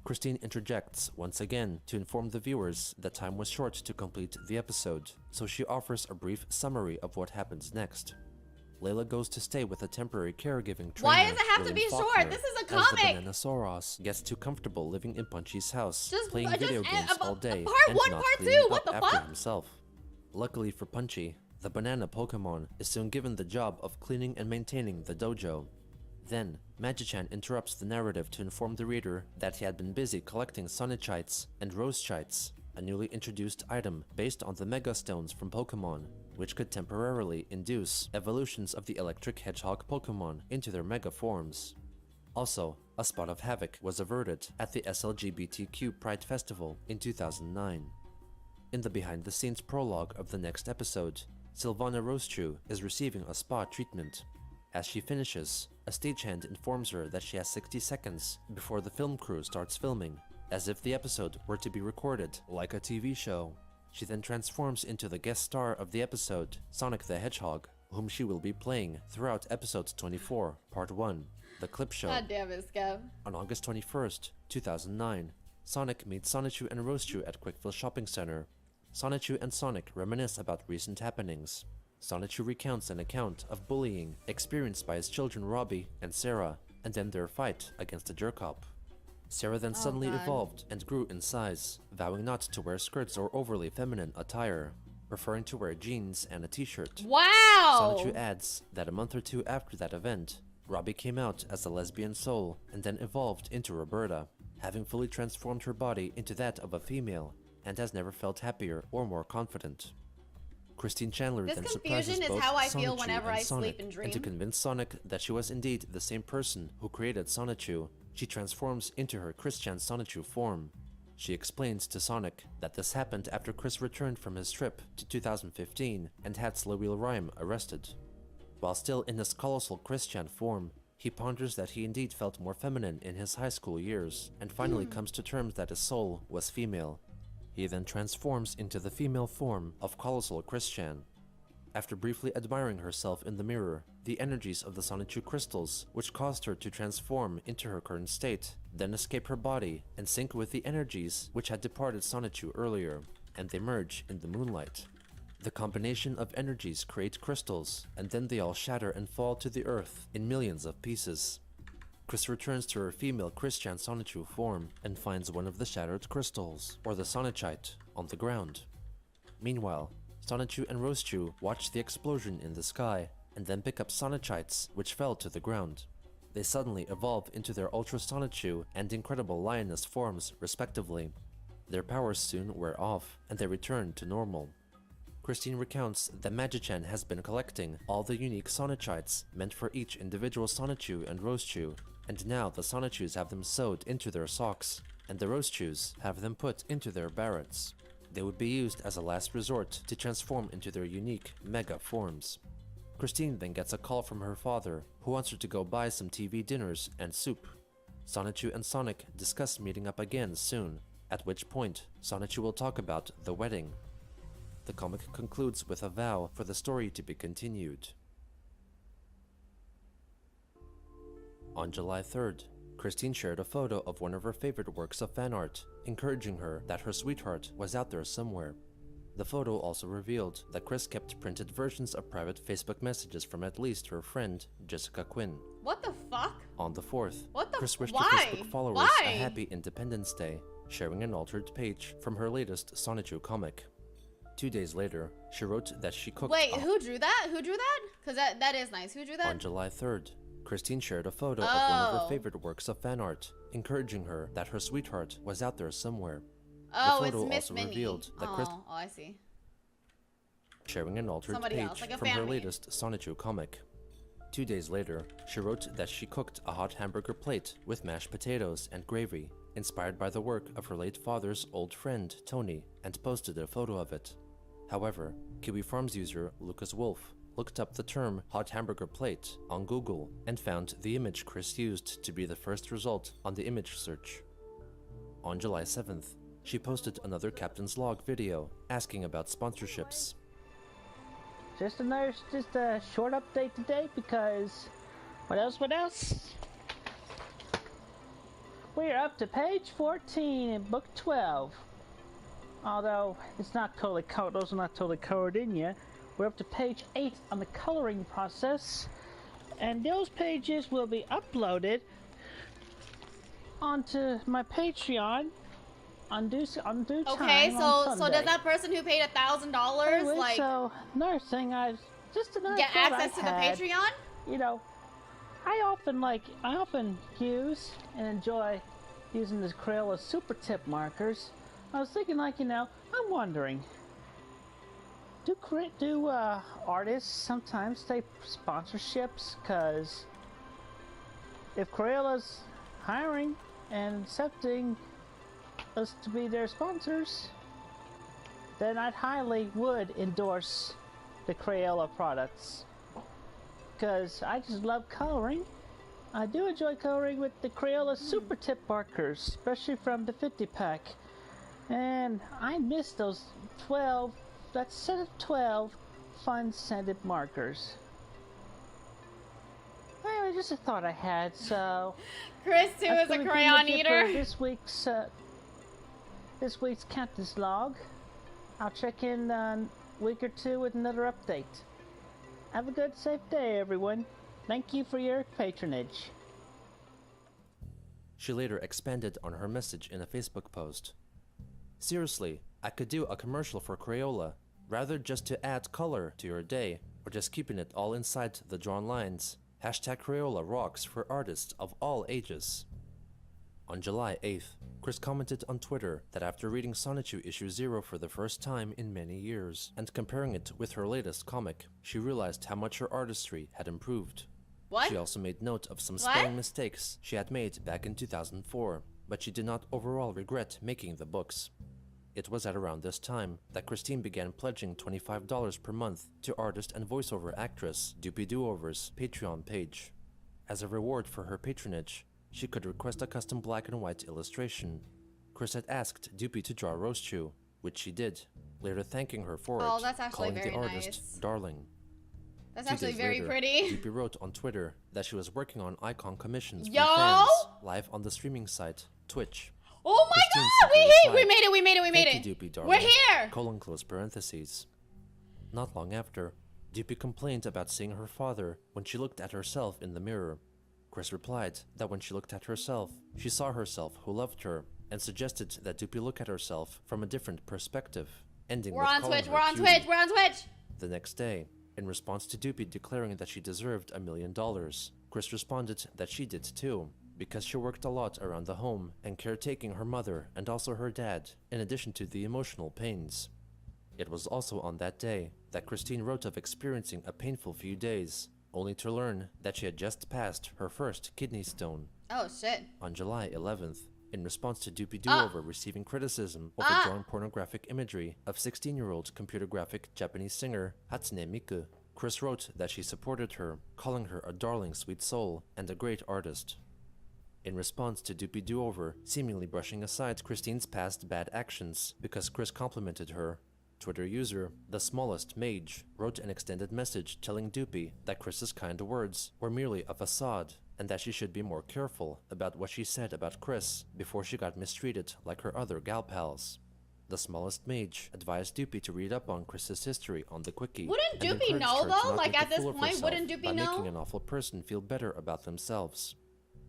Christine interjects once again to inform the viewers that time was short to complete the episode, so she offers a brief summary of what happens next. Layla goes to stay with a temporary caregiving trainer.
Why does it have to
William
be
Faulkner,
short? This is a
as the
comic.
Bananasaurus gets too comfortable living in Punchy's house,
Just-
playing
just-
video games all day
part
and
one,
not
part
cleaning
two, what
up
the
after
fuck?
himself. Luckily for Punchy, the banana Pokemon is soon given the job of cleaning and maintaining the dojo. Then, Magichan interrupts the narrative to inform the reader that he had been busy collecting Sonichites and Rosechites, a newly introduced item based on the Mega Stones from Pokemon, which could temporarily induce evolutions of the electric hedgehog Pokemon into their Mega forms. Also, a spot of havoc was averted at the SLGBTQ Pride Festival in 2009. In the behind-the-scenes prologue of the next episode, Sylvana Rosechew is receiving a spa treatment. As she finishes, a stagehand informs her that she has 60 seconds before the film crew starts filming, as if the episode were to be recorded like a TV show. She then transforms into the guest star of the episode, Sonic the Hedgehog, whom she will be playing throughout episode 24, part 1, The Clip Show.
God damn it, Skev.
On August 21st, 2009, Sonic meets Sonichu and Rosechew at Quickville Shopping Center. Sonichu and Sonic reminisce about recent happenings. Sonichu recounts an account of bullying experienced by his children Robbie and Sarah, and then their fight against a jerk-op. Sarah then suddenly evolved and grew in size, vowing not to wear skirts or overly feminine attire, preferring to wear jeans and a t-shirt.
Wow!
Sonichu adds that a month or two after that event, Robbie came out as a lesbian soul and then evolved into Roberta, having fully transformed her body into that of a female, and has never felt happier or more confident. Christine Chandler
This
then
confusion
surprises
is
both
how I feel
Sonichu
whenever
and
I
Sonic,
sleep and
and to
dream.
convince Sonic that she was indeed the same person who created Sonichu, she transforms into her Christian Sonichu form. She explains to Sonic that this happened after Chris returned from his trip to 2015 and had Sloweel Rhyme arrested. While still in his colossal Christian form, he ponders that he indeed felt more feminine in his high school years, and finally comes to terms that his soul was female. He then transforms into the female form of Colossal Christian. After briefly admiring herself in the mirror, the energies of the Sonichu crystals, which caused her to transform into her current state, then escape her body and sync with the energies which had departed Sonichu earlier, and they merge in the moonlight. The combination of energies create crystals, and then they all shatter and fall to the earth in millions of pieces. Chris returns to her female Christian Sonichu form and finds one of the shattered crystals, or the Sonichite, on the ground. Meanwhile, Sonichu and Rosechew watch the explosion in the sky, and then pick up Sonichites, which fell to the ground. They suddenly evolve into their Ultra Sonichu and Incredible Lioness forms, respectively. Their powers soon wear off, and they return to normal. Christine recounts that Magichan has been collecting all the unique Sonichites meant for each individual Sonichu and Rosechew, and now the Sonichus have them sewed into their socks, and the Rosechews have them put into their barrettes. They would be used as a last resort to transform into their unique Mega forms. Christine then gets a call from her father, who wants her to go buy some TV dinners and soup. Sonichu and Sonic discuss meeting up again soon, at which point Sonichu will talk about the wedding. The comic concludes with a vow for the story to be continued. On July 3rd, Christine shared a photo of one of her favorite works of fan art, encouraging her that her sweetheart was out there somewhere. The photo also revealed that Chris kept printed versions of private Facebook messages from at least her friend, Jessica Quinn.
What the fuck?
On the 4th,
What the
Chris wished
why?
her Facebook followers
Why?
a happy Independence Day, sharing an altered page from her latest Sonichu comic. 2 days later, she wrote that she cooked.
Wait, who drew that? Who drew that? Because that is nice. Who drew that?
On July 3rd, Christine shared a photo of one of her favorite works of fan art, encouraging her that her sweetheart was out there somewhere.
Oh,
the photo
it's Miss
also
Minnie.
revealed that
Oh, I see.
sharing an altered
Somebody
page
else, like a
from her
fan made.
latest Sonichu comic. 2 days later, she wrote that she cooked a hot hamburger plate with mashed potatoes and gravy, inspired by the work of her late father's old friend, Tony, and posted a photo of it. However, Kiwi Farms user Lucas Wolf looked up the term hot hamburger plate on Google and found the image Chris used to be the first result on the image search. On July 7th, she posted another Captain's Log video asking about sponsorships.
Just a short update today because what else? We're up to page 14 in book 12. Although it's not totally covered, those are not totally covered in yet. We're up to page 8 on the coloring process, and those pages will be uploaded onto my Patreon on due time.
Okay,
on
so
Sunday.
does that person who paid $1,000
Anyway,
like
so another thing
get access to the Patreon?
You know, I often use and enjoy using this Crayola Super Tip markers. I was thinking, I'm wondering, do artists sometimes take sponsorships? Because if Crayola's hiring and accepting us to be their sponsors, then I highly would endorse the Crayola products. Because I just love coloring. I do enjoy coloring with the Crayola Super Tip markers, especially from the 50-pack. And I miss that set of 12 fun scented markers. Anyway, just a thought I had, so...
Chris too is a crayon eater.
This week's Captain's Log. I'll check in a week or two with another update. Have a good, safe day, everyone. Thank you for your patronage.
She later expanded on her message in a Facebook post. Seriously, I could do a commercial for Crayola, rather just to add color to your day, or just keeping it all inside the drawn lines. Hashtag Crayola rocks for artists of all ages. On July 8th, Chris commented on Twitter that after reading Sonichu issue 0 for the first time in many years, and comparing it with her latest comic, she realized how much her artistry had improved.
What?
She also made note of some spelling mistakes she had made back in 2004, but she did not overall regret making the books. It was at around this time that Christine began pledging $25 per month to artist and voiceover actress Doopy Doover's Patreon page. As a reward for her patronage, she could request a custom black and white illustration. Chris had asked Doopy to draw Rosechew, which she did, later thanking her for it,
that's actually
calling the
very
artist
nice.
Darling.
That's
2
actually
days
very
later,
pretty.
Doopy wrote on Twitter that she was working on icon commissions from
Yo!
fans live on the streaming site Twitch.
Oh my
Christine
god,
simply
we
replied,
made it.
"Thank you, Doopy, darling."
We're here.
Close parentheses. Not long after, Doopy complained about seeing her father when she looked at herself in the mirror. Chris replied that when she looked at herself, she saw herself who loved her, and suggested that Doopy look at herself from a different perspective, ending
We're
with
on
calling
Twitch,
her
we're on
cutie.
Twitch, we're on Twitch.
The next day, in response to Doopy declaring that she deserved $1 million, Chris responded that she did too, because she worked a lot around the home and caretaking her mother and also her dad, in addition to the emotional pains. It was also on that day that Christine wrote of experiencing a painful few days, only to learn that she had just passed her first kidney stone.
Oh shit.
On July 11th, in response to Doopy Doover receiving criticism over drawing pornographic imagery of 16-year-old computer graphic Japanese singer Hatsune Miku, Chris wrote that she supported her, calling her a darling sweet soul and a great artist. In response to Doopy Doover seemingly brushing aside Christine's past bad actions because Chris complimented her, Twitter user The Smallest Mage wrote an extended message telling Doopy that Chris's kind words were merely a facade and that she should be more careful about what she said about Chris before she got mistreated like her other gal pals. The Smallest Mage advised Doopy to read up on Chris's history on the Quickie.
Wouldn't
and
Doopy
encouraged
know
her to
though?
not
Like
make a
at this
fool of
point,
herself
wouldn't Doopy
by
know?
making an awful person feel better about themselves.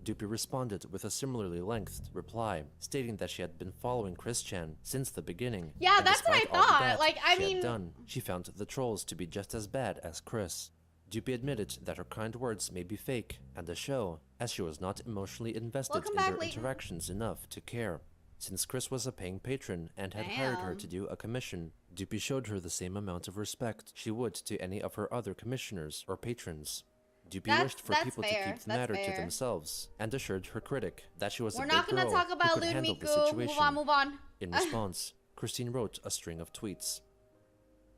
Doopy responded with a similarly lengthed reply, stating that she had been following Chris Chan since the beginning.
Yeah,
and
that's what I
despite all the
thought.
bad
Like, I
she had
mean-
done, she found the trolls to be just as bad as Chris. Doopy admitted that her kind words may be fake and a show, as she was not emotionally invested
Welcome
in
back,
their
Leighton.
interactions enough to care. Since Chris was a paying patron and had hired her
Damn.
to do a commission, Doopy showed her the same amount of respect she would to any of her other commissioners or patrons. Doopy wished for people to keep the matter to themselves and assured her critic that she was
We're
a
not
big
gonna
girl
talk about
who could
Lewd
handle the
Miku.
situation.
Move on.
In response, Christine wrote a string of tweets.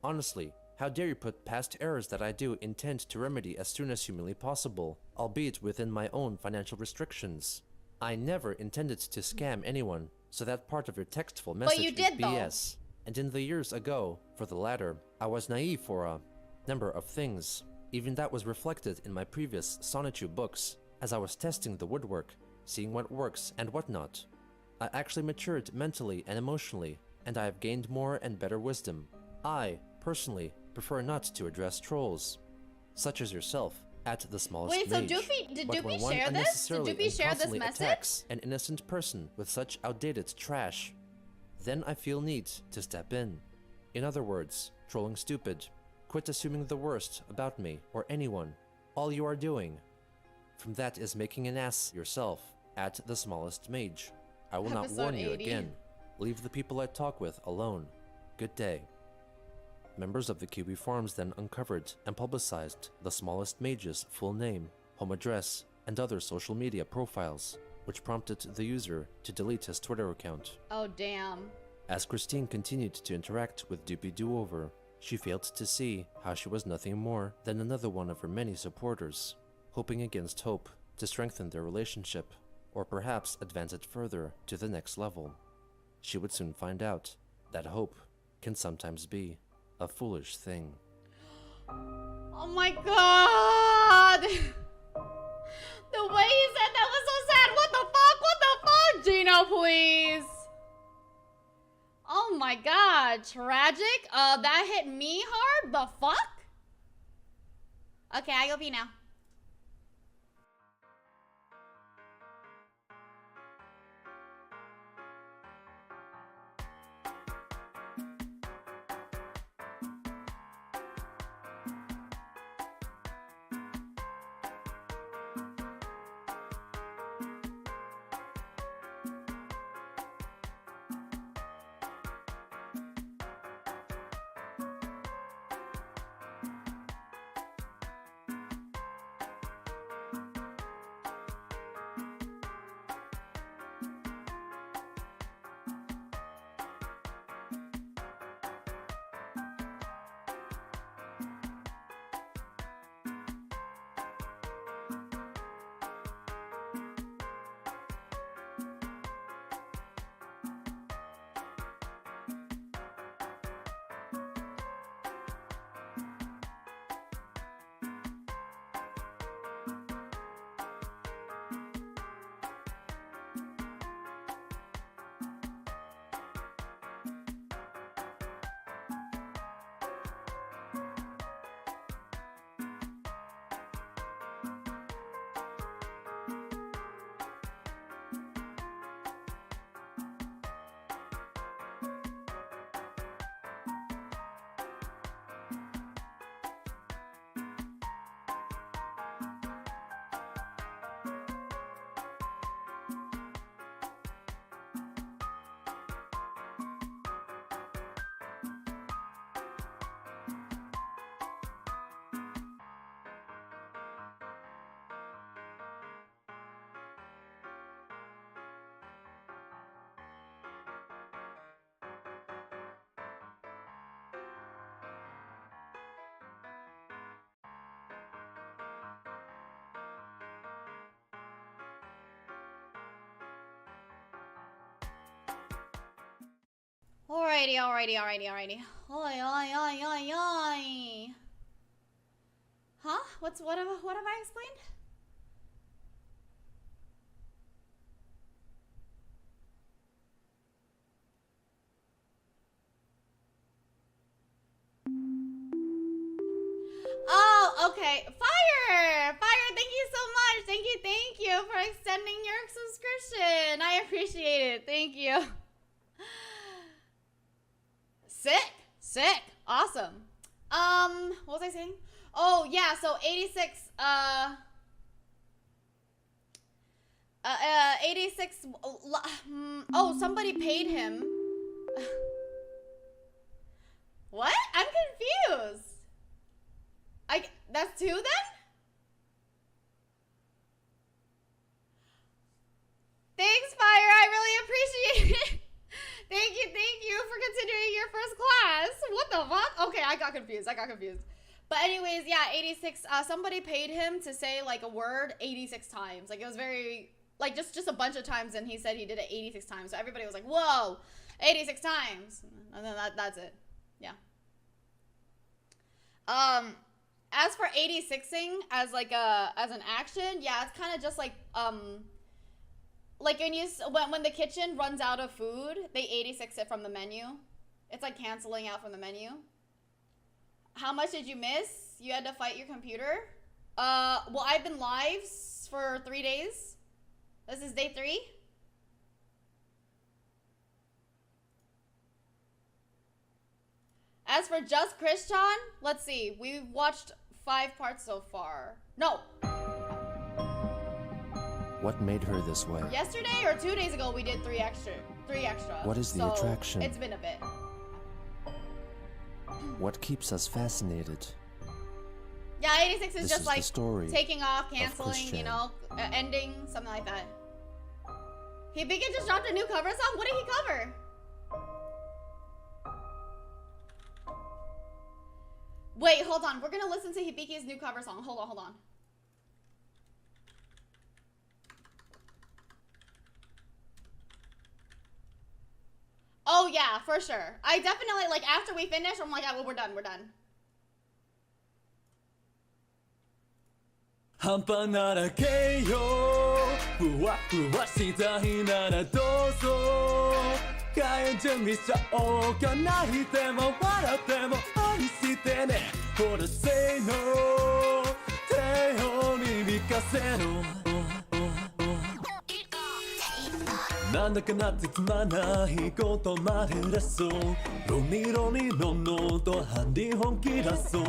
Honestly, how dare you put past errors that I do intend to remedy as soon as humanly possible, albeit within my own financial restrictions. I never intended to scam anyone, so that part of your textful message
you
is
did, though.
BS. And in the years ago, for the latter, I was naive for a number of things. Even that was reflected in my previous Sonichu books, as I was testing the woodwork, seeing what works and what not. I actually matured mentally and emotionally, and I have gained more and better wisdom. I, personally, prefer not to address trolls, such as yourself, at the smallest
Wait, so
mage.
did
But when
Doopy
one
share this? Did
unnecessarily
Doopy
and
share this
constantly
message?
attacks an innocent person with such outdated trash, then I feel need to step in. In other words, trolling stupid. Quit assuming the worst about me or anyone. All you are doing from that is making an ass yourself at the smallest mage. I will not
Episode
warn you
80.
again. Leave the people I talk with alone. Good day. Members of the Kiwi Farms then uncovered and publicized the smallest mage's full name, home address, and other social media profiles, which prompted the user to delete his Twitter account.
Oh, damn.
As Christine continued to interact with Doopy Do-Over, she failed to see how she was nothing more than another one of her many supporters, hoping against hope to strengthen their relationship, or perhaps advance it further to the next level. She would soon find out that hope can sometimes be a foolish thing.
Oh my god! The way he said that was so sad. What the fuck? What the fuck? Gino, please. Oh my god. Tragic? That hit me hard? The fuck? Okay, I go pee now. Alrighty. Oi. Huh? What have I explained? Oh, okay. Fire! Thank you so much. Thank you for extending extending your subscription. I appreciate it. Thank you. Sick. Awesome. What was I saying? Oh, yeah, so 86, 86, oh, somebody paid him. What? I'm confused. That's 2 then? Thanks, Fire. I really appreciate it. Thank you for continuing your first class. What the fuck? Okay, I got confused. But anyways, yeah, 86, somebody paid him to say, like, a word 86 times. Like, it was very, like, just a bunch of times, and he said he did it 86 times. So everybody was like, whoa, 86 times. And then that's it. Yeah. As for 86ing as, like, as an action, yeah, it's kind of just, like when the kitchen runs out of food, they 86 it from the menu. It's like canceling out from the menu. How much did you miss? You had to fight your computer? Well, I've been live for 3 days. This is day 3. As for just Christian, let's see. We've watched 5 parts so far. No.
What made her this way?
Yesterday or 2 days ago, we did 3 extra.
What is the
So,
attraction?
It's been a bit.
What keeps us fascinated?
Yeah, 86 is
This
just
is
like
the story
taking off,
of
canceling,
Christian.
you know, ending, something like that. Hibiki just dropped a new cover song? What did he cover? Wait, hold on. We're gonna listen to Hibiki's new cover song. Hold on. Oh yeah, for sure. I definitely, like, after we finish, I'm like, yeah, well, we're done.
半端ならけよふわふわしたいならどうぞ火炎準備しちゃおうか泣いても笑っても愛してねほらせーの手を握かせろなんだかなってつまないことまで出そうロニロニのノートハンディ本気出そう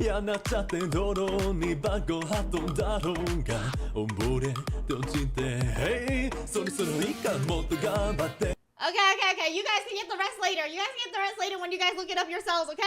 やなっちゃって泥にバッグを運んだろうが溺れて落ちて Hey それいいかもっと頑張って
Okay. You guys can get the rest later. When you guys look it up yourselves, okay?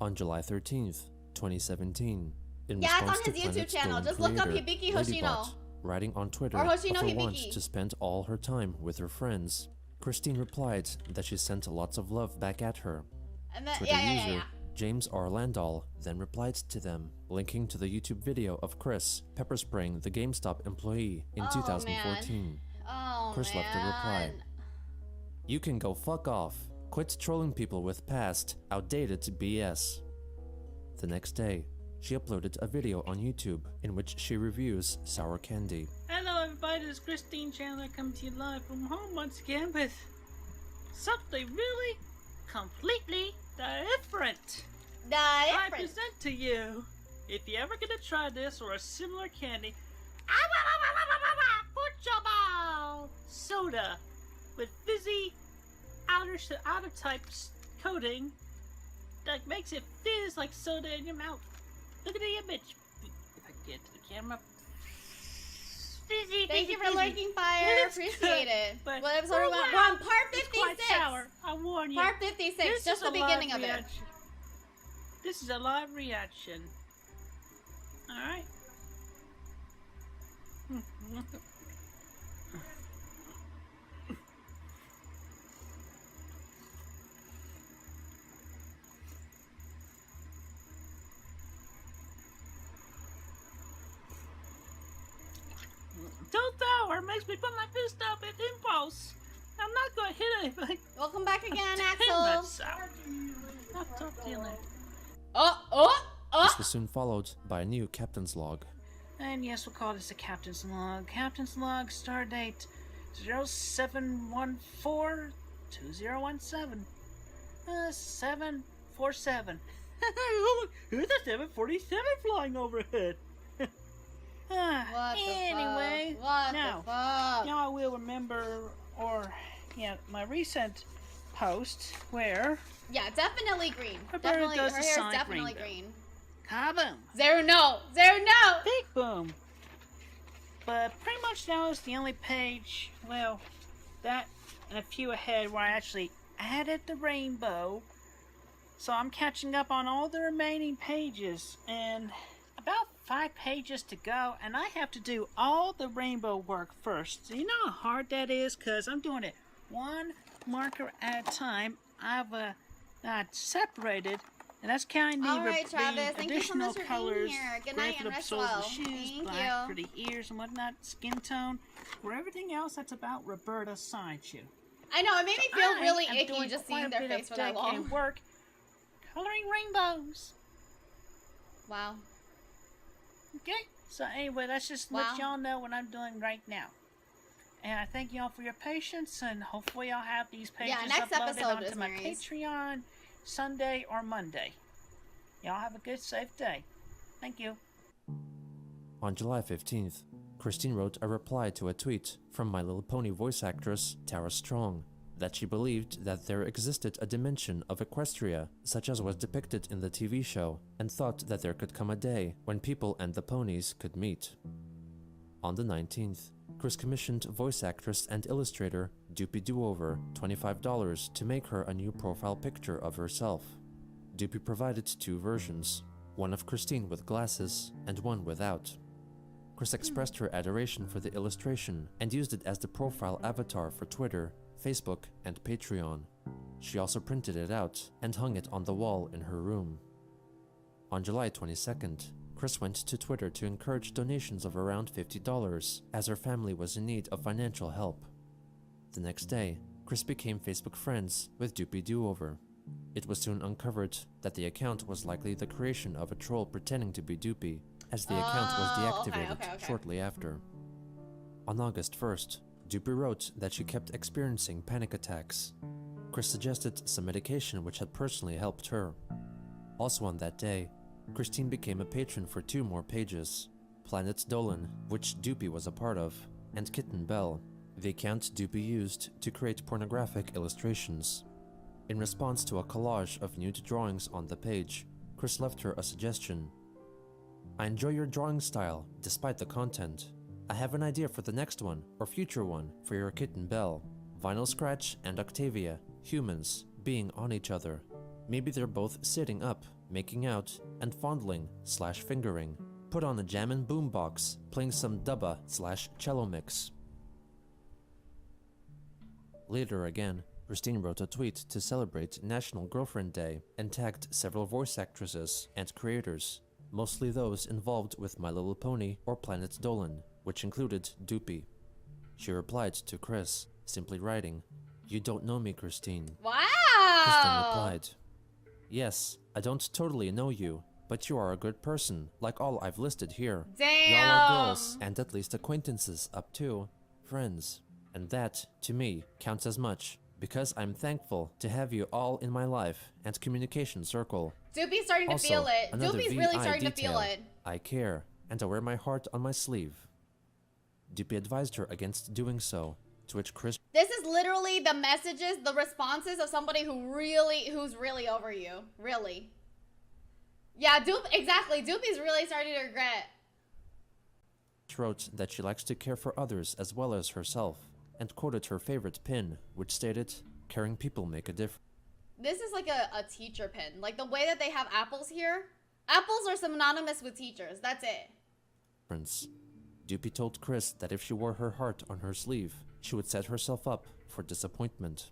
On July 13th, 2017, in
Yeah, it's
response
on
to
his YouTube
Planet
channel.
Storm
Just look up
creator
Hibiki
Ladybot,
Hoshino.
writing on Twitter
Or Hoshino
of her
Hibiki.
want to spend all her time with her friends, Christine replied that she sent lots of love back at her.
And then,
Twitter
yeah.
user James R. Landau then replied to them, linking to the YouTube video of Chris pepper spraying the GameStop employee in 2014. Chris left a reply. You can go fuck off. Quit trolling people with past, outdated BS. The next day, she uploaded a video on YouTube in which she reviews sour candy.
Hello everybody, this is Christine Chandler coming to you live from home once again with something really completely different. I present to you, if you ever gonna try this or a similar candy, soda with fizzy outer type coating that makes it fizz like soda in your mouth. Look at the image. If I can get to the camera. Fizzy,
Thank
fizzy,
you for
fizzy.
lurking, Fire.
It's
Appreciate
good,
it.
but
What episode are we on?
wow,
We're on part
it's
56.
quite sour. I warn you.
Part 56,
This
just
is
the
a live
beginning of it.
reaction. This is a live reaction. Alright. Don't sour makes me put my fist up at impulse. I'm not going to hit anything.
Welcome back again,
Damn,
Axel.
that's sour. I'll talk to you later.
This was soon followed by a new captain's log.
And yes, we'll call this a captain's log. Captain's log, star date 0714-2017.
747.
Who's the 747 flying overhead?
What the
Anyway,
fuck? What
now,
the fuck?
now I will remember, or my recent post where
Yeah, definitely green.
Roberta
Definitely, her
does
hair
the
is
sonic
definitely
rainbow.
green.
Kaboom!
Zero no! Zero no!
Big boom! But pretty much now is the only page, well, that and a few ahead where I actually added the rainbow. So I'm catching up on all the remaining pages, and about 5 pages to go, and I have to do all the rainbow work first. So you know how hard that is? Because I'm doing it one marker at a time. I've not separated, and that's counting the,
Alright,
the
Travis, thank you so
additional
much for being
colors,
here. Good
gray
night
for
and
the
rest
soles
well.
of the shoes,
Thank
black
you.
for the ears and whatnot, skin tone, for everything else that's about Roberta Sideshoe.
I know, it made me feel
I
really
am
icky
doing
just
quite
seeing
a
their
bit of
face for that
dedicated
long.
work coloring rainbows.
Wow.
Okay, so anyway, let's just
Wow.
let y'all know what I'm doing right now. And I thank y'all for your patience, and hopefully I'll have these pages
next
uploaded
episode
onto
is
my
Mary's.
Patreon Sunday or Monday. Y'all have a good, safe day. Thank you.
On July 15th, Christine wrote a reply to a tweet from My Little Pony voice actress Tara Strong that she believed that there existed a dimension of Equestria, such as was depicted in the TV show, and thought that there could come a day when people and the ponies could meet. On the 19th, Chris commissioned voice actress and illustrator Doopy Doover $25 to make her a new profile picture of herself. Doopy provided 2 versions, one of Christine with glasses and one without. Chris expressed her adoration for the illustration and used it as the profile avatar for Twitter, Facebook, and Patreon. She also printed it out and hung it on the wall in her room. On July 22nd, Chris went to Twitter to encourage donations of around $50 as her family was in need of financial help. The next day, Chris became Facebook friends with Doopy Doover. It was soon uncovered that the account was likely the creation of a troll pretending to be Doopy, as the account was deactivated shortly after. On August 1st, Doopy wrote that she kept experiencing panic attacks. Chris suggested some medication which had personally helped her. Also on that day, Christine became a patron for 2 more pages, Planet Dolan, which Doopy was a part of, and Kitten Bell, the account Doopy used to create pornographic illustrations. In response to a collage of nude drawings on the page, Chris left her a suggestion. I enjoy your drawing style, despite the content. I have an idea for the next one, or future one, for your Kitten Bell. Vinyl Scratch and Octavia, humans, being on each other. Maybe they're both sitting up, making out, and fondling/fingering. Put on a jammin' boombox, playing some dubba/cello mix. Later again, Christine wrote a tweet to celebrate National Girlfriend Day and tagged several voice actresses and creators, mostly those involved with My Little Pony or Planet Dolan, which included Doopy. She replied to Chris, simply writing, "You don't know me, Christine."
Wow!
Chris then replied, "Yes, I don't totally know you, but you are a good person, like all I've listed here.
Damn!
Y'all are girls, and at least acquaintances up to friends. And that, to me, counts as much, because I'm thankful to have you all in my life and communication circle.
Doopy's starting to
Also,
feel it.
another
Doopy's really
VI
starting to feel
detail.
it.
I care, and I wear my heart on my sleeve." Doopy advised her against doing so, to which Chris
This is literally the messages, the responses of somebody who's really over you. Really. Yeah, exactly. Doopy's really starting to regret.
wrote that she likes to care for others as well as herself, and quoted her favorite pin, which stated, "Caring people make a difference."
This is like a teacher pin. Like the way that they have apples here. Apples are synonymous with teachers. That's it.
Doopy told Chris that if she wore her heart on her sleeve, she would set herself up for disappointment.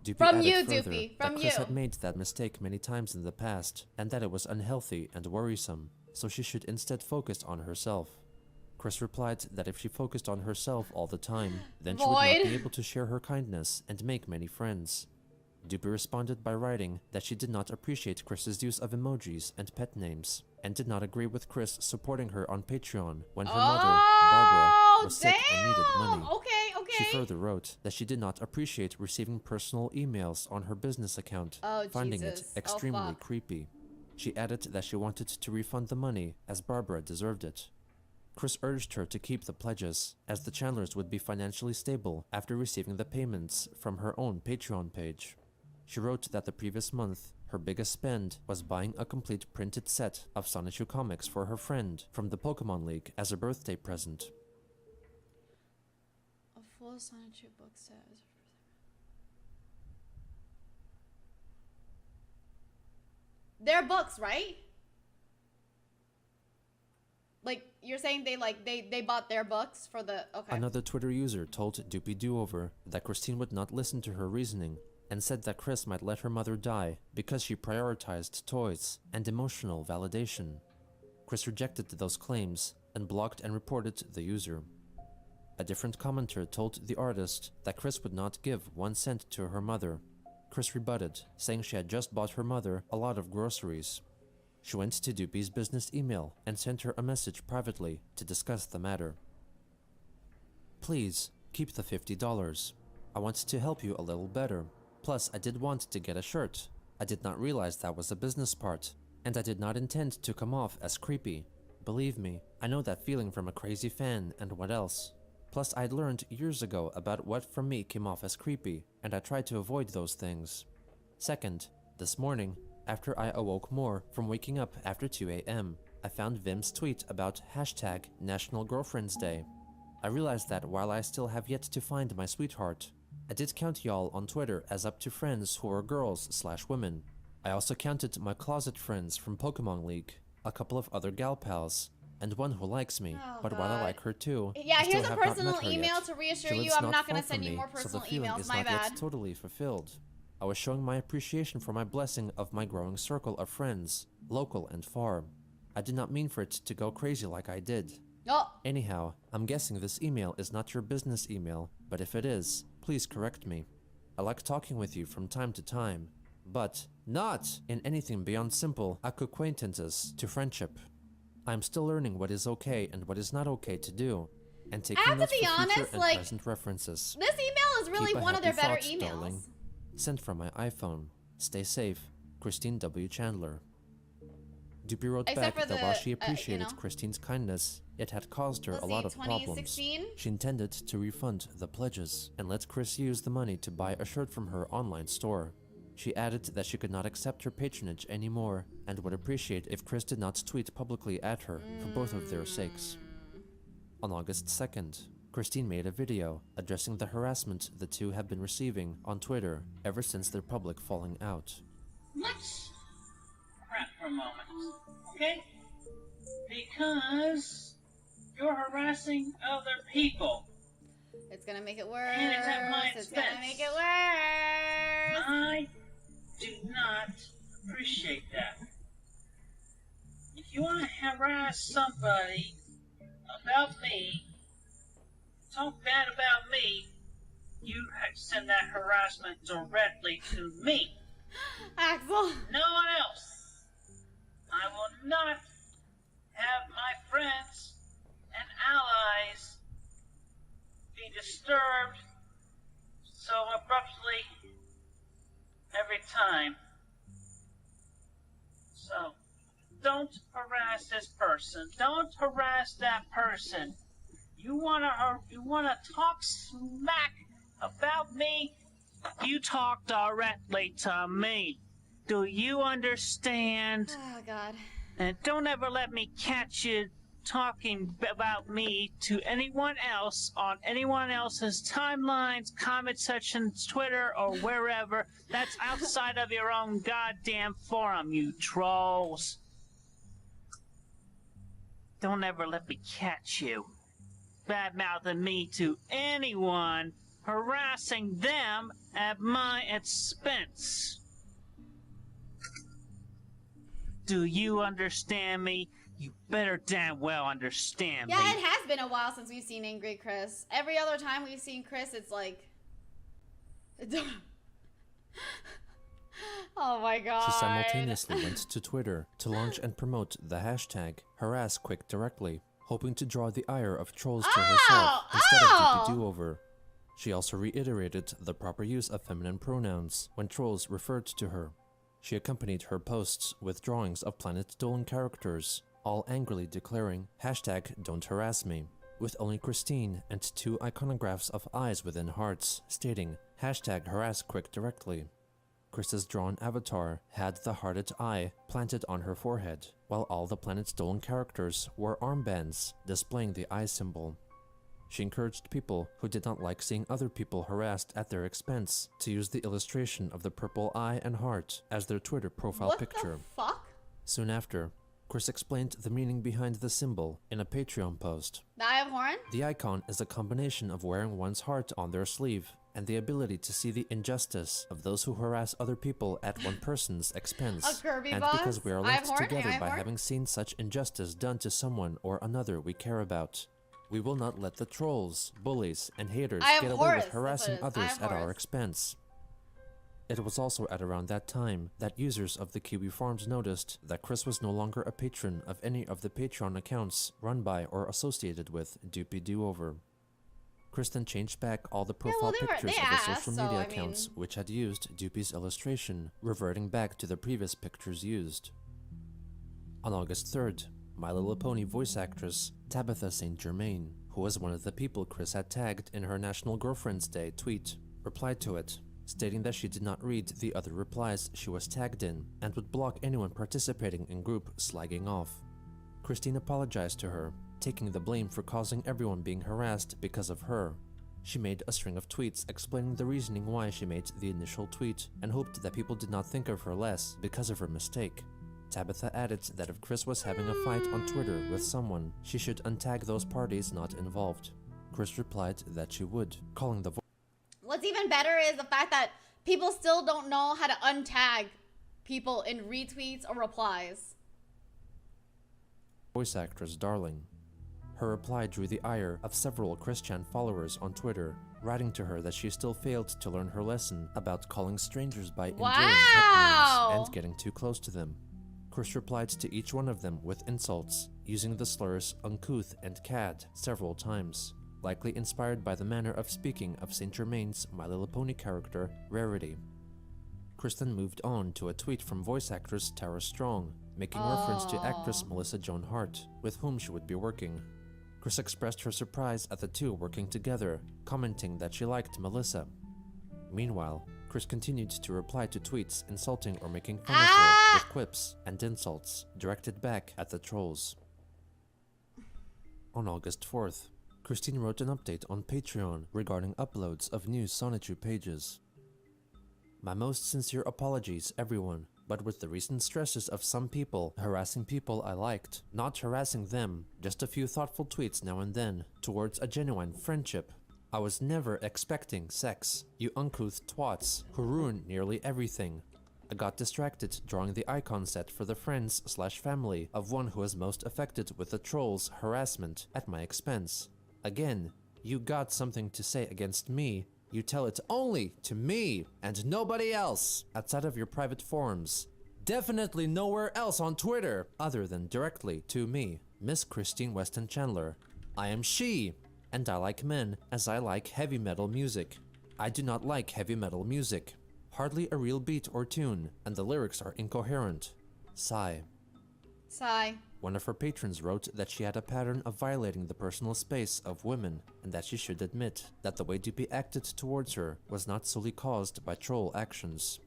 Doopy
From
added
you,
further
Doopy.
that
From
Chris
you.
had made that mistake many times in the past, and that it was unhealthy and worrisome, so she should instead focus on herself. Chris replied that if she focused on herself all the time, then she would not
Void.
be able to share her kindness and make many friends. Doopy responded by writing that she did not appreciate Chris's use of emojis and pet names, and did not agree with Chris supporting her on Patreon when her mother, Barbara, was sick and needed money.
Okay, okay. Okay.
She further wrote that she did not appreciate receiving personal emails on her business account,
Oh,
finding
Jesus.
it extremely
fuck.
creepy. She added that she wanted to refund the money as Barbara deserved it. Chris urged her to keep the pledges, as the Chandlers would be financially stable after receiving the payments from her own Patreon page. She wrote that the previous month, her biggest spend was buying a complete printed set of Sonichu comics for her friend from the Pokemon League as a birthday present.
A full Sonichu book set. They're books, right? Like, you're saying they bought their books for the... Okay.
Another Twitter user told Doopy Doover that Christine would not listen to her reasoning and said that Chris might let her mother die because she prioritized toys and emotional validation. Chris rejected those claims and blocked and reported the user. A different commenter told the artist that Chris would not give 1 cent to her mother. Chris rebutted, saying she had just bought her mother a lot of groceries. She went to Doopy's business email and sent her a message privately to discuss the matter. Please, keep the $50. I want to help you a little better. Plus, I did want to get a shirt. I did not realize that was a business part, and I did not intend to come off as creepy. Believe me, I know that feeling from a crazy fan and what else. Plus, I'd learned years ago about what from me came off as creepy, and I tried to avoid those things. Second, this morning, after I awoke more from waking up after 2 a.m., I found Vim's tweet about hashtag National Girlfriend's Day. I realized that while I still have yet to find my sweetheart, I did count y'all on Twitter as up to friends who are girls/women. I also counted my closet friends from Pokemon League, a couple of other gal pals, and one who likes me, but while I like her too,
Yeah,
I still
here's a
have not
personal
met her
email
yet.
to reassure
She
you
lives
I'm not
far
gonna send
from
you
me,
more
so the
personal
feeling
emails,
is
my
not
bad.
yet totally fulfilled. I was showing my appreciation for my blessing of my growing circle of friends, local and far. I did not mean for it to go crazy like I did.
Oh.
Anyhow, I'm guessing this email is not your business email, but if it is, please correct me. I like talking with you from time to time, but not in anything beyond simple acquaintances to friendship. I'm still learning what is okay and what is not okay to do, and taking
I have to
notes
be
for future
honest,
and
like,
present references.
This email is really
Keep a
one of their
happy
better
thought,
emails.
darling. Sent from my iPhone. Stay safe, Christine W. Chandler. Doopy wrote
Except
back
for
that while
the,
she appreciated
you know.
Christine's kindness, it had caused her
Let's
a lot
see,
of problems.
2016?
She intended to refund the pledges and let Chris use the money to buy a shirt from her online store. She added that she could not accept her patronage anymore and would appreciate if Chris did not tweet publicly at her for both of their sakes. On August 2nd, Christine made a video addressing the harassment the two have been receiving on Twitter ever since their public falling out.
Let's crap for a moment, okay? Because you're harassing other people.
It's gonna make it worse.
And it's at my
It's gonna
expense.
make it worse.
I do not appreciate that. If you want to harass somebody about me, talk bad about me, you send that harassment directly to me.
Axel.
No one else. I will not have my friends and allies be disturbed so abruptly every time. So, don't harass this person. Don't harass that person. You wanna talk smack about me? You talk directly to me. Do you understand?
Oh, God.
And don't ever let me catch you talking about me to anyone else on anyone else's timelines, comment sections, Twitter, or wherever. That's outside of your own goddamn forum, you trolls. Don't ever let me catch you bad-mouthing me to anyone, harassing them at my expense. Do you understand me? You better damn well understand me.
Yeah, it has been a while since we've seen Angry Chris. Every other time we've seen Chris, it's like... Oh my god.
She simultaneously went to Twitter to launch and promote the hashtag #HarassQuick directly, hoping to draw the ire of trolls to herself instead of Doopy Doover. She also reiterated the proper use of feminine pronouns when trolls referred to her. She accompanied her posts with drawings of Planet Dolan characters, all angrily declaring #Don'tHarassMe, with only Christine and 2 iconographs of eyes within hearts, stating #HarassQuick directly. Chris's drawn avatar had the hearted eye planted on her forehead, while all the Planet Dolan characters wore armbands displaying the eye symbol. She encouraged people who did not like seeing other people harassed at their expense to use the illustration of the purple eye and heart as their Twitter profile picture.
What the fuck?
Soon after, Chris explained the meaning behind the symbol in a Patreon post.
The Eye of Horn?
The icon is a combination of wearing one's heart on their sleeve and the ability to see the injustice of those who harass other people at one person's expense.
A Kirby
and
boss?
because we are
Eye of
linked
Horn?
together
Eye of
by
Horn?
having seen such injustice done to someone or another we care about. We will not let the trolls, bullies, and haters
Eye of
get away
Horus,
with harassing
that's what it is.
others
Eye of
at our
Horus.
expense. It was also at around that time that users of the Kiwi Farms noticed that Chris was no longer a patron of any of the Patreon accounts run by or associated with Doopy Do-Over. Chris then changed back all the profile pictures of the social media accounts which had used Doopy's illustration, reverting back to the previous pictures used. On August 3rd, My Little Pony voice actress Tabitha St. Germain, who was one of the people Chris had tagged in her National Girlfriend's Day tweet, replied to it, stating that she did not read the other replies she was tagged in and would block anyone participating in group slagging off. Christine apologized to her, taking the blame for causing everyone being harassed because of her. She made a string of tweets explaining the reasoning why she made the initial tweet and hoped that people did not think of her less because of her mistake. Tabitha added that if Chris was having a fight on Twitter with someone, she should untag those parties not involved. Chris replied that she would, calling the
What's even better is the fact that people still don't know how to untag people in retweets or replies.
voice actress darling. Her reply drew the ire of several Christian followers on Twitter, writing to her that she still failed to learn her lesson about calling strangers by endearing pet names and getting too close to them. Chris replied to each one of them with insults, using the slurs uncouth and cad several times, likely inspired by the manner of speaking of St. Germain's My Little Pony character, Rarity. Chris then moved on to a tweet from voice actress Tara Strong, making reference to actress Melissa Joan Hart, with whom she would be working. Chris expressed her surprise at the two working together, commenting that she liked Melissa. Meanwhile, Chris continued to reply to tweets insulting or making fun of her with quips and insults directed back at the trolls. On August 4th, Christine wrote an update on Patreon regarding uploads of new Sonichu pages. My most sincere apologies, everyone, but with the recent stresses of some people harassing people I liked, not harassing them, just a few thoughtful tweets now and then, towards a genuine friendship. I was never expecting sex, you uncouth twats who ruin nearly everything. I got distracted drawing the icon set for the friends/family of one who was most affected with the trolls' harassment at my expense. Again, you got something to say against me, you tell it only to me and nobody else outside of your private forums. Definitely nowhere else on Twitter other than directly to me, Miss Christine Weston Chandler. I am she, and I like men as I like heavy metal music. I do not like heavy metal music. Hardly a real beat or tune, and the lyrics are incoherent. Sigh.
Sigh.
One of her patrons wrote that she had a pattern of violating the personal space of women, and that she should admit that the way Doopy acted towards her was not solely caused by troll actions.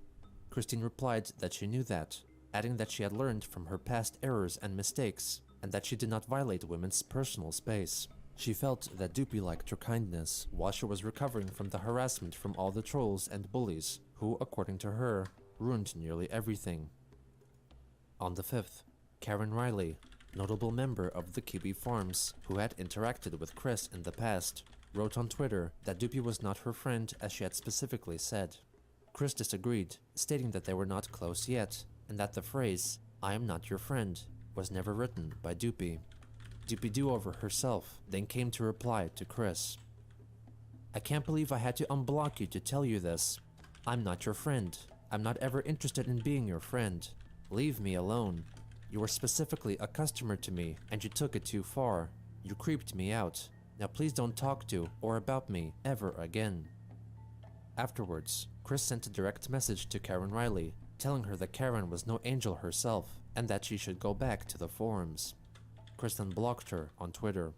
Christine replied that she knew that, adding that she had learned from her past errors and mistakes, and that she did not violate women's personal space. She felt that Doopy liked her kindness while she was recovering from the harassment from all the trolls and bullies, who, according to her, ruined nearly everything. On the 5th, Karen Riley, notable member of the Kiwi Farms, who had interacted with Chris in the past, wrote on Twitter that Doopy was not her friend as she had specifically said. Chris disagreed, stating that they were not close yet, and that the phrase, "I am not your friend," was never written by Doopy. Doopy Do-Over herself then came to reply to Chris. I can't believe I had to unblock you to tell you this. I'm not your friend. I'm not ever interested in being your friend. Leave me alone. You were specifically a customer to me, and you took it too far. You creeped me out. Now please don't talk to or about me ever again. Afterwards, Chris sent a direct message to Karen Riley, telling her that Karen was no angel herself and that she should go back to the forums. Chris then blocked her on Twitter.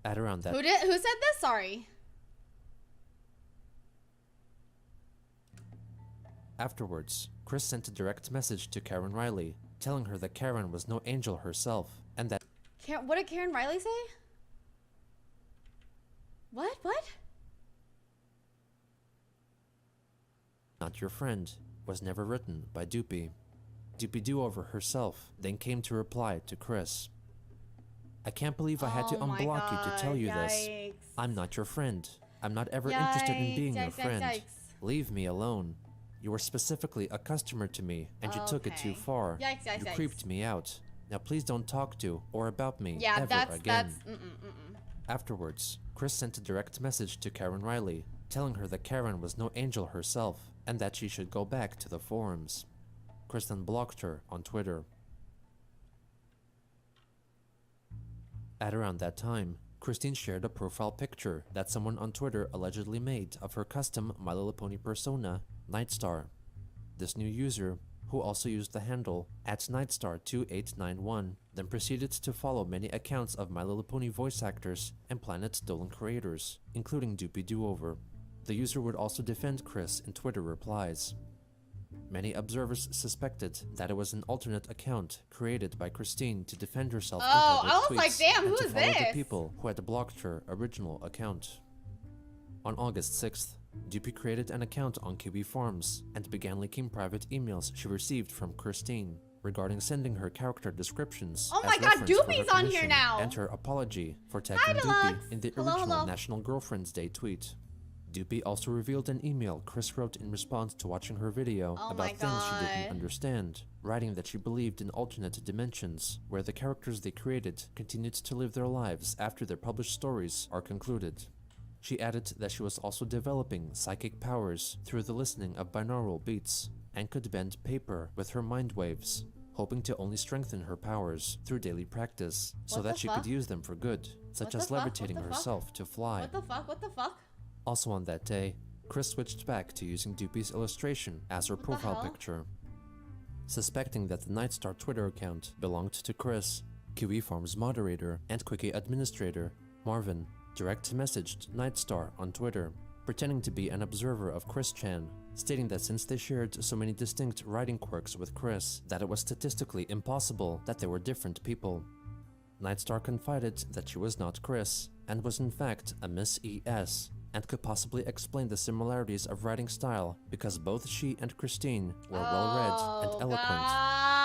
At around that
Who said this? Sorry.
Afterwards, Chris sent a direct message to Karen Riley, telling her that Karen was no angel herself and that
What did Karen Riley say? What?
Not Your Friend was never written by Doopy. Doopy Do-Over herself then came to reply to Chris. I can't believe I had to unblock you to tell you this. I'm not your friend. I'm not ever interested in being your friend. Leave me alone. You were specifically a customer to me, and you took it too far. You creeped me out. Now please don't talk to or about me ever again. Afterwards, Chris sent a direct message to Karen Riley, telling her that Karen was no angel herself and that she should go back to the forums. Chris then blocked her on Twitter. At around that time, Christine shared a profile picture that someone on Twitter allegedly made of her custom My Little Pony persona, Nightstar. This new user, who also used the handle @Nightstar2891, then proceeded to follow many accounts of My Little Pony voice actors and Planet Stolen creators, including Doopy Do-Over. The user would also defend Chris in Twitter replies. Many observers suspected that it was an alternate account created by Christine to defend herself in public
I was
tweets
like, damn, who
and to
is
follow
this?
the people who had blocked her original account. On August 6th, Doopy created an account on Kiwi Farms and began leaking private emails she received from Christine regarding sending her character descriptions.
Oh my god, Doopy's on here now!
And her apology for tagging Doopy in the original National Girlfriend's Day tweet. Doopy also revealed an email Chris wrote in response to watching her video about things she didn't understand, writing that she believed in alternate dimensions, where the characters they created continued to live their lives after their published stories are concluded. She added that she was also developing psychic powers through the listening of binaural beats, and could bend paper with her mind waves, hoping to only strengthen her powers through daily practice, so that she could use them for good, such as levitating herself to fly.
What the fuck?
Also on that day, Chris switched back to using Doopy's illustration as her profile picture. Suspecting that the Nightstar Twitter account belonged to Chris, Kiwi Farms moderator and Quickie administrator Marvin direct messaged Nightstar on Twitter, pretending to be an observer of Chris Chan, stating that since they shared so many distinct writing quirks with Chris, that it was statistically impossible that they were different people. Nightstar confided that she was not Chris, and was in fact a Miss ES, and could possibly explain the similarities of writing style because both she and Christine were well-read and eloquent.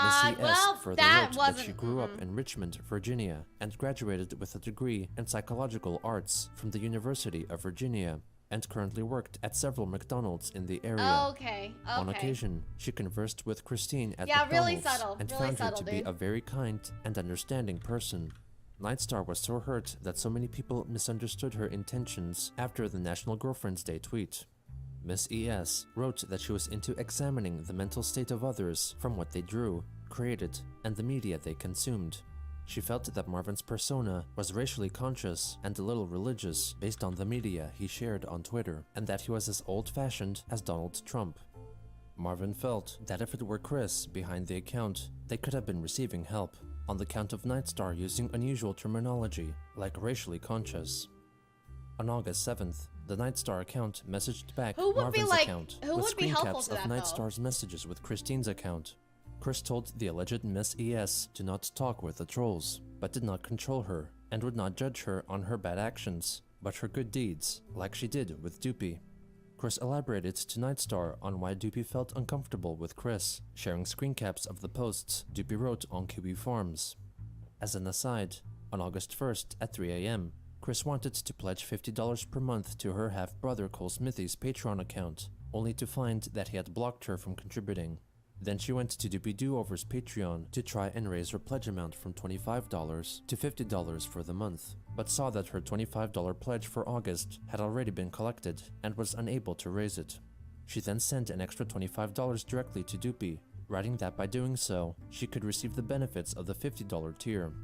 Miss ES further wrote that she grew up in Richmond, Virginia, and graduated with a degree in psychological arts from the University of Virginia, and currently worked at several McDonald's in the area. On occasion, she conversed with Christine at McDonald's and found her to be a very kind and understanding person. Nightstar was so hurt that so many people misunderstood her intentions after the National Girlfriend's Day tweet. Miss ES wrote that she was into examining the mental state of others from what they drew, created, and the media they consumed. She felt that Marvin's persona was racially conscious and a little religious based on the media he shared on Twitter, and that he was as old-fashioned as Donald Trump. Marvin felt that if it were Chris behind the account, they could have been receiving help, on the count of Nightstar using unusual terminology, like racially conscious. On August 7th, the Nightstar account messaged back Marvin's account with screen caps of Nightstar's messages with Christine's account. Chris told the alleged Miss ES to not talk with the trolls, but did not control her, and would not judge her on her bad actions, but her good deeds, like she did with Doopy. Chris elaborated to Nightstar on why Doopy felt uncomfortable with Chris, sharing screen caps of the posts Doopy wrote on Kiwi Farms. As an aside, on August 1st at 3 AM, Chris wanted to pledge $50 per month to her half-brother Cole Smithy's Patreon account, only to find that he had blocked her from contributing. Then she went to Doopy Do-Over's Patreon to try and raise her pledge amount from $25 to $50 for the month, but saw that her $25 pledge for August had already been collected and was unable to raise it. She then sent an extra $25 directly to Doopy, writing that by doing so, she could receive the benefits of the $50 tier.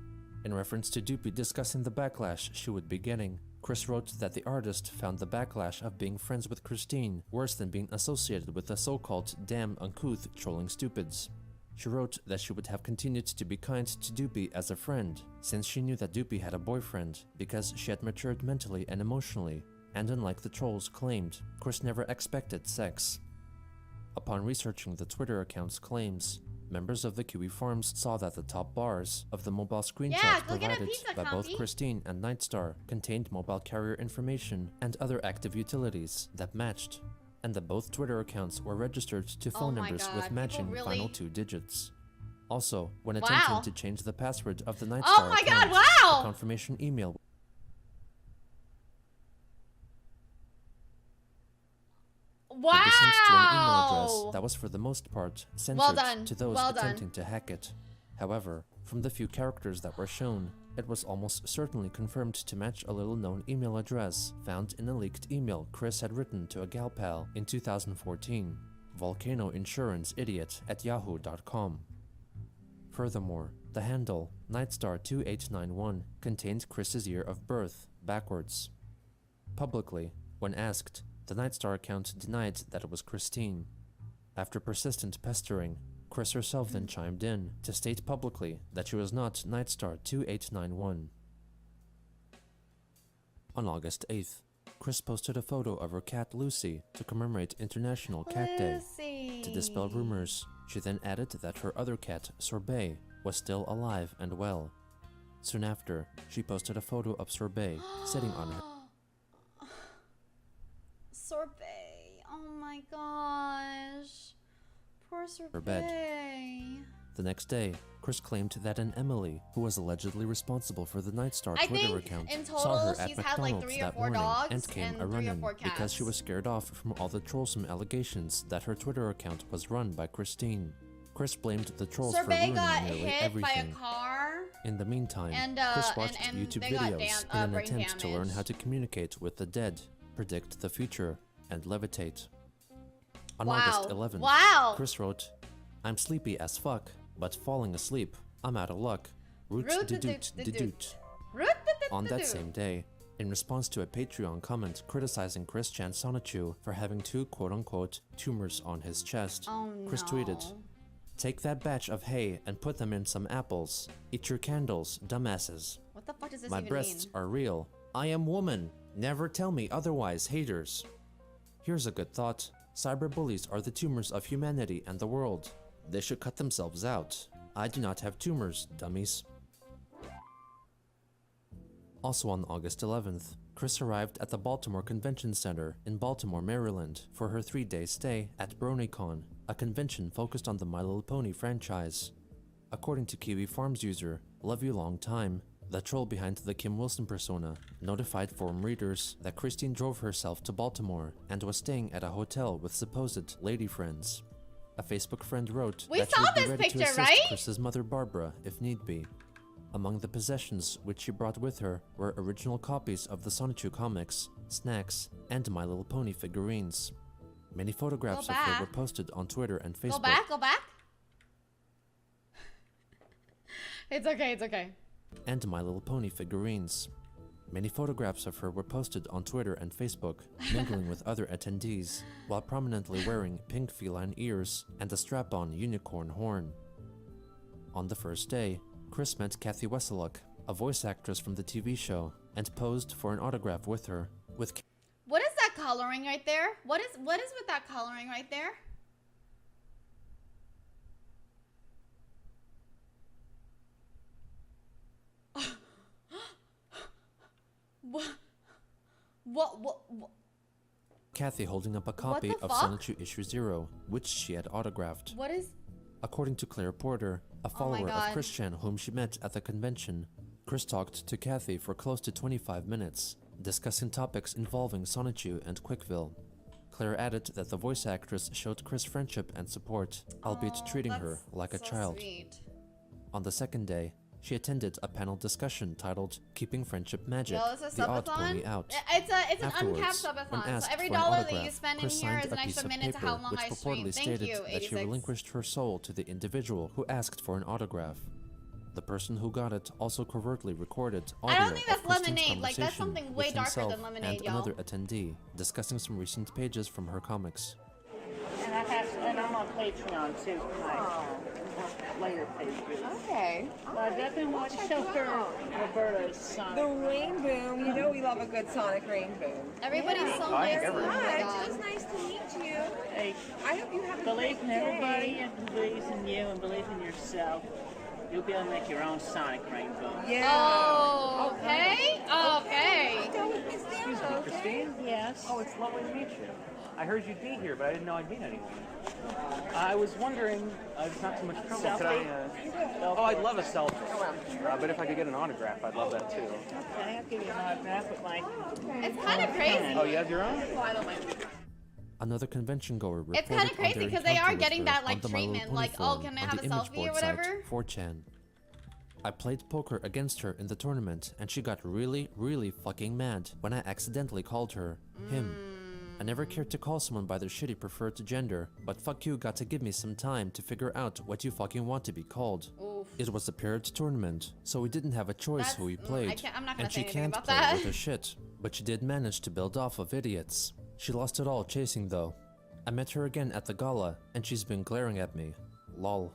In reference to Doopy discussing the backlash she would be getting, Chris wrote that the artist found the backlash of being friends with Christine worse than being associated with the so-called damn uncouth trolling stupids. She wrote that she would have continued to be kind to Doopy as a friend, since she knew that Doopy had a boyfriend, because she had matured mentally and emotionally, and unlike the trolls claimed, Chris never expected sex. Upon researching the Twitter account's claims, members of the Kiwi Farms saw that the top bars of the mobile screenshots provided by both Christine and Nightstar contained mobile carrier information and other active utilities that matched, and that both Twitter accounts were registered to phone numbers with matching final 2 digits. Also, when attempting to change the password of the Nightstar account, a confirmation email would be sent to an email address that was for the most part censored to those attempting to hack it. However, from the few characters that were shown, it was almost certainly confirmed to match a little-known email address found in a leaked email Chris had written to a gal pal in 2014, volcanoinsuranceidiot@yahoo.com. Furthermore, the handle Nightstar2891 contained Chris's year of birth backwards. Publicly, when asked, the Nightstar account denied that it was Christine. After persistent pestering, Chris herself then chimed in to state publicly that she was not Nightstar2891. On August 8th, Chris posted a photo of her cat Lucy to commemorate International Cat Day. To dispel rumors, she then added that her other cat, Sorbet, was still alive and well. Soon after, she posted a photo of Sorbet sitting on her
Sorbet. Oh my gosh. Poor Sorbet.
bed. The next day, Chris claimed that an Emily, who was allegedly responsible for the Nightstar Twitter account, saw her at McDonald's that morning and came a-running because she was scared off from all the trollsome allegations that her Twitter account was run by Christine. Chris blamed the trolls for ruining nearly everything. In the meantime, Chris watched YouTube videos in an attempt to learn how to communicate with the dead, predict the future, and levitate. On August 11th, Chris wrote, "I'm sleepy as fuck, but falling asleep, I'm out of luck. Root-de-doot-de-doot." On that same day, in response to a Patreon comment criticizing Chris Chan Sonichu for having 2 quote-unquote tumors on his chest, Chris tweeted, "Take that batch of hay and put them in some apples. Eat your candles, dumbasses.
What the fuck does this
My
even
breasts
mean?
are real. I am woman. Never tell me otherwise, haters." Here's a good thought. Cyberbullies are the tumors of humanity and the world. They should cut themselves out. I do not have tumors, dummies. Also on August 11th, Chris arrived at the Baltimore Convention Center in Baltimore, Maryland for her 3-day stay at BronyCon, a convention focused on the My Little Pony franchise. According to Kiwi Farms user Love You Long Time, the troll behind the Kim Wilson persona notified forum readers that Christine drove herself to Baltimore and was staying at a hotel with supposed lady friends. A Facebook friend wrote that she would be ready to assist Chris's mother Barbara if need be. Among the possessions which she brought with her were original copies of the Sonichu comics, snacks, and My Little Pony figurines. Many photographs of her were posted on Twitter and Facebook.
Go back. It's okay.
And My Little Pony figurines. Many photographs of her were posted on Twitter and Facebook, mingling with other attendees, while prominently wearing pink feline ears and a strap-on unicorn horn. On the first day, Chris met Kathy Wesseluck, a voice actress from the TV show, and posed for an autograph with her.
What is that coloring right there? What is with that coloring right there? What?
Kathy holding up a copy of Sonichu Issue 0, which she had autographed.
What is...
According to Claire Porter, a follower of Chris Chan whom she met at the convention, Chris talked to Kathy for close to 25 minutes, discussing topics involving Sonichu and Quickville. Claire added that the voice actress showed Chris friendship and support, albeit treating her like a child.
Sweet.
On the second day, she attended a panel discussion titled "Keeping Friendship Magic,
Yo, it's a
the Odd
subathon?
Pony Out."
It's an
Afterwards,
uncapped
when
subathon.
asked
So every
for an
dollar that
autograph,
you spend in
Chris
here
signed
is an
a piece
extra
of
minute to
paper
how long
which
I stream.
purportedly
Thank
stated
you,
that she
86.
relinquished her soul to the individual who asked for an autograph. The person who got it also covertly recorded
I
audio
don't think that's
of Kristen's
lemonade. Like, that's
conversation
something way
with
darker
himself
than lemonade,
and
y'all.
another attendee discussing some recent pages from her comics.
And I'm on Patreon too. Later pages.
Okay.
But I've been watching Chauffeur Roberta's Sonic.
The Rain Boom. You know we love a good Sonic Rain Boom.
Everybody's so nice to me.
It was nice to meet you.
Hey,
I hope you have a
believe
great
in
day.
everybody and believes in you and believe in yourself. You'll be able to make your own Sonic Rainbow.
Yeah.
Oh, okay. Okay.
Excuse me, Christine? Yes? Oh, it's lovely to meet you. I heard you'd be here, but I didn't know I'd meet anyone. I was wondering, it's not too much trouble, could I, oh, I'd love a selfie. But if I could get an autograph, I'd love that too. Okay, I'll give you an autograph with my...
It's kind of crazy.
Oh, you have your own?
Another convention goer reported
It's kind of crazy because they are getting that like
on the My Little
treatment,
Pony
like, oh,
forum
can I
on
have
the
a
image
selfie
board
or whatever?
site 4chan. I played poker against her in the tournament, and she got really, really fucking mad when I accidentally called her him. I never cared to call someone by their shitty preferred gender, but fuck you got to give me some time to figure out what you fucking want to be called.
Oof.
It was a paired tournament, so we didn't have a choice who we played,
I'm not gonna
and
say
she
anything
can't
about
play
that.
with her shit, but she did manage to build off of idiots. She lost it all chasing though. I met her again at the gala, and she's been glaring at me. Lol.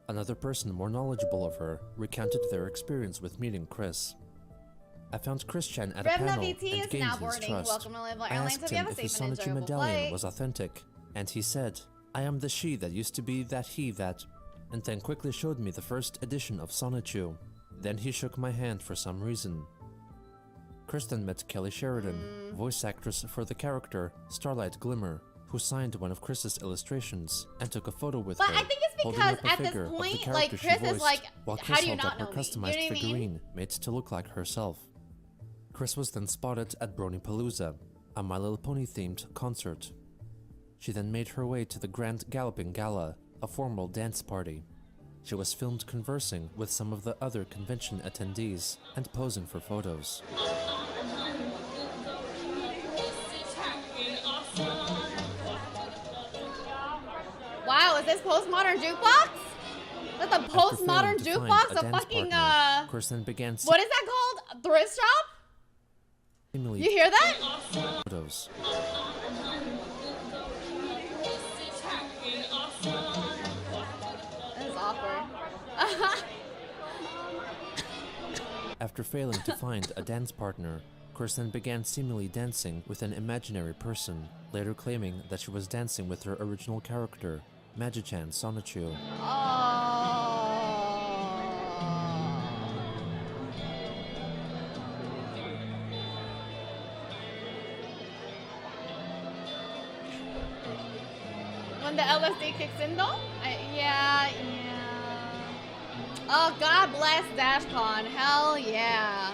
Another person more knowledgeable of her recounted their experience with meeting Chris. I found Chris-chan at a
Revna
panel
VT
and
is
gained
now
his
boarding.
trust.
Welcome to Live
I
Airlines.
asked
Hope you
him
have a
if his
safe and
Sonichu
enjoyable
medallion
flight.
was authentic, and he said, "I am the she that used to be that he that," and then quickly showed me the first edition of Sonichu. Then he shook my hand for some reason. Kristen met Kelly Sheridan, voice actress for the character Starlight Glimmer, who signed one of Chris's illustrations and took a photo with
But
her,
I think it's
holding
because
up a
at this
figure of the
point,
character
like,
she
Chris is
voiced,
like,
while
how
Chris
do you
held
not
up her
know me? You
customized
know what I mean?
figurine made to look like herself. Chris was then spotted at Bronypalooza, a My Little Pony themed concert. She then made her way to the Grand Galloping Gala, a formal dance party. She was filmed conversing with some of the other convention attendees and posing for photos.
Wow, is this postmodern jukebox? That's a
After
postmodern
failing to find
jukebox?
a
A
dance
fucking
partner, Chris then began
what is that called? A thrift shop?
seemingly
You hear that?
photos.
That is awkward.
After failing to find a dance partner, Chris then began seemingly dancing with an imaginary person, later claiming that she was dancing with her original character, Magi-chan Sonichu.
When the LSD kicks in though? Yeah. Oh, God bless DashCon. Hell yeah.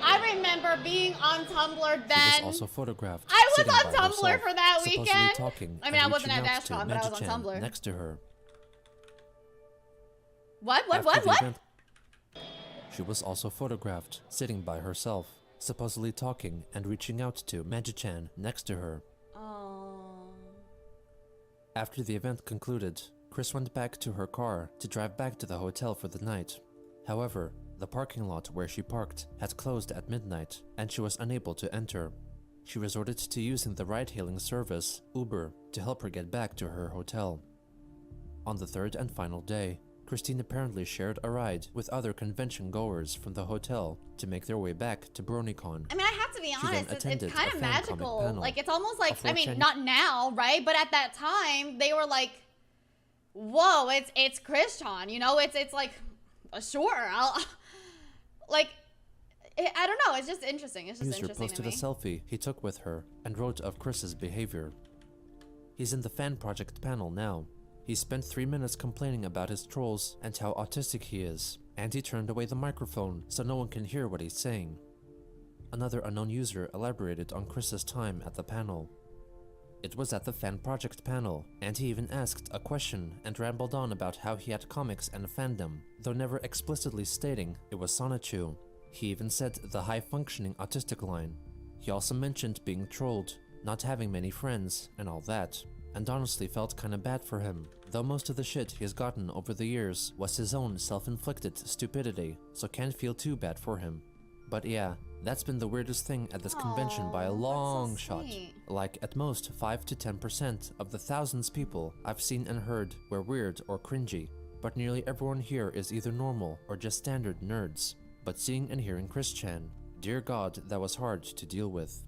I remember being on Tumblr then.
She was also photographed.
I was
sitting
on
by
Tumblr
herself,
for that
supposedly
weekend.
Talking
I mean,
and
I wasn't
reaching
at
out to
DashCon, but I was on
Magi-chan
Tumblr.
next to her.
What?
After the event, she was also photographed, sitting by herself, supposedly talking and reaching out to Magi-chan next to her. After the event concluded, Chris went back to her car to drive back to the hotel for the night. However, the parking lot where she parked had closed at midnight, and she was unable to enter. She resorted to using the ride-hailing service, Uber, to help her get back to her hotel. On the third and final day, Christine apparently shared a ride with other convention goers from the hotel to make their way back to BronyCon.
I mean, I have to be
She then
honest, it's
attended
kind
a
of
fan comic
magical.
panel.
Like, it's almost like, I mean,
4chan
not now, right? But at that time, they were like, whoa, it's Christian, you know? It's like, sure, I'll, like, I don't know, it's just interesting. It's just
User
interesting to
posted a
me.
selfie he took with her and wrote of Chris's behavior. He's in the fan project panel now. He spent 3 minutes complaining about his trolls and how autistic he is, and he turned away the microphone so no one can hear what he's saying. Another unknown user elaborated on Chris's time at the panel. It was at the fan project panel, and he even asked a question and rambled on about how he had comics and a fandom, though never explicitly stating it was Sonichu. He even said the high-functioning autistic line. He also mentioned being trolled, not having many friends, and all that, and honestly felt kinda bad for him. though most of the shit he has gotten over the years was his own self-inflicted stupidity, so can't feel too bad for him. But yeah, that's been the weirdest thing at this convention by a long shot. Like, at most 5 to 10% of the thousands people I've seen and heard were weird or cringy, but nearly everyone here is either normal or just standard nerds. But seeing and hearing Chris Chan, dear God, that was hard to deal with.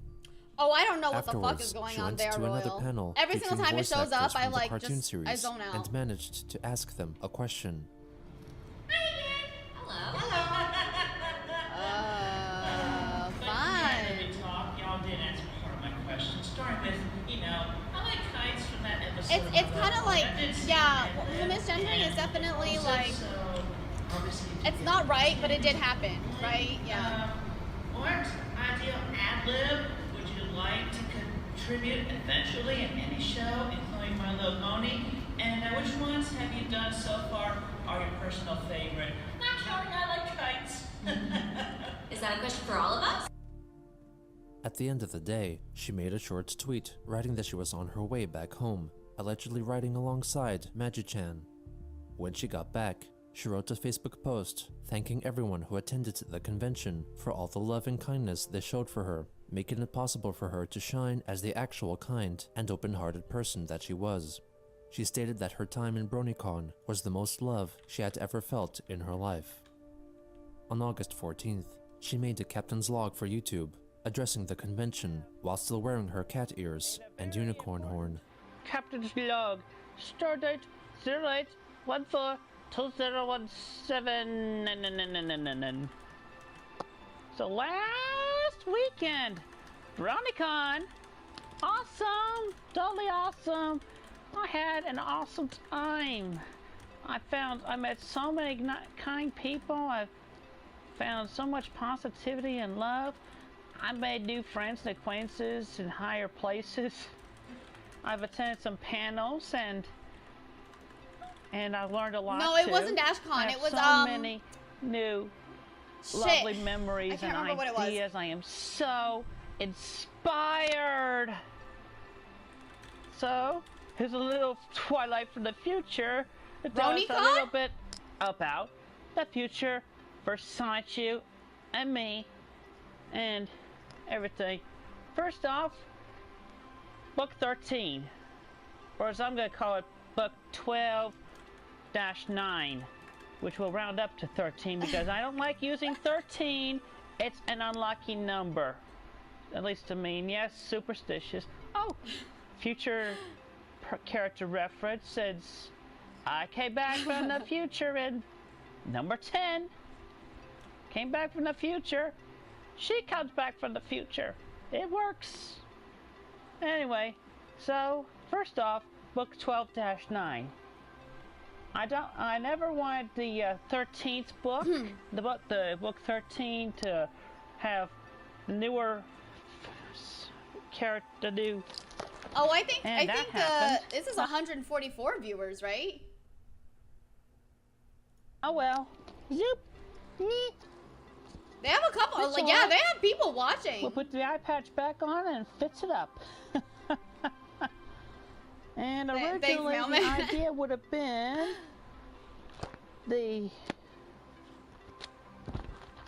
Oh, I don't know what
Afterwards,
the fuck is going
she
on
went
there,
to another
Royal.
panel
Every single
featuring
time it
voice
shows
actors
up, I
from the
like
cartoon
just
series
I zone out.
and managed to ask them a question.
Fine.
Y'all did answer part of my question, starting with, I like kites from that episode.
It's kind of like, yeah, the misgendering is definitely like, it's not right, but it did happen, right? Yeah.
What ideal ad-lib would you like to contribute eventually in any show, including My Little Pony? And which ones have you done so far are your personal favorite? Not counting I like kites.
Is that a question for all of us?
At the end of the day, she made a short tweet writing that she was on her way back home, allegedly riding alongside Magi-chan. When she got back, she wrote a Facebook post thanking everyone who attended the convention for all the love and kindness they showed for her, making it possible for her to shine as the actual kind and open-hearted person that she was. She stated that her time in BronyCon was the most love she had ever felt in her life. On August 14th, she made a captain's log for YouTube, addressing the convention while still wearing her cat ears and unicorn horn.
Captain's log. Stardate 08142017. So last weekend, BronyCon. Awesome! Totally awesome! I had an awesome time. I met so many kind people. I've found so much positivity and love. I made new friends and acquaintances in higher places. I've attended some panels and I learned a lot.
No, it
too.
wasn't DashCon. It was
so many new lovely memories
I can't
and
remember what it
ideas.
was.
I am so inspired. So here's a little Twilight from the future. It tells us a little bit about the future for Sonichu and me and everything. First off, book 13, or as I'm going to call it, book 12-9, which will round up to 13 because I don't like using 13. It's an unlucky number, at least to me. And yes, superstitious. Oh, future character reference says I came back from the future in number 10. Came back from the future. She comes back from the future. It works. Anyway, so first off, book 12-9. I never wanted the 13th book, the book 13 to have newer character new.
Oh, I think
happened.
this is 144 viewers, right?
Oh well. Zoop.
They have a couple.
That's
Like,
all
yeah,
right.
they have people watching.
We'll put the eye patch back on and fix it up. And originally
Thanks,
the
Mailman.
idea would have been the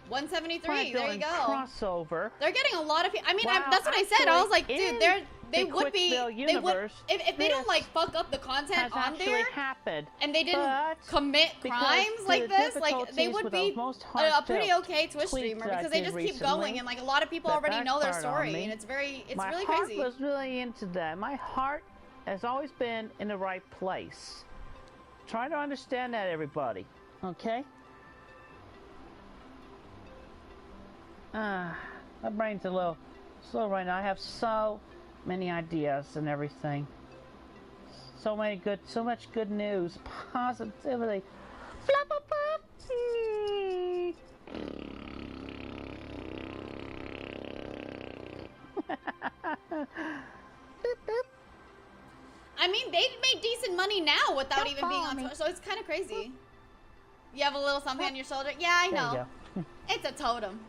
173. There you go.
crossover.
They're getting a lot of people. I mean,
Wow,
that's what I said. I was like,
actually,
dude,
in
they
the
would be.
Quickville
They would
universe,
if they don't
this
like fuck up the content
has
on
actually
there,
happened.
and they didn't
But
commit
because
crimes like
the
this. Like they
difficulties
would
with
be
those most
a pretty
heartfelt
okay Twitch
tweets
streamer
that I
because they
did
just keep
recently
going, and like a lot of people
that
already know their
backfired on
story,
me.
and it's
My
really
heart
crazy.
was really into that. My heart has always been in the right place. Try to understand that, everybody. Okay? My brain's a little slow right now. I have so many ideas and everything. So much good news, positivity. Flop, flop, flop.
I mean, they make decent money now without even being on Twitch, so it's kind of crazy. You have a little something on your shoulder? Yeah, I
There you
know.
go.
It's a totem.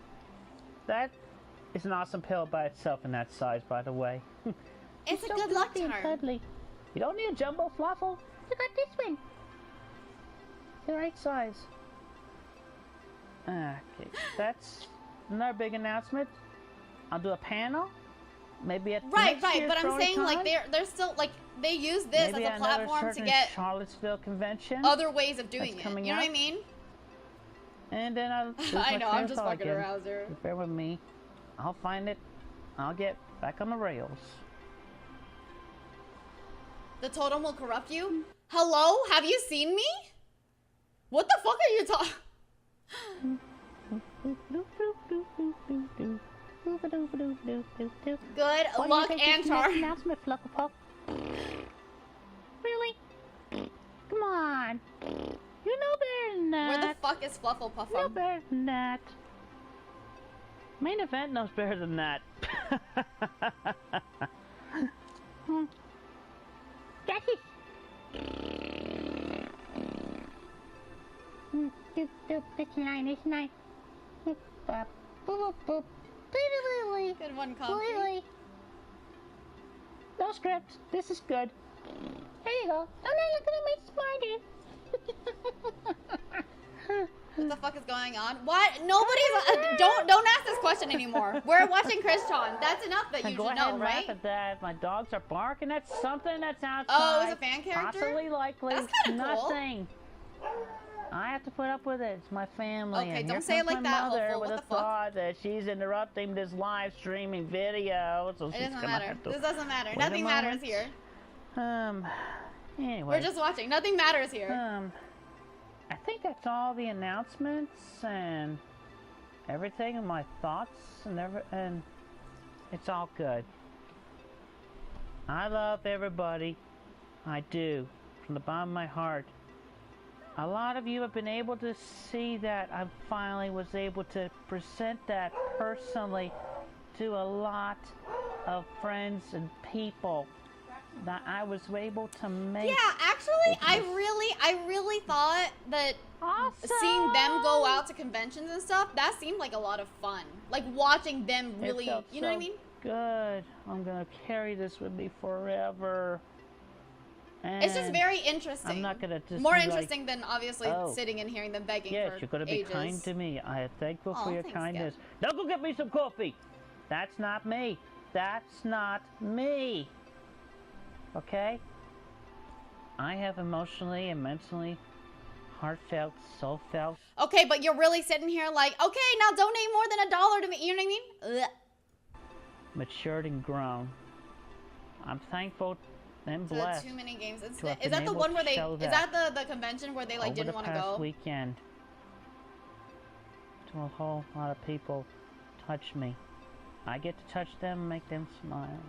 That is an awesome pill by itself in that size, by the way.
It's a
so
good luck
fluffy and
charm.
cuddly. You don't need a jumbo fluffle. also got this one. The right size. Okay, that's another big announcement. I'll do a panel. Maybe at
Right,
next year's
but I'm
Brony
saying like
Con.
they're still like they use this
Maybe
as a
another
platform to
certain
get
Charlottesville convention.
other ways of doing
that's
it.
coming
You know what I
up.
mean?
And then I'll lose
I
my
know,
train
I'm
of
just
thought
fucking
again.
around here.
Just bear with me. I'll find it. I'll get back on the rails.
The totem will corrupt you? Hello? Have you seen me? What the fuck are you talking? Good luck, Antar.
Announcement, Flufflepuff. Really? Come on. You know better than that.
Where the fuck is Flufflepuff?
You know better than that. Main event knows better than that. That's it. Doop doop, it's nine, it's nine. Boop boop boop boop.
Good one, Comfy.
No script. This is good. There you go. I'm not looking at my spider.
What the fuck is going on? What? Nobody's don't ask this question anymore. We're watching Christian. That's enough that you
Go
should
ahead
know,
and
right?
laugh at that. My dogs are barking. That's something that's outside.
Oh, it's a fan character?
Possibly, likely.
That's kinda cool.
Nothing. I have to put up with it. It's my family.
Okay,
and
don't
here
say it
comes
like
my
that,
mother
Hopeful.
with
What
a
the fuck?
thought that she's interrupting this live streaming video. So
It
she's
doesn't
gonna
matter.
have to
This doesn't matter.
wait a
Nothing matters
moment.
here.
Anyway.
We're just watching. Nothing matters here.
I think that's all the announcements and everything and my thoughts and it's all good. I love everybody. I do. From the bottom of my heart. A lot of you have been able to see that I finally was able to present that personally to a lot of friends and people that I was able to make.
Yeah, actually, I really thought that seeing them go out to conventions and stuff, that seemed like a lot of fun. Like watching them really,
It felt
you know what I
so
mean?
Good. I'm gonna carry this with me forever.
It's just
And
very interesting.
I'm not gonna just
more
be like,
interesting than obviously
"Oh,
sitting and hearing them begging
yes,
for
you're gonna be
ages.
kind to me. I am thankful
Aw,
for your
thanks,
kindness. Now go get me some coffee. That's not me. That's not me. Okay? I have emotionally and mentally, heartfelt, soul-felt.
Okay, but you're really sitting here like, okay, now donate more than $1 to me. You know what I mean? Ugh.
Matured and grown. I'm thankful and
To
blessed.
too many games.
to have
Is
been
that the
able
one
to
where they?
show
Is that the convention where they like
over
didn't
the
want to
past
go?
weekend to a whole lot of people touch me. I get to touch them and make them smile.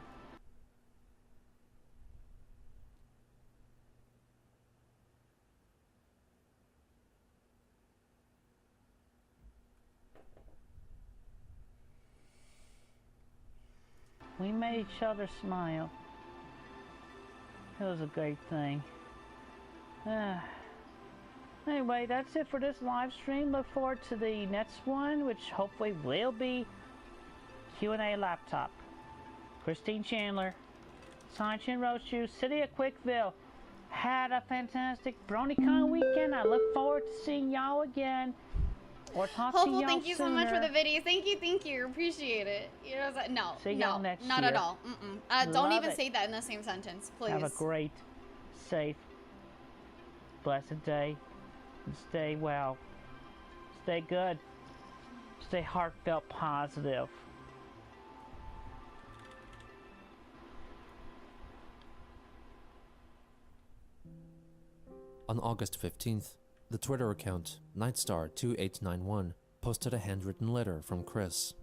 We made each other smile. It was a great thing. Anyway, that's it for this live stream. Look forward to the next one, which hopefully will be Q&A laptop. Christine Chandler, Sanchin Rochu, City of Quickville. Had a fantastic BronyCon weekend. I look forward to seeing y'all again. Or talk to
Hopeful,
y'all
thank you so much for
sooner.
the videos. Thank you. Appreciate it. You know, no,
See y'all
no,
next
not
year.
at all. Don't
Love
even
it.
say that in the same sentence, please.
Have a great, safe, blessed day. And stay well. Stay good. Stay heartfelt positive.
On August 15th, the Twitter account Nightstar2891 posted a handwritten letter from Chris.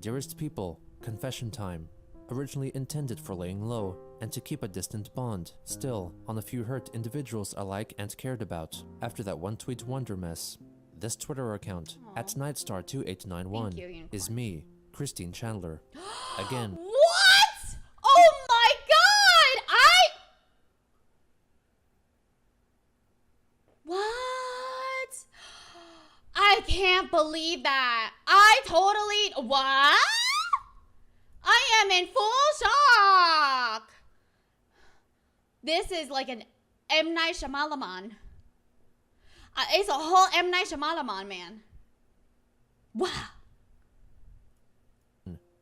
Dearest people, confession time. Originally intended for laying low and to keep a distant bond, still on a few hurt individuals I like and cared about after that one tweet wonder mess. This Twitter account at Nightstar2891
Thank you, Unicorn.
is me, Christine Chandler. Again,
What? Oh my god! What? I can't believe that. I totally... What? I am in full shock. This is like an M. Night Shyamalan. It's a whole M. Night Shyamalan, man. Wow.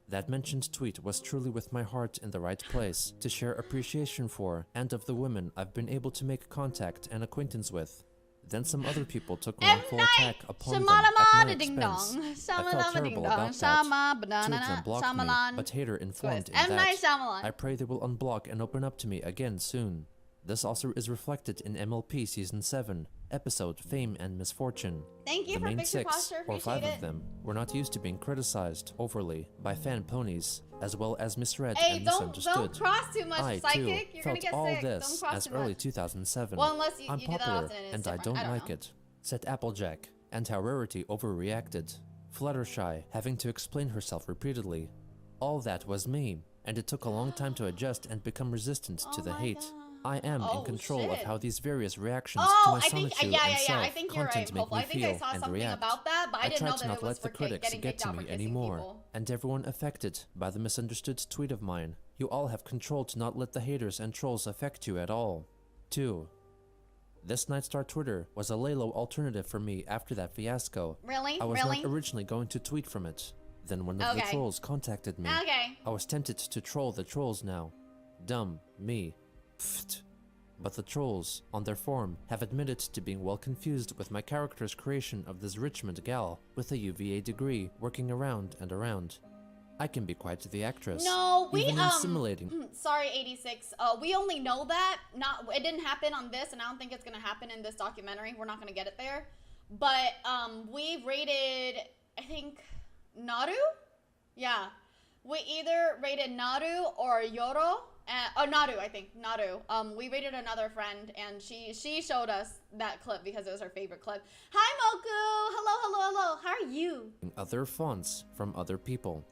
That mentioned tweet was truly with my heart in the right place to share appreciation for and of the women I've been able to make contact and acquaintance with. Then some other people took wrongful attack upon them at my expense. I felt terrible about that. 2 of them blocked me, but Hater informed in that. I pray they will unblock and open up to me again soon. This also is reflected in MLP Season 7, episode Fame and Misfortune.
Thank you
the
for
main
picture
6,
posture,
or 5
appreciate
of them, were not used to being criticized overly by fan ponies, as well as misread
Hey,
and
don't
misunderstood.
cross too much,
I,
Psychic.
too,
You're gonna
felt
get
all
sick.
this
Don't cross
as
too
early
much.
2007.
Well, unless you
I'm
do that
popular,
often and it's
and I
different.
don't
I don't
like
know.
it. Said Applejack, and how Rarity overreacted. Fluttershy, having to explain herself repeatedly. All that was me, and it took a long time to adjust and become resistant to the hate. I am in control of how these various reactions to my sonitude and self-content make me feel and react.
About that, but I didn't
try
know
to
that
not
it was
let the
for
critics
getting
get
kicked
to
out for
me
kissing
anymore,
people.
and everyone affected by the misunderstood tweet of mine. You all have control to not let the haters and trolls affect you at all. 2. This Nightstar Twitter was a lay-low alternative for me after that fiasco.
Really?
I was
Really?
not originally going to tweet from it. Then one of the
Okay.
trolls contacted me.
Okay.
I was tempted to troll the trolls now. Dumb me. Pfft. But the trolls, on their forum, have admitted to being well confused with my character's creation of this Richmond gal with a UVA degree working around and around. I can be quite the actress.
No, we
even in simulating.
Sorry, 86. We only know that. It didn't happen on this, and I don't think it's gonna happen in this documentary. We're not gonna get it there. But we rated, I think, Naru. Yeah, we either rated Naru or Yoro. Naru, I think Naru. We rated another friend, and she showed us that clip because it was her favorite clip. Hi, Moku. Hello. How are you?
Other fonts from other people.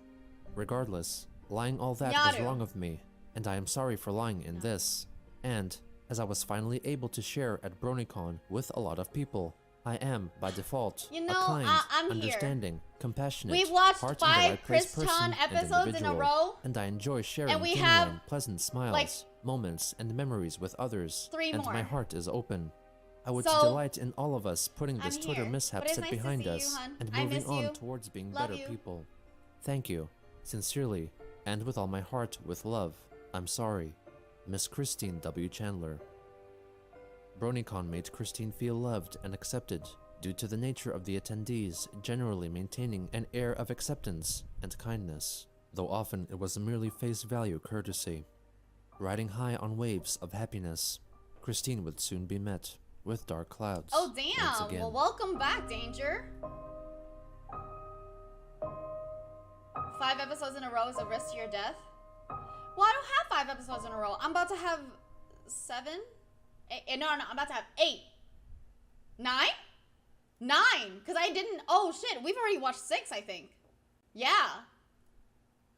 Regardless, lying all that was
Yaru.
wrong of me, and I am sorry for lying in this. And, as I was finally able to share at BronyCon with a lot of people, I am, by default,
You know,
a kind,
I'm here.
understanding, compassionate,
We've watched
heart in the
5
right place
Chris
person
Chan
and
episodes in a
individual,
row,
and I enjoy sharing
and we
genuine,
have,
pleasant smiles,
like,
moments, and memories with others,
3
and
more.
my heart is open. I would
So,
delight in all of us putting this
I'm
Twitter
here.
mishap
But it's
set
nice to
behind
see you,
us
hun.
and
I
moving
miss
on
you.
towards being
Love
better
you.
people. Thank you, sincerely, and with all my heart with love. I'm sorry, Miss Christine W. Chandler. BronyCon made Christine feel loved and accepted due to the nature of the attendees generally maintaining an air of acceptance and kindness, though often it was a merely face value courtesy. Riding high on waves of happiness, Christine would soon be met with dark clouds.
Oh,
once
damn.
again.
Well, welcome back, Danger. 5 episodes in a row is a risk to your death. Well, I don't have 5 episodes in a row. I'm about to have 7? No, I'm about to have 8. 9? 9, because I didn't. Oh shit, we've already watched 6, I think. Yeah,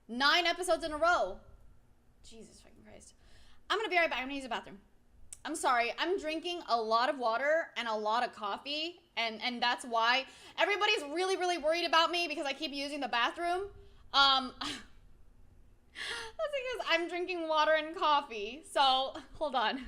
9 episodes in a row. Jesus fucking Christ. I'm gonna be right back. I'm gonna use the bathroom. I'm sorry. I'm drinking a lot of water and a lot of coffee, and that's why everybody's really worried about me because I keep using the bathroom. That's because I'm drinking water and coffee. So hold on.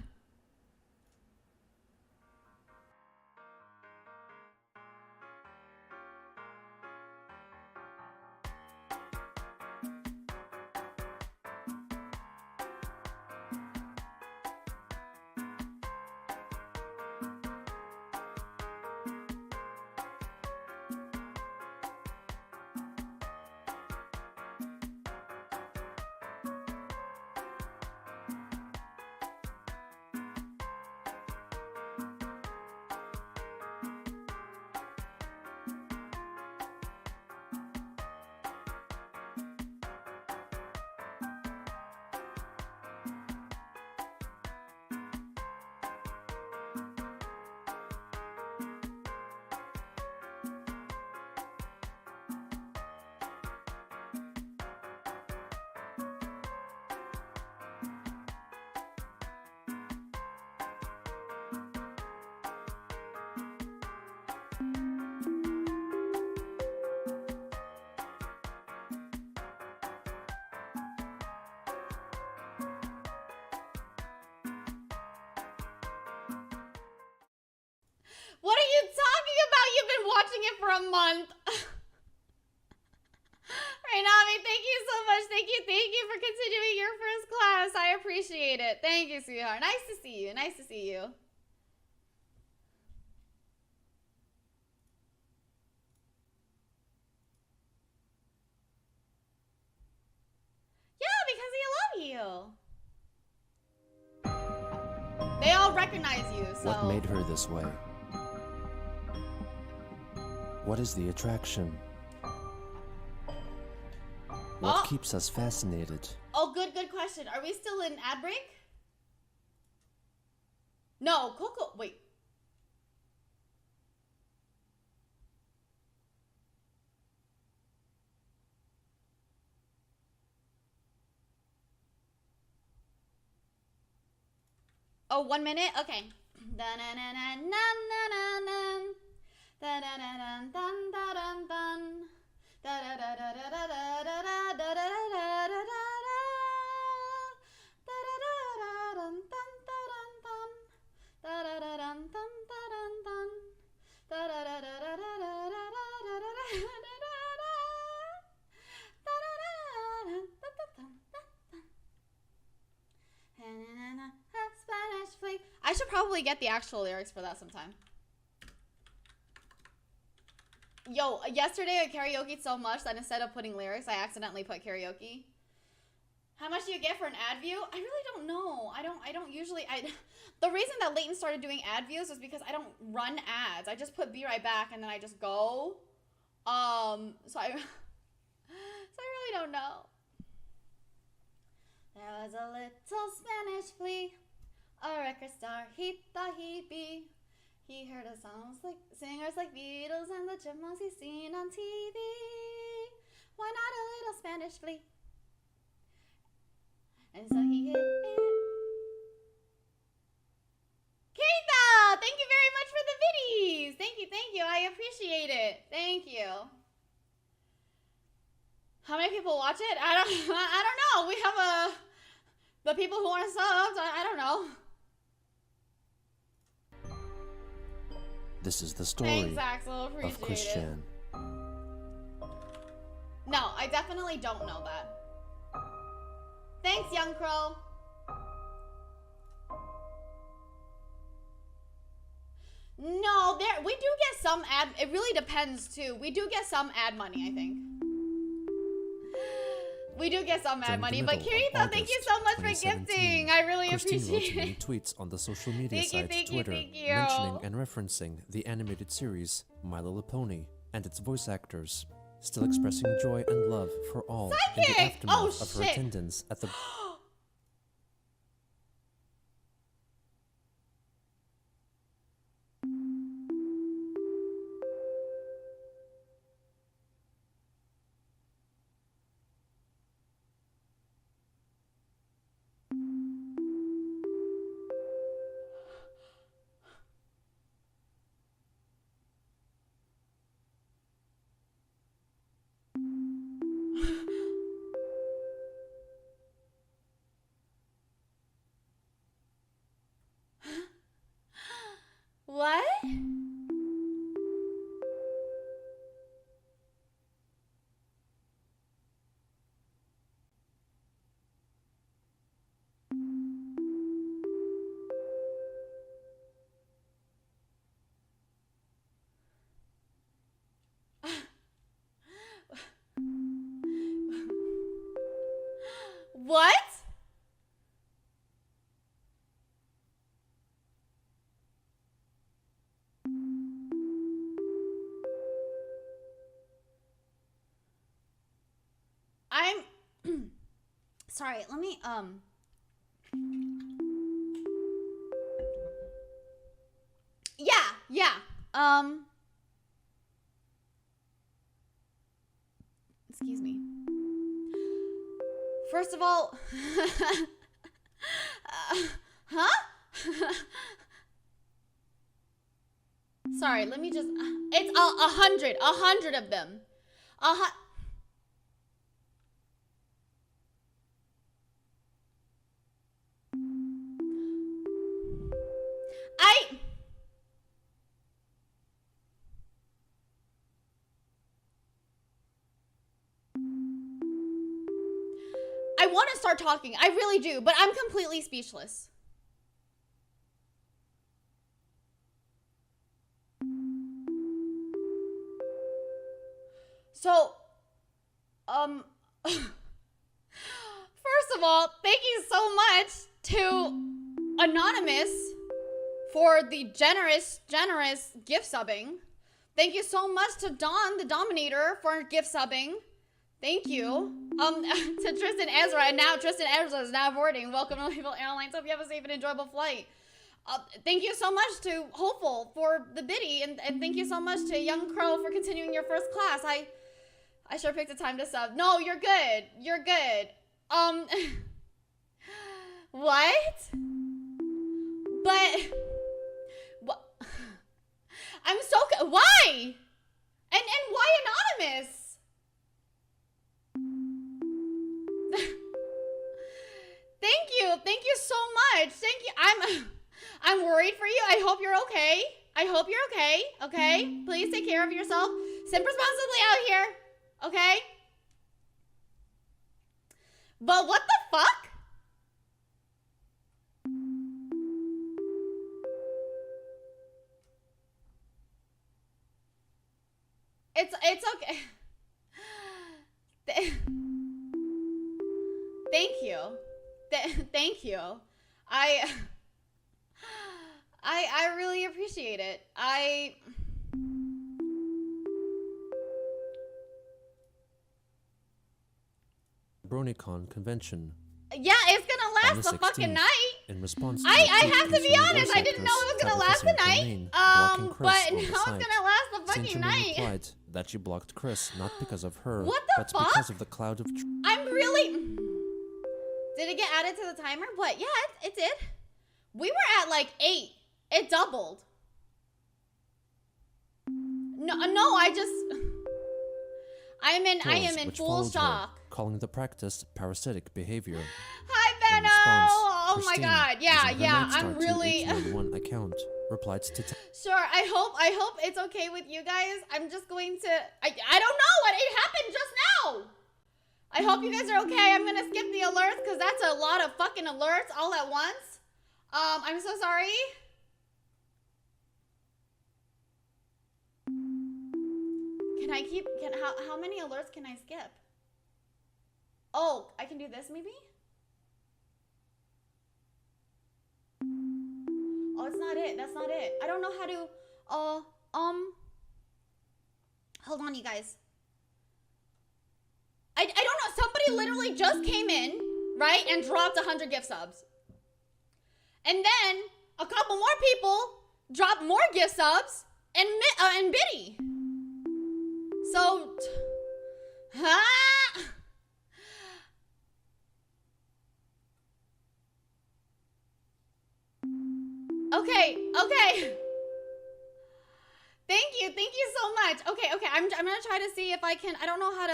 watching it for a month. Rainami, thank you so much. Thank you for continuing your first class. I appreciate it. Thank you, sweetheart. Nice to see you. Nice to see you. Yeah, because he love you. They all recognize you, so.
What made her this way? What is the attraction? What keeps us fascinated?
Oh, good question. Are we still in ad break? No, Coco. Wait. Oh, 1 minute? Okay. I should probably get the actual lyrics for that sometime. Yo, yesterday I karaoke so much that instead of putting lyrics, I accidentally put karaoke. How much do you get for an ad view? I really don't know. I don't usually, the reason that Leighton started doing ad views is because I don't run ads. I just put be right back and then I just go. So I really don't know. There was a little Spanish flea, a record star, he thought he'd be. He heard of songs like singers like Beatles and the Chipmunks he's seen on TV. Why not a little Spanish flea? And so he hit it. Keita, thank you very much for the biddies. Thank you. I appreciate it. Thank you. How many people watch it? I don't know. We have the people who aren't subs. I don't know.
This is the story
Thanks, Axel. Appreciate
of Christian.
No, I definitely don't know that. Thanks, Young Crow. No, we do get some ad. It really depends too. We do get some ad money, I think. We do get some ad money, but Kirito, thank you so much for gifting. I really appreciate
wrote many
it.
tweets on the social media site Twitter, mentioning and referencing the animated series My Little Pony and its voice actors, still expressing joy and love for all in the aftermath of her attendance at the.
What? What? I'm sorry, let me yeah. Excuse me. First of all, huh? Sorry, let me just, it's 100 of them. I want to start talking. I really do, but I'm completely speechless. So, first of all, thank you so much to Anonymous for the generous gift subbing. Thank you so much to Dawn, the Dominator, for gift subbing. Thank you. To Tristan Ezra, and now Tristan Ezra is now boarding. Welcome to Label Airlines. Hope you have a safe and enjoyable flight. Thank you so much to Hopeful for the biddy, and thank you so much to Young Crow for continuing your first class. I sure picked a time to sub. No, you're good. You're good. What? But what? I'm so why? And why Anonymous? Thank you so much. Thank you. I'm worried for you. I hope you're okay. I hope you're okay. Okay? Please take care of yourself. Simp responsibly out here. Okay? But what the fuck? It's okay. Thank you. Thank you. I really appreciate it.
BronyCon convention.
Yeah, it's gonna last the fucking night.
In response to
I have to be honest, I didn't know it was gonna last the night. But now it's gonna last the fucking night.
Replied that she blocked Chris not because of her,
What the
but
fuck?
because of the cloud of.
I'm really. Did it get added to the timer? But yeah, it did. We were at like 8. It doubled. No, I am in full shock.
Calling the practice parasitic behavior.
Hi, Benno. Oh my God. Yeah. I'm really.
One account replied to.
Sure. I hope it's okay with you guys. I'm just going to. I don't know what it happened just now. I hope you guys are okay. I'm gonna skip the alerts because that's a lot of fucking alerts all at once. I'm so sorry. How many alerts can I skip? Oh, I can do this maybe? Oh, it's not it. That's not it. I don't know how to, hold on, you guys. I don't know. Somebody literally just came in, right, and dropped 100 gift subs. And then a couple more people dropped more gift subs and biddy. So, Okay. Thank you so much. Okay. I'm gonna try to see if I can. I don't know how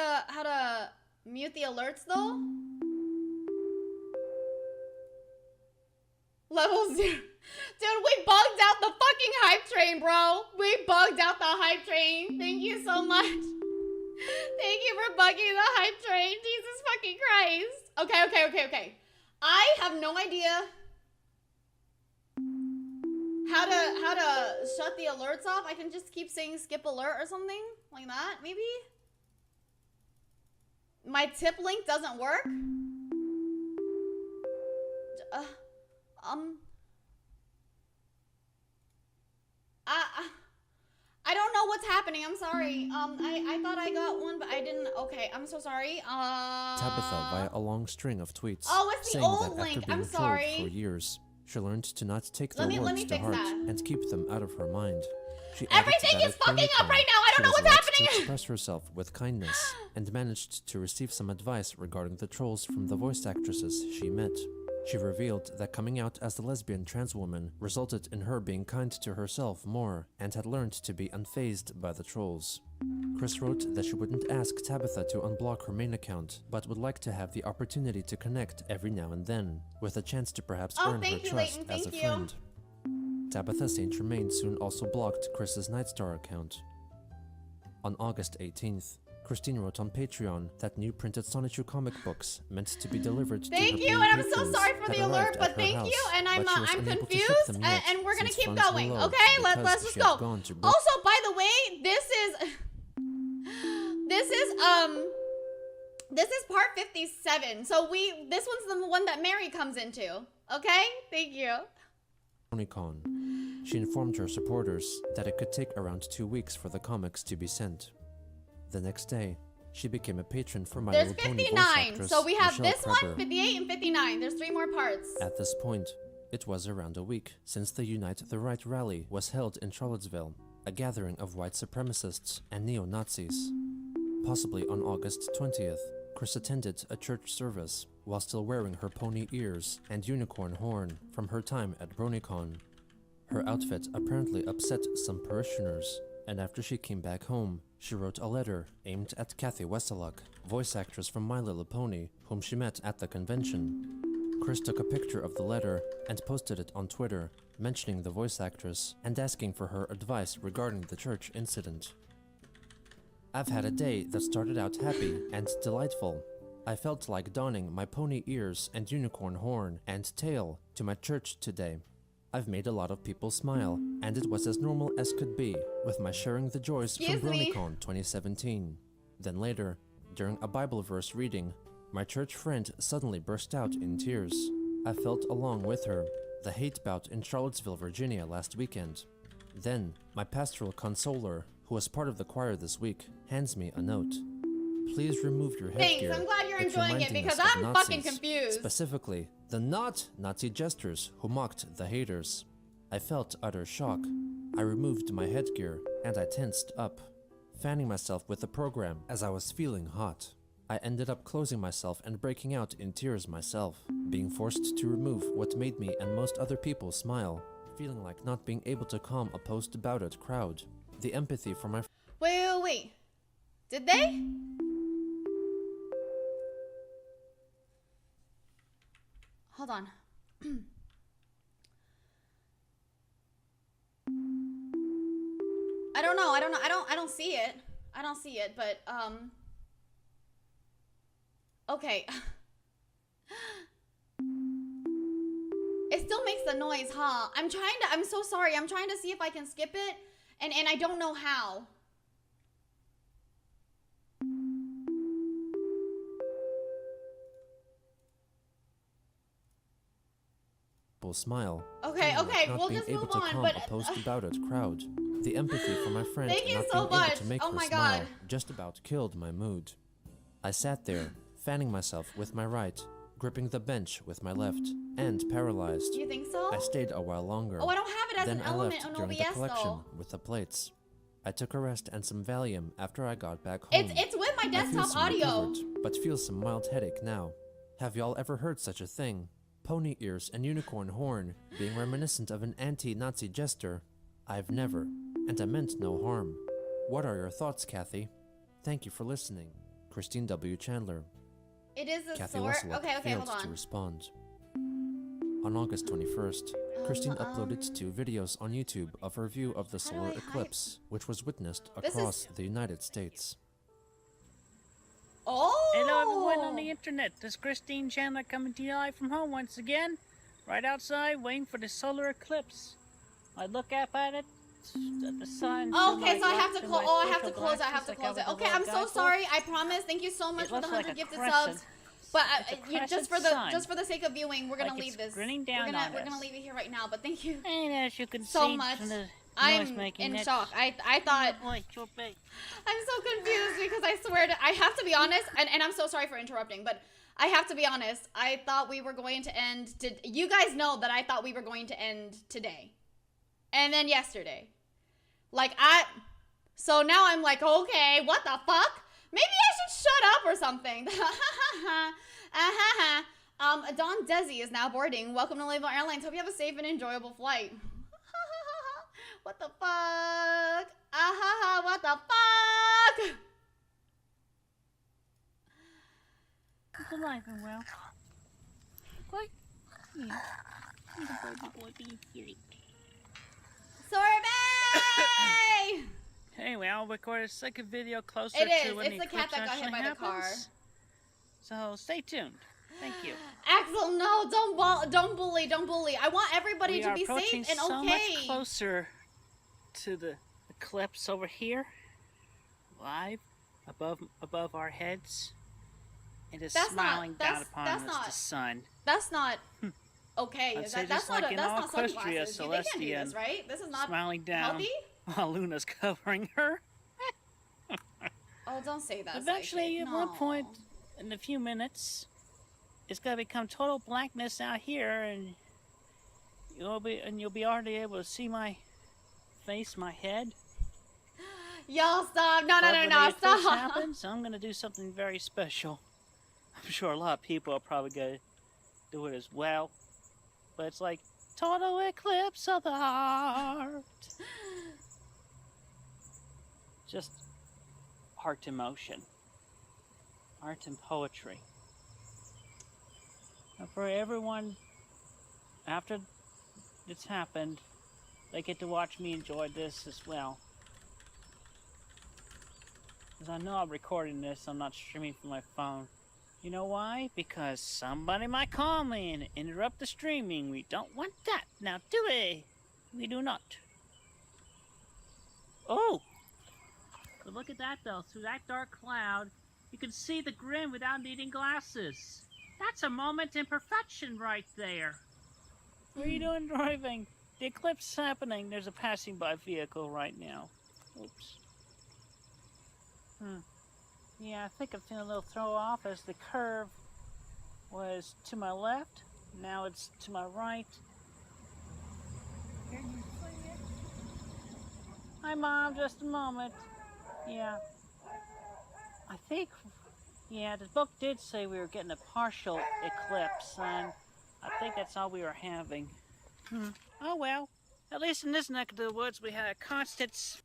to mute the alerts though. Level 0. Dude, we bugged out the fucking hype train, bro. We bugged out the hype train. Thank you so much. Thank you for bugging the hype train. Jesus fucking Christ. Okay. I have no idea how to shut the alerts off. I can just keep saying skip alert or something like that, maybe? My tip link doesn't work? I don't know what's happening. I'm sorry. I thought I got one, but I didn't. Okay, I'm so sorry.
Tabitha via a long string of tweets.
Oh, it's the
saying
old
that
link.
after being
I'm sorry.
trolled for years, she learned to not take
Let
their
me
words to
fix
heart
that.
and keep them out of her mind. She
Everything is fucking up right now. I don't know what's happening.
To express herself with kindness and managed to receive some advice regarding the trolls from the voice actresses she met. She revealed that coming out as the lesbian trans woman resulted in her being kind to herself more and had learned to be unfazed by the trolls. Chris wrote that she wouldn't ask Tabitha to unblock her main account, but would like to have the opportunity to connect every now and then, with a chance to perhaps earn her trust as a friend. Tabitha St. Germain soon also blocked Chris's Nightstar account. On August 18th, Christine wrote on Patreon that new printed Sonichu comic books meant to be delivered to her
Thank you,
paying
and I'm so
patrons
sorry for
had
the alert,
arrived
but
at her
thank
house,
you, and I'm
but she was
I'm
unable to ship
confused,
them yet,
and we're gonna
since
keep
funds were
going.
low
Okay, let's
because
just
she had
go.
gone to
Also, by the way, this is part 57. So this one's the one that Mary comes into. Okay, thank you.
BronyCon. She informed her supporters that it could take around 2 weeks for the comics to be sent. The next day, she became a patron for My
There's
Little Pony voice
59.
actress
So we have
Michelle
this
Krebber.
one, 58, and 59. There's 3 more parts.
At this point, it was around a week since the Unite the Right rally was held in Charlottesville, a gathering of white supremacists and neo-Nazis. Possibly on August 20th, Chris attended a church service while still wearing her pony ears and unicorn horn from her time at BronyCon. Her outfit apparently upset some parishioners, and after she came back home, she wrote a letter aimed at Kathy Weseluck, voice actress from My Little Pony, whom she met at the convention. Chris took a picture of the letter and posted it on Twitter, mentioning the voice actress and asking for her advice regarding the church incident. I've had a day that started out happy and delightful. I felt like donning my pony ears and unicorn horn and tail to my church today. I've made a lot of people smile, and it was as normal as could be, with my sharing the joys from BronyCon 2017. Then later, during a Bible verse reading, my church friend suddenly burst out in tears. I felt along with her, the hate bout in Charlottesville, Virginia last weekend. Then, my pastoral consoler, who was part of the choir this week, hands me a note. Please remove your headgear.
Thanks, I'm glad you're
It's
enjoying it
reminding
because
us of
I'm
Nazis,
fucking confused.
Specifically, the not Nazi jesters who mocked the haters. I felt utter shock. I removed my headgear and I tensed up, fanning myself with the program as I was feeling hot. I ended up closing myself and breaking out in tears myself, being forced to remove what made me and most other people smile, feeling like not being able to calm a post-about-it crowd. The empathy for my
Wait. Did they? Hold on. I don't know. I don't see it. I don't see it, but okay. It still makes the noise, huh? I'm so sorry. I'm trying to see if I can skip it, and I don't know how.
smile.
Okay,
not
we'll
being
just
able
move
to
on,
calm
but
a post-about-it crowd. The empathy for my friend
thank you
not
so
being
much.
able to make
Oh
her
my
smile
God.
just about killed my mood. I sat there, fanning myself with my right, gripping the bench with my left, and paralyzed.
You think so?
I stayed a while longer.
Oh, I don't have it as
then
an
I
element
left
on
during the
OBS
collection
though.
with the plates. I took a rest and some Valium after I got back home.
It's with my
I feel
desktop
some
audio.
recovered, but feel some mild headache now. Have y'all ever heard such a thing? Pony ears and unicorn horn being reminiscent of an anti-Nazi jester? I've never, and I meant no harm. What are your thoughts, Kathy? Thank you for listening. Christine W. Chandler.
It is a
Kathy
sword.
Weseluck
Okay,
failed
hold
to
on.
respond. On August 21st, Christine uploaded 2 videos on YouTube of her view of the solar eclipse, which was witnessed
This
across
is-
the United States.
Oh!
Hello everyone on the internet, this is Christine Chandler coming to you live from home once again, right outside waiting for the solar eclipse. I look up at it, at the sun.
Okay, so I have to close. Oh, I have to close it. I have to close it. Okay, I'm so sorry. I promise. Thank you so much
It
for the
looks like
100
a
gifted
crescent.
subs. But
It's a
you, just
crescent
for the sake of viewing, we're gonna
Like
leave
it's
this.
grinning down
we're
on
gonna
us.
leave it here right now. But thank you
And as you can
so
see
much.
from the
I'm
noise-making,
in
it's-
shock. I thought.
Oh, boy, so big.
I'm so confused because I swear I have to be honest, and I'm so sorry for interrupting, but I have to be honest. I thought we were going to end. You guys know that I thought we were going to end today, and then yesterday. So now I'm like, okay, what the fuck? Maybe I should shut up or something. Don Desi is now boarding. Welcome to Label Airlines. Hope you have a safe and enjoyable flight. What the fuck? What the fuck?
It's alive and well. What? Yeah. Little baby boy being cutie.
Sorbet!
Hey, well,
record a second video closer
It
to
is.
when
It's
the
the cat
eclipse
that got hit
actually
by the car.
happens. So stay tuned. Thank you.
Axel, no, don't bully. I want everybody
We
to
are
be
approaching
safe and
so
okay.
much closer to the eclipse over here, live above our heads. It is smiling down upon us, the sun.
That's not okay.
I'd say
That's
just like
not
in
that's
all
not
Equestria,
sunglasses. They can't do this,
Celestia,
right? This is not
smiling down
healthy.
while Luna's covering her.
Oh, don't say that.
Eventually,
Psychic.
at one point, in a few minutes, it's gonna become total blackness out here, and you'll be already able to see my face, my head.
Y'all stop! No,
But when the eclipse
stop!
happens, I'm gonna do something very special. I'm sure a lot of people are probably gonna do it as well, but it's like total eclipse of the heart. Just art in motion, art and poetry. And for everyone, after it's happened, they get to watch me enjoy this as well. Because I know I'm recording this, I'm not streaming from my phone. You know why? Because somebody might call me and interrupt the streaming. We don't want that. Now do we? We do not. Oh! But look at that though. Through that dark cloud, you can see the grin without needing glasses. That's a moment in perfection right there. What are you doing driving? The eclipse is happening. There's a passing by vehicle right now. Oops. Yeah, I think I'm feeling a little throw off as the curve was to my left. Now it's to my right. Can you see it? Hi, Mom. Just a moment. Yeah. I think, yeah, the book did say we were getting a partial eclipse, and I think that's all we were having. Oh, well. At least in this neck of the woods, we had a constant...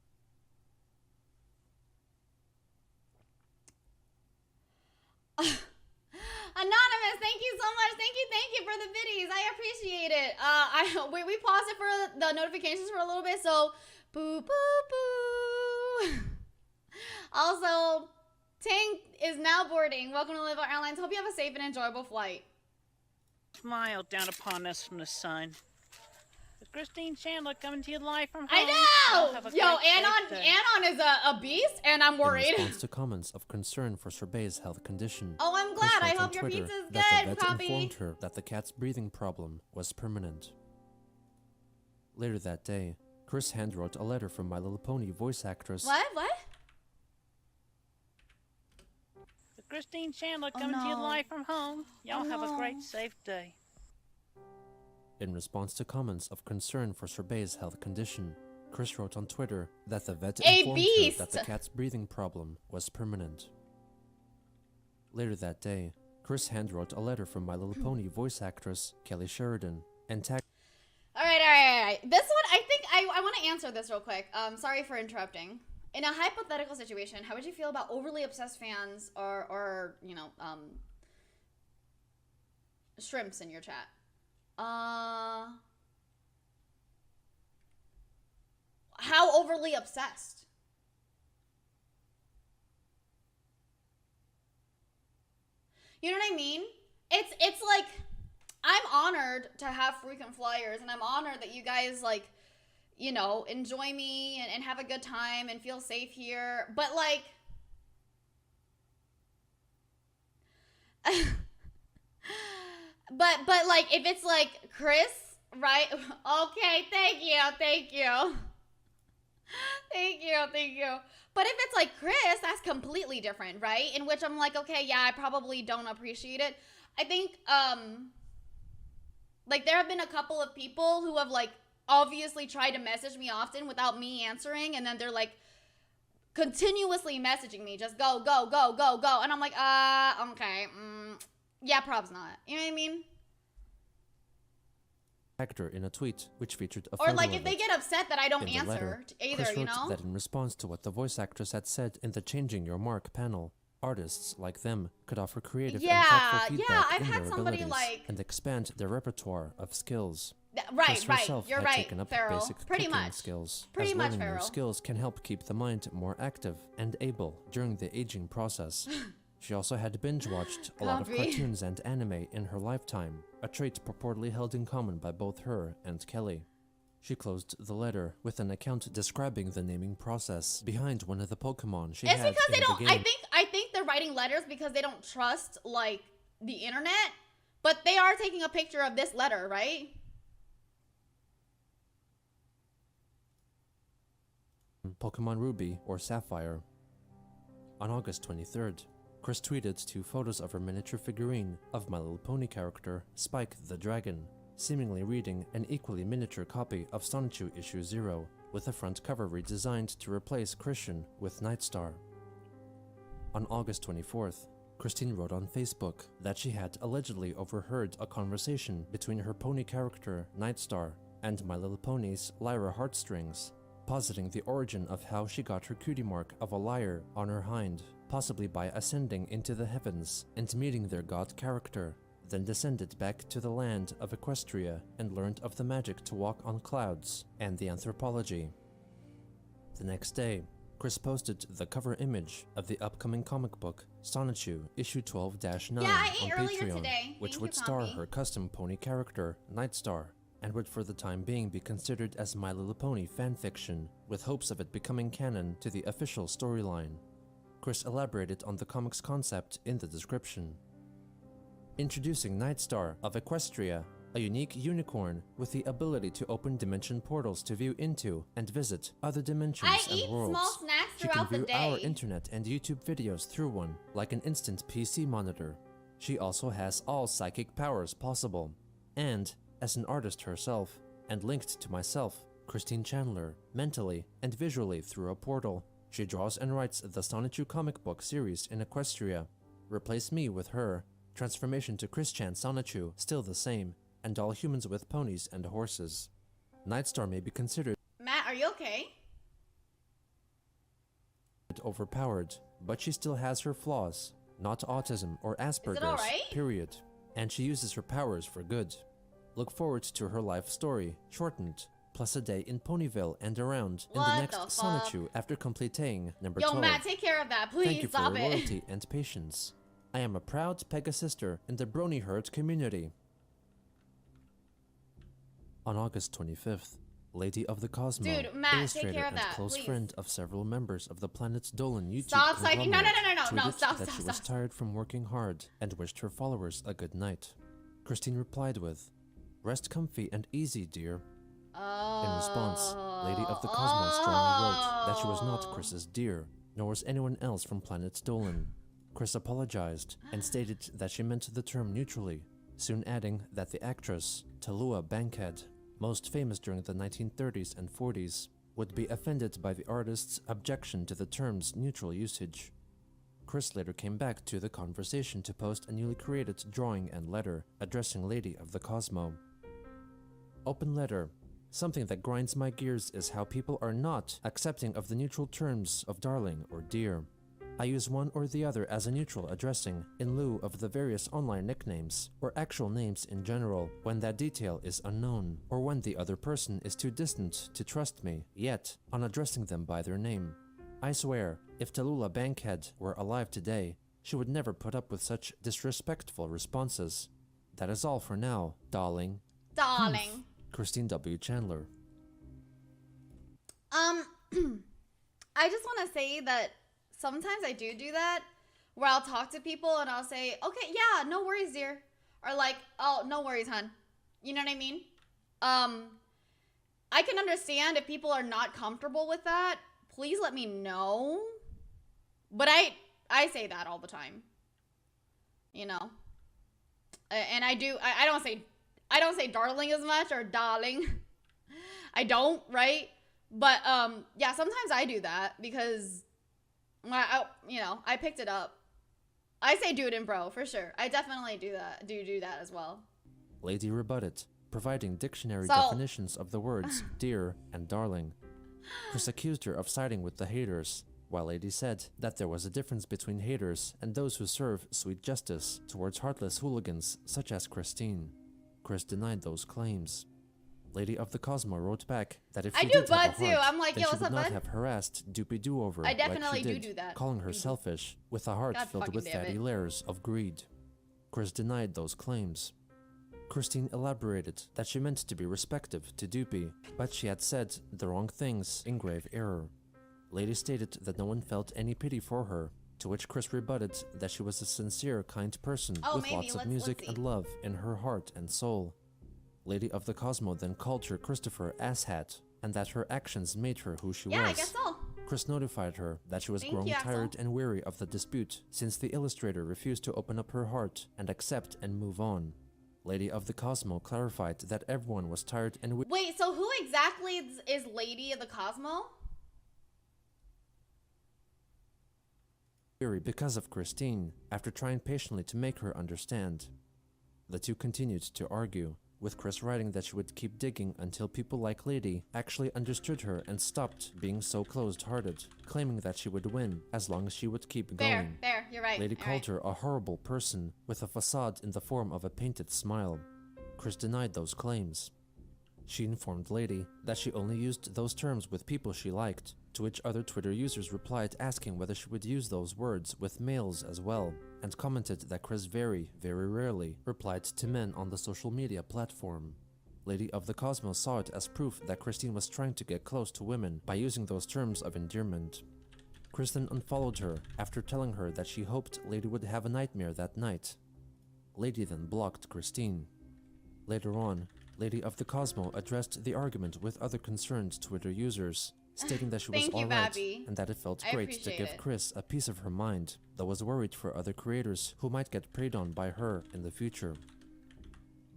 Anonymous, thank you so much. Thank you for the biddies. I appreciate it. We paused it for the notifications for a little bit, so boo boo boo. Also, Tank is now boarding. Welcome to Live Out Airlines. Hope you have a safe and enjoyable flight.
Smile down upon us from the sun. It's Christine Chandler coming to you live from home.
I know! Yo, Anon is a beast, and I'm worried.
In response to comments of concern for Sorbet's health condition,
Oh, I'm
Chris
glad. I
wrote on
hope your
Twitter
pizza's
that the
good,
vet
Poppy.
informed her that the cat's breathing problem was permanent. Later that day, Chris handwrote a letter from My Little Pony voice actress.
What?
Christine Chandler coming to you live from home. Y'all have a great, safe day.
In response to comments of concern for Sorbet's health condition, Chris wrote on Twitter that the vet informed her that the cat's breathing problem was permanent. Later that day, Chris handwrote a letter from My Little Pony voice actress Kelly Sheridan and tagged.
All right. This one, I think I want to answer this real quick. Sorry for interrupting. In a hypothetical situation, how would you feel about overly obsessed fans or you know, shrimps in your chat? How overly obsessed? You know what I mean? It's like, I'm honored to have frequent flyers, and I'm honored that you guys, like, you know, enjoy me and have a good time and feel safe here. But, like, but like, if it's like Chris, right? Okay, thank you. But if it's like Chris, that's completely different, right? In which I'm like, okay, yeah, I probably don't appreciate it. I think, like, there have been a couple of people who have, like, obviously tried to message me often without me answering, and then they're, like, continuously messaging me, just go. And I'm like, okay, yeah, probs not. You know what I mean?
Actor in a tweet which featured a
Or
photo
like
of
if they
it.
get upset that I don't
In the
answer
letter,
either,
Chris
you
wrote
know?
that in response to what the voice actress had said in the Changing Your Mark panel, artists like them could offer creative and thoughtful feedback
I've
in
had
their
somebody
abilities
like,
and expand their repertoire of skills.
Right,
Chris
right.
herself
You're
had
right,
taken up
Farrell.
basic
Pretty
cooking
much.
skills,
Pretty
as
much,
learning new
Farrell.
skills can help keep the mind more active and able during the aging process. She also had binge-watched a lot of
Copy.
cartoons and anime in her lifetime, a trait purportedly held in common by both her and Kelly. She closed the letter with an account describing the naming process behind one of the Pokemon she
It's
had
because
in
they
the
don't.
game.
I think they're writing letters because they don't trust like the internet. But they are taking a picture of this letter, right?
Pokemon Ruby or Sapphire. On August 23rd, Chris tweeted 2 photos of her miniature figurine of My Little Pony character, Spike the Dragon, seemingly reading an equally miniature copy of Sonichu Issue 0, with a front cover redesigned to replace Christian with Nightstar. On August 24th, Christine wrote on Facebook that she had allegedly overheard a conversation between her pony character, Nightstar, and My Little Pony's Lyra Heartstrings, positing the origin of how she got her cutie mark of a lyre on her hind, possibly by ascending into the heavens and meeting their god character, then descended back to the land of Equestria and learned of the magic to walk on clouds and the anthropology. The next day, Chris posted the cover image of the upcoming comic book Sonichu Issue 12-9
Yeah, I ate
on
earlier
Patreon,
today.
which
Thank
would
you,
star
Poppy.
her custom pony character, Nightstar, and would for the time being be considered as My Little Pony fanfiction, with hopes of it becoming canon to the official storyline. Chris elaborated on the comic's concept in the description. Introducing Nightstar of Equestria, a unique unicorn with the ability to open dimension portals to view into and visit other dimensions
I
and
eat
worlds.
small snacks
She can
throughout the
view
day.
our internet and YouTube videos through one, like an instant PC monitor. She also has all psychic powers possible. And, as an artist herself, and linked to myself, Christine Chandler, mentally and visually through a portal, she draws and writes the Sonichu comic book series in Equestria. Replace me with her. Transformation to Chris-chan Sonichu still the same, and all humans with ponies and horses. Nightstar may be considered
Matt, are you okay?
overpowered, but she still has her flaws. Not autism or Asperger's,
alright?
period. And she uses her powers for good. Look forward to her life story, shortened, plus a day in Ponyville and around in
What
the next
the fuck?
Sonichu after completing number
Yo,
12.
Matt, take care of that, please.
Thank you for
Stop
your
it.
loyalty and patience. I am a proud Pegasister in the Brony Herd community. On August 25th, Lady of the Cosmo,
Dude, Matt, take
illustrator
care of
and
that,
close
please.
friend of several members of the Planet's Dolan YouTube
Stop psyching. No, no, no, no, no, no,
tweeted
stop,
that
stop,
she was
stop.
tired from working hard and wished her followers a good night. Christine replied with, "Rest comfy and easy, dear." In response, Lady of the Cosmo strongly wrote that she was not Chris's dear, nor was anyone else from Planet Dolan. Chris apologized and stated that she meant the term neutrally, soon adding that the actress, Tallulah Bankhead, most famous during the 1930s and 40s, would be offended by the artist's objection to the term's neutral usage. Chris later came back to the conversation to post a newly created drawing and letter addressing Lady of the Cosmo. Open letter. Something that grinds my gears is how people are not accepting of the neutral terms of darling or dear. I use one or the other as a neutral addressing in lieu of the various online nicknames or actual names in general when that detail is unknown or when the other person is too distant to trust me, yet on addressing them by their name. I swear, if Tallulah Bankhead were alive today, she would never put up with such disrespectful responses. That is all for now, darling.
Darling.
Christine W. Chandler.
I just want to say that sometimes I do that, where I'll talk to people and I'll say, okay, yeah, no worries, dear. Or like, oh, no worries, hun. You know what I mean? I can understand if people are not comfortable with that. Please let me know. But I say that all the time. You know? And I don't say darling as much or darling. I don't, right? But yeah, sometimes I do that because I picked it up. I say dude and bro for sure. I definitely do that as well.
Lady rebutted, providing dictionary
So-
definitions of the words dear and darling. Chris accused her of siding with the haters, while Lady said that there was a difference between haters and those who serve sweet justice towards heartless hooligans such as Christine. Chris denied those claims. Lady of the Cosmo wrote back that if
I
she
do
did have
bud
a
too.
heart,
I'm like,
then
yo,
she
what's
would
up,
not
bud?
have harassed Doopy Doo over
I
like
definitely
she did,
do that.
calling her selfish with a heart
God
filled with
fucking damn
fatty
it.
layers of greed. Chris denied those claims. Christine elaborated that she meant to be respectful to Doopy, but she had said the wrong things in grave error. Lady stated that no one felt any pity for her, to which Chris rebutted that she was a sincere, kind person with
maybe.
lots of
Let's
music
see.
and love in her heart and soul. Lady of the Cosmo then called her Christopher asshat, and that her actions made her who she was.
Yeah, I guess so.
Chris notified her that she was
Thank
growing
you,
tired
Axel.
and weary of the dispute, since the illustrator refused to open up her heart and accept and move on. Lady of the Cosmo clarified that everyone was tired and
Wait, so who exactly is Lady of the Cosmo?
weary because of Christine, after trying patiently to make her understand. The two continued to argue, with Chris writing that she would keep digging until people like Lady actually understood her and stopped being so closed-hearted, claiming that she would win as long as she would keep going.
Fair, you're right.
Lady
All
called
right.
her a horrible person with a facade in the form of a painted smile. Chris denied those claims. She informed Lady that she only used those terms with people she liked, to which other Twitter users replied asking whether she would use those words with males as well, and commented that Chris very, very rarely replied to men on the social media platform. Lady of the Cosmos saw it as proof that Christine was trying to get close to women by using those terms of endearment. Chris then unfollowed her after telling her that she hoped Lady would have a nightmare that night. Lady then blocked Christine. Later on, Lady of the Cosmo addressed the argument with other concerned Twitter users, stating that she was
Thank you,
alright
Babby.
and that it felt
I
great to
appreciate
give
it.
Chris a piece of her mind, though was worried for other creators who might get preyed on by her in the future.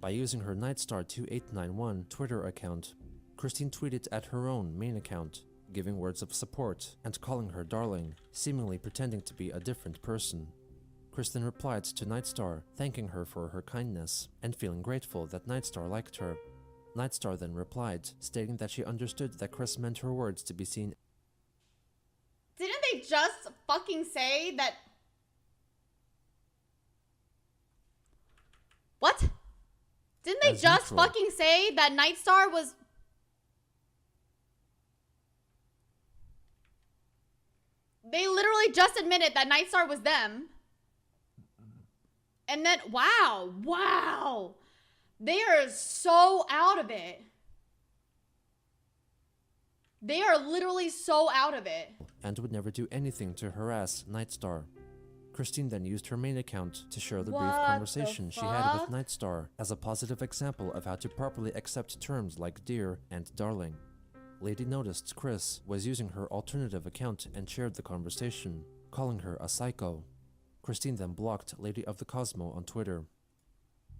By using her Nightstar2891 Twitter account, Christine tweeted at her own main account, giving words of support and calling her darling, seemingly pretending to be a different person. Kristen replied to Nightstar, thanking her for her kindness and feeling grateful that Nightstar liked her. Nightstar then replied, stating that she understood that Chris meant her words to be seen.
Didn't they just fucking say that? What? Didn't they
As
just
neutral.
fucking say that Nightstar was? They literally just admitted that Nightstar was them. And then, wow. They are so out of it. They are literally so out of it.
And would never do anything to harass Nightstar. Christine then used her main account to share the brief
What
conversation
the
she had with
fuck?
Nightstar as a positive example of how to properly accept terms like dear and darling. Lady noticed Chris was using her alternative account and shared the conversation, calling her a psycho. Christine then blocked Lady of the Cosmo on Twitter.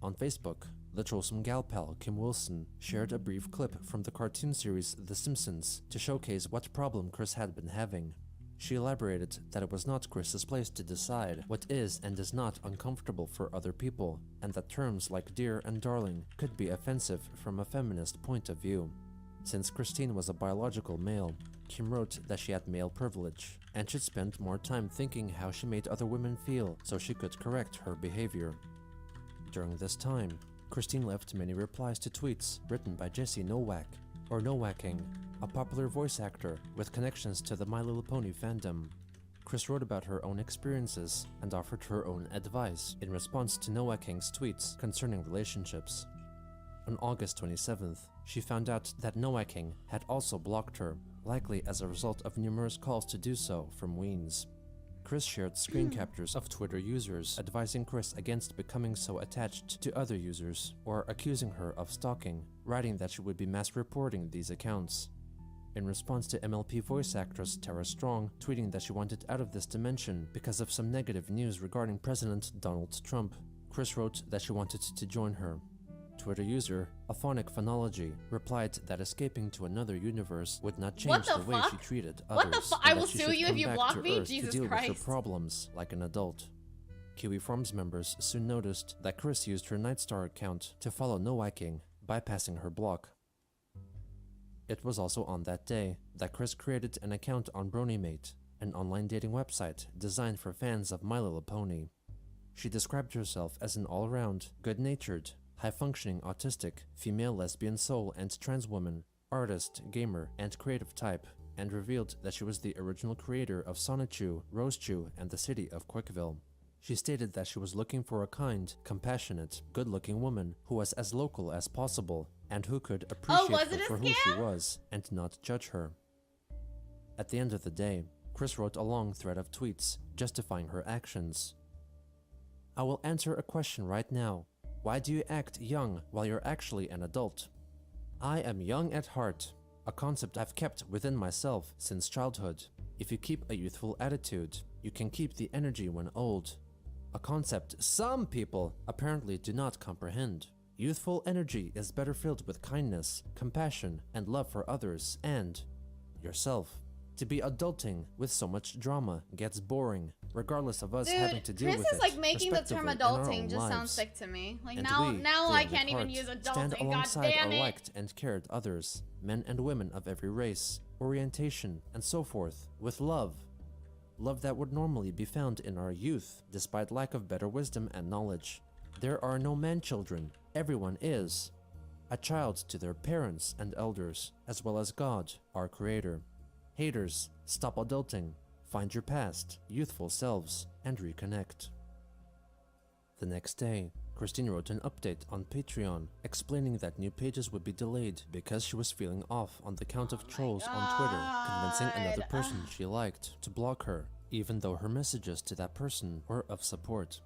On Facebook, the Trollsome gal pal Kim Wilson shared a brief clip from the cartoon series The Simpsons to showcase what problem Chris had been having. She elaborated that it was not Chris's place to decide what is and is not uncomfortable for other people, and that terms like dear and darling could be offensive from a feminist point of view. Since Christine was a biological male, Kim wrote that she had male privilege, and should spend more time thinking how she made other women feel so she could correct her behavior. During this time, Christine left many replies to tweets written by Jesse Nowak, or Nowacking, a popular voice actor with connections to the My Little Pony fandom. Chris wrote about her own experiences and offered her own advice in response to Nowacking's tweets concerning relationships. On August 27th, she found out that Nowacking had also blocked her, likely as a result of numerous calls to do so from Weens. Chris shared screen captures of Twitter users advising Chris against becoming so attached to other users or accusing her of stalking, writing that she would be mass reporting these accounts. In response to MLP voice actress Tara Strong tweeting that she wanted out of this dimension because of some negative news regarding President Donald Trump, Chris wrote that she wanted to join her. Twitter user Aphonic Phonology replied that escaping to another universe would not
What
change
the
the way
fuck?
she treated
What
others.
the
and
I
that
will
she
sue
should
you if
come
you
back
block
to
me?
Earth
Jesus
to deal with
Christ.
her problems like an adult. Kiwi Forums members soon noticed that Chris used her Nightstar account to follow Nowacking, bypassing her block. It was also on that day that Chris created an account on BronyMate, an online dating website designed for fans of My Little Pony. She described herself as an all-around, good-natured, high-functioning autistic, female lesbian soul and trans woman, artist, gamer, and creative type, and revealed that she was the original creator of Sonichu, Rosechu, and the city of Quickville. She stated that she was looking for a kind, compassionate, good-looking woman who was as local as possible and who could appreciate her for who she was and not judge her. At the end of the day, Chris wrote a long thread of tweets justifying her actions. I will answer a question right now. Why do you act young while you're actually an adult? I am young at heart, a concept I've kept within myself since childhood. If you keep a youthful attitude, you can keep the energy when old. A concept some people apparently do not comprehend. Youthful energy is better filled with kindness, compassion, and love for others and yourself. To be adulting with so much drama gets boring, regardless of us having to deal with it.
Chris is like making the term
respectively in our
adulting
own
just sound
lives.
sick to me. Like
And
now
we,
I
being
can't even
apart,
use
stand
adulting. God
alongside
damn
our
it.
liked and cared others, men and women of every race, orientation, and so forth, with love. Love that would normally be found in our youth, despite lack of better wisdom and knowledge. There are no man-children. Everyone is a child to their parents and elders, as well as God, our Creator. Haters, stop adulting, find your past, youthful selves, and reconnect. The next day, Christine wrote an update on Patreon explaining that new pages would be delayed because she was feeling off on the count of trolls on Twitter, convincing another person she liked to block her, even though her messages to that person were of support.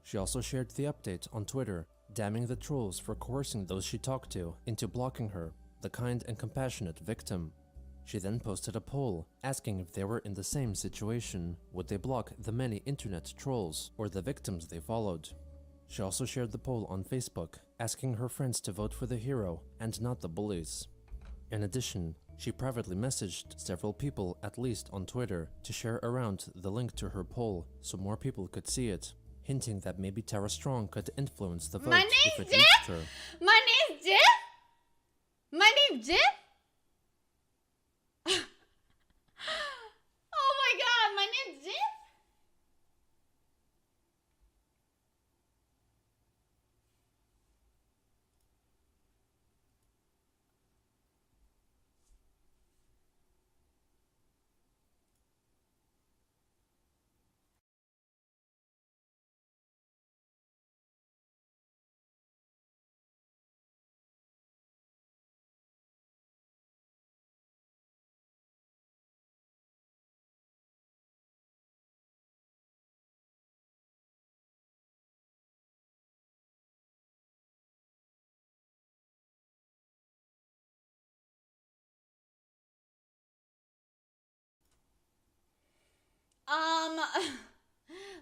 She also shared the update on Twitter, damning the trolls for coercing those she talked to into blocking her, the kind and compassionate victim. She then posted a poll asking if they were in the same situation, would they block the many internet trolls or the victims they followed. She also shared the poll on Facebook, asking her friends to vote for the hero and not the bullies. In addition, she privately messaged several people, at least on Twitter, to share around the link to her poll so more people could see it, hinting that maybe Tara Strong could influence the vote if it reached her.
My name's Jeff? My name's Jeff? Oh my god, my name's Jeff?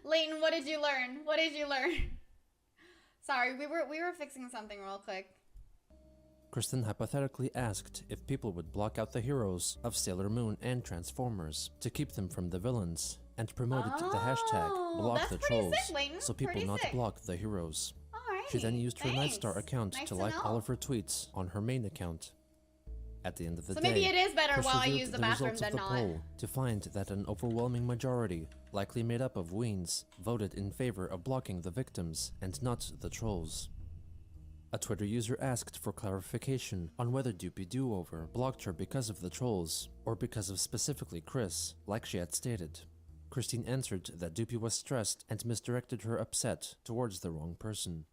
Layton, what did you learn? What did you learn? Sorry, we were fixing something real quick.
Kristen hypothetically asked if people would block out the heroes of Sailor Moon and Transformers to keep them from the villains, and promoted the hashtag Block
that's
the
pretty
Trolls
sick, Layton.
so people
Pretty
not
sick.
block the heroes.
Alright,
She then used her
thanks.
Nightstar account
Nice
to
to
like
know.
all of her tweets on her main account. At the end of the
So
day,
maybe it is better
Chris
while I
revealed
use the
the
bathroom
results of
than
the
not.
poll to find that an overwhelming majority, likely made up of Weens, voted in favor of blocking the victims and not the trolls. A Twitter user asked for clarification on whether Doopy Do-Over blocked her because of the trolls, or because of specifically Chris, like she had stated. Christine answered that Doopy was stressed and misdirected her upset towards the wrong person.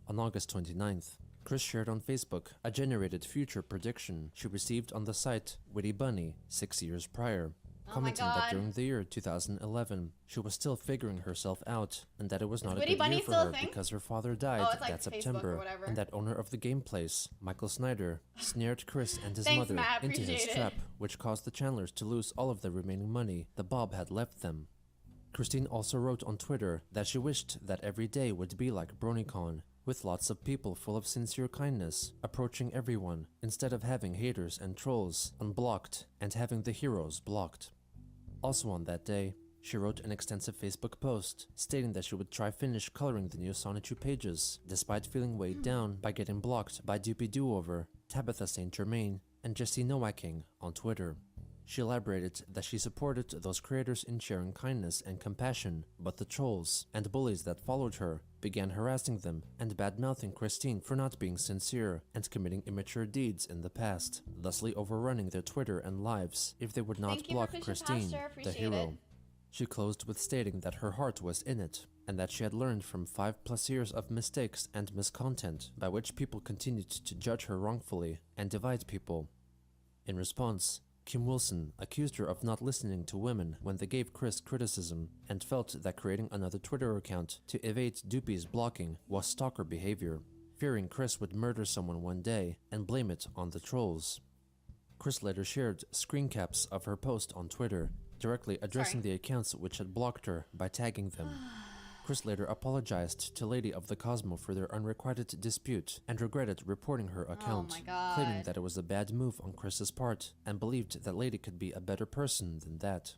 On August 29th, Chris shared on Facebook a generated future prediction she received on the site Witty Bunny 6 years prior, commenting that during the year 2011, she was still figuring herself out, and that it was not a
Witty
good
Bunny
year for
still a
her
thing?
because her father died
it's like
that
Facebook or
September,
whatever.
and that owner of the game place, Michael Snyder, snared Chris and his
Thanks,
mother
Matt,
into his
appreciate it.
trap, which caused the Chandlers to lose all of the remaining money the Bob had left them. Christine also wrote on Twitter that she wished that every day would be like BronyCon, with lots of people full of sincere kindness, approaching everyone, instead of having haters and trolls unblocked and having the heroes blocked. Also on that day, she wrote an extensive Facebook post stating that she would try finish coloring the new Sonichu pages, despite feeling weighed down by getting blocked by Doopy Do-Over, Tabitha St. Germain, and Jessie Nowaking on Twitter. She elaborated that she supported those creators in sharing kindness and compassion, but the trolls and bullies that followed her began harassing them and bad-mouthing Christine for not being sincere and committing immature deeds in the past, thusly overrunning their Twitter and lives if they would not
Thank you for
block
Fisher
Christine,
Pastor,
the
appreciate
hero.
it.
She closed with stating that her heart was in it, and that she had learned from 5+ years of mistakes and miscontent by which people continued to judge her wrongfully and divide people. In response, Kim Wilson accused her of not listening to women when they gave Chris criticism and felt that creating another Twitter account to evade Doopy's blocking was stalker behavior, fearing Chris would murder someone one day and blame it on the trolls. Chris later shared screen caps of her post on Twitter, directly addressing the accounts which had blocked her by tagging them. Chris later apologized to Lady of the Cosmo for their unrequited dispute and regretted reporting her account, claiming that it was a bad move on Chris's part and believed that Lady could be a better person than that.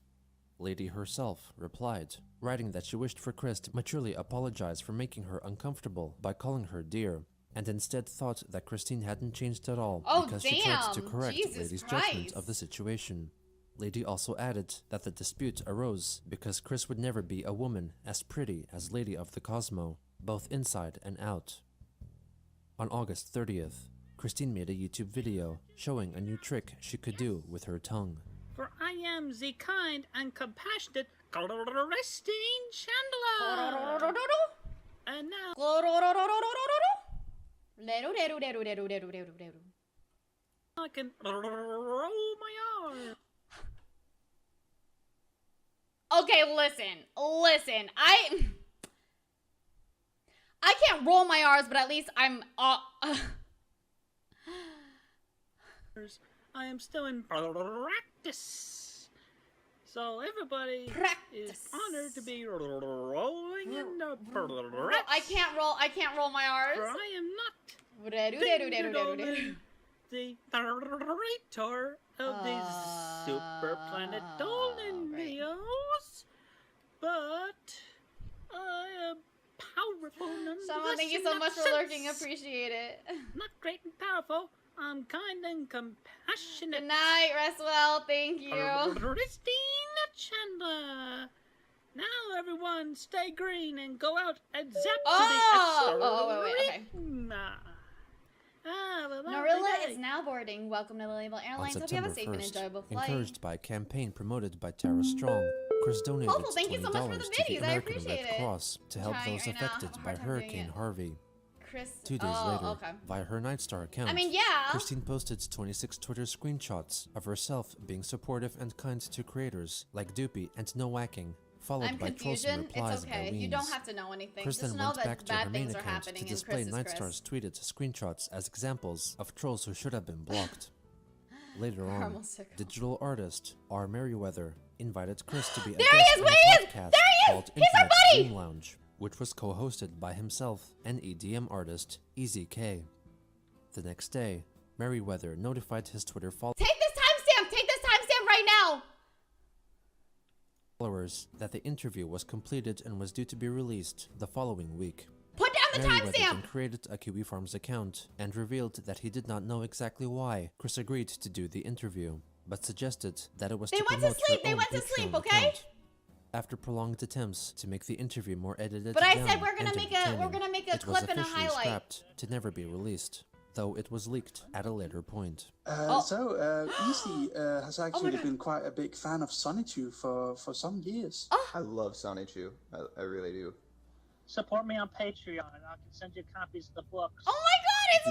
Lady herself replied, writing that she wished for Chris to maturely apologize for making her uncomfortable by calling her dear, and instead thought that Christine hadn't changed at all because she tried to correct Lady's judgment of the situation. Lady also added that the dispute arose because Chris would never be a woman as pretty as Lady of the Cosmo, both inside and out. On August 30th, Christine made a YouTube video showing a new trick she could do with her tongue.
For I am the kind and compassionate Christine Chandler. And now I can roll my arm.
Okay, listen. I can't roll my R's, but at least I'm
I am still in practice. So everybody is honored to be rolling in the practice.
I can't roll my R's.
For I am not the narrator of these super planet Dolan videos, but I am powerful nonetheless.
Shaman, thank you so much for lurking. Appreciate it.
Not great and powerful. I'm kind and compassionate.
Good night, rest well. Thank you.
Christine Chandler. Now everyone, stay green and go out and zap to the
wait, okay.
Well,
Narilla is now boarding. Welcome to the Label Airlines.
On
Hope you have a
September
safe and
1st,
enjoyable flight.
encouraged by a campaign promoted by Tara Strong, Chris donated
Hopeful, thank you so much for the
$20 to the
biddies. I
American
appreciate
Red
it.
Cross to help
Trying
those
right now.
affected by
Hard time doing
Hurricane
it.
Harvey.
Chris,
2 days later,
okay.
via her Nightstar account,
I mean, yeah.
Christine posted 26 Twitter screenshots of herself being supportive and kind to creators like Doopy and No Whacking, followed
I'm
by
confusion.
replies
It's okay.
by
You don't
Weens.
have to know anything.
Chris
Just
then
know
went back
that
to her
bad
main
things are
account
happening
to
and
display
Chris is
Nightstar's
Chris.
tweeted screenshots as examples of trolls who should have been blocked. Later on,
Caramel sickle.
digital artist R. Merriweather invited Chris to be a
There he
guest
is,
on
where
a
he is!
podcast
There he is!
called
He's our
Internet
buddy!
Dream Lounge, which was co-hosted by himself and EDM artist Easy K. The next day, Merriweather notified his Twitter followers
Take this timestamp right now.
that the interview was completed and was due to be released the following week.
Put down the
Merriweather then
timestamp.
created a Kiwi Farms account and revealed that he did not know exactly why Chris agreed to do the interview, but suggested that it was
They
to
went to
promote her
sleep. They
own
went to
Patreon
sleep, okay?
account. After prolonged attempts to make the interview more edited
But I
down
said we're gonna
and
make a
entertaining, it was
clip and a
officially
highlight.
scrapped to never be released, though it was leaked at a later point.
Easy has actually been quite a big fan of Sonichu for some years.
I love Sonichu. I really do.
Support me on Patreon, and I can send you copies of the books.
Oh my God, it's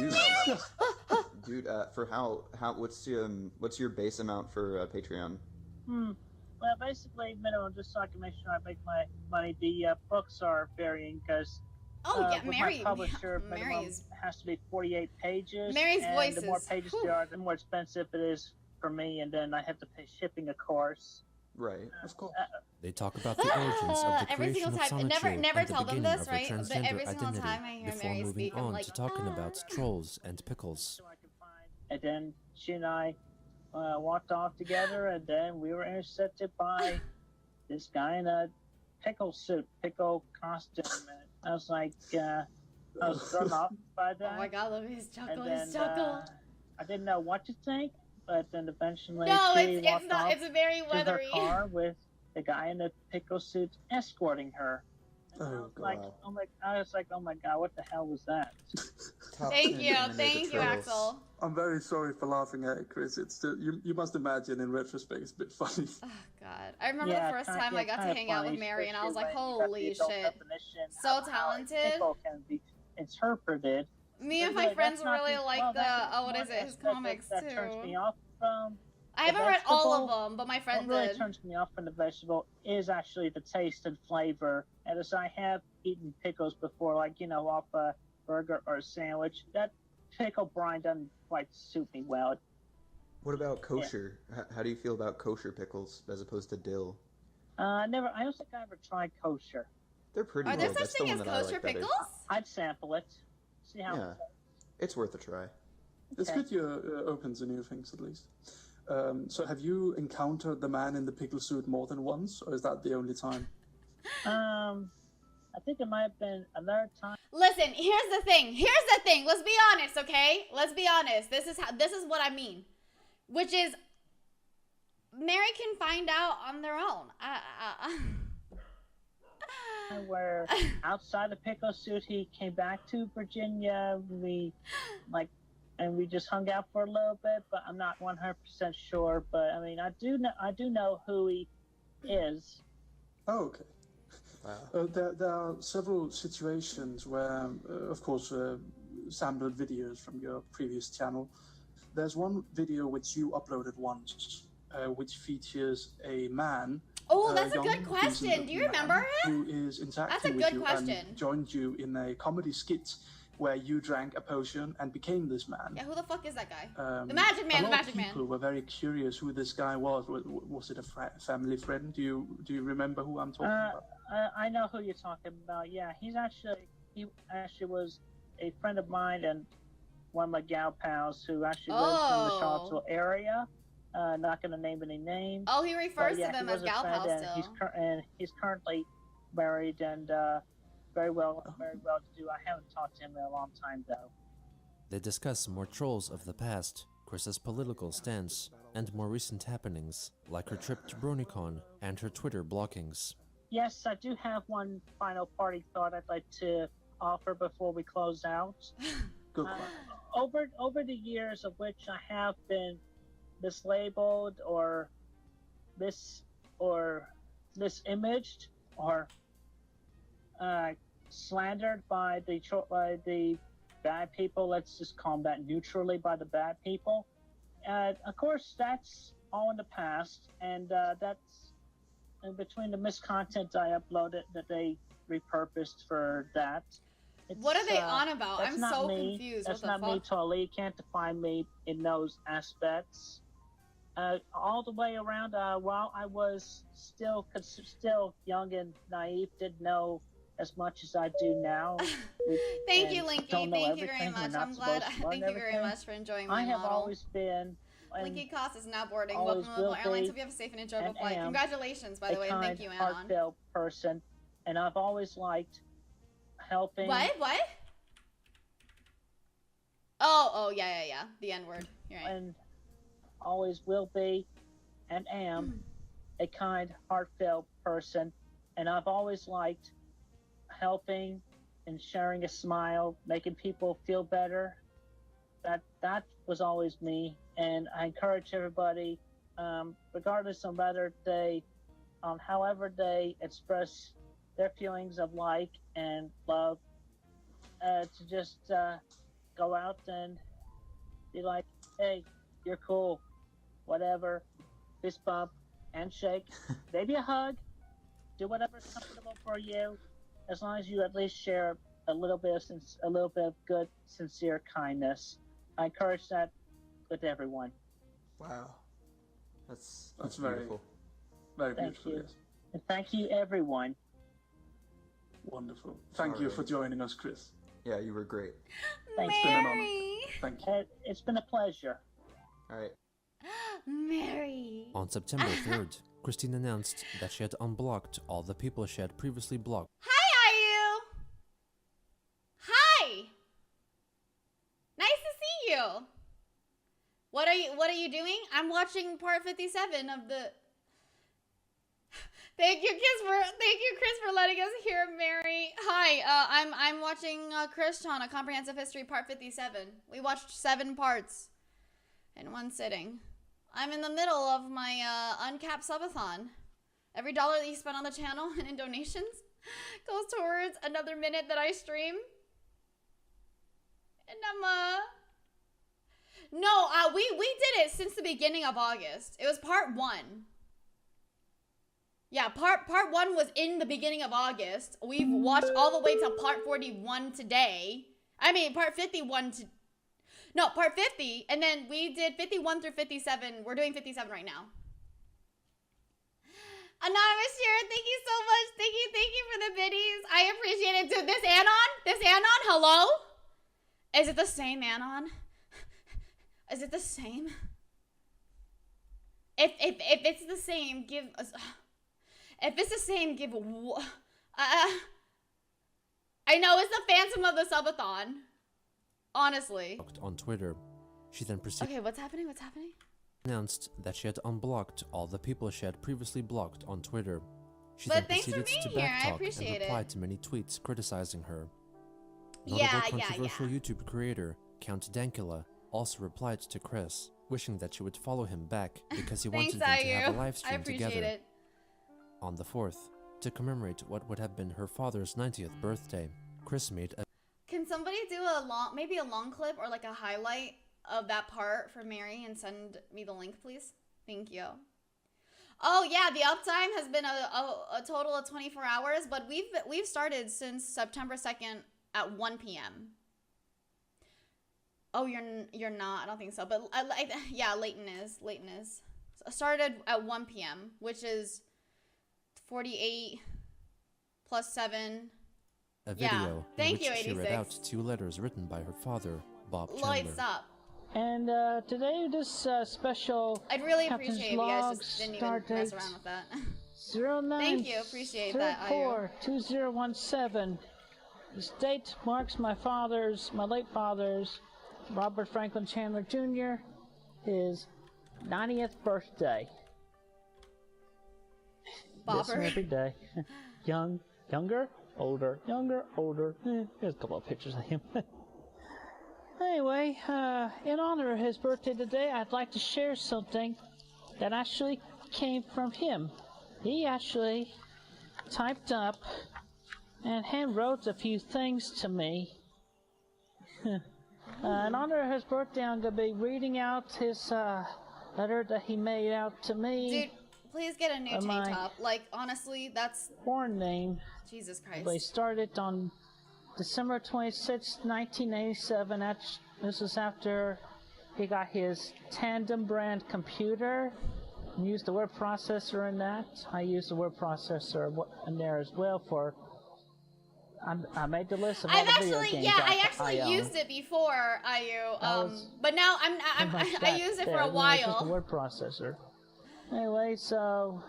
amazing!
Dude, for how what's your base amount for Patreon?
Well, basically minimum, just so I can make sure I make my money. The books are varying because with
Mary.
my publisher, minimum
Mary's
has to be 48 pages.
Mary's
and
voices.
the more pages there are, the more expensive it is for me, and then I have to pay shipping, of course.
Right, of course.
They talk about the origins of the
Every
creation
single
of
time.
Sonichu
Never
and the
tell them
beginning
this,
of her
right? But
transgender
every single
identity
time I hear
before
Mary
moving
speak, I'm
on
like,
to talking about trolls and pickles.
And then she and I walked off together, and then we were intercepted by this guy in a pickle suit, pickle costume. And I was like, I was thrown off by that.
Oh my God, look at his chuckle,
And then,
his chuckle.
I didn't know what to think, but then eventually
No,
she
it's
walked
not.
off
It's very
to her
weathery.
car with the guy in the pickle suit escorting her. And
Oh,
like,
God.
I was like, oh my god, what the hell was that?
Thank you, Axel.
I'm very sorry for laughing at it, Chris. It's still, you must imagine in retrospect it's a bit funny.
Oh God, I remember
Yeah,
the first
kind-
time
yeah,
I got to
kinda
hang out with
funny,
Mary, and I was like,
especially when you got the
holy
adult
shit,
definition
so
of how a
talented.
pickle can be interpreted.
Me and
But
my
yeah,
friends
that's not
really
the-
like
well,
the
that's
what
one
is it? His
aspect
comics
that turns
too.
me off from
I
the
haven't read all of
vegetable.
them, but my friend
What really
did.
turns me off from the vegetable is actually the taste and flavor. And as I have eaten pickles before, like, you know, off a burger or a sandwich, that pickle brine doesn't quite suit me well.
What about kosher? How do you feel about kosher pickles as opposed to dill?
I don't think I ever tried kosher.
They're pretty
Are there
good.
such
That's the
thing
one
as
that I
kosher
like better.
pickles?
I'd sample it. See how
Yeah, it's worth a try.
It's good you're open to new things, at least. So have you encountered the man in the pickle suit more than once, or is that the only time?
I think it might have been another time.
Listen, here's the thing. Let's be honest, okay? Let's be honest. This is what I mean, which is Mary can find out on their own.
Where outside the pickle suit, he came back to Virginia. We just hung out for a little bit, but I'm not 100% sure. But I mean, I do know who he is.
Oh, okay.
Wow.
There are several situations where, of course, sampled videos from your previous channel. There's one video which you uploaded once, which features a man.
Oh, that's a
young,
good question.
decent
Do you
man
remember him?
Who is interacting
That's a
with
good
you
question.
and joined you in a comedy skit where you drank a potion and became this man.
Yeah, who the fuck is that guy? The Magic Man.
A
The
lot
Magic
of people
Man.
were very curious who this guy was. Was it a family friend? Do you remember who I'm talking about?
I know who you're talking about. Yeah, he actually was a friend of mine and one of my gal pals who actually lives in the Charlottesville area. Not going to name any names.
Oh, he refers
but,
to them
he
as
was a
gal
friend,
pals
and
still.
he's currently married and very well to do. I haven't talked to him in a long time though.
They discuss more trolls of the past, Chris's political stance, and more recent happenings, like her trip to BronyCon and her Twitter blockings.
Yes, I do have one final party thought I'd like to offer before we close out.
Good
Over the years of which I have been mislabeled or misimaged or slandered by the bad people. Let's just call them that neutrally, by the bad people. Of course, that's all in the past, and that's in between the miscontent I uploaded that they repurposed for that.
What are they on about?
That's
I'm
not
so
me.
confused.
That's
What the
not me,
fuck?
Totally. You can't define me in those aspects. All the way around, while I was still young and naive, didn't know as much as I do now.
Thank
and
you, Linky.
don't know
Thank you very
everything. We're
much.
not
I'm glad.
supposed to learn
Thank you very
everything.
much for enjoying my
I have
model.
always been.
Linky Cost is now boarding.
always
Welcome to
will
Global Airlines.
be
Hope you have a safe and enjoyable
and
flight.
am
Congratulations, by the way, and thank you,
a kind,
Anon.
heartfelt person, and I've always liked helping.
What? Oh, yeah. The N word. You're right.
And always will be and am a kind, heartfelt person, and I've always liked helping and sharing a smile, making people feel better. That was always me, and I encourage everybody, regardless of whether however they express their feelings of like and love, to just go out and be like, hey, you're cool, whatever, fist bump, handshake, maybe a hug, do whatever's comfortable for you, as long as you at least share a little bit of good, sincere kindness. I encourage that with everyone.
Wow. That's
very,
beautiful.
very
Thank
beautiful.
you.
Yes.
And thank you, everyone.
Wonderful. Thank you for joining us, Chris.
Yeah, you were great.
Thanks,
It's been an honor.
Mary.
Thank you.
It's been a pleasure.
All right.
Mary.
On September 3rd, Christine announced that she had unblocked all the people she had previously blocked.
Hi, Ayu. Hi. Nice to see you. What are you doing? I'm watching part 57 of the. Thank you, Chris, for letting us hear Mary. Hi, I'm watching Chris on a Comprehensive History Part 57. We watched 7 parts in one sitting. I'm in the middle of my uncapped subathon. Every dollar that you spend on the channel and in donations goes towards another minute that I stream. And we did it since the beginning of August. It was part 1. Yeah, part 1 was in the beginning of August. We've watched all the way to part 41 today. I mean, part 51 part 50, and then we did 51 through 57. We're doing 57 right now. Anonymous Sharon, thank you so much. Thank you for the biddies. I appreciate it. Dude, this Anon, hello? Is it the same Anon? Is it the same? If it's the same, give us. If it's the same, give. I know it's the Phantom of the Subathon. Honestly.
On Twitter, she then proceeded.
Okay, what's happening? What's happening?
Announced that she had unblocked all the people she had previously blocked on Twitter. She
But
then
thanks for
proceeded to
being here. I
backtalk
appreciate
and replied
it.
to many tweets criticizing her.
Yeah,
Notable controversial YouTube creator Count Dankula also replied to Chris, wishing that she would follow him back because he wanted them to have a live stream
I appreciate
together.
it.
On the 4th, to commemorate what would have been her father's 90th birthday, Chris made a
Can somebody do maybe a long clip or like a highlight of that part for Mary and send me the link, please? Thank you. Oh yeah, the uptime has been a total of 24 hours, but we've started since September 2nd at 1 p.m. Oh, you're not. I don't think so. But yeah, Leighton is. So I started at 1 p.m., which is 48 plus 7.
a video
Yeah.
in
Thank
which
you,
she
86.
read out 2 letters written by her father, Bob Chandler.
Lloyd, stop.
And today, this special
I'd really
Captain's
appreciate if you guys
log
just didn't
start
even mess
date
around with that.
09
Thank you. Appreciate that, Ayu.
2017. This date marks my late father's, Robert Franklin Chandler Jr., his 90th birthday. Miss him
Bopper.
every day. Younger, older. Here's a couple of pictures of him. Anyway, in honor of his birthday today, I'd like to share something that actually came from him. He actually typed up and hand wrote a few things to me. In honor of his birthday, I'm going to be reading out his letter that he made out to me.
Dude, please get a new tank top. Like, honestly, that's...
Born name.
Jesus Christ.
They started on December 26, 1987. This is after he got his Tandem brand computer and used the word processor in that. I used the word processor in there as well for... I made the list of all the video games
I
I
actually
own.
used it before, but now I used it for a
Just the
while.
word processor. Anyway, so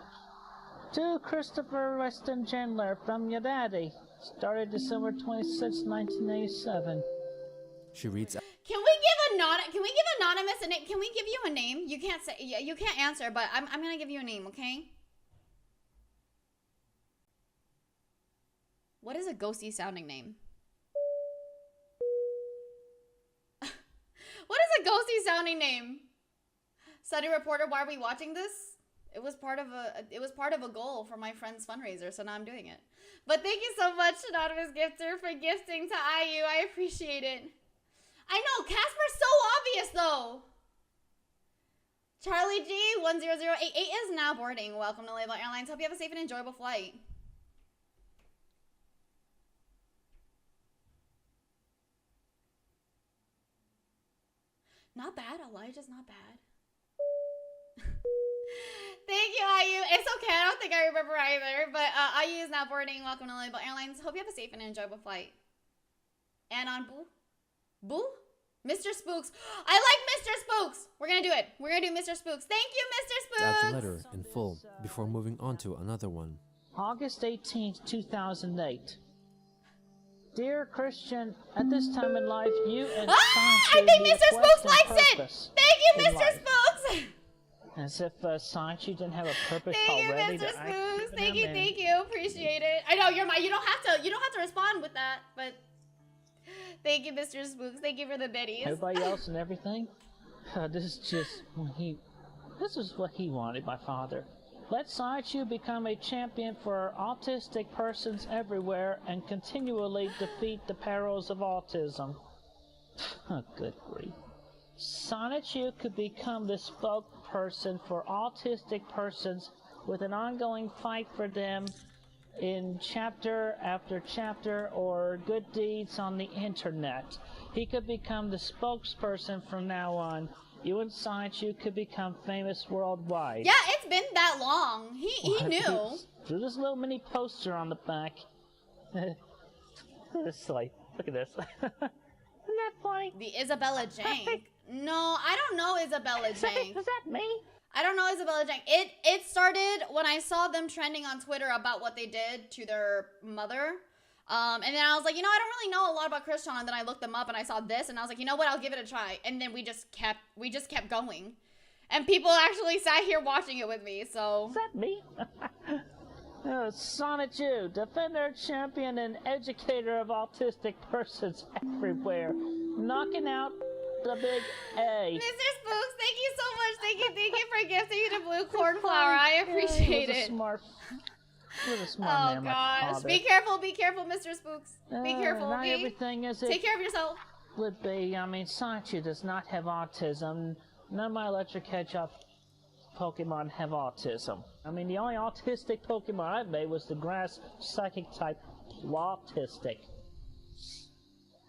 to Christopher Weston Chandler from your daddy. Started December 26, 1987.
She reads
Can we give anonymous a name? Can we give you a name? You can't say, you can't answer, but I'm gonna give you a name, okay? What is a ghosty sounding name? What is a ghosty sounding name? Study reporter, why are we watching this? It was part of a goal for my friend's fundraiser, so now I'm doing it. But thank you so much, Anonymous Gifter, for gifting to IU. I appreciate it. I know, Casper's so obvious though. Charlie G 10088 is now boarding. Welcome to Label Airlines. Hope you have a safe and enjoyable flight. Not bad, Elijah's not bad. Thank you, IU. It's okay, I don't think I remember either, but IU is now boarding. Welcome to Label Airlines. Hope you have a safe and enjoyable flight. And on Boo? Mr. Spooks. I like Mr. Spooks. We're gonna do it. We're gonna do Mr. Spooks. Thank you, Mr.
out
Spooks.
the letter in full before moving on to another one.
August 18, 2008. Dear Christian, at this time in life, you and
I think Mr. Spooks likes it. Thank you,
in
Mr.
life.
Spooks.
As if Sanchi didn't have a purpose
Thank you,
already.
Mr.
to
Spooks.
act
Thank you,
in.
thank you. Appreciate it. I know you're you don't have to respond with that, but thank you, Mr. Spooks. Thank you for the biddies.
Everybody else and everything. This is just This is what he wanted, my father. Let Saichu become a champion for autistic persons everywhere and continually defeat the perils of autism. Good grief. Sonichu could become the spokesperson for autistic persons with an ongoing fight for them in chapter after chapter or good deeds on the internet. He could become the spokesperson from now on. You and Saichu could become famous worldwide.
Yeah, it's been that long. He knew.
There's this little mini poster on the back. It's like, look at this. Isn't that funny?
The Isabella Jank. No, I don't know Isabella Jank.
Is that me?
I don't know Isabella Jank. It started when I saw them trending on Twitter about what they did to their mother. And then I was like, you know, I don't really know a lot about Christian. And then I looked them up and I saw this and I was like, you know what? I'll give it a try. And then we just kept going. And people actually sat here watching it with me, so.
Is that me? Sonichu, defender, champion, and educator of autistic persons everywhere. Knocking out the big A.
Mr. Spooks, thank you so much. Thank you for gifting me the blue cornflower. I appreciate it.
You're a smart
Oh
man, my
gosh.
father.
Be careful, Mr. Spooks. Be careful,
not
okay?
everything is
Take care of yourself.
Would be. I mean, Saichu does not have autism. None of my electric hedgehog Pokemon have autism. I mean, the only autistic Pokemon I've made was the grass psychic type Autistic.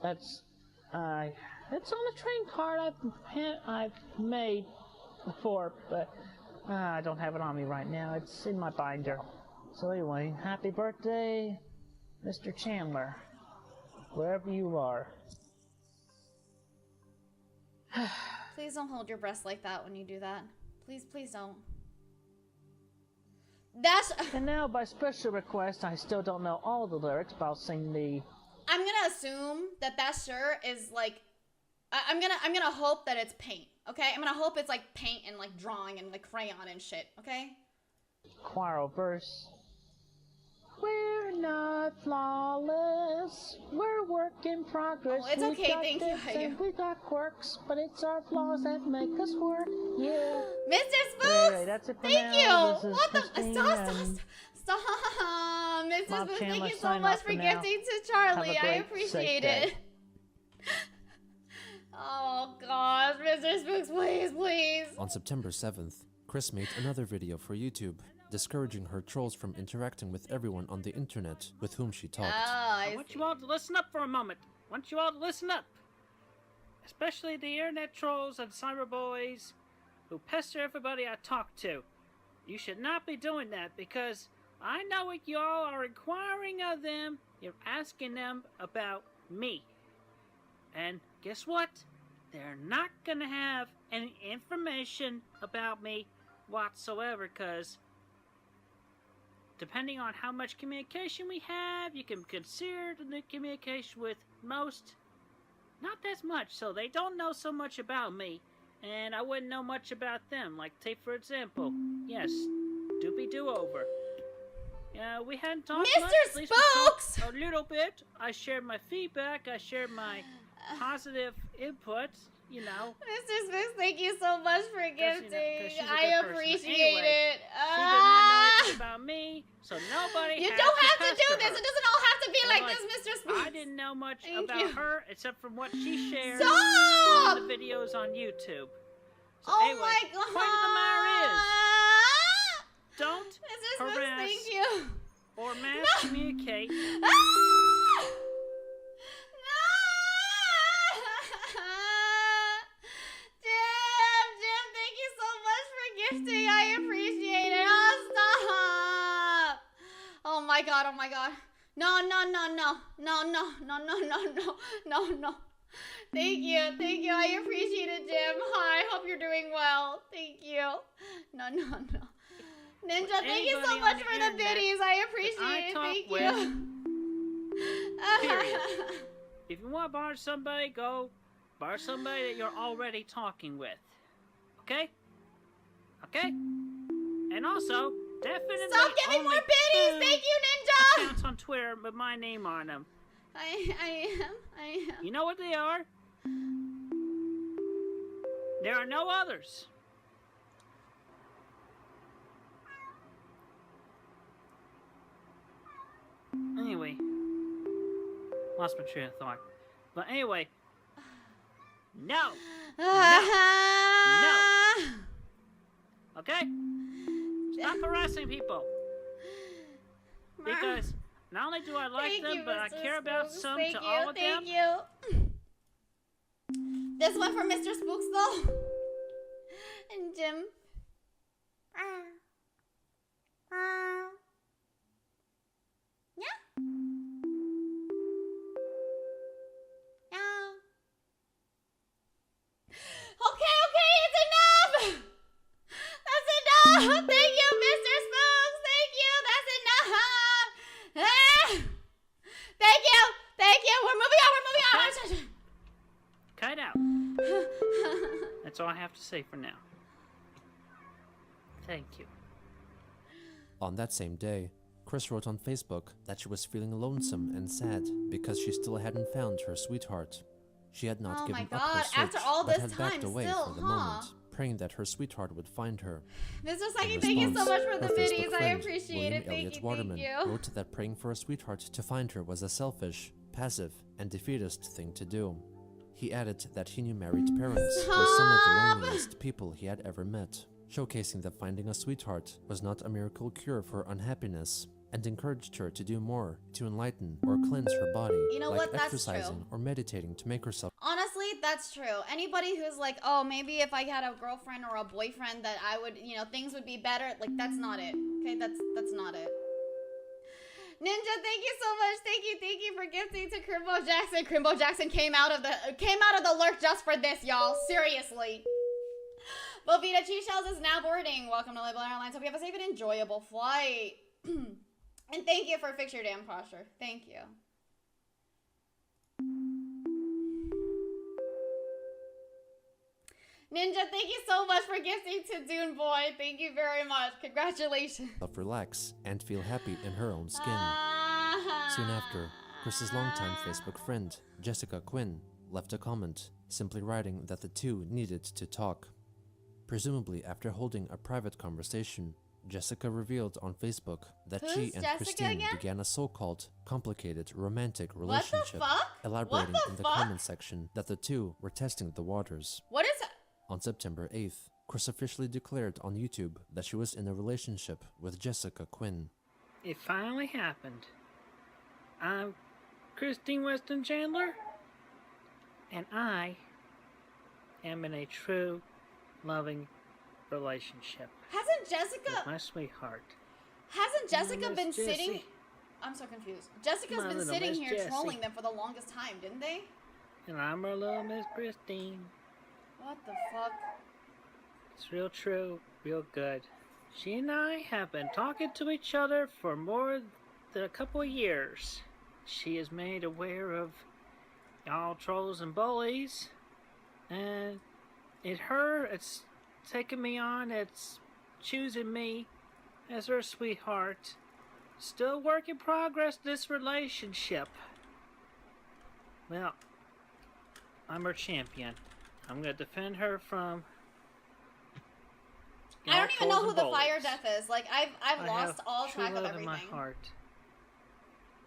That's, it's on the train card I've made before, but I don't have it on me right now. It's in my binder. So anyway, happy birthday, Mr. Chandler, wherever you are.
Please don't hold your breast like that when you do that. Please don't.
And now, by special request, I still don't know all the lyrics, but I'll sing the...
I'm gonna assume that shirt is like... I'm gonna hope that it's paint, okay? I'm gonna hope it's like paint and like drawing and like crayon and shit, okay?
choral verse. We're not flawless, we're work in progress.
Oh, it's
We've
okay,
got
thank you,
dips and we got quirks, but it's our flaws that make us work. Yeah.
Mr. Spooks!
Anyway, that's it for
Thank
now.
you!
This is
What the?
Christine
Stop!
and
Mr.
Mom
Spooks,
Chandler
thank you so
signing
much
off
for
for now.
gifting to Charlie.
Have a
I
great,
appreciate
safe day.
it. Oh gosh, Mr. Spooks, please, please.
On September 7th, Chris made another video for YouTube, discouraging her trolls from interacting with everyone on the internet with whom she talked.
I want you all to listen up for a moment. I want you all to listen up. Especially the internet trolls and cyberboys who pester everybody I talk to. You should not be doing that because I know what y'all are inquiring of them. You're asking them about me. And guess what? They're not gonna have any information about me whatsoever because depending on how much communication we have, you can consider the communication with most not that much, so they don't know so much about me, and I wouldn't know much about them. Like, take for example, yes, Doopy Do-Over. We hadn't talked
Mr.
much. At least
Spooks!
we talked a little bit. I shared my feedback. I shared my positive input. You know.
Mr. Spooks, thank you so much for gifting.
she's a
I
good person.
appreciate
Anyway,
it.
She did not know anything about me, so nobody.
You
has
don't
to
have to do
pester
this.
her.
It doesn't all have to be
But,
like this, Mr. Spooks.
I didn't know much
Thank
about
you.
her except from what she shared
Stop!
on the videos on YouTube. So
Oh
anyway,
my
the point of the matter is, don't
Mr. Spooks,
harass
thank you.
or mass communicate.
Jim, thank you so much for gifting. I appreciate it. Oh, stop. Oh my god, oh my god. No. Thank you. I appreciate it, Jim. Hi, hope you're doing well. Thank you. No. Ninja, thank you so
Anybody
much
on
for
the
the
internet
biddies. I
that
appreciate it.
talk
Thank
with,
you.
Period. If you want to borrow somebody, go borrow somebody that you're already talking with.
Okay? Okay? And also, definitely
Stop giving more biddies! Thank you, Ninja!
Accounts on Twitter with my name on them.
I am.
You know what they are? There are no others. Anyway, lost my train of thought. But anyway, no. Okay? Stop harassing people. Because not only do I like them, but I care about some to all of them.
Thank you. This one for Mr. Spooks though. And Jim. Yeah. Okay, it's enough. That's enough. Thank you, Mr. Spooks. Thank you. That's enough. Thank you. We're moving on.
Cut out. That's all I have to say for now. Thank you.
On that same day, Chris wrote on Facebook that she was feeling lonesome and sad because she still hadn't found her sweetheart. She had not given up her search,
after all
but
this
had backed
time
away
still,
for the
huh?
moment, praying that her sweetheart would find her.
Mr.
In
Psychic, thank you so
response,
much for the
her Facebook
biddies. I
friend,
appreciate
William
it. Thank
Elliott
you.
Waterman,
Thank you.
wrote that praying for a sweetheart to find her was a selfish, passive, and defeatist thing to do. He added that he knew married parents were some of the loneliest people he had ever met, showcasing that finding a sweetheart was not a miracle cure for unhappiness, and encouraged her to do more to enlighten or cleanse her body,
You know
like
what? That's
exercising
true.
or meditating to make herself.
Honestly, that's true. Anybody who's like, oh, maybe if I had a girlfriend or a boyfriend that I would, things would be better. Like, that's not it. Okay, that's not it. Ninja, thank you so much. Thank you for gifting to Crimbo Jackson. Crimbo Jackson came out of the lurk just for this, y'all. Seriously. Bovita Cheese Shells is now boarding. Welcome to Label Airlines. Hope you have a safe and enjoyable flight. And thank you for Fix Your Damn Posture. Thank you. Ninja, thank you so much for gifting to Dune Boy. Thank you very much. Congratulations.
Relax and feel happy in her own skin. Soon after, Chris's longtime Facebook friend, Jessica Quinn, left a comment, simply writing that the two needed to talk. Presumably after holding a private conversation, Jessica revealed on Facebook that she and
Jessica
Christine
again?
began a so-called complicated romantic relationship,
fuck?
elaborating
What the
in the
fuck?
comment section that the two were testing the waters.
What is it?
On September 8th, Chris officially declared on YouTube that she was in a relationship with Jessica Quinn.
It finally happened. I'm Christine Weston Chandler, and I am in a true, loving relationship
Hasn't Jessica...
with my sweetheart.
Hasn't Jessica
Miss
been
Jessie.
sitting... I'm so confused. Jessica's
My
been
little
sitting
Miss
here
Jessie.
trolling them for the longest time, didn't they?
And I'm her little Miss Christine.
What the fuck?
It's real true, real good. She and I have been talking to each other for more than a couple of years. She is made aware of y'all trolls and bullies, and it's taking me on, it's choosing me as her sweetheart. Still work in progress, this relationship. Well, I'm her champion. I'm gonna defend her from...
I don't even know who the
bullies.
fire death is. Like, I've
I
lost
have
all
true
track of
love
everything.
in my heart.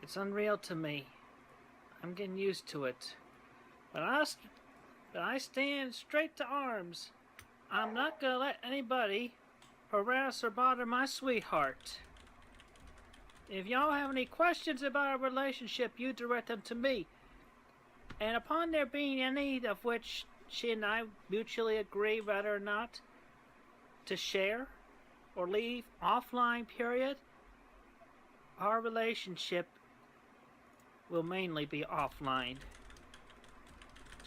It's unreal to me. I'm getting used to it. But I stand straight to arms. I'm not gonna let anybody harass or bother my sweetheart. If y'all have any questions about our relationship, you direct them to me. And upon there being any of which she and I mutually agree, whether or not to share or leave offline, period, our relationship will mainly be offline.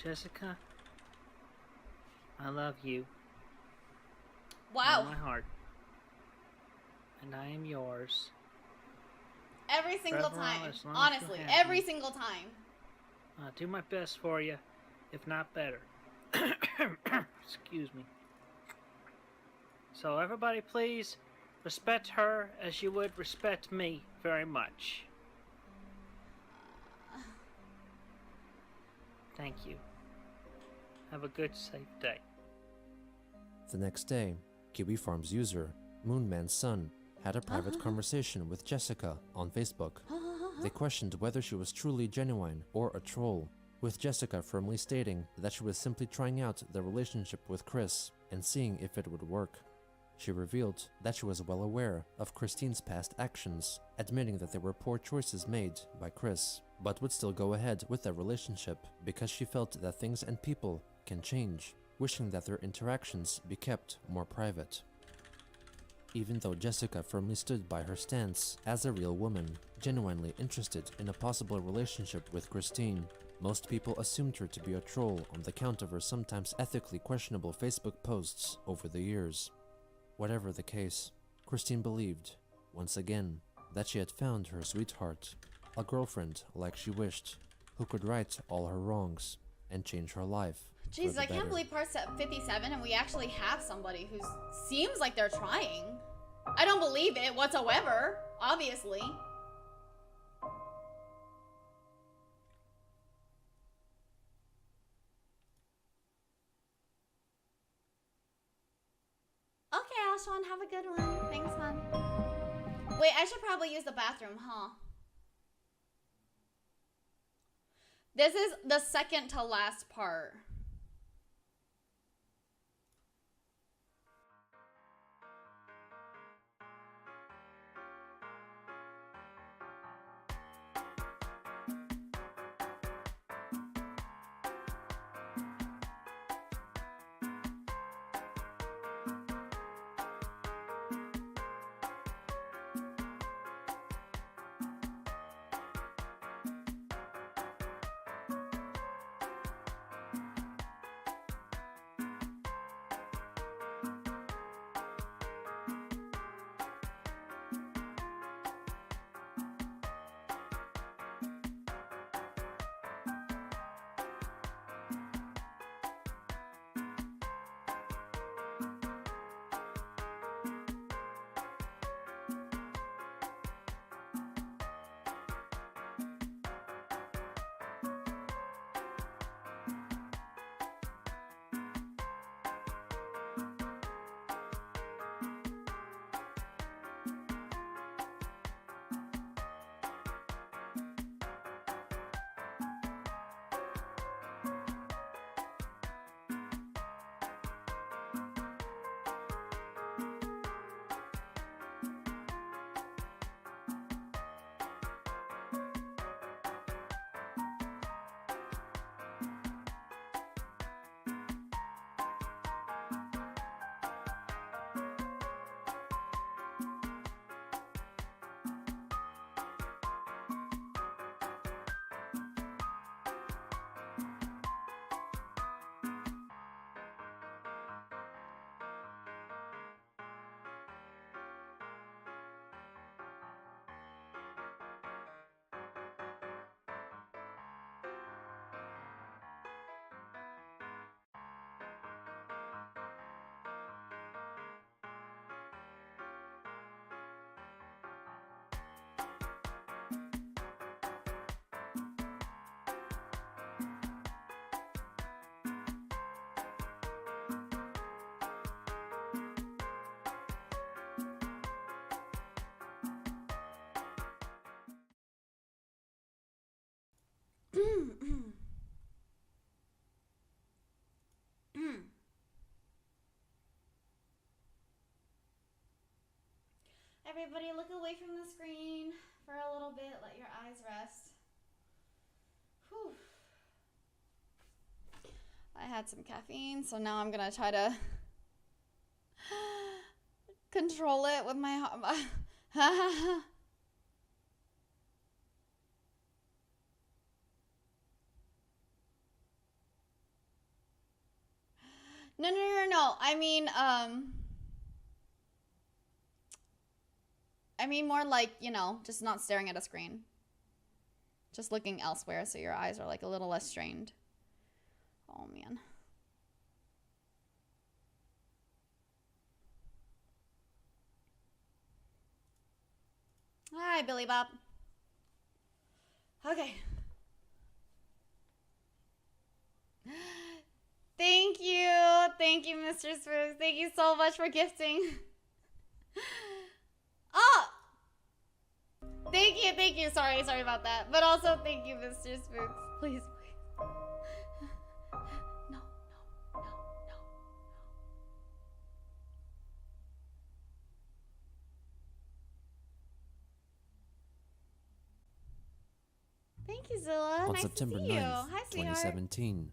Jessica, I love you.
Wow.
From my heart. And I am yours.
Every single
Forever,
time.
as long as
Honestly,
you're happy.
every single time.
I'll do my best for you, if not better. Excuse me.
So everybody please respect her as you would respect me very much. Thank you. Have a good, safe day.
The next day, Kiwi Farms user, Moonman's son, had a private conversation with Jessica on Facebook. They questioned whether she was truly genuine or a troll, with Jessica firmly stating that she was simply trying out the relationship with Chris and seeing if it would work. She revealed that she was well aware of Christine's past actions, admitting that there were poor choices made by Chris, but would still go ahead with their relationship because she felt that things and people can change, wishing that their interactions be kept more private. Even though Jessica firmly stood by her stance as a real woman, genuinely interested in a possible relationship with Christine, most people assumed her to be a troll on the count of her sometimes ethically questionable Facebook posts over the years. Whatever the case, Christine believed, once again, that she had found her sweetheart, a girlfriend like she wished, who could right all her wrongs and change her life.
Jeez, I can't believe part's at 57 and we actually have somebody who seems like they're trying. I don't believe it whatsoever, obviously. Okay, Ashwan, have a good one. Thanks, hon. Wait, I should probably use the bathroom, huh? This is the second to last part. Everybody look away from the screen for a little bit. Let your eyes rest. Whew. I had some caffeine, so now I'm gonna try to control it with my No. I mean more like, you know, just not staring at a screen. Just looking elsewhere so your eyes are like a little less strained. Oh man. Bye, Billy Bob. Okay. Thank you, Mr. Spooks. Thank you so much for gifting. Oh! Thank you. Sorry about that. But also, thank you, Mr. Spooks. Please. No. Thank you, Zilla.
On
Nice
September
to see you.
9th,
Hi, sweetheart.
2017,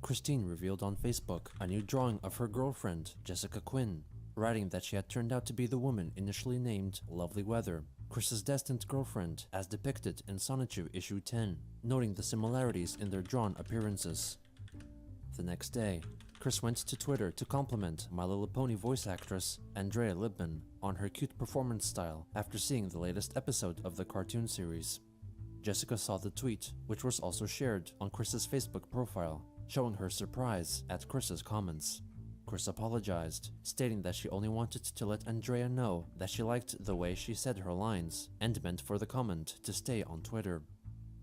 Christine revealed on Facebook a new drawing of her girlfriend, Jessica Quinn, writing that she had turned out to be the woman initially named Lovely Weather, Chris's destined girlfriend, as depicted in Sonichu issue 10, noting the similarities in their drawn appearances. The next day, Chris went to Twitter to compliment My Little Pony voice actress, Andrea Libman, on her cute performance style after seeing the latest episode of the cartoon series. Jessica saw the tweet, which was also shared on Chris's Facebook profile, showing her surprise at Chris's comments. Chris apologized, stating that she only wanted to let Andrea know that she liked the way she said her lines, and meant for the comment to stay on Twitter.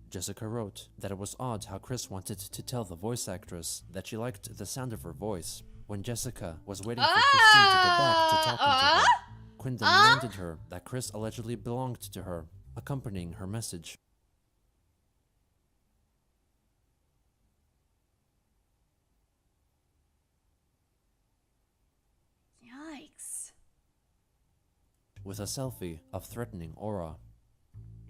Jessica wrote that it was odd how Chris wanted to tell the voice actress that she liked the sound of her voice, when Jessica was waiting for Christine to get back to talking to her. Quinn then reminded her that Chris allegedly belonged to her, accompanying her message.
Yikes.
With a selfie of threatening aura.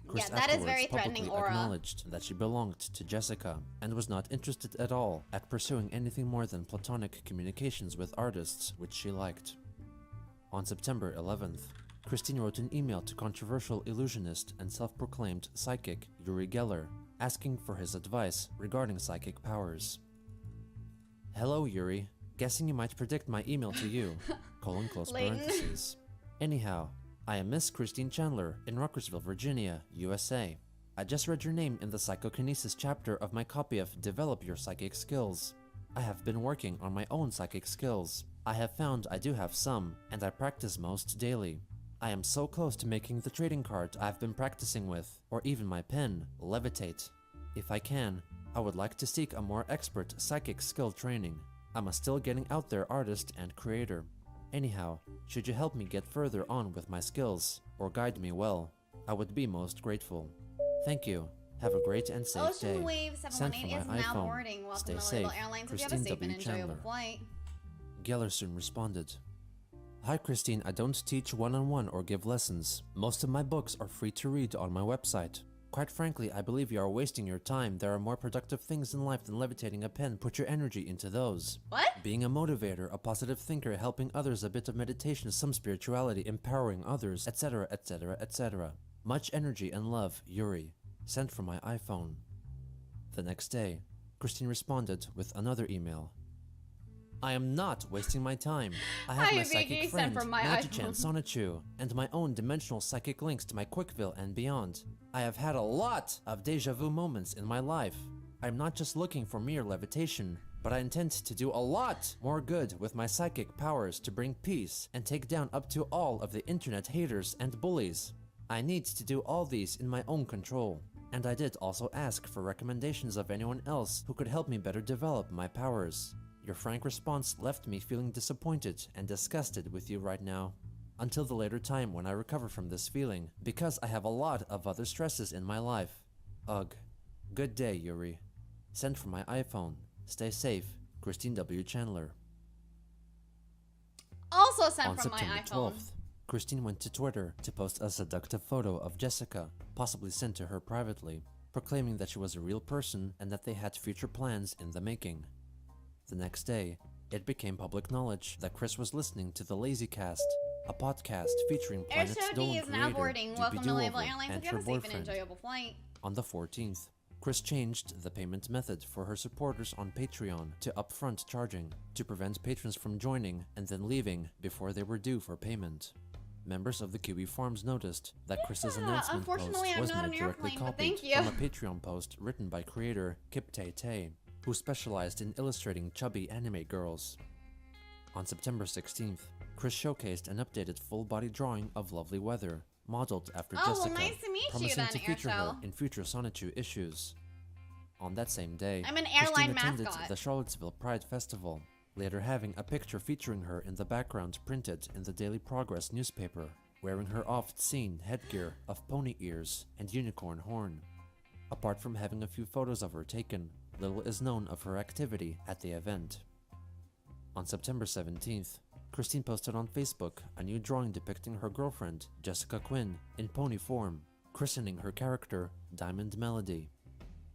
Chris
Yeah, that is very
afterwards
threatening
publicly
aura.
acknowledged that she belonged to Jessica and was not interested at all at pursuing anything more than platonic communications with artists which she liked. On September 11th, Christine wrote an email to controversial illusionist and self-proclaimed psychic Uri Geller, asking for his advice regarding psychic powers. Hello, Uri. Guessing you might predict my email to you. : close
Layton.
parentheses. Anyhow, I am Miss Christine Chandler in Ruckersville, Virginia, USA. I just read your name in the psychokinesis chapter of my copy of Develop Your Psychic Skills. I have been working on my own psychic skills. I have found I do have some, and I practice most daily. I am so close to making the trading card I've been practicing with, or even my pen, levitate. If I can, I would like to seek a more expert psychic skill training. I'm a still getting out there artist and creator. Anyhow, should you help me get further on with my skills, or guide me well, I would be most grateful. Thank you. Have a great and safe day.
Ocean Wave
Sent
718
from
is
my
now
iPhone.
boarding. Welcome
Stay
to
safe.
Little Airlines. Hope you have a
Christine
safe and
W.
enjoyable
Chandler.
flight.
Geller soon responded. Hi Christine, I don't teach one-on-one or give lessons. Most of my books are free to read on my website. Quite frankly, I believe you are wasting your time. There are more productive things in life than levitating a pen. Put your energy into those.
What?
Being a motivator, a positive thinker, helping others, a bit of meditation, some spirituality, empowering others, etc, etc, etc. Much energy and love, Yuri. Sent from my iPhone. The next day, Christine responded with another email. I am not wasting my time. I have
Hi,
my
Vicky,
psychic
sent
friend,
from my
Magichan
iPhone.
Sonichu, and my own dimensional psychic links to my Quickville and beyond. I have had a lot of deja vu moments in my life. I'm not just looking for mere levitation, but I intend to do a lot more good with my psychic powers to bring peace and take down up to all of the internet haters and bullies. I need to do all these in my own control, and I did also ask for recommendations of anyone else who could help me better develop my powers. Your frank response left me feeling disappointed and disgusted with you right now. Until the later time when I recover from this feeling, because I have a lot of other stresses in my life. Ugh. Good day, Yuri. Sent from my iPhone. Stay safe, Christine W. Chandler.
Also sent
On
from
September
my iPhone.
12th, Christine went to Twitter to post a seductive photo of Jessica, possibly sent to her privately, proclaiming that she was a real person and that they had future plans in the making. The next day, it became public knowledge that Chris was listening to the Lazy Cast, a podcast featuring Planet's
Air Show D
Dolan
is now
creator,
boarding.
Doopy
Welcome to
Doover,
Label Airlines.
and
Hope you
her
have a safe and
boyfriend.
enjoyable flight.
On the 14th, Chris changed the payment method for her supporters on Patreon to upfront charging to prevent patrons from joining and then leaving before they were due for payment. Members of the Kiwi Farms noticed that Chris's announcement post
unfortunately, I'm
was
not
made
an
directly
airplane, but
copied
thank you.
from a Patreon post written by creator Kip Tay Tay, who specialized in illustrating chubby anime girls. On September 16th, Chris showcased an updated full-body drawing of Lovely Weather, modeled after
Oh, well,
Jessica,
nice to meet you
promising
then,
to feature her
Airshell.
in future Sonichu issues. On that same day,
I'm an
Christine
airline
attended
mascot.
the Charlottesville Pride Festival, later having a picture featuring her in the background printed in the Daily Progress newspaper, wearing her oft-seen headgear of pony ears and unicorn horn. Apart from having a few photos of her taken, little is known of her activity at the event. On September 17th, Christine posted on Facebook a new drawing depicting her girlfriend, Jessica Quinn, in pony form, christening her character Diamond Melody.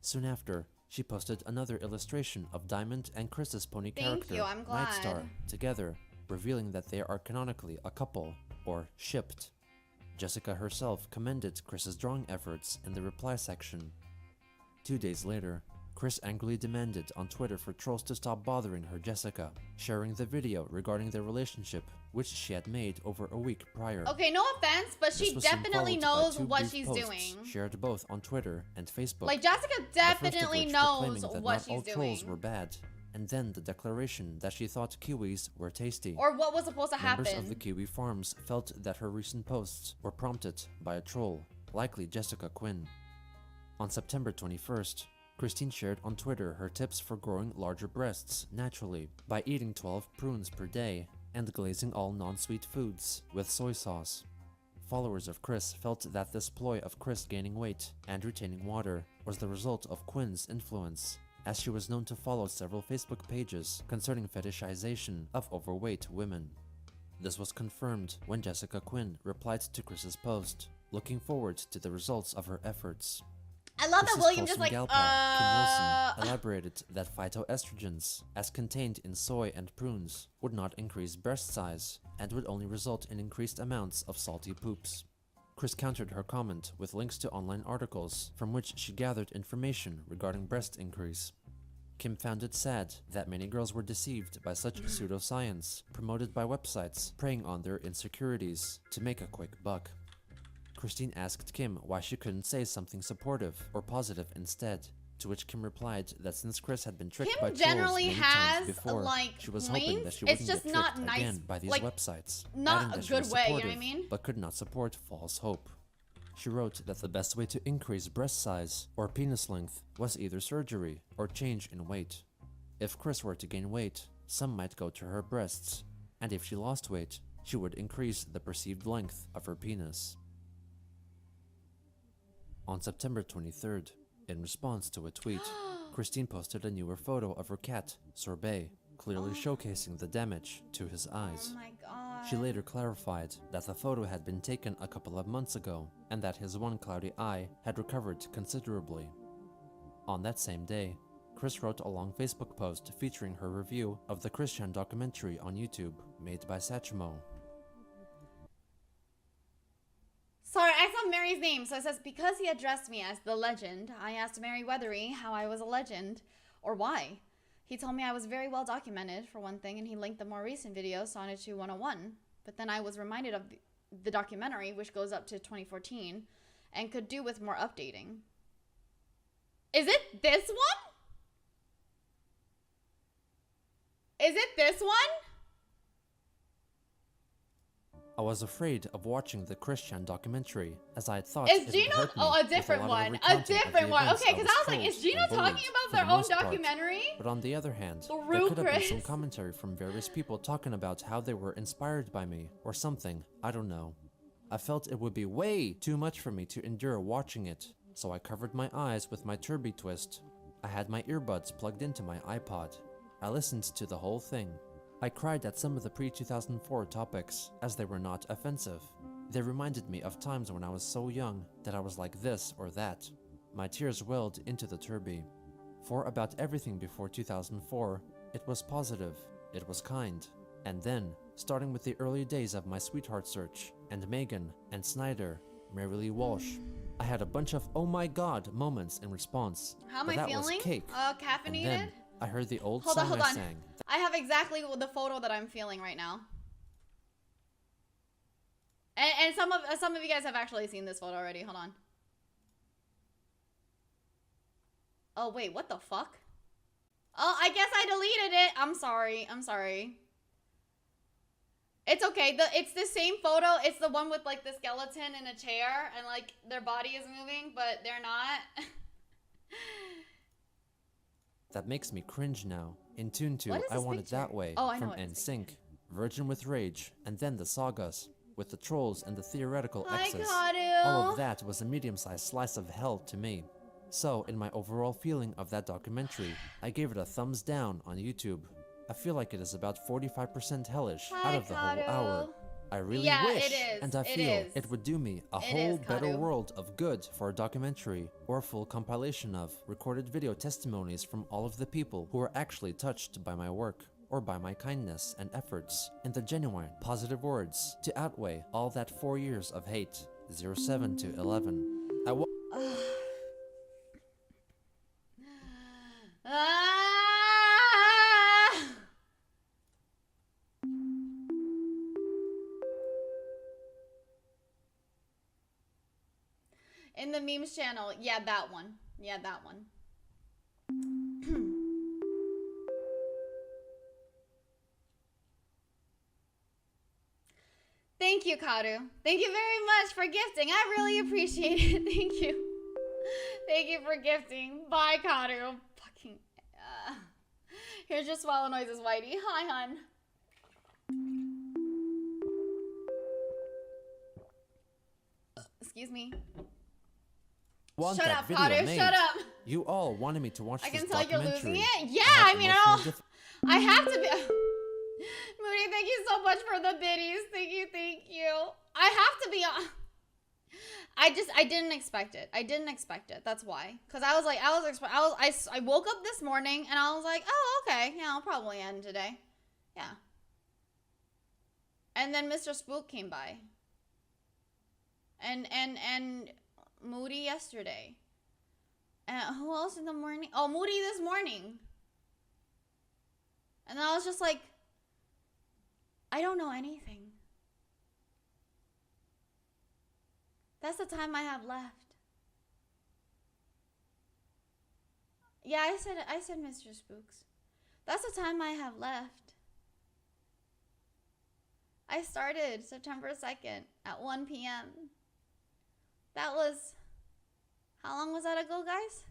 Soon after, she posted another illustration of Diamond and Chris's pony character,
I'm glad.
Nightstar, together, revealing that they are canonically a couple, or shipped. Jessica herself commended Chris's drawing efforts in the reply section. 2 days later, Chris angrily demanded on Twitter for trolls to stop bothering her Jessica, sharing the video regarding their relationship, which she had made over a week prior.
Okay, no offense, but she
This was soon
definitely
followed by
knows
2
what
brief
she's
posts
doing.
shared both on Twitter and Facebook.
Like, Jessica
The first of
definitely
which
knows
proclaiming that
what
not
she's
all trolls
doing.
were bad, and then the declaration that she thought kiwis were tasty.
Or what was supposed to
Members
happen.
of the Kiwi Farms felt that her recent posts were prompted by a troll, likely Jessica Quinn. On September 21st, Christine shared on Twitter her tips for growing larger breasts naturally by eating 12 prunes per day and glazing all non-sweet foods with soy sauce. Followers of Chris felt that this ploy of Chris gaining weight and retaining water was the result of Quinn's influence, as she was known to follow several Facebook pages concerning fetishization of overweight women. This was confirmed when Jessica Quinn replied to Chris's post, looking forward to the results of her efforts.
I love that
Chris's
William
close
just
gal
like,
pal, Kim Wilson, elaborated that phytoestrogens, as contained in soy and prunes, would not increase breast size and would only result in increased amounts of salty poops. Chris countered her comment with links to online articles from which she gathered information regarding breast increase. Kim found it sad that many girls were deceived by such pseudoscience promoted by websites preying on their insecurities to make a quick buck. Christine asked Kim why she couldn't say something supportive or positive instead, to which Kim replied that since Chris had been tricked by
Kim
trolls
generally
many
has,
times before,
like,
she was hoping that
links.
she
It's
wouldn't
just
get
not
tricked
nice,
again by these
like,
websites,
not
adding
a
that she
good
was
way, you know what I
supportive,
mean?
but could not support false hope. She wrote that the best way to increase breast size or penis length was either surgery or change in weight. If Chris were to gain weight, some might go to her breasts, and if she lost weight, she would increase the perceived length of her penis. On September 23rd, in response to a tweet, Christine posted a newer photo of her cat, Sorbet, clearly showcasing the damage to his eyes.
Oh my god.
She later clarified that the photo had been taken a couple of months ago and that his one cloudy eye had recovered considerably. On that same day, Chris wrote a long Facebook post featuring her review of the Christian documentary on YouTube made by Satchmo.
Sorry, I saw Mary's name, so it says, because he addressed me as the legend, I asked Mary Weathery how I was a legend, or why. He told me I was very well documented, for one thing, and he linked the more recent video, Sonichu 101. But then I was reminded of the documentary, which goes up to 2014, and could do with more updating. Is it this one? Is it this one?
I was afraid of watching the Christian documentary, as I had thought
Is
it would
Gino?
hurt me
Oh, a
with
different
lot of
one. A
recounting of the
different one.
events
Okay,
I
because
was
I was like,
trolled
is Gino
and bullied
talking about
for
their
the
own
most part.
documentary?
But on the other hand,
The
there
real
could have been some
Chris.
commentary from various people talking about how they were inspired by me, or something, I don't know. I felt it would be way too much for me to endure watching it, so I covered my eyes with my Turby Twist. I had my earbuds plugged into my iPod. I listened to the whole thing. I cried at some of the pre-2004 topics, as they were not offensive. They reminded me of times when I was so young that I was like this or that. My tears welled into the Turby. For about everything before 2004, it was positive, it was kind. And then, starting with the early days of my sweetheart search, and Megan, and Snyder, Mary Lee Walsh, I had a bunch of oh my god moments in response.
How am
but
I
that
feeling?
was cake.
Caffeinated?
And then I heard the old
Hold
song
on.
I sang.
I have exactly the photo that I'm feeling right now. And some of you guys have actually seen this photo already. Hold on. Oh, wait, what the fuck? Oh, I guess I deleted it. I'm sorry. It's okay. It's the same photo. It's the one with like the skeleton in a chair and like their body is moving, but they're not.
That makes me cringe now. In Tune 2,
What is
I
this
Want It
picture?
That Way
Oh, I know
from
what this
NSYNC, Virgin with Rage, and then the sagas, with the trolls and the theoretical
Hi,
excess.
Karu.
All of that was a medium-sized slice of hell to me. So, in my overall feeling of that documentary, I gave it a thumbs down on YouTube. I feel like it is about 45% hellish out of the whole hour. I really wish,
it is.
and I
It
feel
is.
it would do me a
It
whole
is,
better
Karu.
world of good for a documentary, or a full compilation of recorded video testimonies from all of the people who were actually touched by my work, or by my kindness and efforts, in the genuine, positive words, to outweigh all that 4 years of hate, 07 to 11.
In the memes channel, yeah, that one. Yeah, that one. Thank you, Karu. Thank you very much for gifting. I really appreciate it. Thank you. Thank you for gifting. Bye, Karu. Fucking. Here's your swallow noises, Whitey. Hi, hun. Excuse me.
Want
Shut
that
up,
video
Karu.
made.
Shut up.
You all wanted me to watch
I
this
can tell you're
documentary.
losing it. Yeah,
I
I mean, I have to be. Moody, thank you so much for the biddies. Thank you. I have to be on. I didn't expect it. I didn't expect it. That's why. Cause I woke up this morning and I was like, oh, okay, yeah, I'll probably end today. Yeah. And then Mr. Spook came by. And Moody yesterday. And who else in the morning? Oh, Moody this morning. And I was just like, I don't know anything. That's the time I have left. Yeah, I said Mr. Spooks. That's the time I have left. I started September 2nd at 1 p.m. That was, how long was that ago, guys?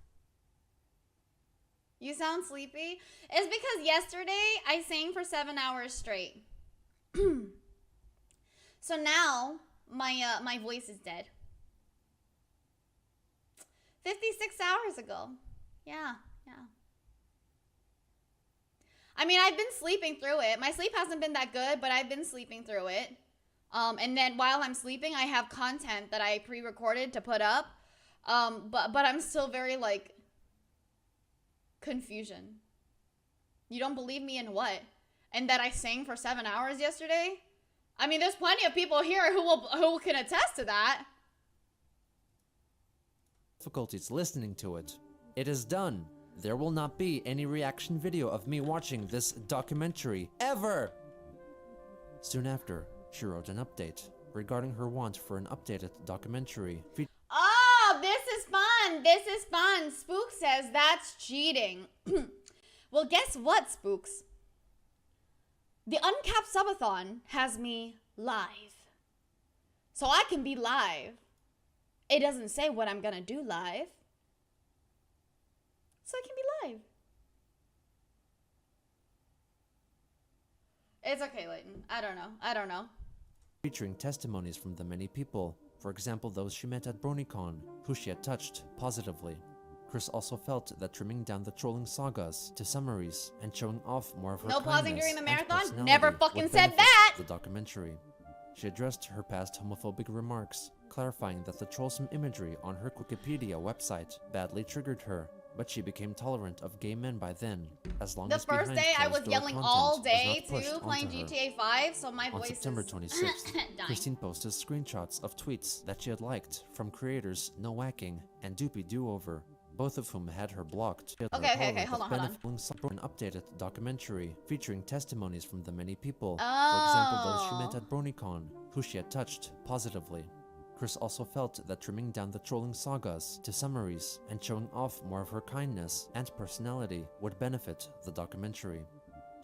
You sound sleepy? It's because yesterday I sang for 7 hours straight. So now my voice is dead. 56 hours ago. Yeah. I mean, I've been sleeping through it. My sleep hasn't been that good, but I've been sleeping through it. And then while I'm sleeping, I have content that I pre-recorded to put up. But I'm still very, like, confusion. You don't believe me in what? And that I sang for 7 hours yesterday? I mean, there's plenty of people here who can attest to that.
Difficulties listening to it. It is done. There will not be any reaction video of me watching this documentary ever. Soon after, she wrote an update regarding her want for an updated documentary.
Oh, this is fun. This is fun. Spook says that's cheating. Well, guess what, Spooks? The Uncapped Subathon has me live. So I can be live. It doesn't say what I'm gonna do live. So I can be live. It's okay, Leighton. I don't know.
Featuring testimonies from the many people, for example those she met at BronyCon, who she had touched positively. Chris also felt that trimming down the trolling sagas to summaries and showing off more of her
No pausing
kindness
during the
and
marathon?
personality
Never
would
fucking said
benefit
that!
The documentary. She addressed her past homophobic remarks, clarifying that the trollsome imagery on her Wikipedia website badly triggered her, but she became tolerant of gay men by then, as long
The
as
first
behind
day I
closed
was
door
yelling
content
all
was
day
not pushed
too, playing
onto her.
GTA 5, so my
On
voice
September
is
26th,
dying.
Christine posted screenshots of tweets that she had liked from creators No Whacking and Doopy Do-Over, both of whom had her blocked.
Okay, hold on.
An updated documentary featuring testimonies from the many people, for example those she met at BronyCon, who she had touched positively. Chris also felt that trimming down the trolling sagas to summaries and showing off more of her kindness and personality would benefit the documentary.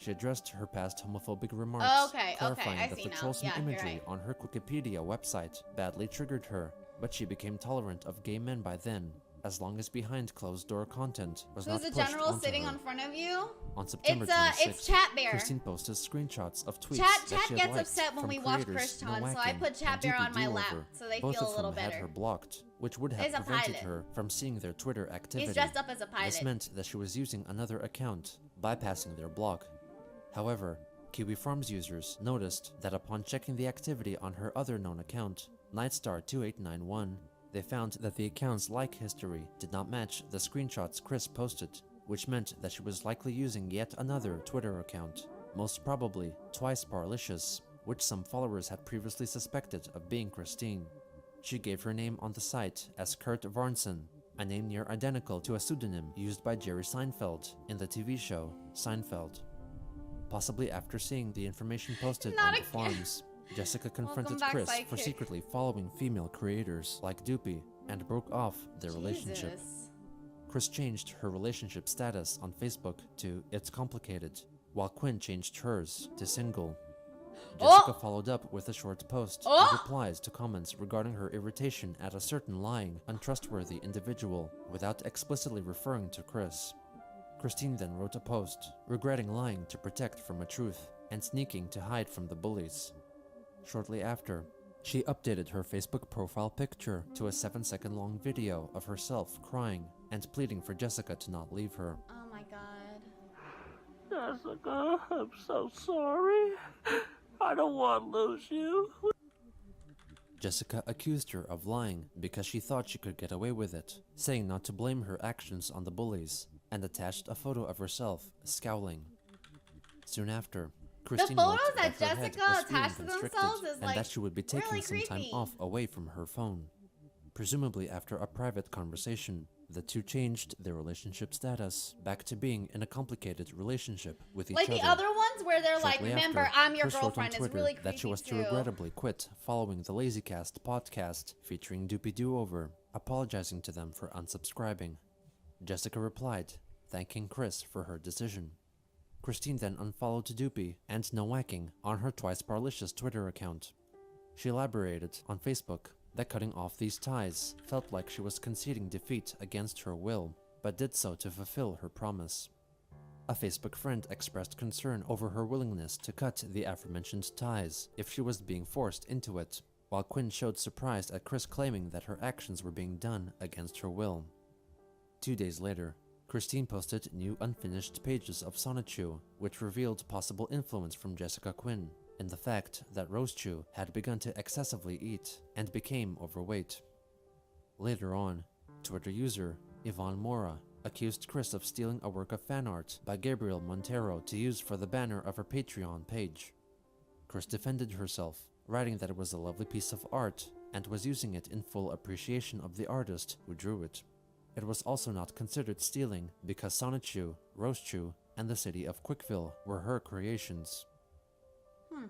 She addressed her past homophobic remarks,
Okay,
clarifying
I
that
see
the
now.
troublesome
Yeah, you're
imagery
right.
on her Wikipedia website badly triggered her, but she became tolerant of gay men by then, as long as behind-closed-door content was
Who's
not
the
pushed
general
onto
sitting
her.
on front of you?
On September
It's
26th,
Chat Bear.
Christine posted screenshots of tweets
Chat
that she had
gets
liked
upset when
from
we watch
creators
Chris Chan,
No
so I
Whacking
put Chat
and
Bear
Doopy
on my lap,
Do-Over.
so they
Both
feel a
of
little
whom had
better.
her blocked, which would have
He's a
prevented
pilot.
her from seeing their Twitter activity.
He's dressed up as a pilot.
This meant that she was using another account, bypassing their block. However, Kiwi Farms users noticed that upon checking the activity on her other known account, Nightstar2891, they found that the account's like history did not match the screenshots Chris posted, which meant that she was likely using yet another Twitter account, most probably Twice Parlicious, which some followers had previously suspected of being Christine. She gave her name on the site as Kurt Varnson, a name near identical to a pseudonym used by Jerry Seinfeld in the TV show Seinfeld. Possibly after seeing the information posted on the forums, Jessica confronted
back,
Chris for
Sidekick.
secretly following female creators like Doopy and broke off their relationship.
Jesus.
Chris changed her relationship status on Facebook to It's Complicated, while Quinn changed hers to Single. Jessica followed up with a short post and replies to comments regarding her irritation at a certain lying, untrustworthy individual without explicitly referring to Chris. Christine then wrote a post, regretting lying to protect from a truth and sneaking to hide from the bullies. Shortly after, she updated her Facebook profile picture to a 7-second long video of herself crying and pleading for Jessica to not leave her.
Oh my god.
Jessica, I'm so sorry. I don't want to lose you.
Jessica accused her of lying because she thought she could get away with it, saying not to blame her actions on the bullies, and attached a photo of herself scowling. Soon after, Christine
photos
wrote
that
her head
Jessica
was feeling
attached to
constricted
themselves is,
and
like,
that she would be taking
really
some time
creepy.
off away from her phone. Presumably after a private conversation, the two changed their relationship status back to being in a complicated relationship with each
Like
other.
the other ones where they're like,
Shortly
remember,
after,
I'm your
Chris wrote on
girlfriend is
Twitter
really creepy
that she was to
too.
regrettably quit following the LazyCast podcast featuring Doopy Do-Over, apologizing to them for unsubscribing. Jessica replied, thanking Chris for her decision. Christine then unfollowed Doopy and No Whacking on her Twice Parlicious Twitter account. She elaborated on Facebook that cutting off these ties felt like she was conceding defeat against her will, but did so to fulfill her promise. A Facebook friend expressed concern over her willingness to cut the aforementioned ties if she was being forced into it, while Quinn showed surprise at Chris claiming that her actions were being done against her will. 2 days later, Christine posted new unfinished pages of Sonichu, which revealed possible influence from Jessica Quinn in the fact that Rosechu had begun to excessively eat and became overweight. Later on, Twitter user Yvonne Mora accused Chris of stealing a work of fan art by Gabriel Montero to use for the banner of her Patreon page. Chris defended herself, writing that it was a lovely piece of art and was using it in full appreciation of the artist who drew it. It was also not considered stealing because Sonichu, Rosechu, and the city of Quickville were her creations.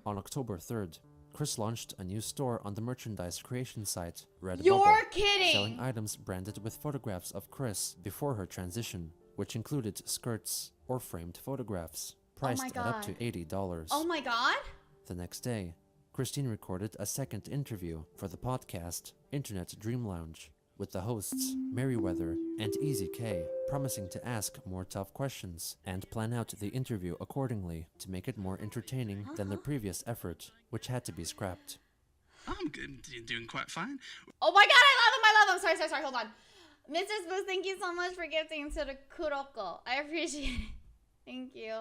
On October 3rd, Chris launched a new store on the merchandise creation site Redbubble,
You're kidding!
selling items branded with photographs of Chris before her transition, which included skirts or framed photographs, priced at up to $80.
Oh my god!
The next day, Christine recorded a second interview for the podcast Internet Dream Lounge with the hosts Merriweather and Easy K, promising to ask more tough questions and plan out the interview accordingly to make it more entertaining than the previous effort, which had to be scrapped.
I'm good, doing quite fine.
Oh my god, I love him! Sorry, hold on. Mr. Spooks, thank you so much for gifting to the Kuroko. I appreciate it. Thank you.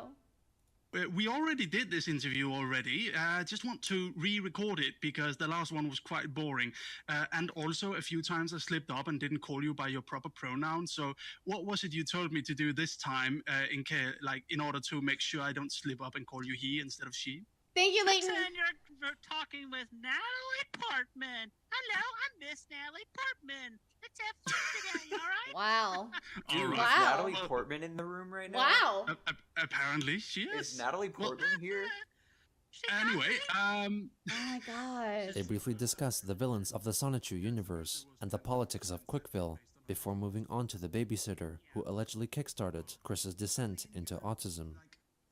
We already did this interview already. I just want to re-record it because the last one was quite boring. And also a few times I slipped up and didn't call you by your proper pronoun. So what was it you told me to do this time in order to make sure I don't slip up and call you he instead of she?
Thank you, Leighton.
Pretend you're talking with Natalie Portman. Hello, I'm Miss Natalie Portman. Let's have fun today, all right?
Wow.
Dude,
All
is
right.
Natalie Portman in the room right now?
Wow.
Apparently she is.
Is Natalie Portman here?
Anyway,
Oh my gosh.
They briefly discussed the villains of the Sonichu universe and the politics of Quickville before moving on to the babysitter who allegedly kickstarted Chris's descent into autism.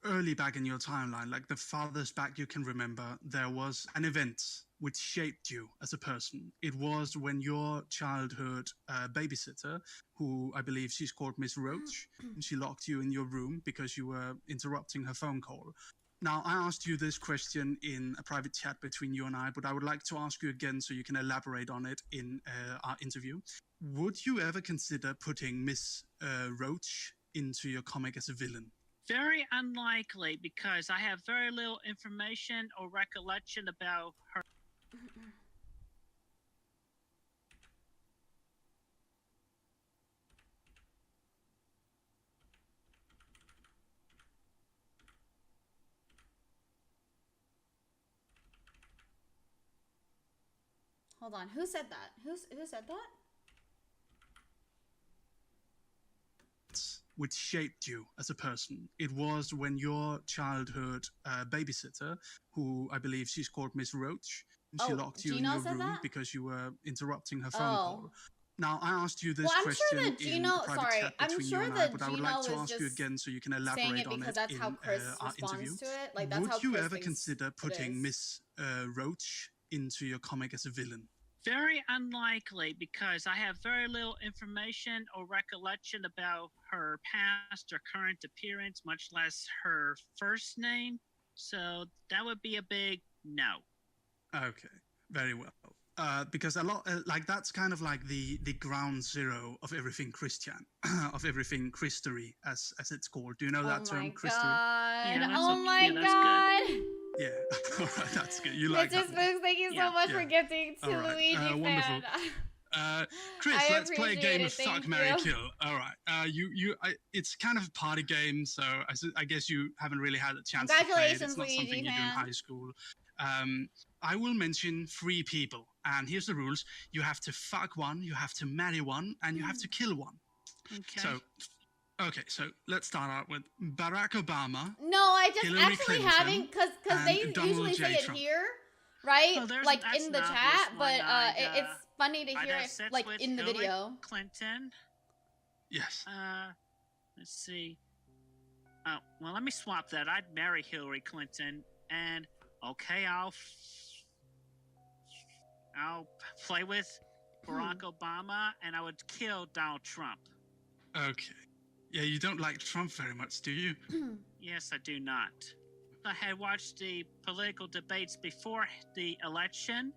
early back in your timeline, like the farthest back you can remember, there was an event which shaped you as a person. It was when your childhood babysitter, who I believe she's called Miss Roach, and she locked you in your room because you were interrupting her phone call. Now, I asked you this question in a private chat between you and I, but I would like to ask you again so you can elaborate on it in our interview. Would you ever consider putting Miss Roach into your comic as a villain?
Very unlikely, because I have very little information or recollection about her.
Hold on. Who said that? Who said that?
Which shaped you as a person. It was when your childhood babysitter, who I believe she's called Miss Roach, and she locked you
Gino
in your
said
room
that?
because you were interrupting her phone call. Now, I asked you this
Well, I'm
question
sure that
in
Gino.
a private
Sorry,
chat
I'm
between
sure
you and I,
that
but I would
Gino
like to
was
ask you
just
again so you can
saying
elaborate
it
on
because
it
that's
in
how Chris
our interview.
responds to it. Like that's
Would
how
you
Chris
ever
thinks
consider
it
putting
is.
Miss Roach into your comic as a villain?
Very unlikely, because I have very little information or recollection about her past or current appearance, much less her first name. So that would be a big no.
Okay, very well. Because a lot, like that's kind of like the ground zero of everything Christian, of everything Christery, as it's called. Do you know that term, Christery?
God. Oh my God.
Yeah, all right, that's good. You like
Mr.
that?
Spooks, thank you so much for gifting to
All right,
Luigi
wonderful.
fan.
Chris,
I
let's play a
appreciate
game
it,
of Fuck,
thank
Marry,
you.
Kill. All right. It's kind of a party game, so I guess you haven't really had a chance to play it.
Congratulations,
It's not
Luigi
something you do in
fan.
high school. I will mention 3 people, and here's the rules. You have to fuck one, you have to marry one, and you have to kill one.
Okay.
So let's start out with Barack Obama.
No, I just
Hillary
actually
Clinton,
having because
and
they
Donald
usually
J.
say it
Trump.
here, right?
Oh, there's-
like
that's
in the
an
chat,
obvious
but
one.
it's funny to
I'd
hear
have
it
sex
like
with
in the
Hillary
video.
Clinton.
Yes.
Let's see. Oh, well, let me swap that. I'd marry Hillary Clinton, and okay, I'll play with Barack Obama, and I would kill Donald Trump.
Okay. Yeah, you don't like Trump very much, do you?
Yes, I do not. I had watched the political debates before the election,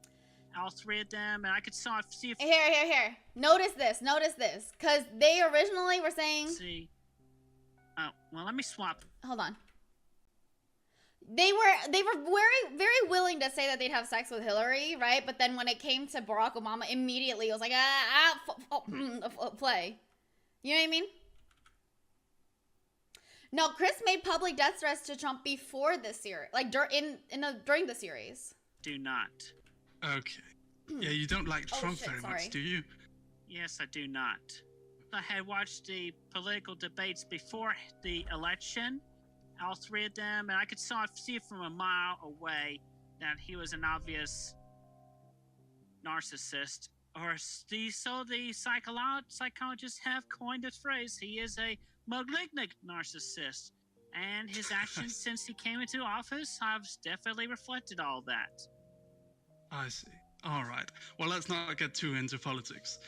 all 3 of them, and I could see if...
Here. Notice this, because they originally were saying.
Let's see. Oh, well, let me swap.
Hold on. They were very, very willing to say that they'd have sex with Hillary, right? But then when it came to Barack Obama, immediately it was like, play. You know what I mean? No, Chris made public death threats to Trump before this series, like during the series.
Do not.
Okay. Yeah, you don't like Trump very
sorry.
much, do you?
Yes, I do not. I had watched the political debates before the election, all 3 of them, and I could see from a mile away that he was an obvious narcissist. Or the psychologists have coined the phrase, he is a malignant narcissist. And his actions since he came into office have definitely reflected all that.
I see. All right. Well, let's not get too into politics.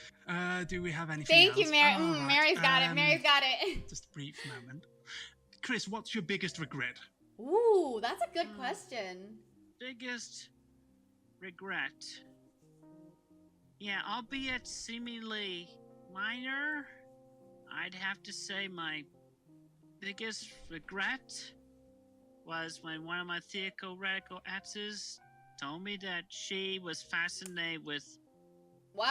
Do we have anything else?
Thank you, Mary.
All right.
Mary's got it. Mary's got it.
Just a brief moment. Chris, what's your biggest regret?
Ooh, that's a good question.
Biggest regret. Yeah, albeit seemingly minor, I'd have to say my biggest regret was when one of my theoretical exes told me that she was fascinated with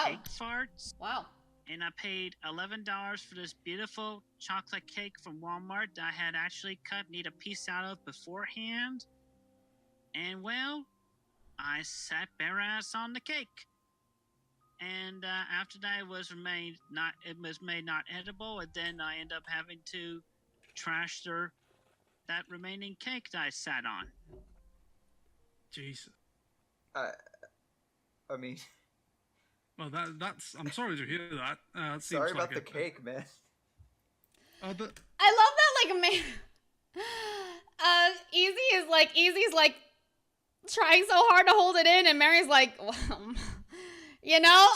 cake farts.
Wow.
And I paid $11 for this beautiful chocolate cake from Walmart that I had actually cut and eat a piece out of beforehand. And well, I sat bare ass on the cake. And after that, it was made not edible, and then I ended up having to trash that remaining cake that I sat on.
Jesus.
I mean,
well, that's. I'm sorry to hear that. It seems
sorry about
like
the cake, man.
I love that, like, man. Easy's like trying so hard to hold it in, and Mary's like, well, you know,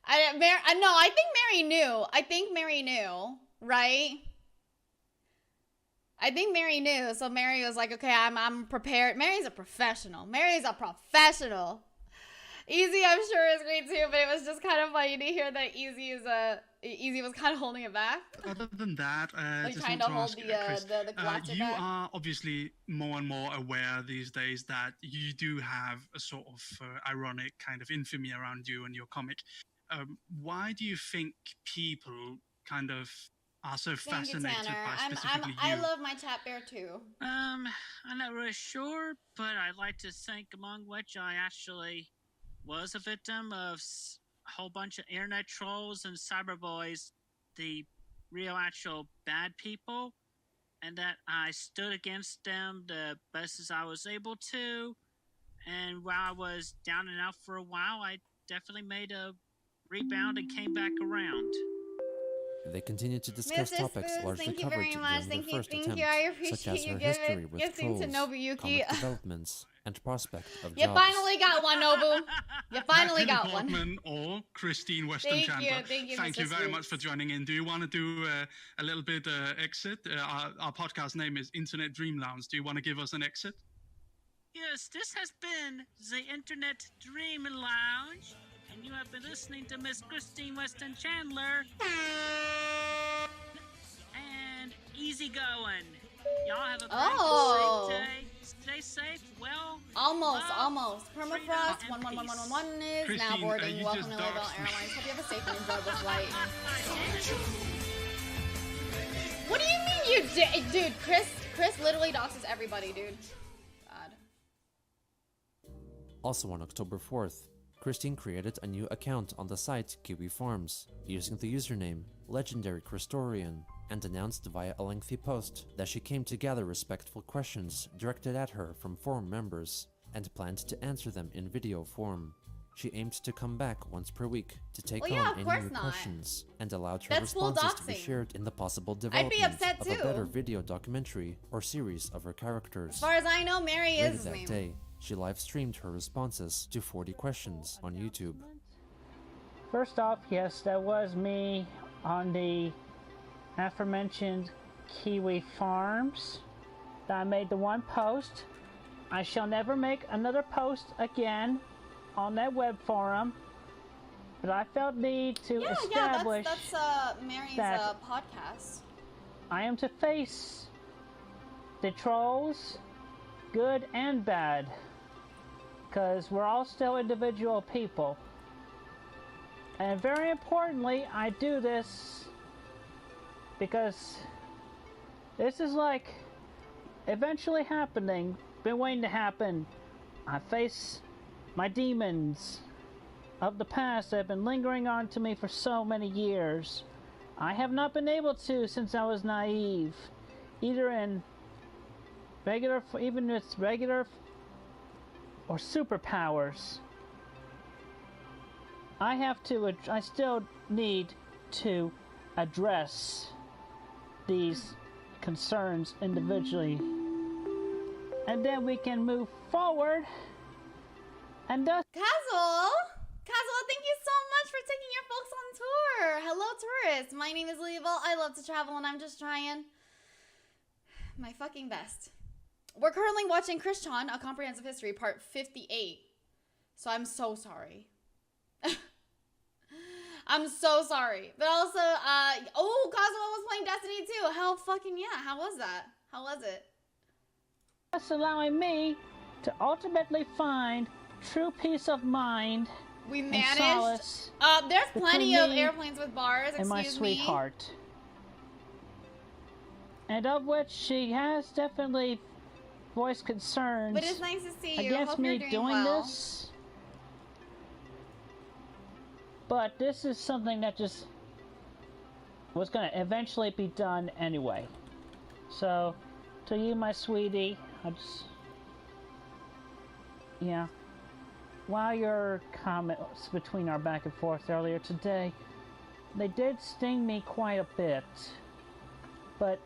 I think Mary knew. I think Mary knew, right? I think Mary knew, so Mary was like, okay, I'm prepared. Mary's a professional. Easy, I'm sure, is great too, but it was just kind of funny to hear that Easy was kind of holding it back.
Other than that,
Like
just
trying
want
to
to
hold
ask,
the
Chris,
galactic
you
back.
are obviously more and more aware these days that you do have a sort of ironic kind of infamy around you and your comic. Why do you think people kind of are so
Thank you,
fascinated
Tanner.
by specifically you?
I love my chat bear too.
I'm not really sure, but I'd like to think among which I actually was a victim of a whole bunch of internet trolls and cyberboys, the real actual bad people, and that I stood against them the best as I was able to. And while I was down and out for a while, I definitely made a rebound and came back around.
They continued to discuss
Mrs.
topics
Spoons,
largely
thank you
covered
very much.
during their first
Thank
attempt,
you. I
such as
appreciate you
her history with
gifting to
trolls,
Nobuyuki.
comic developments, and prospect of
You
jobs.
finally got one, Nobu. You finally
Natalie
got one.
Portman or Christine Weston
Thank
Chandler.
you,
Thank you
Mrs.
very much
Spoons.
for joining in. Do you want to do a little bit exit? Our podcast name is Internet Dream Lounge. Do you want to give us an exit?
Yes, this has been the Internet Dream Lounge, and you have been listening to Miss Christine Weston Chandler. And easy going. Y'all have a
Oh.
safe day. Stay safe. Well,
Almost.
freedom,
Permafrost
and
11111 is
Christine,
now boarding.
you
Welcome
just
to Louisville
doxed me.
Airlines. Hope you have a safe and enjoyable flight. What do you mean you did? Dude, Chris literally doxes everybody, dude. God.
Also on October 4th, Christine created a new account on the site Kiwi Farms using the username Legendary Christorian and announced via a lengthy post that she came to gather respectful questions directed at her from forum members and planned to answer them in video form. She aimed to come back once per week to take
Well, yeah,
on
of
any new
course not.
questions and allowed her
That's full
responses to be
doxing.
shared in the possible
I'd be
development
upset
of a
too.
better video documentary or series of her characters.
As far as I know, Mary
Later
is his
that
name.
day, she live streamed her responses to 40 questions on YouTube.
First off, yes, that was me on the aforementioned Kiwi Farms. I made the one post. I shall never make another post again on that web forum, but I felt need to establish
that's Mary's
that
podcast.
I am to face the trolls, good and bad, because we're all still individual people. And very importantly, I do this because this is like eventually happening, been waiting to happen. I face my demons of the past that have been lingering on to me for so many years. I have not been able to since I was naive, either in regular, even with regular or superpowers. I still need to address these concerns individually, and then we can move forward. And thus,
Caswell, thank you so much for taking your folks on tour. Hello, tourists. My name is Leeville. I love to travel, and I'm just trying my fucking best. We're currently watching Christian, A Comprehensive History, part 58. So I'm so sorry. I'm so sorry. But also, Caswell was playing Destiny too. Hell fucking yeah. How was that? How was it?
thus allowing me to ultimately find true peace of mind.
We
and
managed.
solace
There's plenty
between
of
me
airplanes with bars.
and my
Excuse me.
sweetheart. And of which she has definitely voiced concerns
But it's nice to see you.
against
Hope
me
you're doing
doing
well.
this. But this is something that just was going to eventually be done anyway. So, to you, my sweetie, yeah. While your comments between our back and forth earlier today, they did sting me quite a bit. But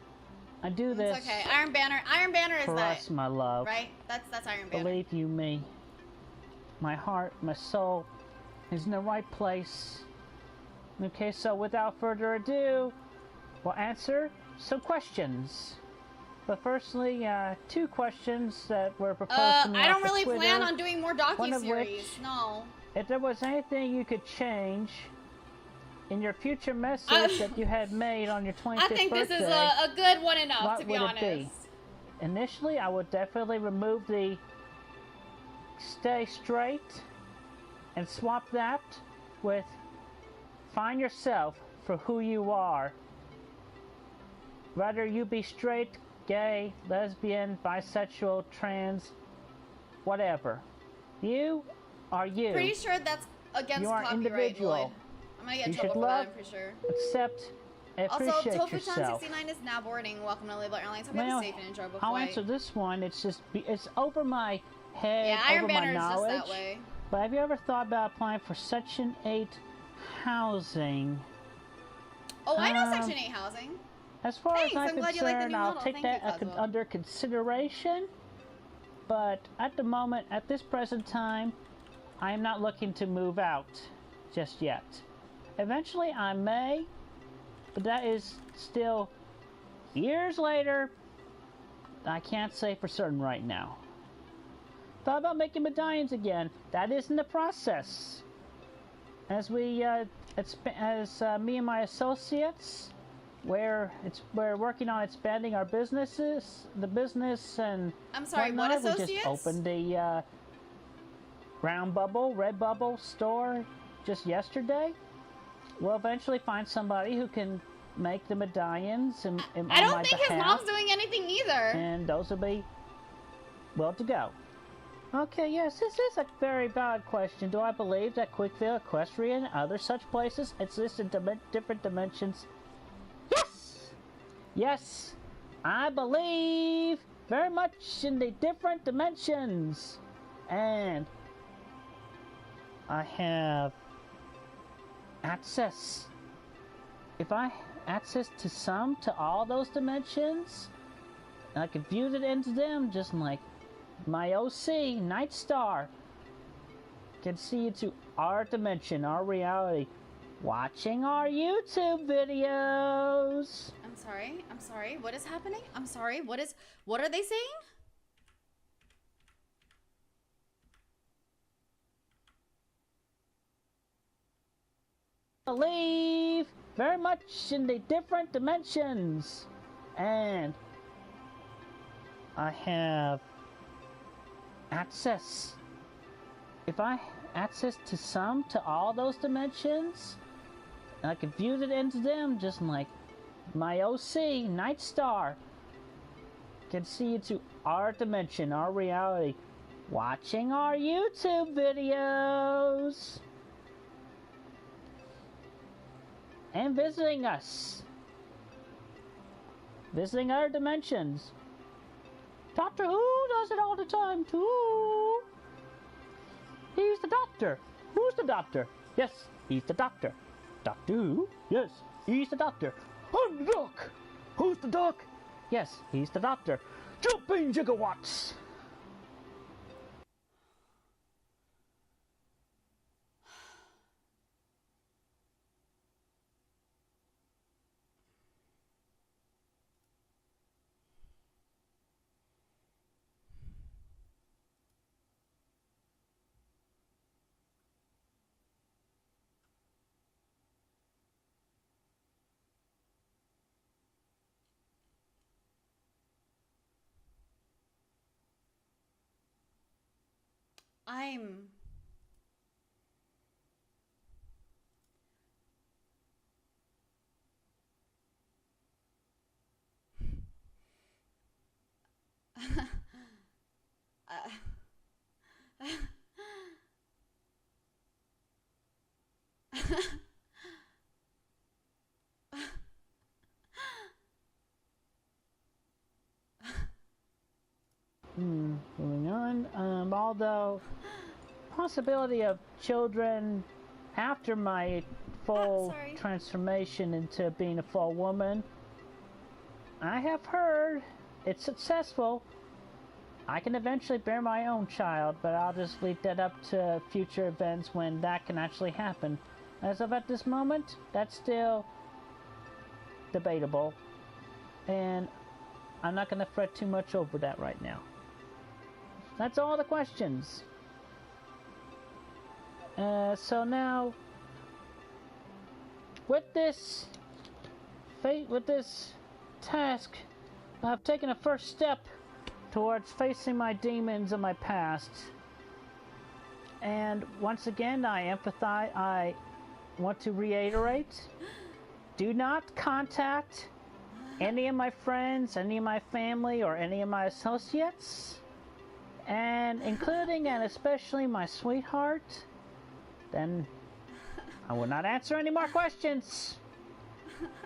I do this.
It's okay. Iron Banner. Iron Banner is
for
that,
us, my love.
right? That's Iron Banner.
Believe you me. My heart, my soul is in the right place. Okay, so without further ado, we'll answer some questions. But firstly, 2 questions that were proposed to me
I don't
off
really
Twitter,
plan on doing more
one of
docuseries.
which,
No.
if there was anything you could change in your future message that you had made on your 25th
I think
birthday,
this is a good one enough,
what
to be
would
honest.
it be? Initially, I would definitely remove the stay straight and swap that with find yourself for who you are. Whether you be straight, gay, lesbian, bisexual, trans, whatever. You are you.
Pretty sure that's against
You are
copyright,
individual.
Lloyd. I'm gonna get in
You
trouble
should
for that,
love,
I'm pretty sure.
accept, and
Also,
appreciate
Tofuchan69
yourself.
is now boarding. Welcome to Label Airlines. Hope you have
Well,
a safe and enjoyable
I'll
flight.
answer this one. It's over my head,
Yeah, Iron
over
Banner
my
is just
knowledge.
that way.
But have you ever thought about applying for Section 8 housing?
Oh, I know Section 8 housing.
As far
Thanks,
as I'm
I'm glad you like the
concerned,
new
I'll
model.
take
Thank
that
you, Cosmo.
under consideration. But at the moment, at this present time, I am not looking to move out just yet. Eventually, I may, but that is still years later. I can't say for certain right now. Thought about making medallions again. That is in the process. As we, me and my associates, we're working on expanding our businesses, the business and
I'm sorry, what
whatnot.
associates?
We just opened the Brown Bubble, Red Bubble store just yesterday. We'll eventually find somebody who can make the medallions and
I don't think his mom's doing anything either.
and those will be well to go. Okay, yes, this is a very valid question. Do I believe that Quickville, Equestrian, and other such places exist in different dimensions? Yes! Yes, I believe very much in the different dimensions. And I have access. If I access to all those dimensions, I can fuse it into them just like my OC, Night Star, can see into our dimension, our reality, watching our YouTube videos.
I'm sorry, what is happening? I'm sorry, what are they saying?
Believe very much in the different dimensions. And I have access. If I access to all those dimensions, I can fuse it into them just like my OC, Night Star, can see into our dimension, our reality, watching our YouTube videos. And visiting us. Visiting other dimensions. Doctor Who does it all the time, too. He's the doctor. Who's the doctor? Yes, he's the doctor. Doctor Who? Yes, he's the doctor. I'm the doc. Who's the doc? Yes, he's the doctor. Jumping gigawatts.
I'm
Moving on. Although possibility of children after my full transformation into being a full woman, I have heard it's successful. I can eventually bear my own child, but I'll just leave that up to future events when that can actually happen. As of at this moment, that's still debatable, and I'm not going to fret too much over that right now. That's all the questions. So now, with this task, I've taken a first step towards facing my demons of my past. And once again, I want to reiterate, do not contact any of my friends, any of my family, or any of my associates, and including and especially my sweetheart. Then I will not answer any more questions.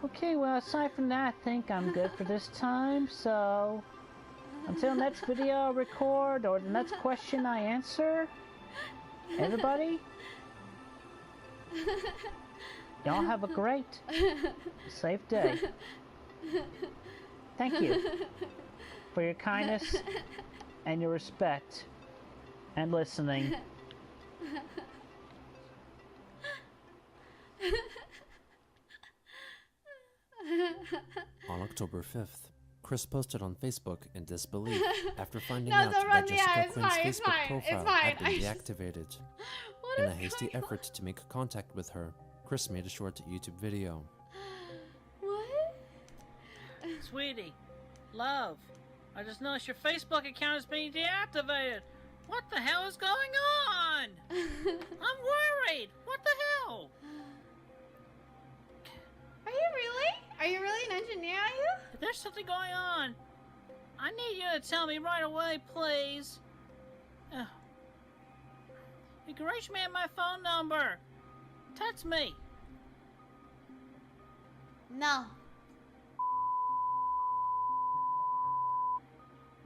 Okay, well, aside from that, I think I'm good for this time, so until next video I record or the next question I answer, everybody, y'all have a great, safe day. Thank you for your kindness and your respect and listening.
On October 5th, Chris posted on Facebook in disbelief after finding out that Jessica Quinn's Facebook profile had been deactivated. In a hasty effort to make contact with her, Chris made a short YouTube video.
What? Sweetie, love, I just noticed your Facebook account is being deactivated. What the hell is going on? I'm worried. What the hell?
Are you really? Are you really an engineer, are you?
If there's something going on, I need you to tell me right away, please. You can reach me at my phone number. Text me.
No.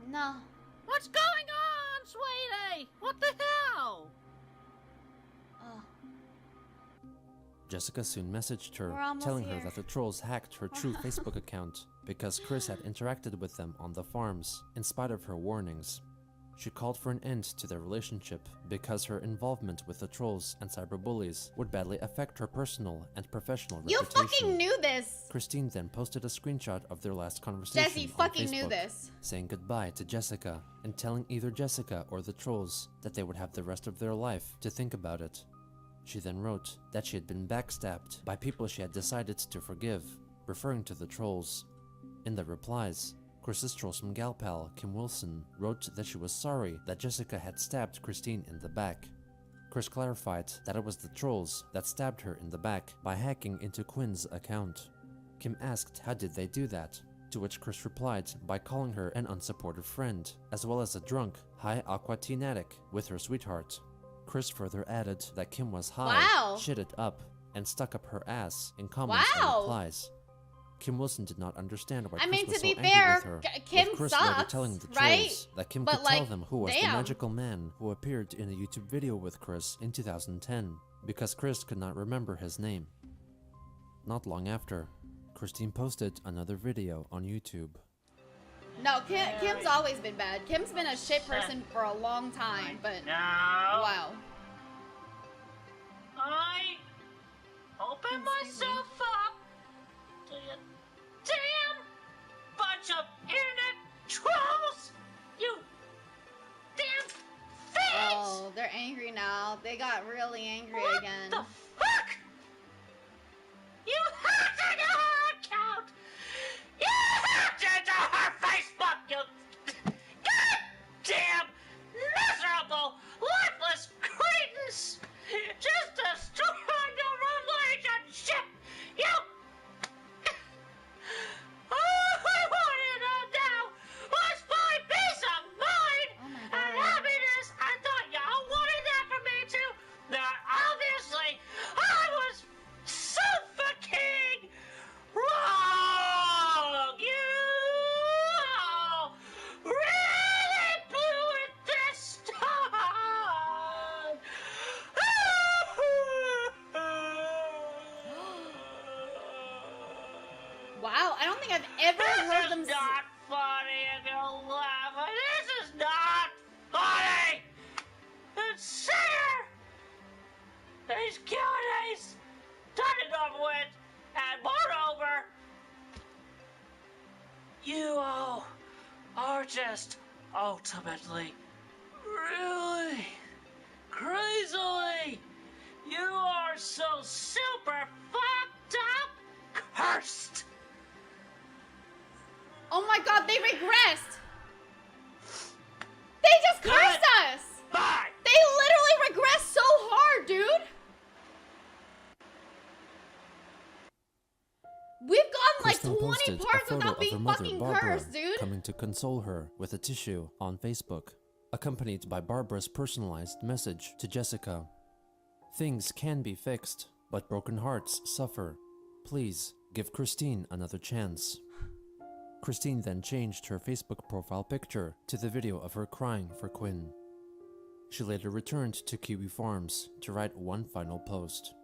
No.
What's going on, sweetie? What the hell?
Oh.
Jessica soon messaged her,
We're almost
telling
here.
her that the trolls hacked her true Facebook account because Chris had interacted with them on the farms, in spite of her warnings. She called for an end to their relationship because her involvement with the trolls and cyberbullies would badly affect her personal and professional
You
reputation.
fucking knew this!
Christine then posted a screenshot of their last conversation
Jesse
on
fucking
Facebook,
knew this.
saying goodbye to Jessica and telling either Jessica or the trolls that they would have the rest of their life to think about it. She then wrote that she had been backstabbed by people she had decided to forgive, referring to the trolls. In the replies, Chris's trollsome gal pal, Kim Wilson, wrote that she was sorry that Jessica had stabbed Christine in the back. Chris clarified that it was the trolls that stabbed her in the back by hacking into Quinn's account. Kim asked how did they do that, to which Chris replied by calling her an unsupportive friend, as well as a drunk, high aqua teen addict with her sweetheart. Chris further added that Kim was high, shitted up, and stuck up her ass in comments and replies. Kim Wilson did not understand why Chris was
to
so
be
angry
fair,
with her,
Kim
with Chris
sucks,
later telling the
right?
trolls that Kim
But,
could
like,
tell them who was the
damn.
magical man who appeared in a YouTube video with Chris in 2010, because Chris could not remember his name. Not long after, Christine posted another video on YouTube.
No, Kim's always been bad. Kim's been a shit person for a long time, but wow.
I open myself up to you damn bunch of internet trolls! You damn fish!
Oh, they're angry now. They got really angry again.
What the fuck? You hacked into her account! You hacked into her Facebook, you goddamn miserable, lifeless cretins! Just destroyed the relationship! You... All I wanted now was my peace of mind and happiness. I thought y'all wanted that from me too. Now, obviously,
Wow, I don't think I've ever heard them.
This is not funny if you laugh. This is not funny. It's Singer. He's cute. He's done it over with. And moreover, you all are just ultimately, really, crazily, you are so super fucked up, cursed.
Oh my god, they regressed! They just cursed us!
Bye!
They literally regressed so hard, dude! We've gotten like
Kristen
20
posted
parts
a photo
without
of her
being
mother,
fucking
Barbara,
cursed, dude!
coming to console her with a tissue on Facebook, accompanied by Barbara's personalized message to Jessica. Things can be fixed, but broken hearts suffer. Please give Christine another chance. Christine then changed her Facebook profile picture to the video of her crying for Quinn. She later returned to Kiwi Farms to write one final post.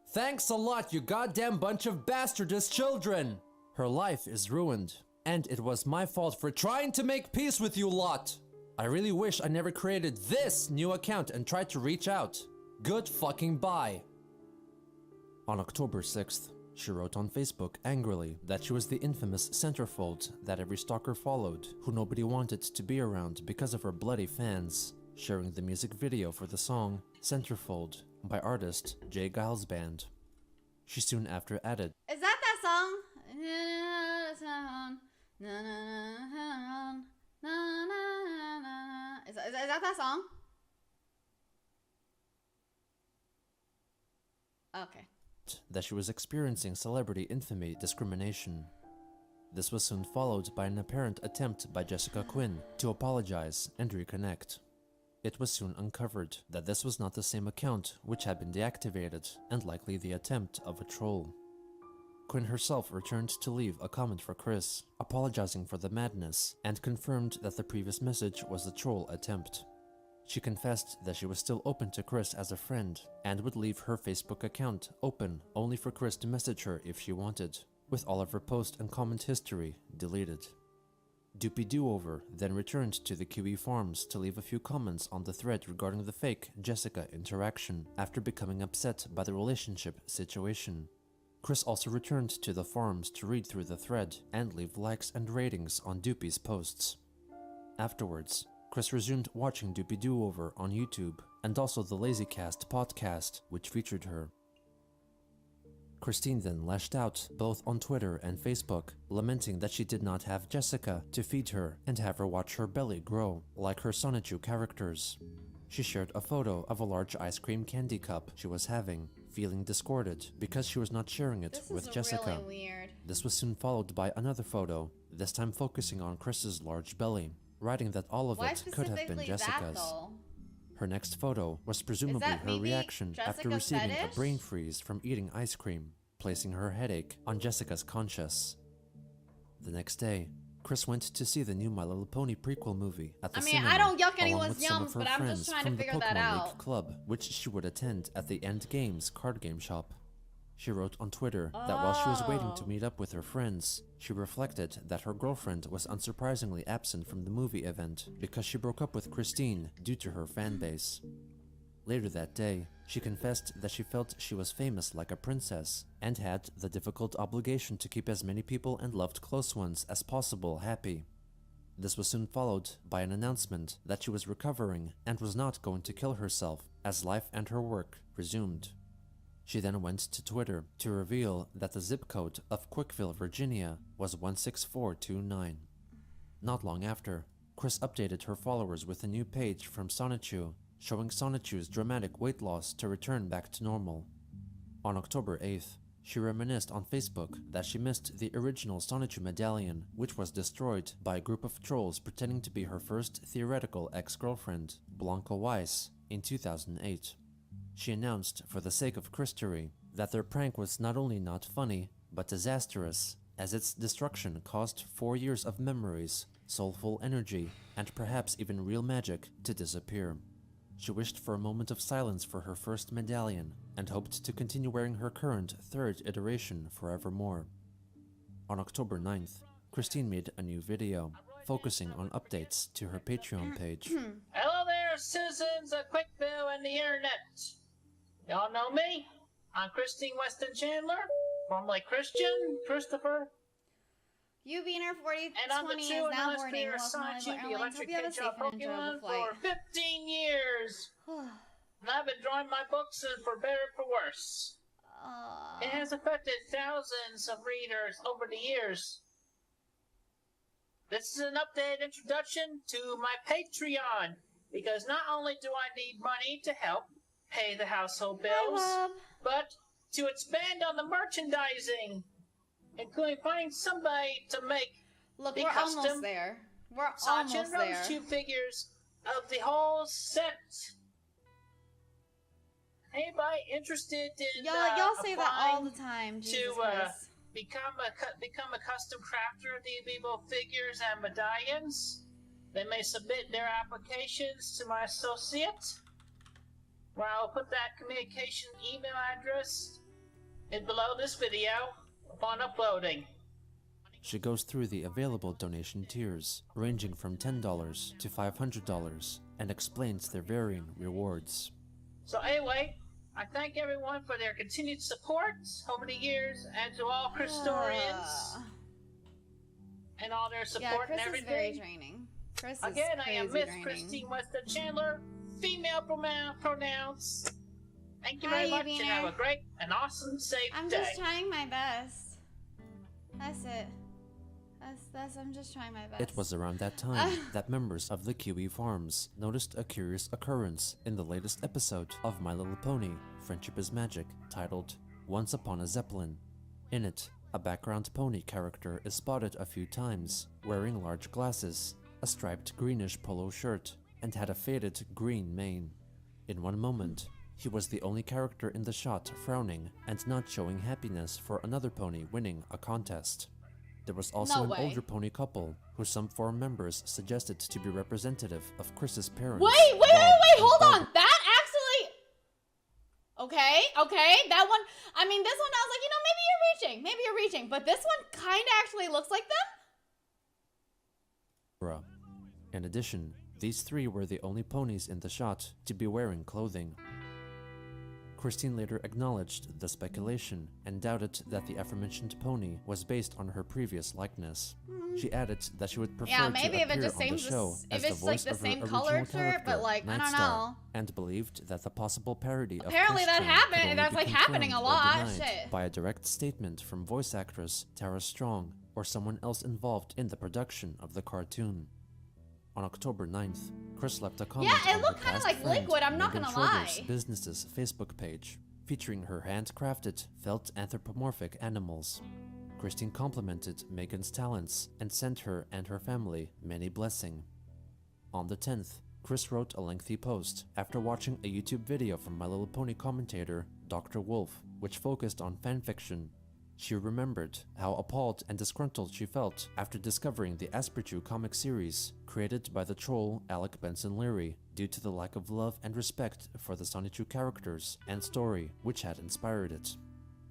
Thanks a lot, you goddamn bunch of bastardous children! Her life is ruined, and it was my fault for trying to make peace with you lot! I really wish I never created this new account and tried to reach out. Good fucking bye! On October 6th, she wrote on Facebook angrily that she was the infamous centerfold that every stalker followed, who nobody wanted to be around because of her bloody fans, sharing the music video for the song Centerfold by artist Jay Giles Band. She soon after added,
Is that song? Is that song? Okay.
that she was experiencing celebrity infamy discrimination. This was soon followed by an apparent attempt by Jessica Quinn to apologize and reconnect. It was soon uncovered that this was not the same account which had been deactivated, and likely the attempt of a troll. Quinn herself returned to leave a comment for Chris, apologizing for the madness, and confirmed that the previous message was a troll attempt. She confessed that she was still open to Chris as a friend, and would leave her Facebook account open only for Chris to message her if she wanted, with all of her post and comment history deleted. Doopy Do-Over then returned to the Kiwi Farms to leave a few comments on the thread regarding the fake Jessica interaction after becoming upset by the relationship situation. Chris also returned to the farms to read through the thread and leave likes and ratings on Doopy's posts. Afterwards, Chris resumed watching Doopy Do-Over on YouTube and also the LazyCast podcast, which featured her. Christine then lashed out both on Twitter and Facebook, lamenting that she did not have Jessica to feed her and have her watch her belly grow, like her Sonichu characters. She shared a photo of a large ice cream candy cup she was having, feeling discorded because she was not sharing it with Jessica.
Really weird.
This was soon followed by another photo, this time focusing on Chris's large belly, writing that all of it could have been Jessica's. Her next photo was presumably her reaction after receiving a brain freeze from eating ice cream, placing her headache on Jessica's conscience. The next day, Chris went to see the new My Little Pony prequel movie at the cinema,
I don't yuck
along
anyone's
with some of
yums,
her
but I'm
friends
just trying
from
to
the
figure that
Pokemon
out.
League Club, which she would attend at the End Games card game shop. She wrote on Twitter that while she was waiting to meet up with her friends, she reflected that her girlfriend was unsurprisingly absent from the movie event because she broke up with Christine due to her fan base. Later that day, she confessed that she felt she was famous like a princess and had the difficult obligation to keep as many people and loved close ones as possible happy. This was soon followed by an announcement that she was recovering and was not going to kill herself as life and her work resumed. She then went to Twitter to reveal that the zip code of Quickville, Virginia was 16429. Not long after, Chris updated her followers with a new page from Sonichu, showing Sonichu's dramatic weight loss to return back to normal. On October 8th, she reminisced on Facebook that she missed the original Sonichu medallion, which was destroyed by a group of trolls pretending to be her first theoretical ex-girlfriend, Blanca Weiss, in 2008. She announced, for the sake of Christery, that their prank was not only not funny, but disastrous, as its destruction caused 4 years of memories, soulful energy, and perhaps even real magic to disappear. She wished for a moment of silence for her first medallion, and hoped to continue wearing her current third iteration forevermore. On October 9th, Christine made a new video, focusing on updates to her Patreon page.
Hello there, citizens of Quickville and the internet. Y'all know me? I'm Christine Weston Chandler, formerly Christian Christopher.
UBeaner4020
And I'm the
is
true and
now
honest
boarding.
creator of
Welcome
Sonic
to
the
Airlines. Hope
Electric
you have a safe
Hedgehog
and enjoyable
Pokemon
flight.
for 15 years. And I've been drawing my books and for better or for worse. It has affected thousands of readers over the years. This is an updated introduction to my Patreon, because not only do I need money to help pay the household bills, but to expand on the merchandising, including finding somebody to make
Look,
the
we're
custom
almost there. We're
Sachin
almost there.
Rose 2 figures of the whole set. Anybody interested in
Y'all say that all
applying
the time.
to
Jesus Christ.
become a custom crafter of the Amiibo figures and medallions? They may submit their applications to my associate, where I'll put that communication email address in below this video upon uploading.
She goes through the available donation tiers, ranging from $10 to $500, and explains their varying rewards.
So anyway, I thank everyone for their continued support over the years, and to all Christorians and all their support
Chris
and everything.
is very draining. Chris is
Again, I am
crazy
Miss
draining.
Christine Weston Chandler, female pronouns. Thank you
Hi,
very much,
Wiener.
and have a great and awesome, safe
I'm
day.
just trying my best. That's it. I'm just trying my best.
It was around that time that members of the Kiwi Farms noticed a curious occurrence in the latest episode of My Little Pony, Friendship is Magic, titled Once Upon a Zeppelin. In it, a background pony character is spotted a few times, wearing large glasses, a striped greenish polo shirt, and had a faded green mane. In one moment, he was the only character in the shot frowning and not showing happiness for another pony winning a contest. There was also
No
an
way.
older pony couple, who some forum members suggested to be representative of Chris's parents.
Wait,
Bob and
hold on.
Barbara.
That actually. Okay. That one. I mean, this one, I was like, maybe you're reaching. But this one kind of actually looks like them.
In addition, these three were the only ponies in the shot to be wearing clothing. Christine later acknowledged the speculation and doubted that the aforementioned pony was based on her previous likeness. She added that she would prefer
Yeah, maybe
to
if it
appear
just
on the
seems
show
if
as the
it's like
voice
the
of her
same
original
colored shirt,
character,
but like, I don't
Nightstar,
know.
and believed that the possible parody of
Apparently that
Christian
happened,
could only
that's
be
like happening a
confirmed or
lot,
denied
shit.
by a direct statement from voice actress Tara Strong or someone else involved in the production of the cartoon. On October 9th, Chris left a comment
Yeah, it
on
looked
her
kinda
past
like
friend
Liquid, I'm not
Megan
gonna
Schroeder's
lie.
business's Facebook page, featuring her handcrafted, felt anthropomorphic animals. Christine complimented Megan's talents and sent her and her family many blessings. On the 10th, Chris wrote a lengthy post after watching a YouTube video from My Little Pony commentator Dr. Wolf, which focused on fanfiction. She remembered how appalled and disgruntled she felt after discovering the Asperchu comic series, created by the troll Alec Benson Leary, due to the lack of love and respect for the Sonichu characters and story which had inspired it.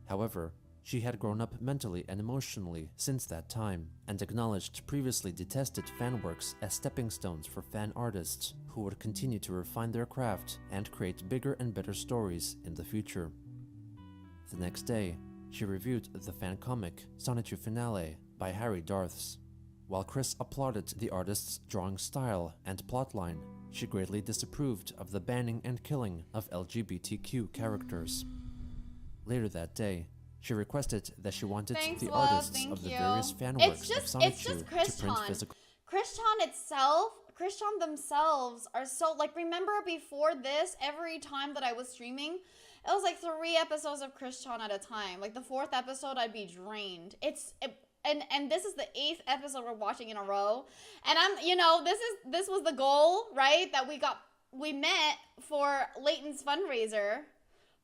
However, she had grown up mentally and emotionally since that time, and acknowledged previously detested fan works as stepping stones for fan artists who would continue to refine their craft and create bigger and better stories in the future. The next day, she reviewed the fan comic Sonichu Finale by Harry Darths. While Chris applauded the artist's drawing style and plotline, she greatly disapproved of the banning and killing of LGBTQ characters. Later that day, she requested that she wanted
Thanks,
the
love,
artists
thank
of the
you.
various fan
It's
works
just
of Sonichu to print
Christian.
physical.
Christian themselves are so, like, remember before this, every time that I was streaming, it was like 3 episodes of Christian at a time. Like the 4th episode, I'd be drained. And this is the 8th episode we're watching in a row. And this was the goal, right? That we met for Leighton's fundraiser.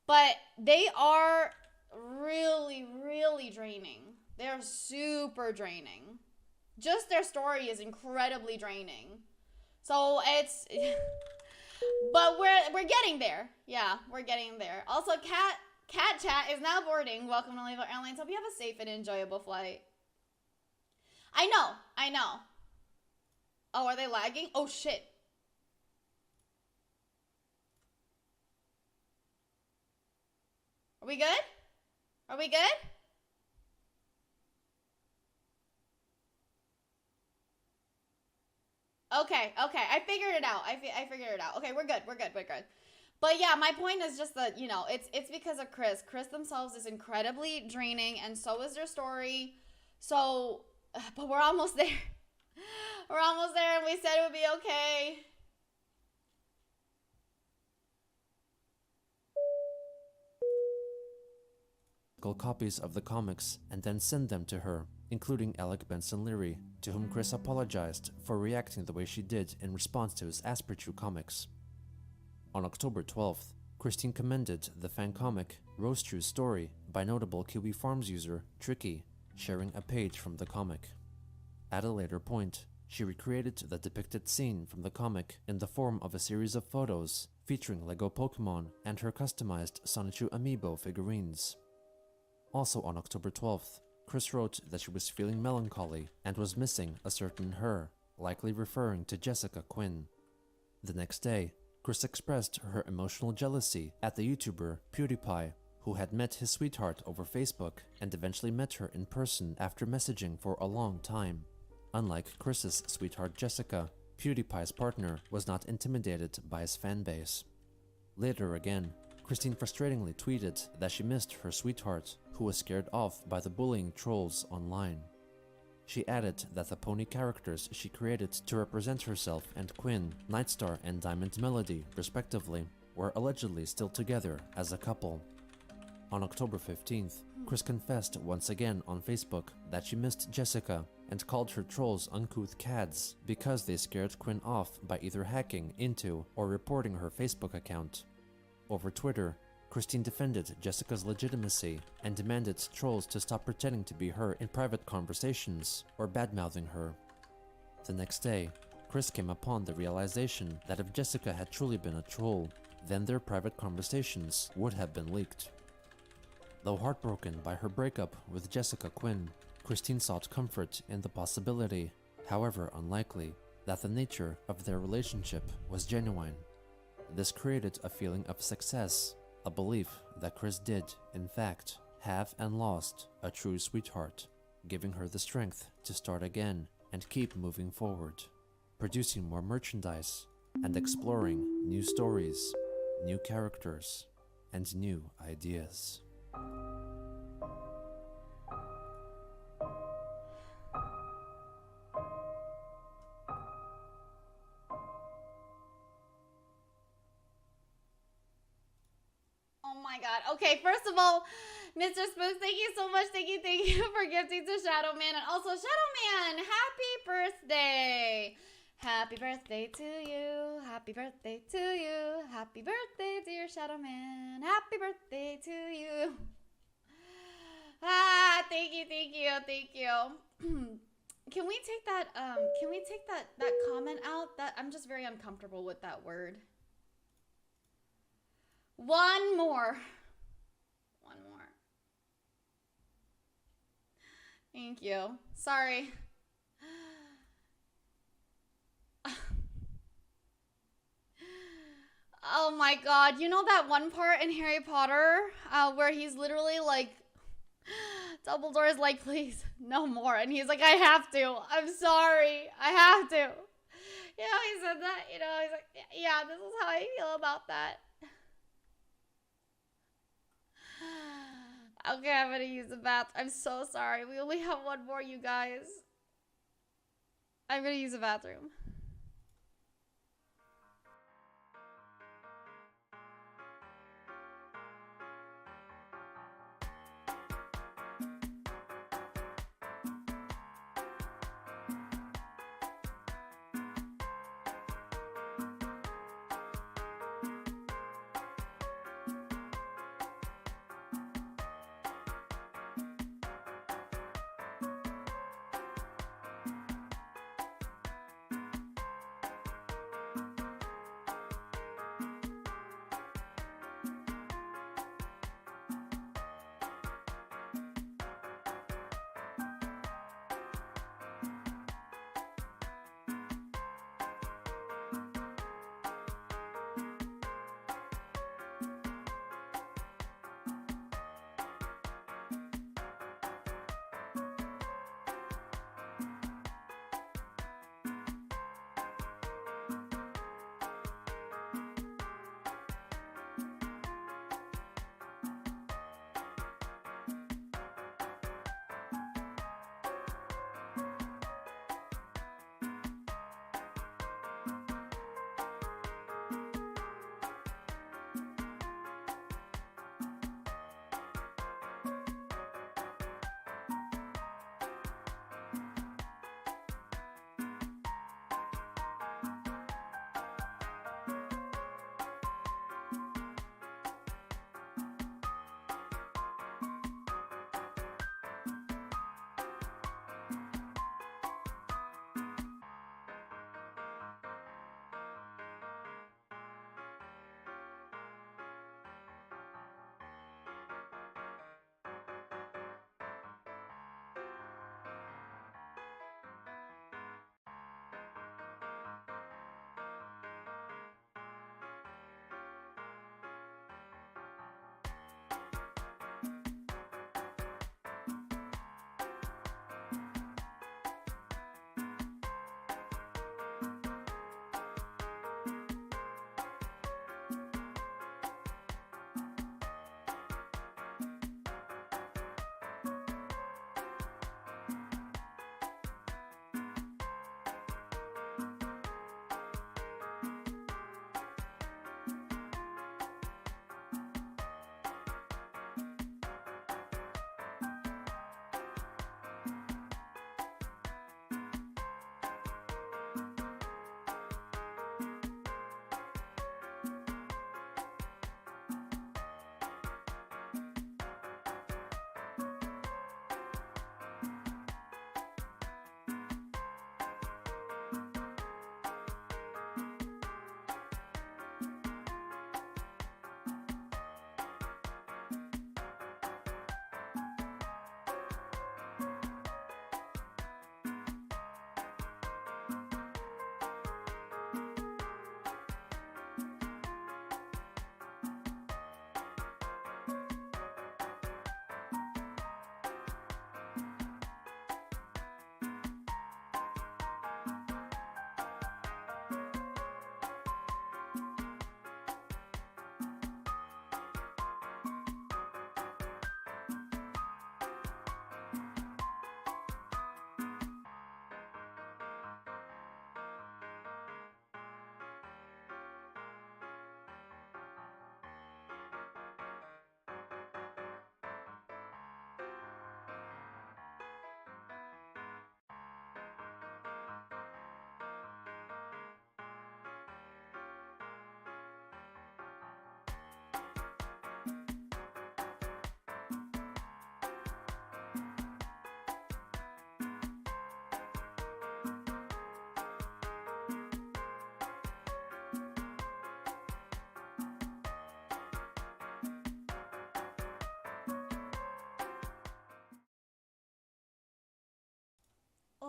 But they are really, really draining. They're super draining. Just their story is incredibly draining. So it's... But we're getting there. Yeah, we're getting there. Also, Cat Chat is now boarding. Welcome to Levo Airlines. Hope you have a safe and enjoyable flight. I know. I know. Oh, are they lagging? Oh, shit. Are we good? Are we good? Okay, okay. I figured it out. I figured it out. Okay, we're good. We're good. We're good. But yeah, my point is just that, you know, it's because of Chris. Chris themselves is incredibly draining, and so is their story. So, but we're almost there. We're almost there, and we said it would be okay.
Copies of the comics and then send them to her, including Alec Benson Leary, to whom Chris apologized for reacting the way she did in response to his Aspertrue comics. On October 12th, Christine commended the fan comic Rose True's Story by notable Kiwi Farms user Tricky, sharing a page from the comic. At a later point, she recreated the depicted scene from the comic in the form of a series of photos featuring Lego Pokemon and her customized Sonichu amiibo figurines. Also on October 12th, Chris wrote that she was feeling melancholy and was missing a certain her, likely referring to Jessica Quinn. The next day, Chris expressed her emotional jealousy at the YouTuber PewDiePie, who had met his sweetheart over Facebook and eventually met her in person after messaging for a long time. Unlike Chris's sweetheart Jessica, PewDiePie's partner was not intimidated by his fanbase. Later again, Christine frustratingly tweeted that she missed her sweetheart, who was scared off by the bullying trolls online. She added that the pony characters she created to represent herself and Quinn, Nightstar and Diamond Melody, respectively, were allegedly still together as a couple. On October 15th, Chris confessed once again on Facebook that she missed Jessica and called her trolls uncouth cads because they scared Quinn off by either hacking into or reporting her Facebook account. Over Twitter, Christine defended Jessica's legitimacy and demanded trolls to stop pretending to be her in private conversations or badmouthing her. The next day, Chris came upon the realization that if Jessica had truly been a troll, then their private conversations would have been leaked. Though heartbroken by her breakup with Jessica Quinn, Christine sought comfort in the possibility, however unlikely, that the nature of their relationship was genuine. This created a feeling of success, a belief that Chris did, in fact, have and lost a true sweetheart, giving her the strength to start again and keep moving forward, producing more merchandise and exploring new stories, new characters, and new ideas.
Oh my god. Okay, first of all, Mr. Spooks, thank you so much. Thank you for gifting to Shadow Man. And also, Shadow Man, happy birthday. Happy birthday to you. Happy birthday to you. Happy birthday, dear Shadow Man. Happy birthday to you. Ah, thank you, thank you, thank you. Can we take that comment out? That I'm just very uncomfortable with that word. One more. Thank you. Sorry. Oh my god. You know that one part in Harry Potter where he's literally like, Dumbledore's like, please, no more. And he's like, I have to. I'm sorry. I have to. You know, he said that. You know, he's like, yeah, this is how I feel about that. Okay, I'm gonna use the bathroom. I'm so sorry. We only have one more, you guys. I'm gonna use the bathroom.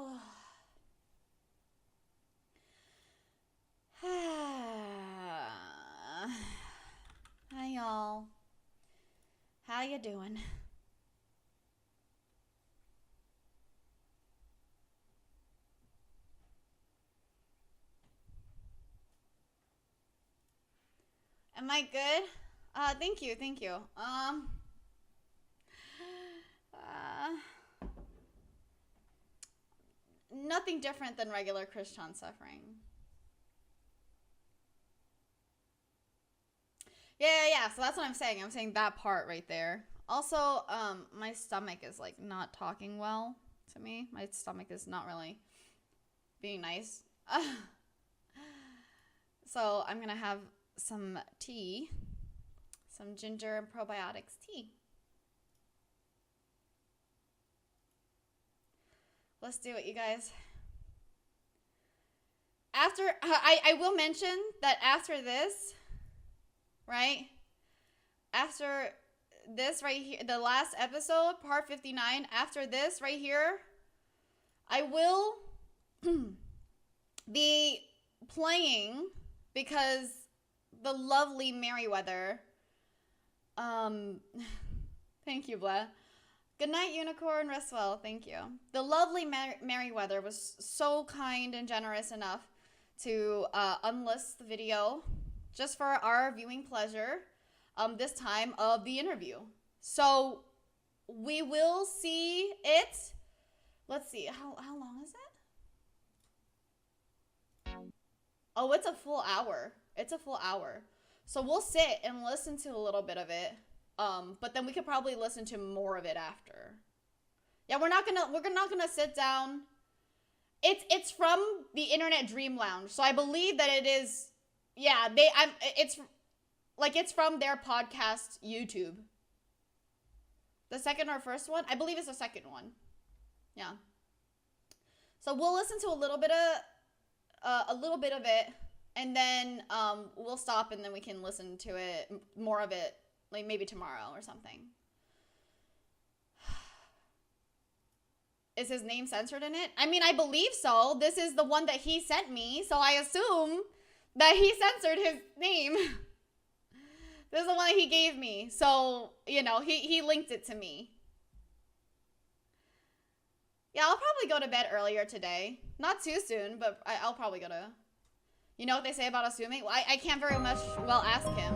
Oh. Hi y'all. How you doing? Am I good? Thank you, thank you. Nothing different than regular Christian suffering. Yeah, so that's what I'm saying. I'm saying that part right there. Also, my stomach is like not talking well to me. My stomach is not really being nice. So I'm gonna have some tea, some ginger and probiotics tea. Let's do it, you guys. After, I will mention that after this, right? After this right here, the last episode, part 59, after this right here, I will be playing, because the lovely Merryweather, thank you, Blah. Good night, Unicorn. Rest well. Thank you. The lovely Merryweather was so kind and generous enough to unlist the video just for our viewing pleasure, this time of the interview. So we will see it. Let's see. How long is it? Oh, it's a full hour. It's a full hour. So we'll sit and listen to a little bit of it. But then we could probably listen to more of it after. Yeah, we're not gonna sit down. It's from the Internet Dream Lounge. So I believe that it is, yeah, it's from their podcast YouTube. The second or first one? I believe it's the second one. Yeah. So we'll listen to a little bit of it, and then we'll stop, and then we can listen to it, more of it, like maybe tomorrow or something. Is his name censored in it? I mean, I believe so. This is the one that he sent me, so I assume that he censored his name. This is the one that he gave me, so, you know, he linked it to me. Yeah, I'll probably go to bed earlier today. Not too soon, but I'll probably go to... You know what they say about assuming? Well, I can't very much, well, ask him.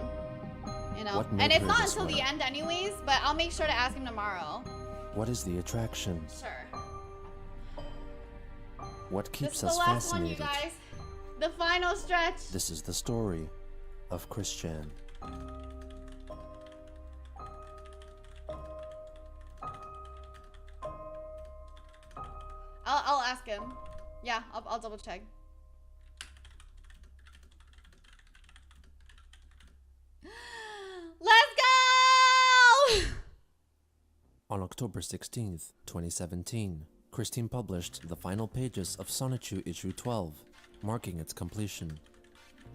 You know? And it's not until the end anyways, but I'll make sure to ask him tomorrow.
What is the attraction?
Sure.
What keeps
us
fascinated?
This is the last one, you guys. The final stretch.
This is the story of Christian.
I'll ask him. Yeah, I'll double check. Let's go!
On October 16th, 2017, Christine published the final pages of Sonichu issue 12, marking its completion.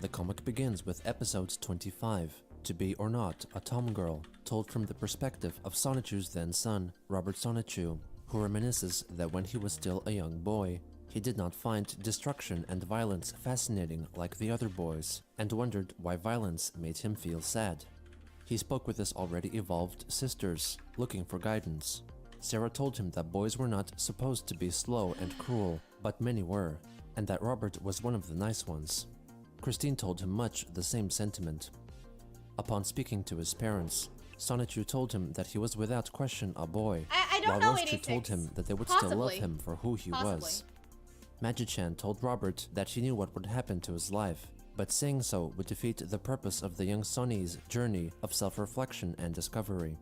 The comic begins with episode 25, To Be or Not, a Tom Girl, told from the perspective of Sonichu's then son, Robert Sonichu, who reminisces that when he was still a young boy, he did not find destruction and violence fascinating like the other boys, and wondered why violence made him feel sad. He spoke with his already evolved sisters, looking for guidance. Sarah told him that boys were not supposed to be slow and cruel, but many were, and that Robert was one of the nice ones. Christine told him much the same sentiment. Upon speaking to his parents, Sonichu told him that he was without question a boy,
I don't
while
know
Roschu told him that they would
Possibly.
still love him for who he was. Magi-chan told Robert that she knew what would happen to his life, but saying so would defeat the purpose of the young Sonny's journey of self-reflection and discovery.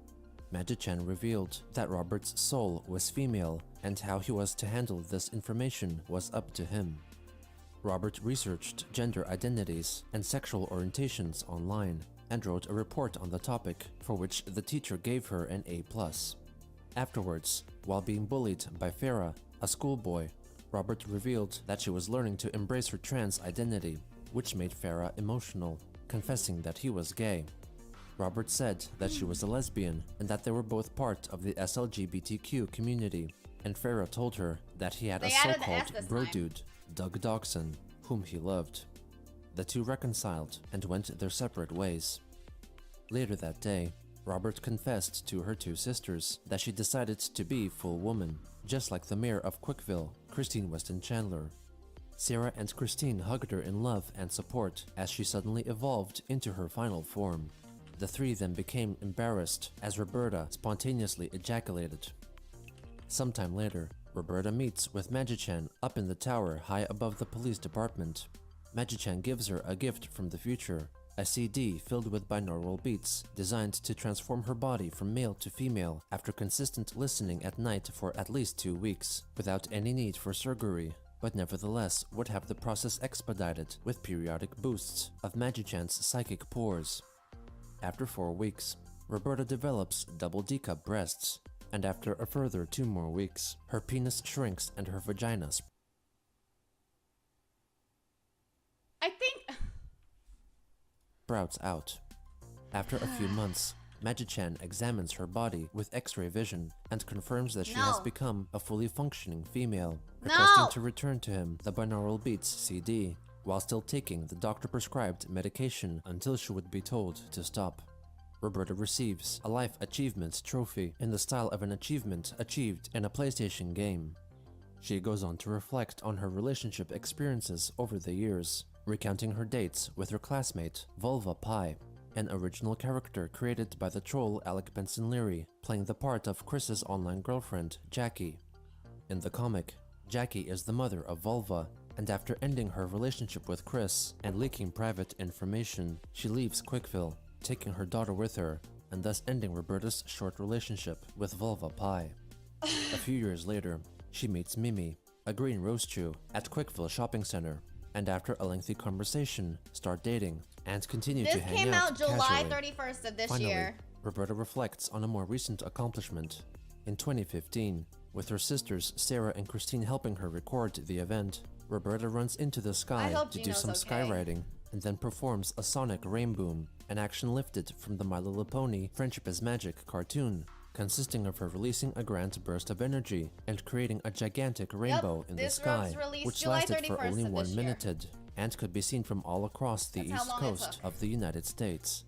Magi-chan revealed that Robert's soul was female, and how he was to handle this information was up to him. Robert researched gender identities and sexual orientations online, and wrote a report on the topic, for which the teacher gave her an A+. Afterwards, while being bullied by Farah, a schoolboy, Robert revealed that she was learning to embrace her trans identity, which made Farah emotional, confessing that he was gay. Robert said that she was a lesbian and that they were both part of the SLGBTQ community, and Farah told her that he had
They
a
added the S
so-called
this
bro
time.
dude, Doug Dawson, whom he loved. The two reconciled and went their separate ways. Later that day, Robert confessed to her two sisters that she decided to be full woman, just like the mayor of Quickville, Christine Weston Chandler. Sarah and Christine hugged her in love and support as she suddenly evolved into her final form. The three then became embarrassed as Roberta spontaneously ejaculated. Sometime later, Roberta meets with Magi-chan up in the tower high above the police department. Magi-chan gives her a gift from the future, a CD filled with binaural beats designed to transform her body from male to female after consistent listening at night for at least 2 weeks, without any need for surgery, but nevertheless would have the process expedited with periodic boosts of Magi-chan's psychic pores. After 4 weeks, Roberta develops double D-cup breasts, and after a further 2 more weeks, her penis shrinks and her vagina
I think
sprouts out. After a few months, Magi-chan examines her body with X-ray vision and confirms that she has
No.
become a fully functioning female,
No.
requesting to return to him the binaural beats CD, while still taking the doctor-prescribed medication until she would be told to stop. Roberta receives a Life Achievement Trophy in the style of an achievement achieved in a PlayStation game. She goes on to reflect on her relationship experiences over the years, recounting her dates with her classmate, Vulva Pie, an original character created by the troll Alec Benson Leary, playing the part of Chris's online girlfriend, Jackie. In the comic, Jackie is the mother of Vulva, and after ending her relationship with Chris and leaking private information, she leaves Quickville, taking her daughter with her, and thus ending Roberta's short relationship with Vulva Pie. A few years later, she meets Mimi, a green rose chew, at Quickville Shopping Center, and after a lengthy conversation, start dating and continue
this
to hang
came out July
casually.
31st of this
Finally,
year.
Roberta reflects on a more recent accomplishment. In 2015, with her sisters Sarah and Christine helping her record the event, Roberta runs into the sky
hope
to do
Gino's
some
okay.
skywriting and then performs a sonic rainboom, an action lifted from the My Little Pony Friendship is Magic cartoon, consisting of her releasing a grand burst of energy and creating a gigantic rainbow in the
this
sky,
was released
which
July
lasted for
31st
only
of
1
this year.
minute and could be seen from all across the
That's how
east
long it
coast
took.
of the United States.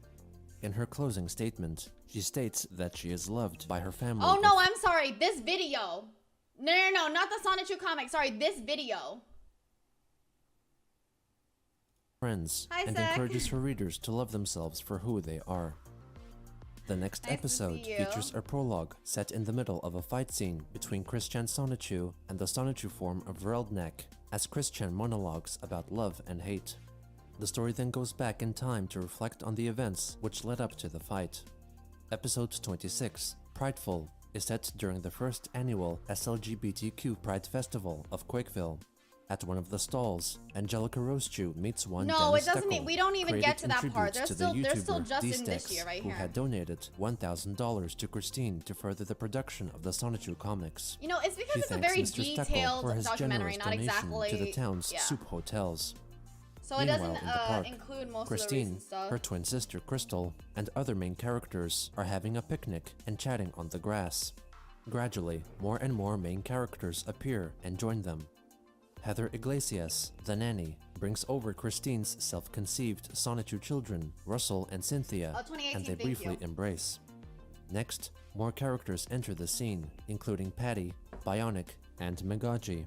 In her closing statement, she states that she is loved by her family.
Oh no, I'm sorry. This video. No, not the Sonic 2 comic. Sorry, this video.
friends
Hi,
and
Zach.
encourages her readers to love themselves for who they are. The next
Nice to
episode
see you.
features a prologue set in the middle of a fight scene between Christian Sonichu and the Sonichu form of Reldnek, as Christian monologues about love and hate. The story then goes back in time to reflect on the events which led up to the fight. Episode 26, Prideful, is set during the first annual SLGBTQ Pride Festival of Quakeville. At one of the stalls, Angelica Rosechew meets one
No,
Dennis
it doesn't.
Steckel,
We don't even get
created
to
in
that part.
tribute
They're
to
still.
the
They're still
YouTuber
just in this
D-Stex,
year right
who
here.
had donated $1,000 to Christine to further the production of the Sonichu comics.
You know, it's because
She
it's a
thanks
very
Mr. Steckel
detailed
for his
documentary,
generous
not
donation
exactly
to the town's
yeah.
soup hotels.
So it
Meanwhile,
doesn't
in the park,
include most
Christine,
of the recent stuff.
her twin sister Crystal, and other main characters are having a picnic and chatting on the grass. Gradually, more and more main characters appear and join them. Heather Iglesias, the nanny, brings over Christine's self-conceived Sonichu children, Russell and Cynthia,
2018,
and they
thank
briefly
you.
embrace. Next, more characters enter the scene, including Patty, Bionic, and Megaji.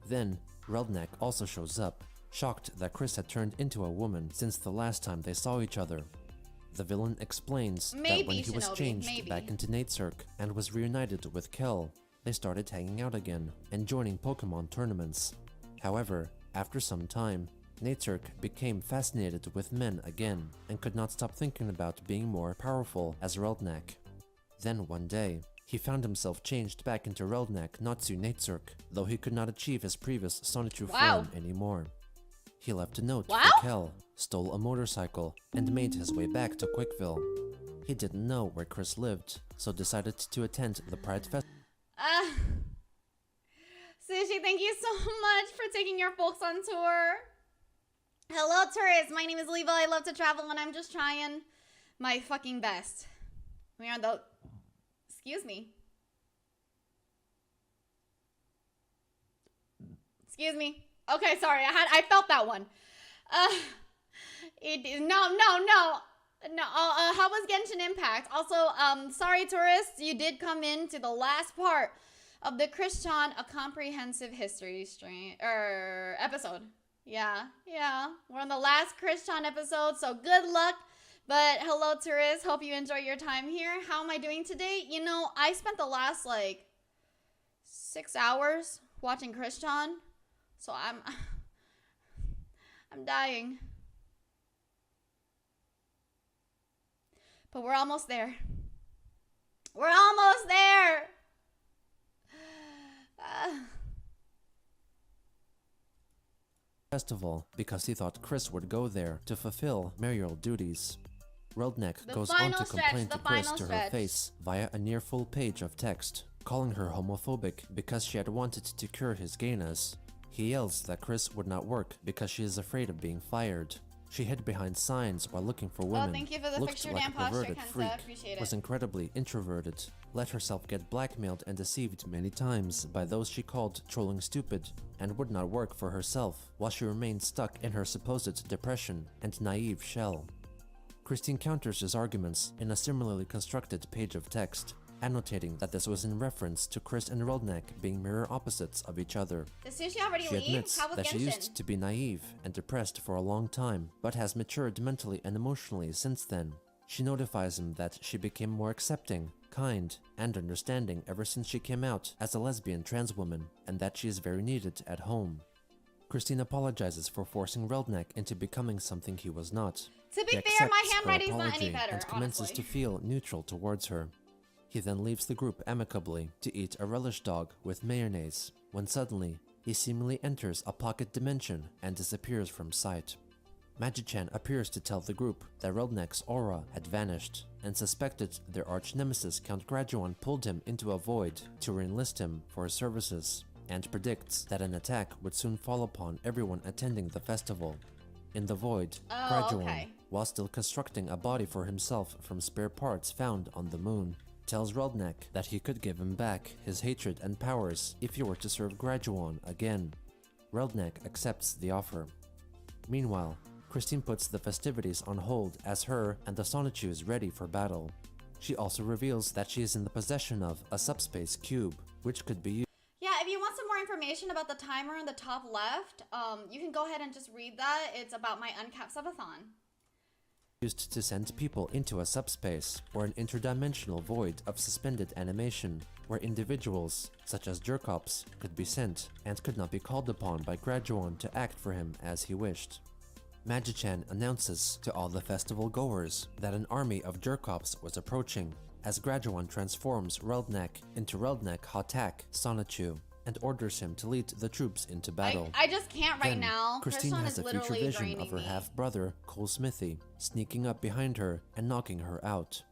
Then, Reldnek also shows up, shocked that Chris had turned into a woman since the last time they saw each other. The villain explains that when
Maybe,
he was
Shinobi,
changed
maybe.
back into Natesirk and was reunited with Kel, they started hanging out again and joining Pokemon tournaments. However, after some time, Natesirk became fascinated with men again and could not stop thinking about being more powerful as Reldnek. Then one day, he found himself changed back into Reldnek Natsu Natesirk, though he could not achieve his previous Sonichu
Wow.
form anymore. He left a note
Wow.
for Kel, stole a motorcycle, and made his way back to Quickville. He didn't know where Chris lived, so decided to attend the Pride Festival.
Sushi, thank you so much for taking your folks on tour. Hello, tourists. My name is Leva. I love to travel, and I'm just trying my fucking best. We are the... Excuse me. Excuse me. Okay, sorry. I felt that one. No. How was Genshin Impact? Also, sorry, tourists, you did come in to the last part of the Christian A Comprehensive History stream episode. Yeah. We're on the last Christian episode, so good luck. But hello, tourists. Hope you enjoy your time here. How am I doing today? You know, I spent the last like 6 hours watching Christian, so I'm dying. But we're almost there. We're almost there.
Festival because he thought Chris would go there to fulfill mayoral duties. Reldnek
The
goes on
final
to
stretch,
complain
the
to Chris
final
to her
stretch.
face via a near full page of text, calling her homophobic because she had wanted to cure his gayness. He yells that Chris would not work because she is afraid of being fired. She hid behind signs while looking for women,
thank you for the
looked
fixture,
like
Dan
a
Posture,
perverted
Kenza,
freak,
appreciate it.
was incredibly introverted, let herself get blackmailed and deceived many times by those she called trolling stupid, and would not work for herself while she remained stuck in her supposed depression and naive shell. Christine counters his arguments in a similarly constructed page of text, annotating that this was in reference to Chris and Reldnek being mirror opposites of each other.
Did Sushi already
She
leave?
admits
How was
that she
Genshin?
used to be naive and depressed for a long time, but has matured mentally and emotionally since then. She notifies him that she became more accepting, kind, and understanding ever since she came out as a lesbian trans woman, and that she is very needed at home. Christine apologizes for forcing Reldnek into becoming something he was not.
To be
He
fair, my
accepts her
handwriting's not any
apology
better,
and commences
honestly.
to feel neutral towards her. He then leaves the group amicably to eat a relish dog with mayonnaise, when suddenly, he seemingly enters a pocket dimension and disappears from sight. Magichan appears to tell the group that Reldnek's aura had vanished, and suspected their arch-nemesis Count Graduan pulled him into a void to re-enlist him for his services, and predicts that an attack would soon fall upon everyone attending the festival. In the void, Graduan,
okay.
while still constructing a body for himself from spare parts found on the moon, tells Reldnek that he could give him back his hatred and powers if he were to serve Graduan again. Reldnek accepts the offer. Meanwhile, Christine puts the festivities on hold as her and the Sonichus ready for battle. She also reveals that she is in the possession of a subspace cube, which could be
Yeah, if you want some more information about the timer in the top left, you can go ahead and just read that. It's about my uncapped subathon.
used to send people into a subspace or an interdimensional void of suspended animation, where individuals, such as Jerkops, could be sent and could not be called upon by Graduan to act for him as he wished. Magichan announces to all the festival goers that an army of Jerkops was approaching, as Graduan transforms Reldnek into Reldnek Hatak Sonichu, and orders him to lead the troops into battle.
I just can't right
Then,
now.
Christine
Krishan
has
is
a future
literally
vision
draining
of her
me.
half-brother, Cole Smithy, sneaking up behind her and knocking her out.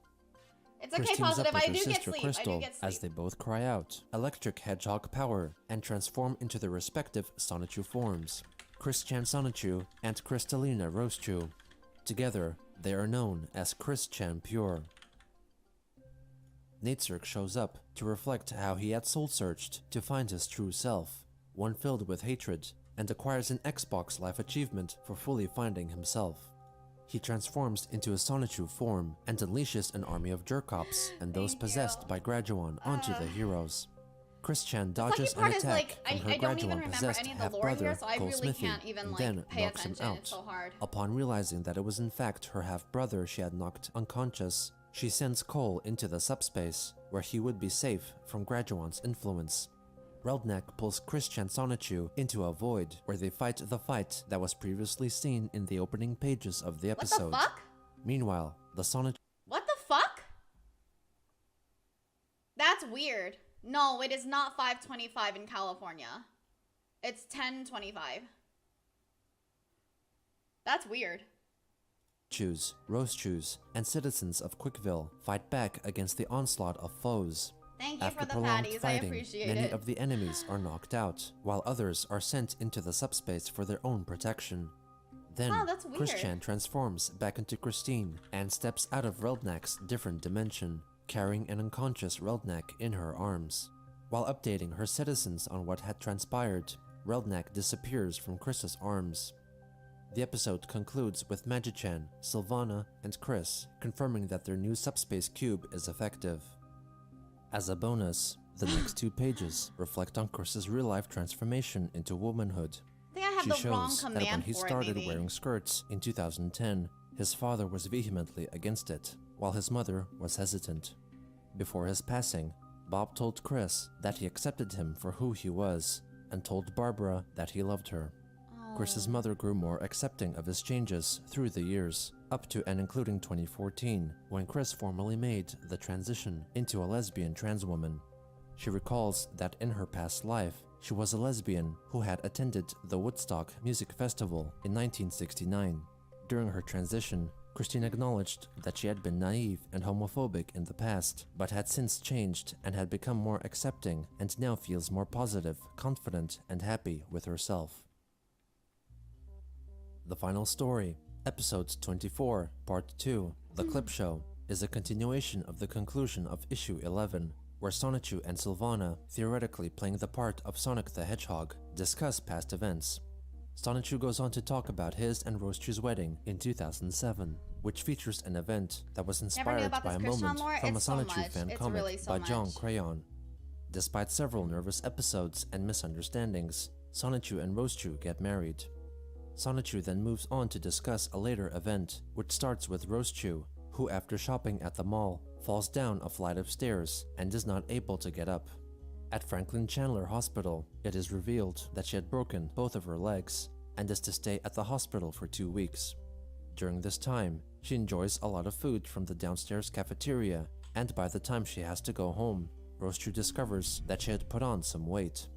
It's okay,
Chris teams
positive.
up with
I
her
do get
sister
sleep.
Crystal
I do get sleep.
as they both cry out electric hedgehog power and transform into their respective Sonichu forms, Chris-chan Sonichu and Crystalina Rosechu. Together, they are known as Chris-chan Pure. Natsirk shows up to reflect how he had soul-searched to find his true self, one filled with hatred, and acquires an Xbox Life achievement for fully finding himself. He transforms into a Sonichu form and unleashes an army of Jerkops and those possessed by Graduan onto the heroes. Chris-chan dodges an
part is,
attack
like,
from her
I don't even
Graduan
remember
possessed
any of the lore
half-brother,
here, so I
Cole
really
Smithy,
can't even,
and
like,
then
pay
knocks him
attention.
out.
It's so hard.
Upon realizing that it was in fact her half-brother she had knocked unconscious, she sends Cole into the subspace, where he would be safe from Graduan's influence. Reldnek pulls Chris-chan Sonichu into a void where they fight the fight that was previously seen in the opening pages of the episode.
What the fuck?
Meanwhile, the Sonichu
What the fuck? That's weird. No, it is not 5:25 in California. It's 10:25. That's weird.
Rosechews, and citizens of Quickville fight back against the onslaught of foes.
Thank you
After
for the
prolonged
patties. I
fighting,
appreciate
many
it.
of the enemies are knocked out, while others are sent into the subspace for their own protection. Then,
Oh, that's weird.
Chris-chan transforms back into Christine and steps out of Reldnek's different dimension, carrying an unconscious Reldnek in her arms. While updating her citizens on what had transpired, Relnak disappears from Chris's arms. The episode concludes with Magi-chan, Sylvana, and Chris confirming that their new subspace cube is effective. As a bonus, the next 2 pages reflect on Chris's real-life transformation into womanhood.
I think I have
She
the wrong
shows that
command
when he
for it,
started
maybe.
wearing skirts in 2010, his father was vehemently against it, while his mother was hesitant. Before his passing, Bob told Chris that he accepted him for who he was, and told Barbara that he loved her. Chris's mother grew more accepting of his changes through the years, up to and including 2014, when Chris formally made the transition into a lesbian trans woman. She recalls that in her past life, she was a lesbian who had attended the Woodstock Music Festival in 1969. During her transition, Christine acknowledged that she had been naive and homophobic in the past, but had since changed and had become more accepting and now feels more positive, confident, and happy with herself. The final story, Episode 24, Part 2, The Clip Show, is a continuation of the conclusion of Issue 11, where Sonichu and Sylvana, theoretically playing the part of Sonic the Hedgehog, discuss past events. Sonichu goes on to talk about his and Roastru's wedding in 2007, which features an event that was inspired by a moment from a Sonichu fan comic by John Crayon. Despite several nervous episodes and misunderstandings, Sonichu and Roastru get married. Sonichu then moves on to discuss a later event, which starts with Roastru, who after shopping at the mall, falls down a flight of stairs and is not able to get up. At Franklin Chandler Hospital, it is revealed that she had broken both of her legs and is to stay at the hospital for 2 weeks. During this time, she enjoys a lot of food from the downstairs cafeteria, and by the time she has to go home, Roastru discovers that she had put on some weight.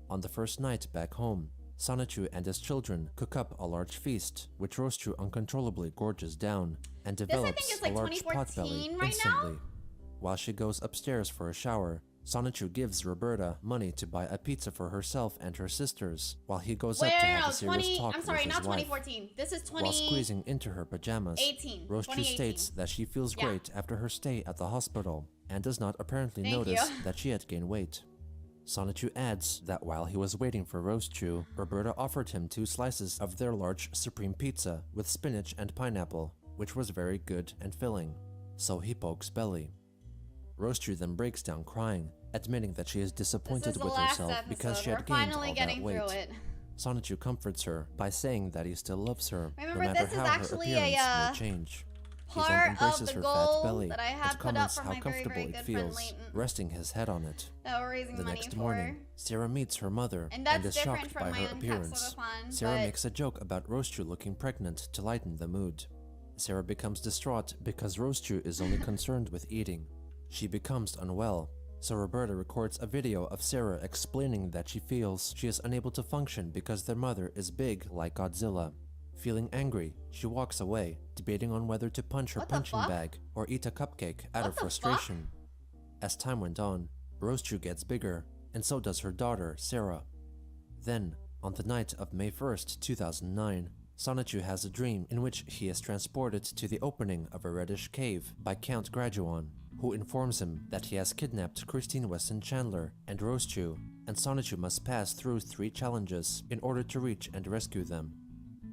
On the first night back home, Sonichu and his children cook up a large feast, which Roastru uncontrollably gorges down and develops a large pot belly instantly. While she goes upstairs for a shower, Sonichu gives Roberta money to buy a pizza for herself and her sisters, while he goes up to have a serious talk with his wife.
2014. This is
While squeezing into her pajamas,
2018.
Roastru states that she feels great after her stay at the hospital and does not apparently notice that she had gained weight. Sonichu adds that while he was waiting for Roastru, Roberta offered him 2 slices of their large supreme pizza with spinach and pineapple, which was very good and filling. So he pokes belly. Roastru then breaks down crying, admitting that she is disappointed with herself because she had gained all that weight. Sonichu comforts her by saying that he still loves her, no matter how her appearance may change. He then embraces her fat belly and comments how comfortable it feels, resting his head on it. The next morning, Sarah meets her mother and is shocked by her appearance. Sarah makes a joke about Roastru looking pregnant to lighten the mood. Sarah becomes distraught because Roastru is only concerned with eating. She becomes unwell, so Roberta records a video of Sarah explaining that she feels she is unable to function because their mother is big like Godzilla. Feeling angry, she walks away, debating on whether to punch her punching bag or eat a cupcake out of frustration. As time went on, Roastru gets bigger, and so does her daughter, Sarah. Then, on the night of May 1st, 2009, Sonichu has a dream in which he is transported to the opening of a reddish cave by Count Graduan, who informs him that he has kidnapped Christine Weston Chandler and Roastru, and Sonichu must pass through 3 challenges in order to reach and rescue them.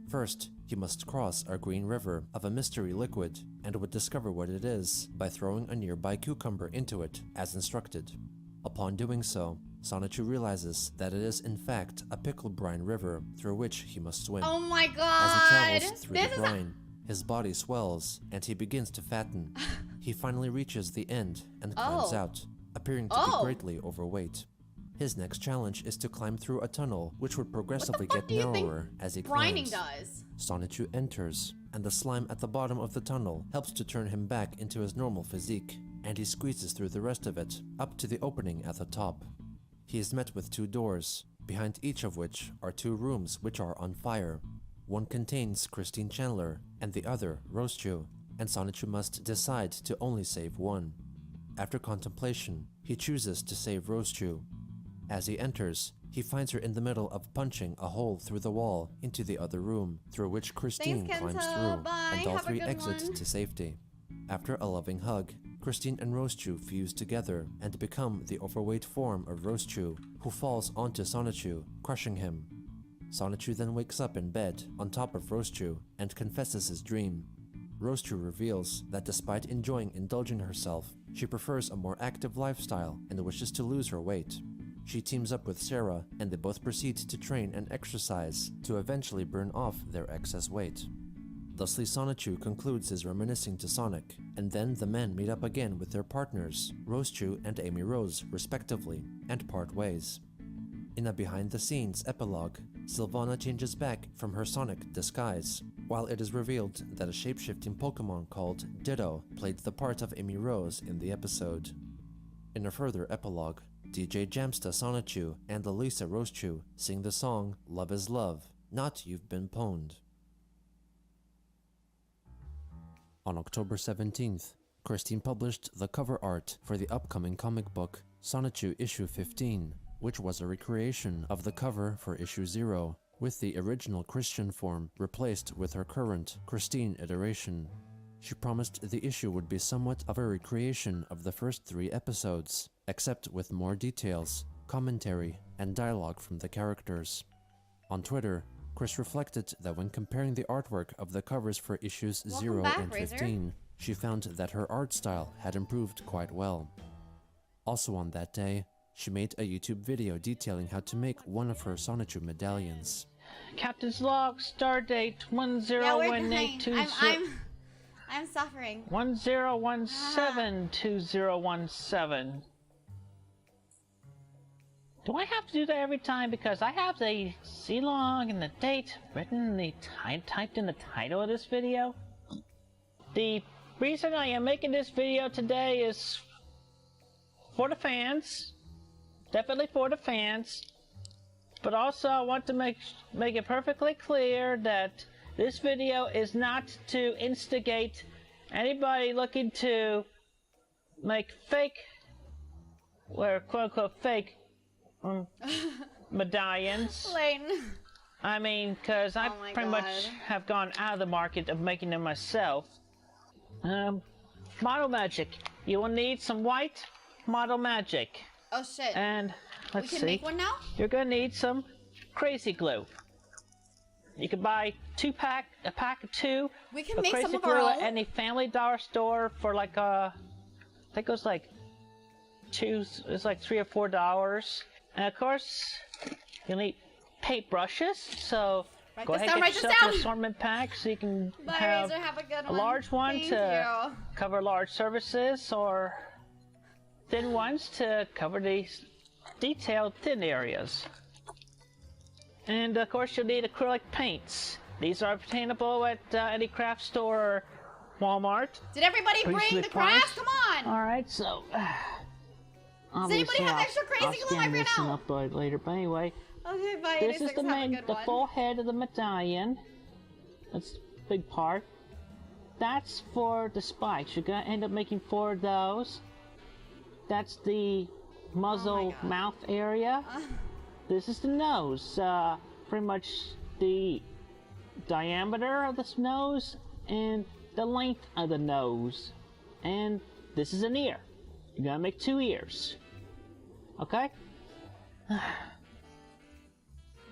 First, he must cross a green river of a mystery liquid and would discover what it is by throwing a nearby cucumber into it, as instructed. Upon doing so, Sonichu realizes that it is in fact a pickle brine river through which he must swim.
Oh my god!
As he travels through the brine, his body swells and he begins to fatten. He finally reaches the end and climbs out, appearing to be greatly overweight. His next challenge is to climb through a tunnel which would progressively get narrower as he climbs. Sonichu enters, and the slime at the bottom of the tunnel helps to turn him back into his normal physique, and he squeezes through the rest of it, up to the opening at the top. He is met with 2 doors, behind each of which are 2 rooms which are on fire. One contains Christine Chandler, and the other Roastru, and Sonichu must decide to only save one. After contemplation, he chooses to save Roastru. As he enters, he finds her in the middle of punching a hole through the wall into the other room, through which Christine climbs through, and all 3 exit to safety. After a loving hug, Christine and Rosechu fuse together and become the overweight form of Rosechu, who falls onto Sonichu, crushing him. Sonichu then wakes up in bed on top of Rosechu and confesses his dream. Rosechu reveals that despite enjoying indulging herself, she prefers a more active lifestyle and wishes to lose her weight. She teams up with Sarah and they both proceed to train and exercise to eventually burn off their excess weight. Thusly, Sonichu concludes his reminiscing to Sonic, and then the men meet up again with their partners, Rosechu and Amy Rose, respectively, and part ways. In a behind-the-scenes epilogue, Sylvana changes back from her Sonic disguise, while it is revealed that a shape-shifting Pokemon called Ditto played the part of Amy Rose in the episode. In a further epilogue, DJ Jamsta Sonichu and Elisa Rosechu sing the song Love is Love, Not You've Been Pwned. On October 17th, Christine published the cover art for the upcoming comic book Sonichu Issue 15, which was a recreation of the cover for Issue 0, with the original Christian form replaced with her current Christine iteration. She promised the issue would be somewhat of a recreation of the first 3 episodes, except with more details, commentary, and dialogue from the characters. On Twitter, Chris reflected that when comparing the artwork of the covers for issues 0 and 15, she found that her art style had improved quite well. Also on that day, she made a YouTube video detailing how to make one of her Sonichu medallions.
Captain's log, stardate 101820.
I'm suffering.
10172017. Do I have to do that every time? Because I have the C-log and the date written, typed in the title of this video. The reason I am making this video today is for the fans. Definitely for the fans. But also I want to make it perfectly clear that this video is not to instigate anybody looking to make fake, or quote-unquote fake, medallions.
Layton.
I mean, because I pretty much have gone out of the market of making them myself. Model magic. You will need some white model magic.
Oh shit.
And let's see.
We can make one now?
You're gonna need some crazy glue. You can buy a pack of 2.
We can make
crazy
some of
glue
our own.
at any Family Dollar store for like I think it was like it's like $3 or $4. And of course, you'll need paintbrushes. So go ahead and get yourself an assortment pack so you can have a large one to cover large surfaces, or thin ones to cover these detailed thin areas. And of course you'll need acrylic paints. These are obtainable at any craft store or Walmart.
Did everybody bring the crafts? Come on!
Alright, so
does anybody have extra crazy glue? I ran out.
Up later, but anyway.
Okay, bye.
This is the full head of the medallion. That's a big part. That's for the spikes. You're gonna end up making 4 of those. That's the muzzle mouth area. This is the nose. Pretty much the diameter of this nose and the length of the nose. And this is an ear. You're gonna make 2 ears. Okay?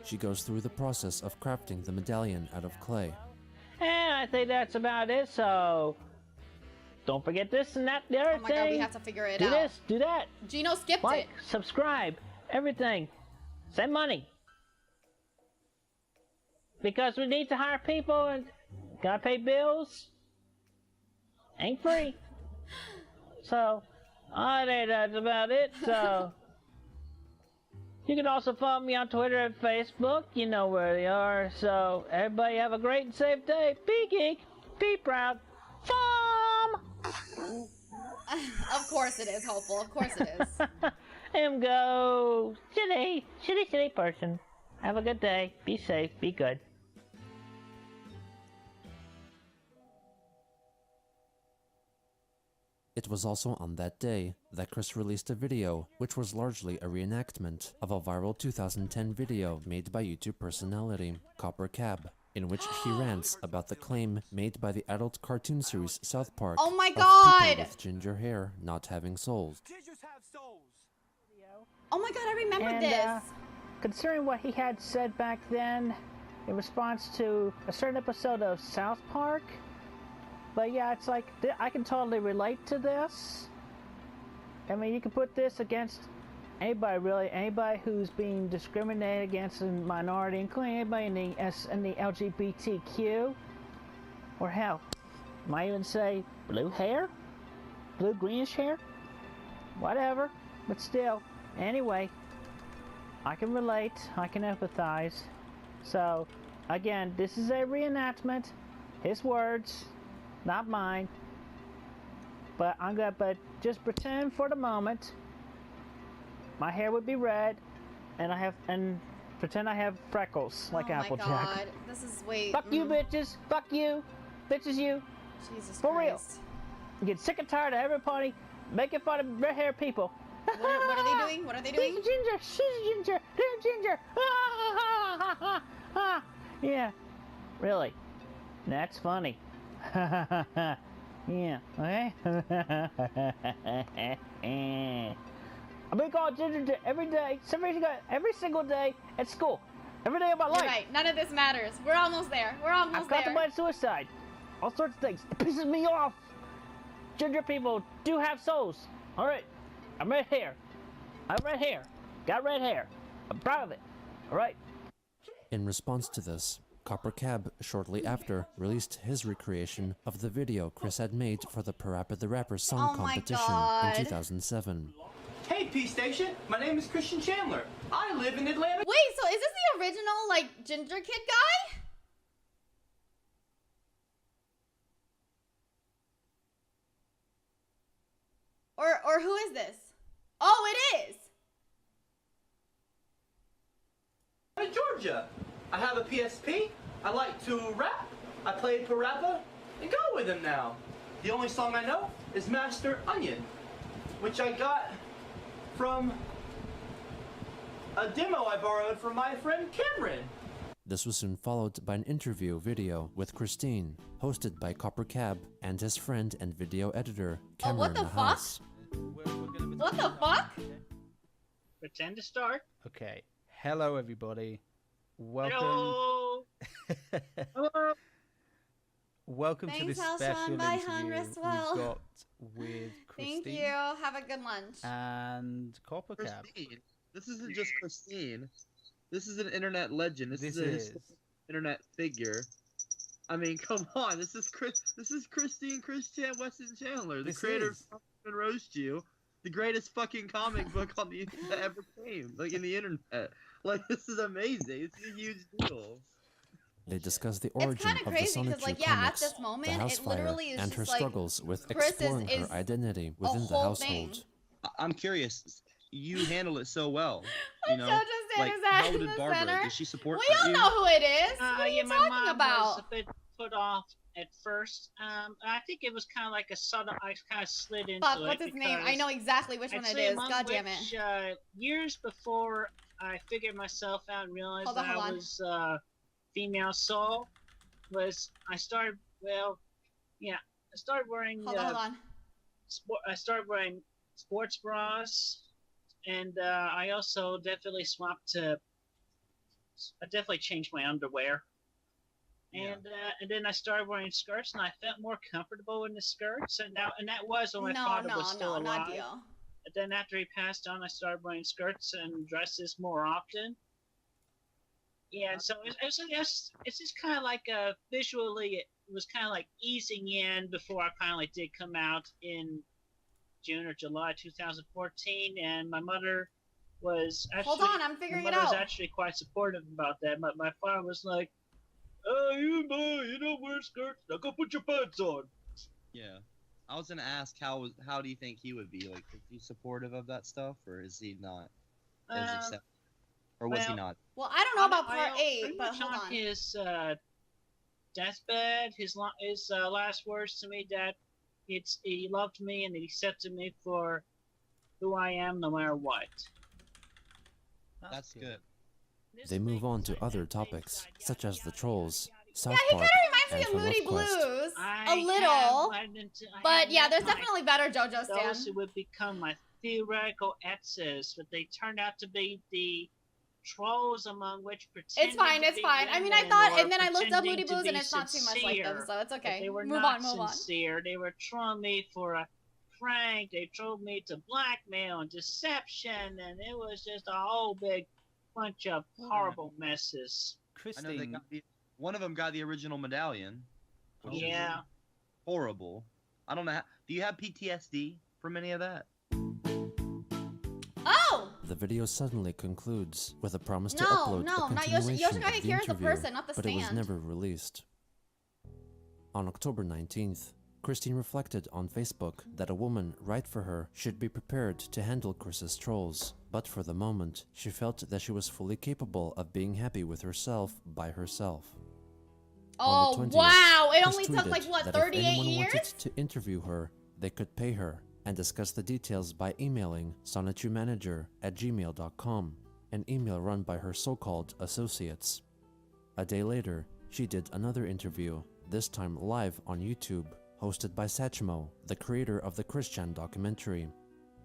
She goes through the process of crafting the medallion out of clay.
And I think that's about it, so don't forget this and that, the other thing.
Oh my god, we have to figure it out.
Do this, do that.
Gino skipped
like,
it.
Subscribe, everything. Send money. Because we need to hire people and gotta pay bills. Ain't free. So, I think that's about it, so. You can also follow me on Twitter and Facebook. You know where they are. So, everybody have a great and safe day. Be geek, be proud. Farm!
Of course it is, Hopeful. Of course it is.
Him go. Shitty person. Have a good day. Be safe. Be good.
It was also on that day that Chris released a video, which was largely a reenactment of a viral 2010 video made by YouTube personality Copper Cab. in which she rants about the claim made by the adult cartoon series South Park
Oh my
of
God!
people with ginger hair not having souls.
Oh my God, I remember
And,
this.
Considering what he had said back then in response to a certain episode of South Park, but yeah, it's like, I can totally relate to this. I mean, you can put this against anybody, really. Anybody who's being discriminated against a minority, including anybody in the LGBTQ. Or hell, might even say blue hair? Blue-greenish hair? Whatever. But still, anyway, I can relate. I can empathize. So, again, this is a reenactment. His words, not mine. But but just pretend for the moment my hair would be red, and pretend I have freckles like Applejack.
Oh my God, this is
Fuck you, bitches. Fuck you, bitches. You.
Jesus
for
Christ.
real. I get sick and tired of everybody making fun of red hair people.
What are they doing? What are they doing?
He's ginger. She's ginger. They're ginger. Yeah, really. That's funny. Yeah, okay? I've been called ginger every day, every single day at school. Every day of my life.
You're right, none of this matters. We're almost there. We're almost
I've
there.
contemplated suicide. All sorts of things. It pisses me off. Ginger people do have souls. Alright. I'm red hair. Got red hair. I'm proud of it. Alright.
In response to this, Copper Cab shortly after released his recreation of the video Chris had made for the Parappa the Rapper song competition in 2007.
Hey, P-Station. My name is Christian Chandler. I live in Atlanta.
Wait, so is this the original, like, ginger kid guy? Or who is this? Oh, it is!
Hey, Georgia. I have a PSP. I like to rap. I played Parappa and go with him now. The only song I know is Master Onion, which I got from a demo I borrowed from my friend Cameron.
This was soon followed by an interview video with Christine, hosted by Copper Cab and his friend and video editor, Cameron
what the fuck?
Nahas.
What the fuck?
Pretend to start.
Okay. Hello, everybody. Welcome.
Hello. Hello.
Welcome to
Thanks,
this
House
special
One. Bye,
interview
hon. Rest
we've
well.
got with Christine.
Thank you. Have a good lunch.
And Copper Cab.
Christine. This isn't just Christine. This is an internet legend. This is an internet figure. I mean, come on. This is Christine Weston Chandler, the creator of Fucking Roast You, the greatest fucking comic book on the that ever came, like in the internet. Like, this is amazing. It's a huge deal.
They discuss the
It's
origin
kind of
of the
crazy
Sonic
because, like,
Youth
yeah, at
comics,
this moment,
the house
it
fire,
literally is
and
just
her
like
struggles with
Chris
exploring
is
her identity within the
whole
household.
thing.
I'm curious. You handle it so well. You know,
Joe just
like,
his ass
how
in
did
the
Barbara?
center.
Does she support
We all
you?
know who it is. What are
Yeah,
you
my
talking
mom
about?
was a bit put off at first. I think it was kind of like a subtle. I kind of slid into
Fuck,
it.
what's his name? I know exactly which one
I'd
it
say
is.
among
God damn it.
which, years before I figured myself out and realized
Hold on,
that
hold
I
on.
was female soul, was I started. Well, yeah, I started wearing.
Hold on.
I started wearing sports bras. And I also definitely swapped to. I definitely changed my underwear, and then I started wearing skirts, and I felt more comfortable in the skirts. And that was when my father was still alive.
not deal.
And then after he passed on, I started wearing skirts and dresses more often. Yeah, so it's just kind of like visually, it was kind of like easing in before I finally did come out in June or July 2014, and my mother was actually.
Hold on, I'm figuring
my
it
mother was
out.
actually quite supportive about that. But my father was like, "Oh, you don't wear skirts. Now go put your pants on."
Yeah. I was gonna ask how do you think he would be? Like, is he supportive of that stuff, or is he not? Or was he not?
Well, I don't know about part 8,
pretty
but
much
hold
on
on.
his deathbed, his last words to me that he loved me and he accepted me for who I am, no matter what.
That's good.
They move on to other topics, such as the trolls, South
Yeah, he
Park,
kind of
and
reminds me
for
of Moody
Love Quest.
Blues.
I
A little. But yeah,
met
there's
my-
definitely better JoJo
those
Stan.
who would become my theoretical exes, but they turned out to be the trolls among which pretended
It's fine,
to
it's
be
fine. I mean, I
women
thought,
or
and then I looked up
pretending
Moody
to
Blues and
be
it's not too much like them,
sincere,
so it's
but
okay.
they were
Move
not
on, move on.
sincere. They were trolling me for a prank. They trolled me to blackmail and deception, and it was just a whole big bunch of horrible messes.
I know they got one of them got the original medallion. Which
Yeah.
is horrible. I don't know. Do you have PTSD from any of that?
Oh!
The video suddenly concludes with a promise to
No,
upload
no,
a
not
continuation
Yoshikage
of the
Kira is the
interview,
person, not the
but it was
stand.
never released. On October 19th, Christine reflected on Facebook that a woman right for her should be prepared to handle Chris's trolls, but for the moment, she felt that she was fully capable of being happy with herself by herself.
Oh,
On the 20th,
wow! It
Chris
only took
tweeted
like, what,
that
38
if anyone
years?
wanted to interview her, they could pay her, and discuss the details by emailing sonetubemanager@gmail.com, an email run by her so-called associates. A day later, she did another interview, this time live on YouTube, hosted by Sachimo, the creator of the Christian documentary.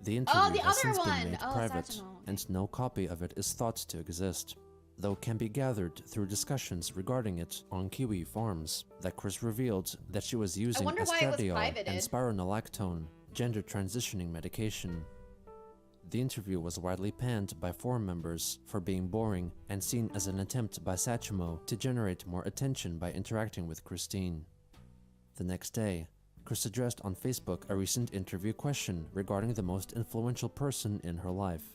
The interview
the
has
other
since
one!
been made
Oh,
private,
Sachimo, okay.
and no copy of it is thought to exist, though can be gathered through discussions regarding it on Kiwi forums, that Chris revealed that she was using
wonder why it was
estradiol and
privated.
spironolactone, gender transitioning medication. The interview was widely panned by forum members for being boring and seen as an attempt by Sachimo to generate more attention by interacting with Christine. The next day, Chris addressed on Facebook a recent interview question regarding the most influential person in her life.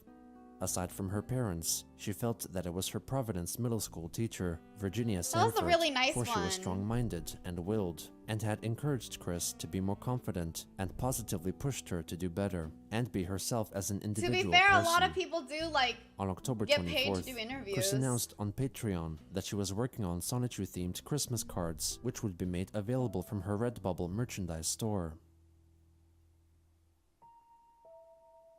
Aside from her parents, she felt that it was her Providence middle school teacher, Virginia
That was
Sanford,
a really nice
for she
one.
was strong-minded and willed, and had encouraged Chris to be more confident and positively pushed her to do better and be herself as an
To
individual
be fair,
person.
a lot of people do, like,
On October
get paid
24th,
to do interviews.
Chris announced on Patreon that she was working on Sonichu-themed Christmas cards, which would be made available from her Redbubble merchandise store.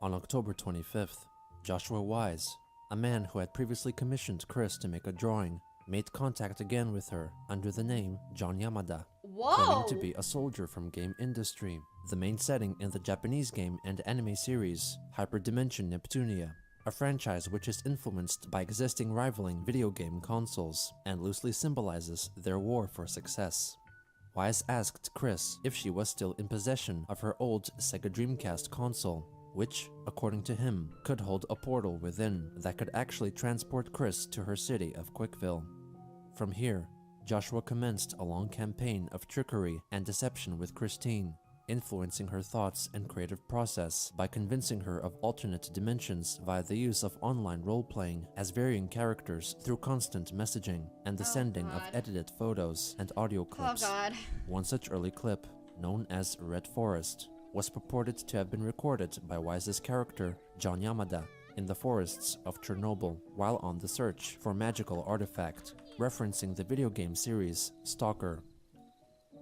On October 25th, Joshua Wise, a man who had previously commissioned Chris to make a drawing, made contact again with her under the name John Yamada, claiming to be a soldier from game industry, the main setting in the Japanese game and anime series Hyperdimension Neptunia, a franchise which is influenced by existing rivaling video game consoles and loosely symbolizes their war for success. Wise asked Chris if she was still in possession of her old Sega Dreamcast console, which, according to him, could hold a portal within that could actually transport Chris to her city of Quickville. From here, Joshua commenced a long campaign of trickery and deception with Christine, influencing her thoughts and creative process by convincing her of alternate dimensions via the use of online role-playing as varying characters through constant messaging and the sending of edited photos and audio clips.
Oh god.
One such early clip, known as Red Forest, was purported to have been recorded by Wise's character, John Yamada, in the forests of Chernobyl while on the search for magical artifact, referencing the video game series Stalker.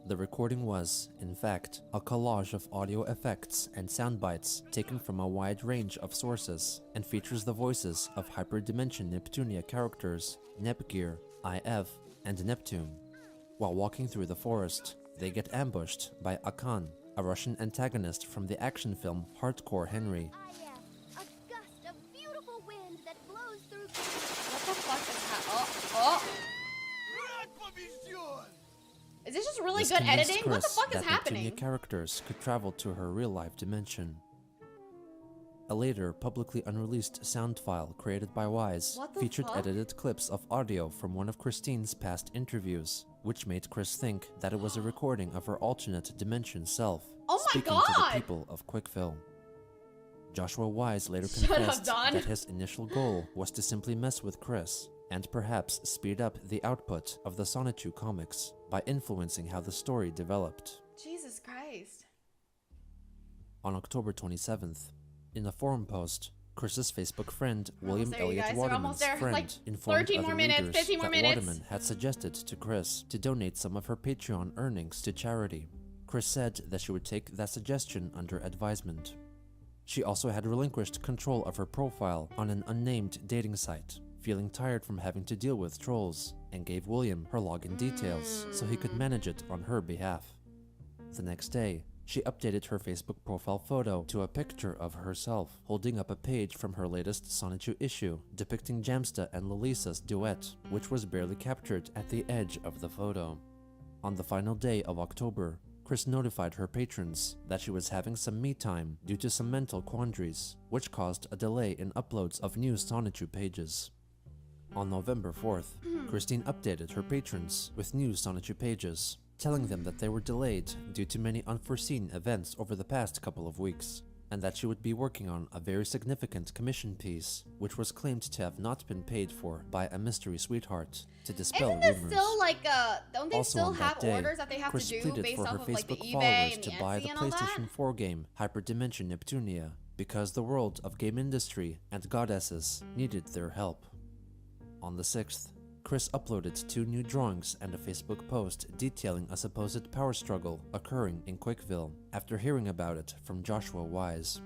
The recording was, in fact, a collage of audio effects and sound bites taken from a wide range of sources, and features the voices of Hyperdimension Neptunia characters Nepgear, IF, and Neptune. While walking through the forest, they get ambushed by Akan, a Russian antagonist from the action film Hardcore Henry.
A gust of beautiful wind that blows through.
What the fuck is happening? Is this just really
This
good
convinced
editing? What the
Chris
fuck is
that
happening?
Neptunia characters could travel to her real-life dimension. A later, publicly unreleased sound file created by Wise
What the
featured
fuck?
edited clips of audio from one of Christine's past interviews, which made Chris think that it was a recording of her alternate dimension self,
Oh my
speaking to
God!
the people of Quickville. Joshua Wise later
Shut up,
confessed
Don.
that his initial goal was to simply mess with Chris, and perhaps speed up the output of the Sonichu comics by influencing how the story developed.
Jesus Christ.
On October 27th, in a forum post, Chris's Facebook friend William
there, you
Elliott
guys. We're almost
Waterman's
there.
friend
Like,
informed
13
other
more minutes,
readers
15 more
that
minutes.
Waterman had suggested to Chris to donate some of her Patreon earnings to charity. Chris said that she would take that suggestion under advisement. She also had relinquished control of her profile on an unnamed dating site, feeling tired from having to deal with trolls, and gave William her login details so he could manage it on her behalf. The next day, she updated her Facebook profile photo to a picture of herself holding up a page from her latest Sonichu issue depicting Jamsta and Lalisa's duet, which was barely captured at the edge of the photo. On the final day of October, Chris notified her patrons that she was having some me time due to some mental quandaries, which caused a delay in uploads of new Sonichu pages. On November 4th, Christine updated her patrons with new Sonichu pages, telling them that they were delayed due to many unforeseen events over the past couple of weeks, and that she would be working on a very significant commission piece, which was claimed to have not been paid for by a mystery sweetheart, to dispel
Isn't this
rumors.
still like don't they
Also
still
on
have
that day,
orders that they have
Chris
to do
pleaded
based
for her
off of like the
Facebook
eBay
followers
and
to
the
buy
Etsy
the
and all that?
PlayStation 4 game Hyperdimension Neptunia, because the world of game industry and goddesses needed their help. On the 6th, Chris uploaded 2 new drawings and a Facebook post detailing a supposed power struggle occurring in Quickville after hearing about it from Joshua Wise.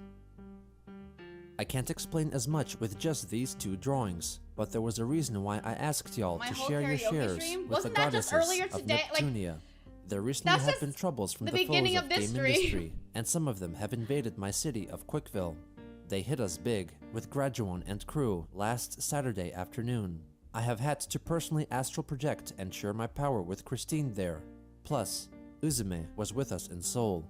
I can't explain as much with just these 2 drawings, but there was a reason why I asked y'all
My
to
whole
share your
karaoke
shares
stream?
with
Wasn't
the
that just
goddesses
earlier
of
today? Like,
Neptunia. There recently
that's
have
just
been troubles from
the
the foes
beginning
of
of this
game
stream.
industry, and some of them have invaded my city of Quickville. They hit us big, with Graduon and crew, last Saturday afternoon. I have had to personally astral project and share my power with Christine there. Plus, Uzume was with us in Seoul.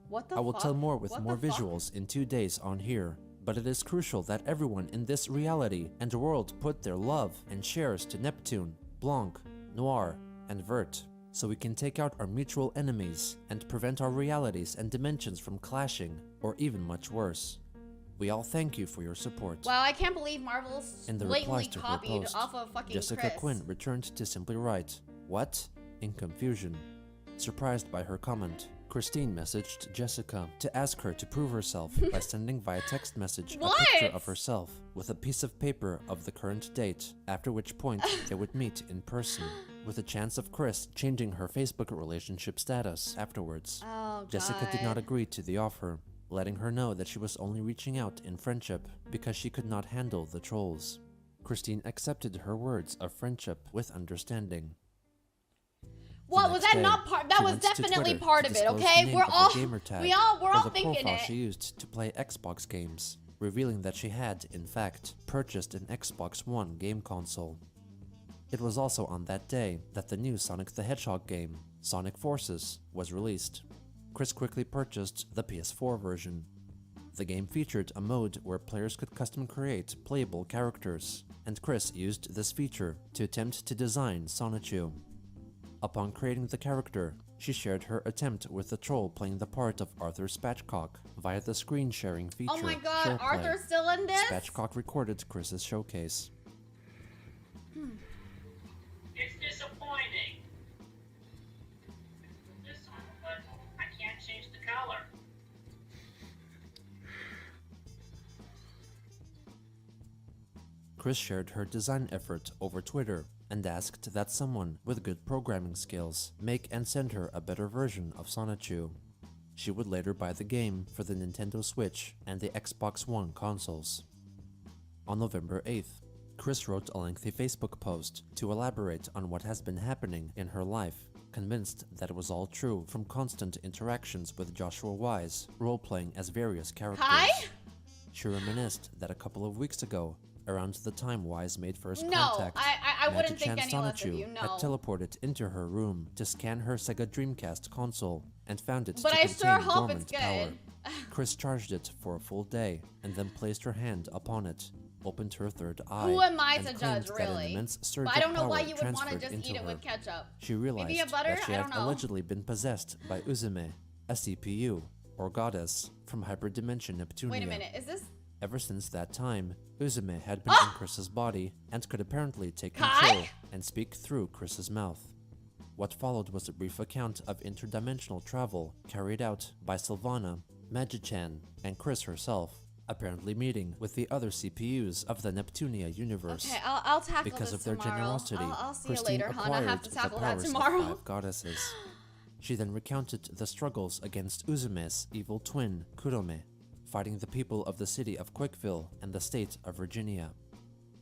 What the
I will
fuck?
tell more with
What
more
the fuck?
visuals in 2 days on here, but it is crucial that everyone in this reality and world put their love and shares to Neptune, Blanc, Noir, and Vert, so we can take out our mutual enemies and prevent our realities and dimensions from clashing, or even much worse. We all thank you for your support.
Wow, I can't believe Marvel's
In the
blatantly
replies to her
copied
post,
off of fucking
Jessica
Chris.
Quinn returned to simply write, "What?" in confusion. Surprised by her comment, Christine messaged Jessica to ask her to prove herself by sending via text message a picture of herself with a piece of paper of the current date, after which point they would meet in person, with a chance of Chris changing her Facebook relationship status afterwards.
Oh,
Jessica did not
God.
agree to the offer, letting her know that she was only reaching out in friendship because she could not handle the trolls. Christine accepted her words of friendship with understanding.
What was that
day,
not part? That
she
was
went to
definitely
Twitter
part
to
of it.
disclose the
Okay,
name
we're
of her
all
gamer tag,
we're
or
all
the
thinking
profile
it.
she used to play Xbox games, revealing that she had, in fact, purchased an Xbox One game console. It was also on that day that the new Sonic the Hedgehog game, Sonic Forces, was released. Chris quickly purchased the PS4 version. The game featured a mode where players could custom create playable characters, and Chris used this feature to attempt to design Sonichu. Upon creating the character, she shared her attempt with the troll playing the part of Arthur Spatchcock via the screen sharing feature.
Oh my God,
SharePlay.
Arthur's still in this?
Spatchcock recorded Chris's showcase.
It's disappointing. This one, but I can't change the color.
Chris shared her design effort over Twitter and asked that someone with good programming skills make and send her a better version of Sonichu. She would later buy the game for the Nintendo Switch and the Xbox One consoles. On November 8th, Chris wrote a lengthy Facebook post to elaborate on what has been happening in her life, convinced that it was all true from constant interactions with Joshua Wise, role-playing as various characters.
Hi?
She reminisced that a couple of weeks ago, around the time Wise made first
No,
contact,
I wouldn't think
Magic-chan
any less of
Sonichu
you, no.
had teleported into her room to scan her Sega Dreamcast console and found it
But
to
I
contain
sure hope
dormant
it's good.
power. Chris charged it for a full day and then placed her hand upon it, opened her third eye,
Who am I
and
to
claimed
judge,
that an
really?
immense surge
But I don't
of
know why
power
you would want to
transferred
just
into
eat it
her.
with ketchup.
She realized
Maybe a butter?
that she
I
had
don't know.
allegedly been possessed by Uzume, a CPU, or goddess, from Hyperdimension Neptunia.
Wait a minute, is this?
Ever since that time, Uzume had been in Chris's body and could apparently take control and speak through Chris's mouth. What followed was a brief account of interdimensional travel carried out by Sylvana, Magi-chan, and Chris herself, apparently meeting with the other CPUs of the Neptunia universe.
Okay, I'll tackle
Because
this
of their
tomorrow.
generosity,
I'll see you
Christine
later, hon. I have
acquired
to
the
tackle that
powers
tomorrow.
of 5 goddesses. She then recounted the struggles against Uzume's evil twin, Kurome, fighting the people of the city of Quickville and the state of Virginia.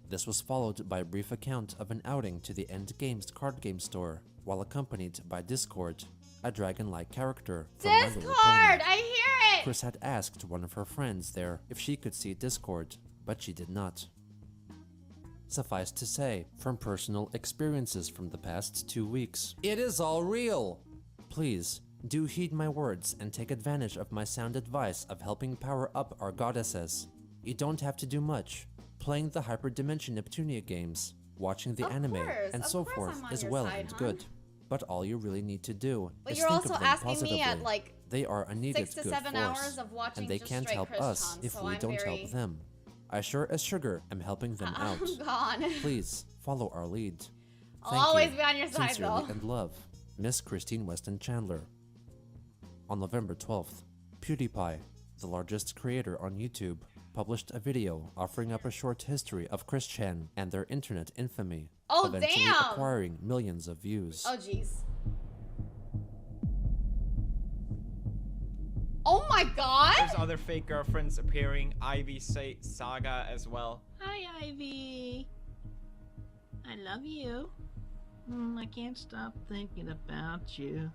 This was followed by a brief account of an outing to the End Games card game store, while accompanied by Discord, a dragon-like character from My Little
Discord!
Pony.
I hear it!
Chris had asked one of her friends there if she could see Discord, but she did not. Suffice to say, from personal experiences from the past 2 weeks, it is all real! Please, do heed my words and take advantage of my sound advice of helping power up our goddesses. You don't have to do much. Playing the Hyperdimension Neptunia games, watching the anime, and so forth is well and good. But all you really need to do
But
is
you're
think
also
of them
asking
positively.
me at, like,
they are a needed
6 to
good
7
force,
hours of watching
and they
just
can't
straight
help
Chris
us
Cons,
if
so
we
I'm
don't
very-
help them. I sure as sugar am helping them out.
I'm gone.
Please follow our lead.
I'll
Thank
always
you.
be on your side,
Sincerely
though.
and love, Miss Christine Weston Chandler. On November 12th, PewDiePie, the largest creator on YouTube, published a video offering up a short history of Chris Chan and their internet infamy,
Oh,
eventually
damn!
acquiring millions of views.
Oh, jeez. Oh my god!
There's other fake girlfriends appearing. Ivy Saga as well.
Hi, Ivy. I love you. I can't stop thinking about you.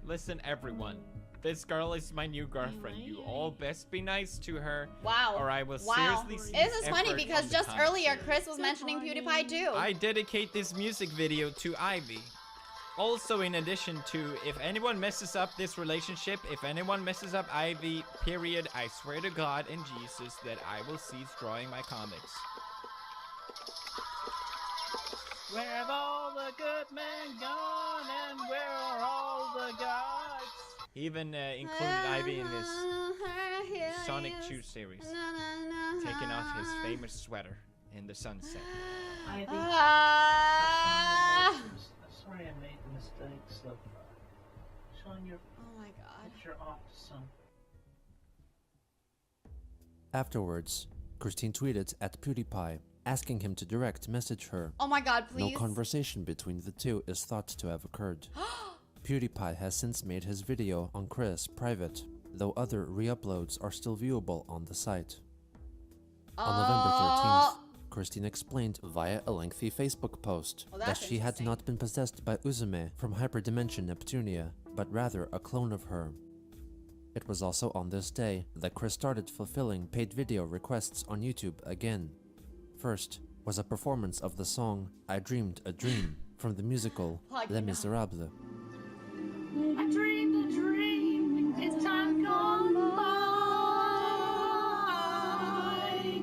Listen, everyone. This girl is my new girlfriend. You all best be nice to her.
Wow.
Or I will
Wow.
seriously see
This is funny
effort
because
on the
just
comments.
earlier Chris was mentioning PewDiePie too.
I dedicate this music video to Ivy. Also, in addition to, if anyone messes up this relationship, if anyone messes up Ivy, period, I swear to God and Jesus that I will cease drawing my comics.
Where have all the good men gone and where are all the gods?
He even included Ivy in this Sonic 2 series, taking off his famous sweater in the sunset.
Ivy,
Ah.
I'm sorry I made the mistakes of showing your picture off to some.
Afterwards, Christine tweeted at PewDiePie, asking him to direct message her.
Oh my god, please.
No conversation between the two is thought to have occurred. PewDiePie has since made his video on Chris private, though other re-uploads are still viewable on the site. On November 13th, Christine explained via a lengthy Facebook post that she had not been possessed by Uzume from Hyperdimension Neptunia, but rather a clone of her. It was also on this day that Chris started fulfilling paid video requests on YouTube again. First was a performance of the song I Dreamed a Dream from the musical Les Miserables.
I dreamed a dream, it's time gone by,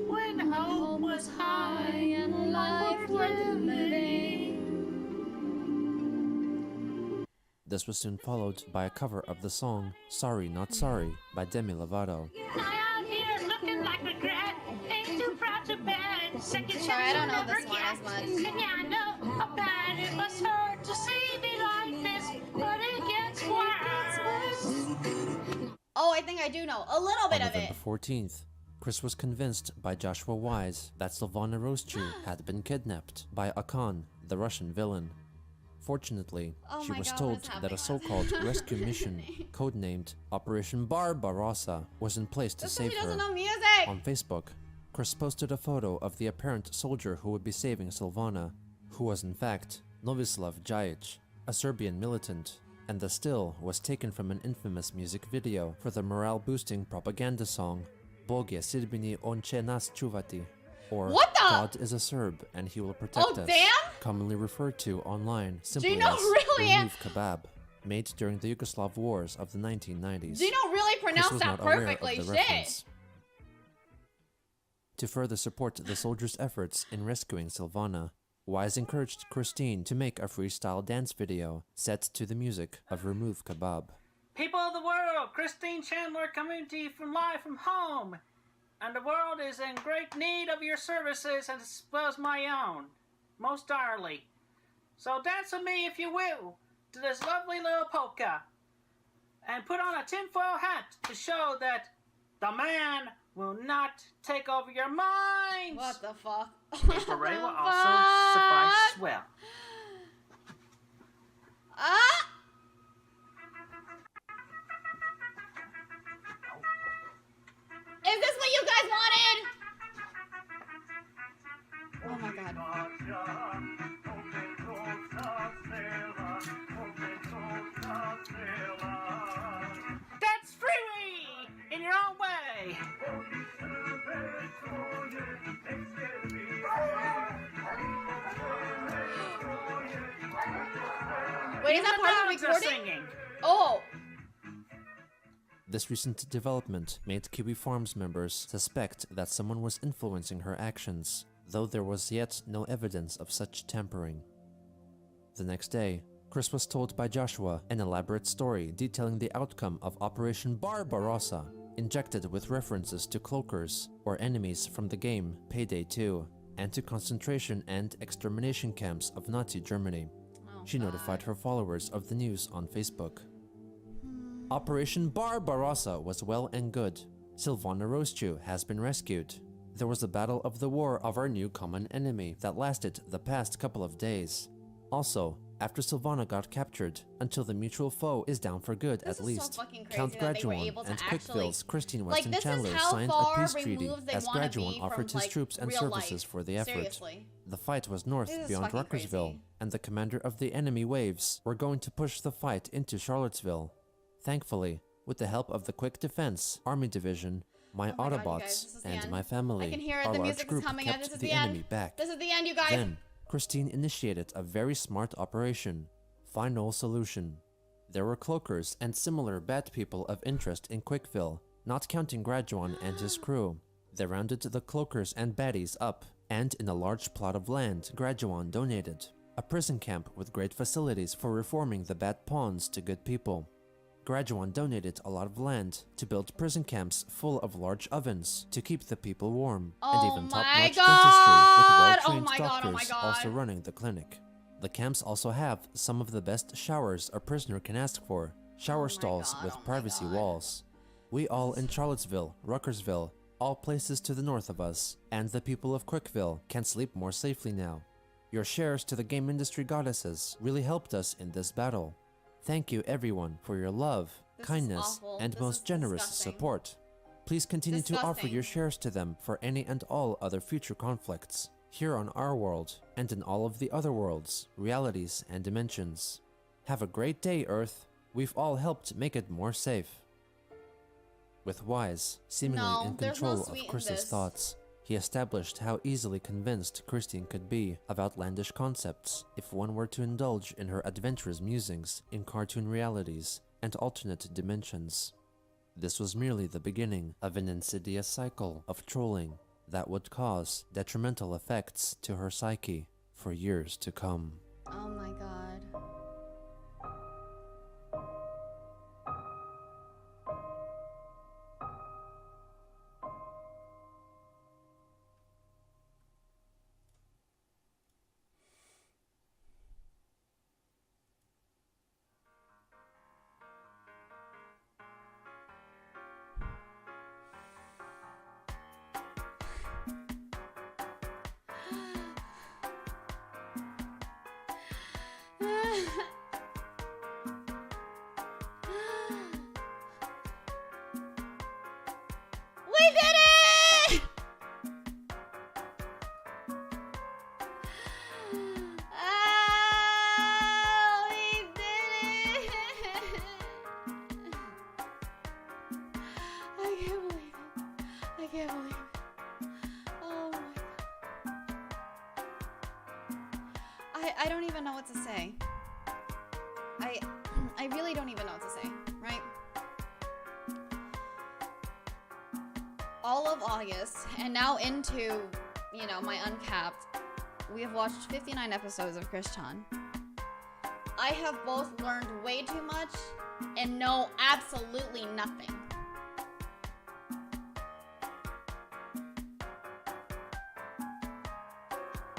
when hope was high and life worth living.
This was soon followed by a cover of the song Sorry Not Sorry by Demi Lovato.
Out here looking like regret, ain't too proud to bed. Second
Sorry, I don't know
never
this one
get.
as much.
And yeah, I know how bad it must hurt to see me like this, but it gets worse.
Oh, I think I do know a little bit
On
of it.
November 14th, Chris was convinced by Joshua Wise that Sylvana Rosechew had been kidnapped by Akan, the Russian villain. Fortunately,
Oh
she
my
was
God,
told
what's
that
happening?
a so-called rescue mission, codenamed Operation Barbarossa, was in place to
That's 'cause
save
he
her.
doesn't know music.
On Facebook, Chris posted a photo of the apparent soldier who would be saving Sylvana, who was in fact Novislav Djajic, a Serbian militant, and the still was taken from an infamous music video for the morale-boosting propaganda song Bog je Srbini, on će nas čuvati, or
What the-
God is a Serb and he will protect
Oh,
us,
damn!
commonly referred to online simply
Gino
as
really
Remove Kebab, made during the Yugoslav wars of the 1990s.
Gino really
Chris
pronounced
was
that
not aware of
perfectly.
the
Shit.
reference. To further support the soldiers' efforts in rescuing Sylvana, Wise encouraged Christine to make a freestyle dance video set to the music of Remove Kebab.
People of the world, Christine Chandler coming to you from live from home. And the world is in great need of your services as well as my own, most direly. So dance with me, if you will, to this lovely little polka. And put on a tinfoil hat to show that the man will not take over your minds.
What the fuck?
A beret will also suffice well.
Ah! Is this what you guys wanted?
That's freeway in your own way.
Wait, is that part of the recording? Oh.
This recent development made Kiwi Farms members suspect that someone was influencing her actions, though there was yet no evidence of such tampering. The next day, Chris was told by Joshua an elaborate story detailing the outcome of Operation Barbarossa, injected with references to cloakers, or enemies from the game Payday 2, and to concentration and extermination camps of Nazi Germany. She notified her followers of the news on Facebook. Operation Barbarossa was well and good. Silvana Roschew has been rescued. There was a battle of the war of our new common enemy that lasted the past couple of days. Also, after Silvana got captured, until the mutual foe is down for good at least, Count Graduan and Quickville's Christine Weston Chandler signed a peace treaty as Graduan offered his troops and services for the effort.
Seriously.
The fight was north beyond Ruckersville, and the commander of the enemy waves were going to push the fight into Charlottesville. Thankfully, with the help of the Quick Defense Army Division, my Autobots and my family,
I can hear it.
our
The
large
music is
group
coming.
kept
This is
the
the
enemy
end.
back.
This is the end, you guys.
Then, Christine initiated a very smart operation. Final solution. There were cloakers and similar bad people of interest in Quickville, not counting Graduan and his crew. They rounded the cloakers and baddies up, and in a large plot of land Graduan donated. A prison camp with great facilities for reforming the bad pawns to good people. Graduan donated a lot of land to build prison camps full of large ovens to keep the people warm, and even top-notch dentistry with well-trained doctors also running the clinic. The camps also have some of the best showers a prisoner can ask for, shower stalls with privacy walls. We all in Charlottesville, Ruckersville, all places to the north of us, and the people of Quickville can sleep more safely now. Your shares to the game industry goddesses really helped us in this battle. Thank you everyone for your love, kindness, and most generous support. Please continue to offer your shares to them for any and all other future conflicts, here on our world, and in all of the other worlds, realities, and dimensions. Have a great day, Earth. We've all helped make it more safe. With Wise seemingly in control of Chris's thoughts, he established how easily convinced Christine could be of outlandish concepts if one were to indulge in her adventurous musings in cartoon realities and alternate dimensions. This was merely the beginning of an insidious cycle of trolling that would cause detrimental effects to her psyche for years to come.
Oh my god. We did it! Oh, we did it! I can't believe it. I can't believe it. Oh my god. I don't even know what to say. I really don't even know what to say, right? All of August, and now into, you know, my Uncapped, we have watched 59 episodes of Chris Chan. I have both learned way too much and know absolutely nothing.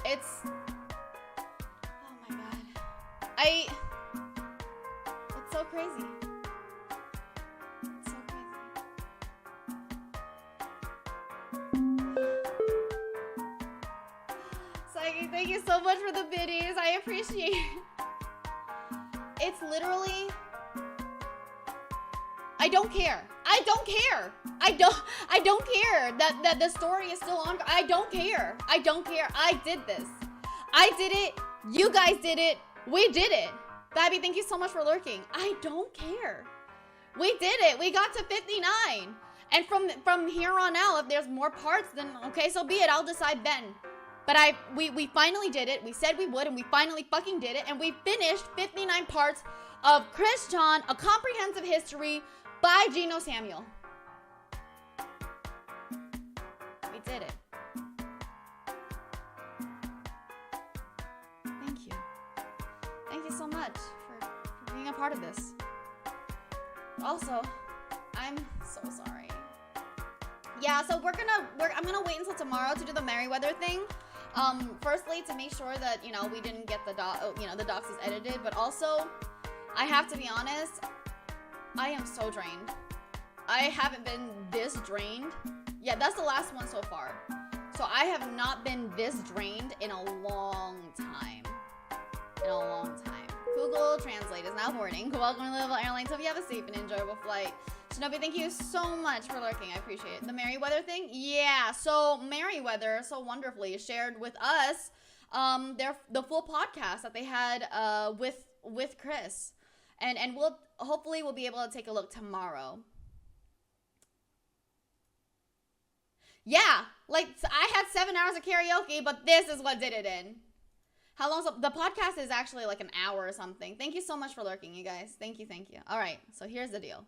It's... oh my god. It's so crazy. It's so crazy. Psychic, thank you so much for the biddies. I appreciate it. It's literally... I don't care. I don't care. I don't care that the story is still on. I don't care. I don't care. I did this. I did it. You guys did it. We did it. Babby, thank you so much for lurking. I don't care. We did it. We got to 59. And from here on out, if there's more parts, then okay, so be it. I'll decide then. But we finally did it. We said we would, and we finally fucking did it. And we finished 59 parts of Chris John, A Comprehensive History by Gino Samuel. We did it. Thank you. Thank you so much for being a part of this. Also, I'm so sorry. Yeah, so I'm gonna wait until tomorrow to do the Merryweather thing. Firstly, to make sure that, you know, we didn't get the the docs is edited, but also, I have to be honest, I am so drained. I haven't been this drained. Yeah, that's the last one so far. So I have not been this drained in a long time. Google Translate is now boarding. Welcome to Louisville Airlines. Hope you have a safe and enjoyable flight. Shinobi, thank you so much for lurking. I appreciate it. The Merryweather thing? Yeah, so Merryweather so wonderfully shared with us the full podcast that they had with Chris. And we'll hopefully we'll be able to take a look tomorrow. Yeah, like I had 7 hours of karaoke, but this is what did it in. How long? The podcast is actually like an hour or something. Thank you so much for lurking, you guys. Thank you. All right, so here's the deal.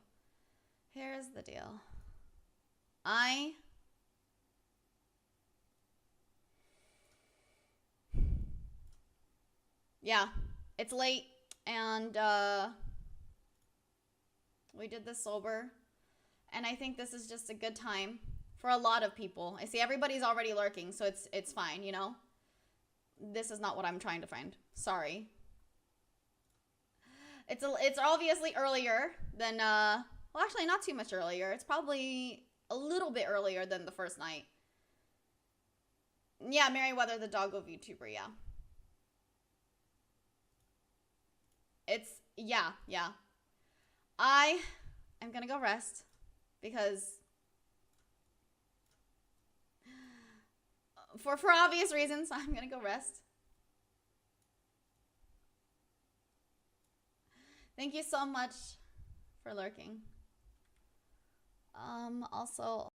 Yeah, it's late, and we did this sober, and I think this is just a good time for a lot of people. I see everybody's already lurking, so it's fine, you know? This is not what I'm trying to find. Sorry. It's obviously earlier than well, actually not too much earlier. It's probably a little bit earlier than the first night. Yeah, Merryweather the doggo VTuber, yeah. Yeah. I am gonna go rest because for obvious reasons, I'm gonna go rest. Thank you so much for lurking. Also